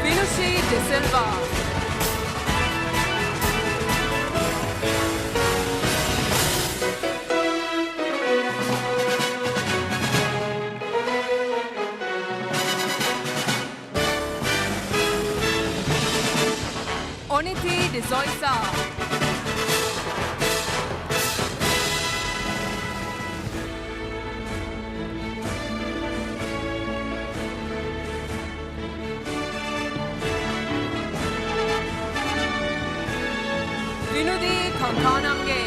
Vinushi De Silva. Tizoisa. Vinudi Kankanamge.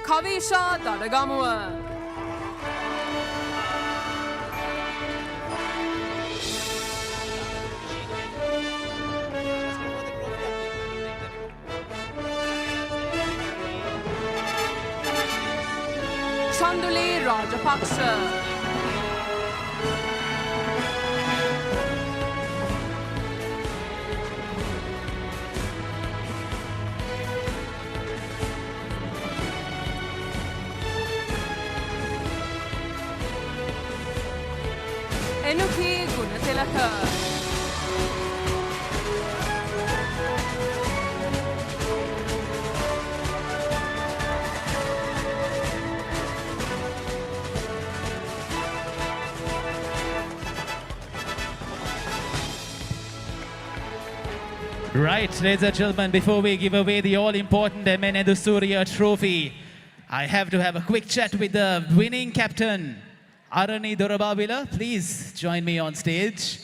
Kavisha Dadagamua. Chanduli Rajapaksa. Enuki Gunatilaka. Right, ladies and gentlemen, before we give away the all-important MN Edusuriya trophy, I have to have a quick chat with the winning captain, Arani Dorabavila. Please join me on stage.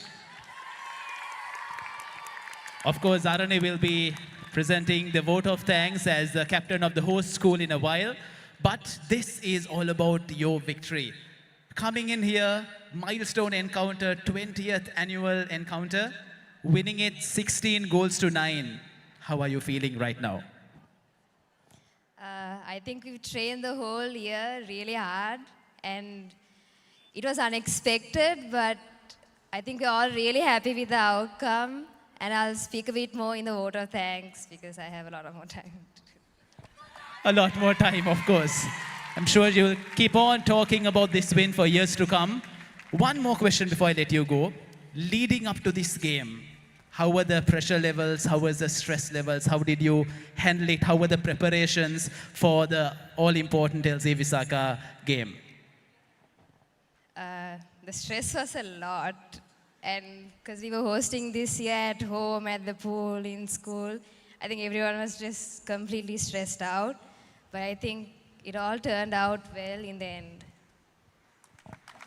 Of course, Arani will be presenting the vote of thanks as the captain of the host school in a while. But this is all about your victory. Coming in here, milestone encounter, 20th annual encounter, winning it 16 goals to 9. How are you feeling right now? I think we've trained the whole year really hard, and it was unexpected, but I think we're all really happy with the outcome, and I'll speak a bit more in the vote of thanks because I have a lot more time. A lot more time, of course. I'm sure you'll keep on talking about this win for years to come. One more question before I let you go. Leading up to this game, how were the pressure levels? How was the stress levels? How did you handle it? How were the preparations for the all-important LC Visakha game? The stress was a lot, and because we were hosting this year at home, at the pool, in school, I think everyone was just completely stressed out. But I think it all turned out well in the end.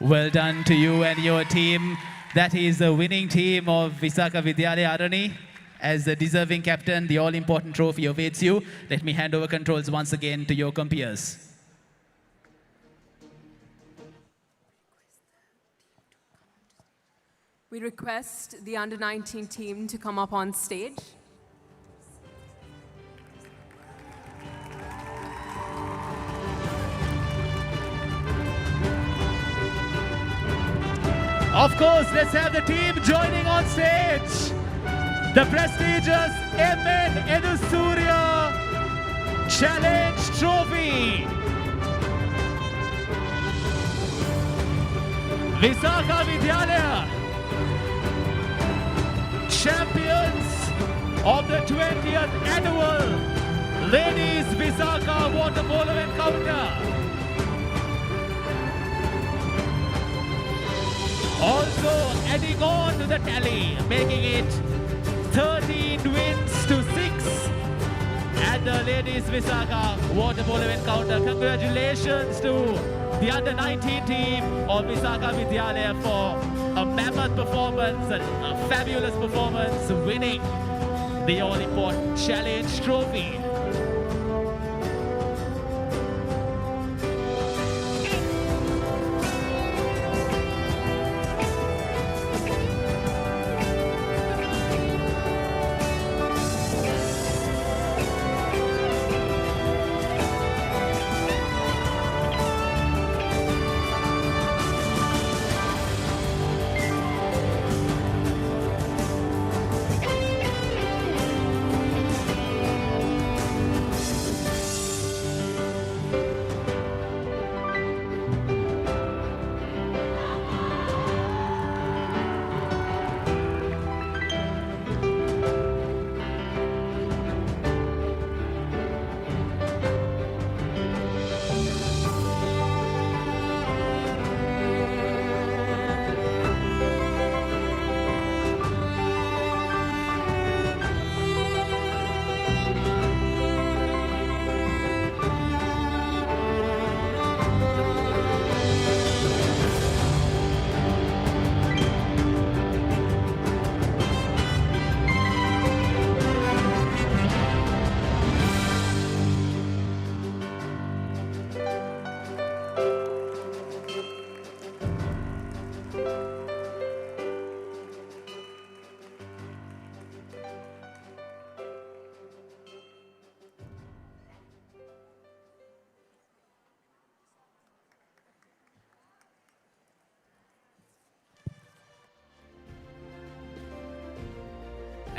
Well done to you and your team. That is the winning team of Visakha Vidyalaya Arani. As the deserving captain, the all-important trophy awaits you. Let me hand over controls once again to your compeers. We request the under-19 team to come up on stage. Of course, let's have the team joining on stage. The prestigious MN Edusuriya Challenge Trophy. Visakha Vidyalaya, champions of the 20th annual Ladies Visakha Water Polo Encounter. Also adding on to the tally, making it 13 wins to 6 at the Ladies Visakha Water Polo Encounter. Congratulations to the under-19 team of Visakha Vidyalaya for a mammoth performance, a fabulous performance, winning the all-important challenge trophy.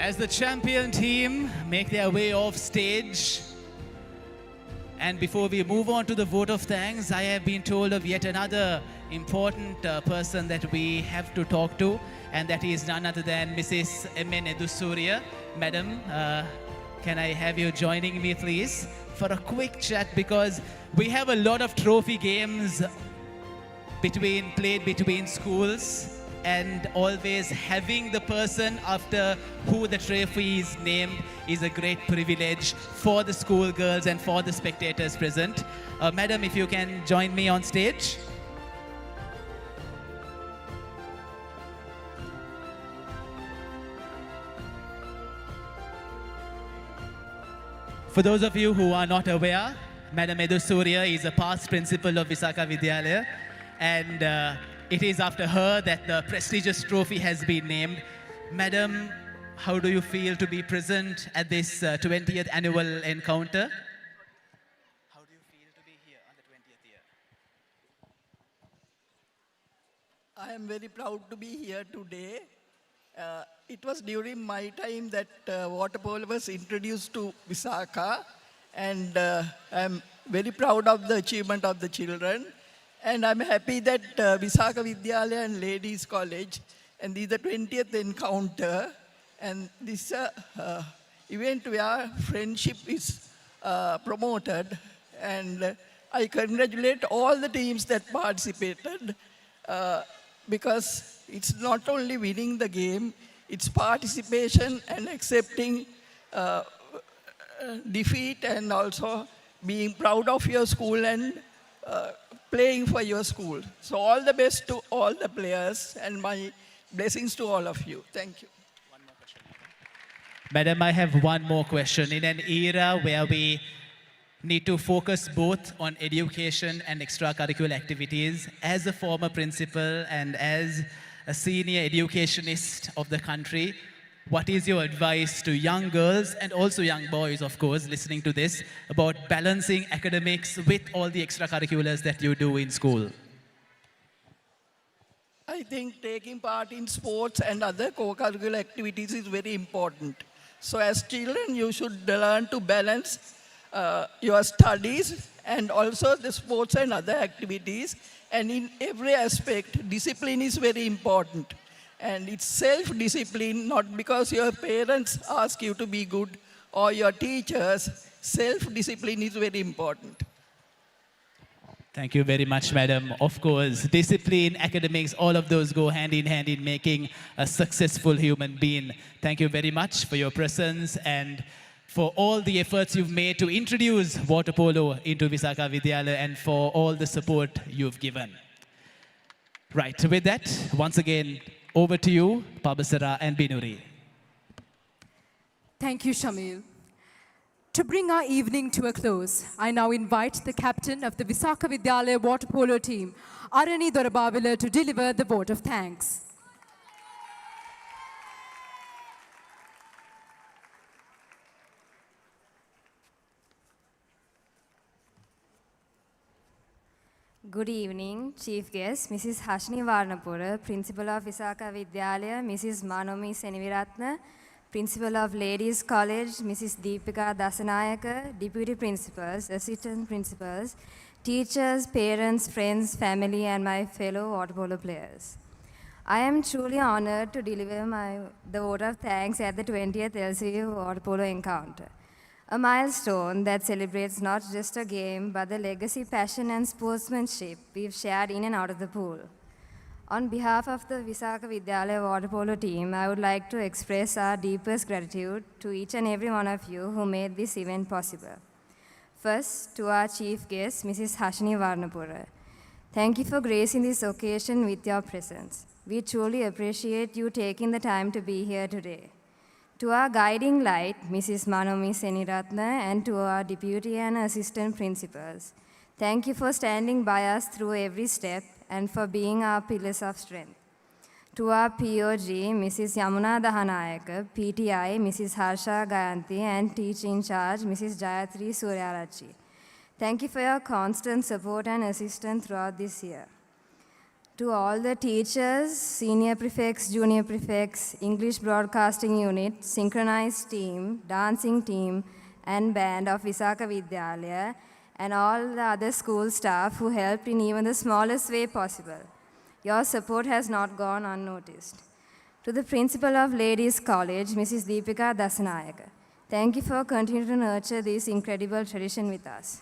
as the champion team make their way off stage. And before we move on to the vote of thanks, I have been told of yet another important person that we have to talk to, and that is none other than Mrs. Edusuriya. Madam, can I have you joining me, please, for a quick chat, because we have a lot of trophy games played between schools, and always having the person after who the trophy is named is a great privilege for the schoolgirls and for the spectators present. Madam, if you can join me on stage. For those of you who are not aware, Madam Edusuriya is a past principal of Visakha Vidyalaya, and it is after her that the prestigious trophy has been named. Madam, how do you feel to be present at this 20th annual encounter? How do you feel to be here on the 20th year? I am very proud to be here today. It was during my time that water polo was introduced to Visakha, and I am very proud of the achievement of the children. And I'm happy that Visakha Vidyalaya and Ladies College, and this is the 20th encounter, and this event where friendship is promoted. And I congratulate all the teams that participated, because it's not only winning the game, it's participation and accepting defeat, and also being proud of your school and playing for your school. So all the best to all the players, and my blessings to all of you. Thank you. Madam, I have one more question. In an era where we need to focus both on education and extracurricular activities, as a former principal and as a senior educationist of the country, what is your advice to young girls and also young boys, of course, listening to this, about balancing academics with all the extracurriculars that you do in school? I think taking part in sports and other co-curricular activities is very important. So as children, you should learn to balance your studies and also the sports and other activities. And in every aspect, discipline is very important. And it's self-discipline, not because your parents ask you to be good or your teachers. Self-discipline is very important. Thank you very much, madam. Of course, discipline, academics, all of those go hand in hand in making a successful human being. Thank you very much for your presence and for all the efforts you've made to introduce water polo into Visakha Vidyalaya, and for all the support you've given. Right, with that, once again, over to you, Pabasara and Binuri. Thank you, Shamil. To bring our evening to a close, I now invite the captain of the Visakha Vidyalaya water polo team, Arani Dorabavila, to deliver the vote of thanks. Good evening, Chief Guest, Mrs. Hashni Varnapura, Principal of Visakha Vidyalaya, Mrs. Manomi Seniviratna, Principal of Ladies College, Mrs. Deepika Dasanayaka, Deputy Principals, Assistant Principals, teachers, parents, friends, family, and my fellow water polo players. I am truly honored to deliver the vote of thanks at the 20th LCU Water Polo Encounter. A milestone that celebrates not just a game, but the legacy, passion, and sportsmanship we've shared in and out of the pool. On behalf of the Visakha Vidyalaya water polo team, I would like to express our deepest gratitude to each and every one of you who made this event possible. First, to our chief guest, Mrs. Hashni Varnapura. Thank you for gracing this occasion with your presence. We truly appreciate you taking the time to be here today. To our guiding light, Mrs. Manomi Seniratna, and to our deputy and assistant principals, thank you for standing by us through every step and for being our pillars of strength. To our POG, Mrs. Yamuna Dahanayaka, PTI, Mrs. Harsha Gayanti, and teaching in charge, Mrs. Jayatri Suryarachi. Thank you for your constant support and assistance throughout this year. To all the teachers, senior prefects, junior prefects, English broadcasting unit, synchronized team, dancing team, and band of Visakha Vidyalaya, and all the other school staff who helped in even the smallest way possible. Your support has not gone unnoticed. To the principal of Ladies College, Mrs. Deepika Dasanayaka, thank you for continuing to nurture this incredible tradition with us.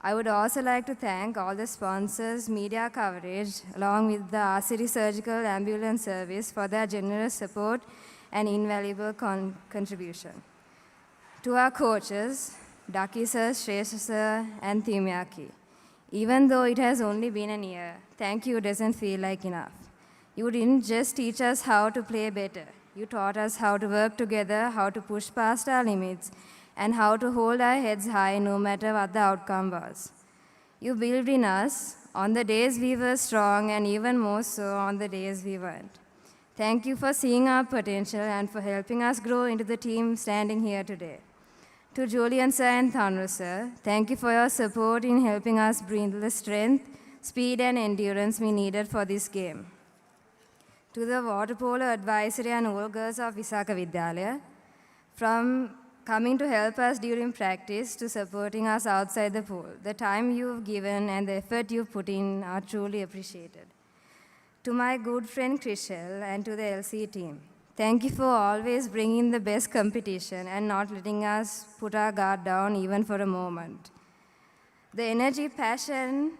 I would also like to thank all the sponsors, media coverage, along with the Asiri Surgical Ambulance Service for their generous support and invaluable contribution. To our coaches, Daki sir, Shresha sir, and Thimyaki, even though it has only been a year, thank you doesn't feel like enough. You didn't just teach us how to play better. You taught us how to work together, how to push past our limits, and how to hold our heads high no matter what the outcome was. You believed in us on the days we were strong and even more so on the days we weren't. Thank you for seeing our potential and for helping us grow into the team standing here today. To Julian sir and Thanru sir, thank you for your support in helping us bring the strength, speed and endurance we needed for this game. To the Water Polo Advisory and all girls of Visakha Vidyalaya, from coming to help us during practice to supporting us outside the pool. The time you've given and the effort you've put in are truly appreciated. To my good friend Krishel and to the LC team, thank you for always bringing the best competition and not letting us put our guard down even for a moment. The energy, passion,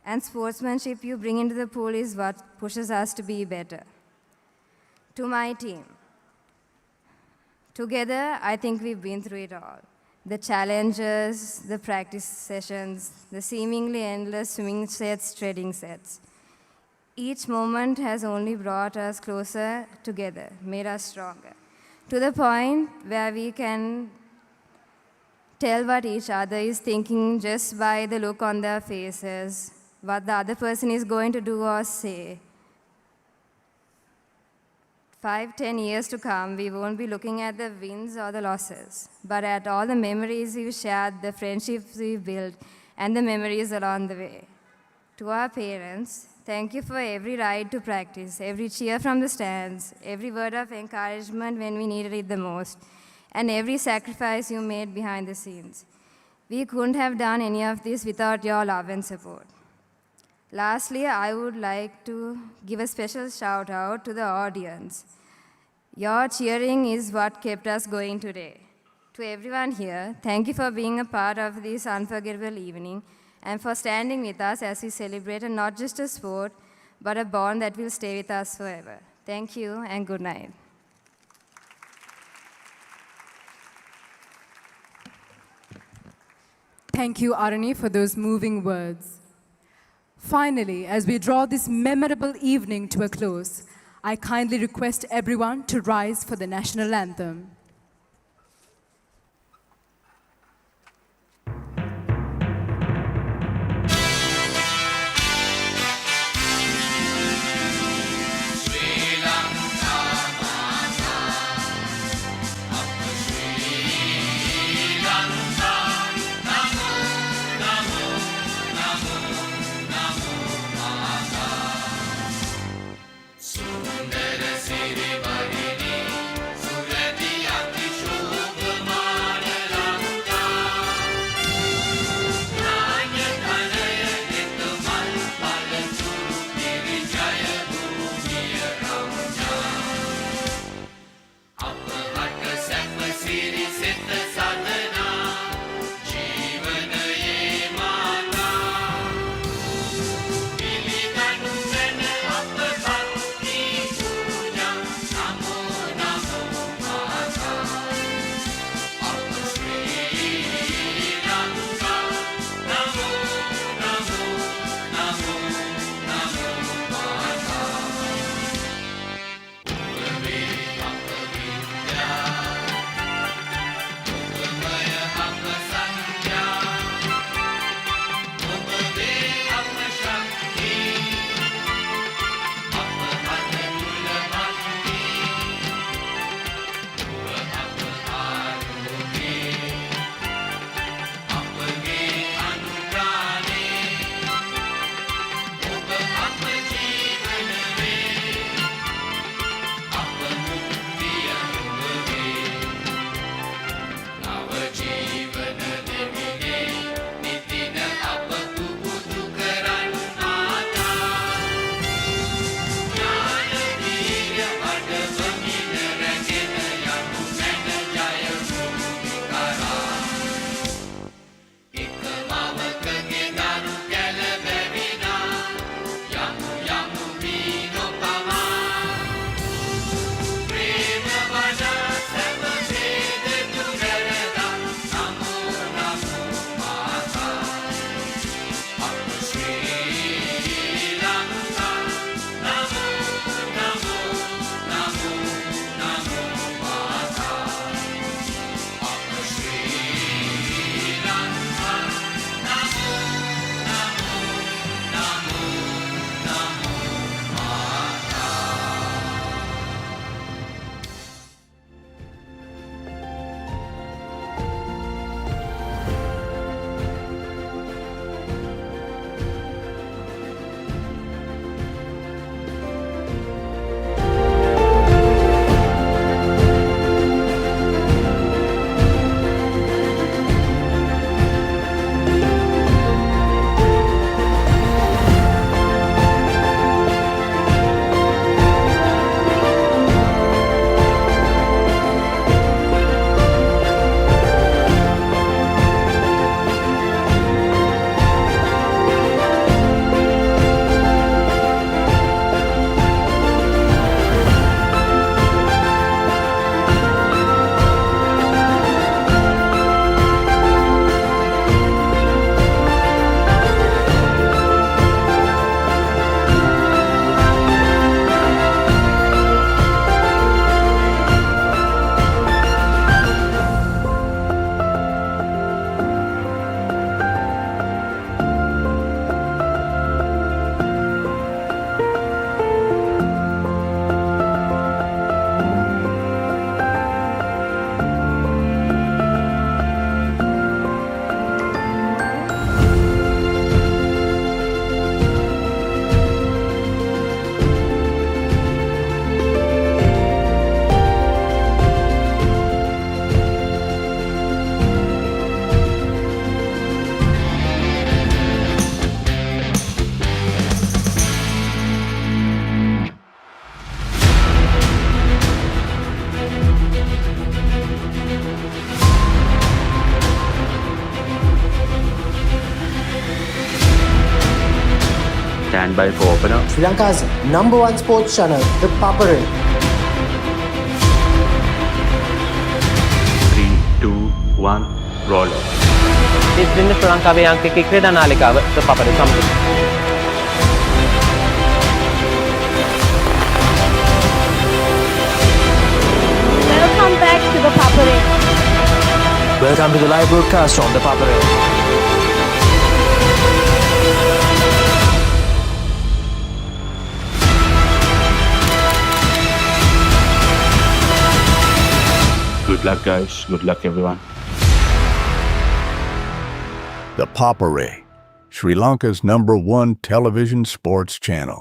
and sportsmanship you bring into the pool is what pushes us to be better. To my team, together, I think we've been through it all. The challenges, the practice sessions, the seemingly endless swimming sets, trading sets. Each moment has only brought us closer together, made us stronger, to the point where we can tell what each other is thinking just by the look on their faces, what the other person is going to do or say. 5-10 years to come, we won't be looking at the wins or the losses, but at all the memories we've shared, the friendships we've built, and the memories along the way. To our parents, thank you for every ride to practice, every cheer from the stands, every word of encouragement when we needed it the most, and every sacrifice you made behind the scenes. We couldn't have done any of this without your love and support. Lastly, I would like to give a special shout out to the audience. Your cheering is what kept us going today. To everyone here, thank you for being a part of this unforgettable evening and for standing with us as we celebrated not just a sport, but a bond that will stay with us forever. Thank you and good night. Thank you, Arani, for those moving words. Finally, as we draw this memorable evening to a close, I kindly request everyone to rise for the national anthem. Sundara Siri Bahini Surati by for opener. Sri Lanka's #1 sports channel, ThePapare. 3, 2, 1, roll. ඉතින් ශ්‍රී ලංකාවේ අංක එක ක්‍රීඩා නාලිකාව ThePapare සමග. Welcome back to ThePapare. Welcome to the live broadcast on ThePapare. Good luck, guys. Good luck, everyone. ThePapare, Sri Lanka's #1 television sports channel.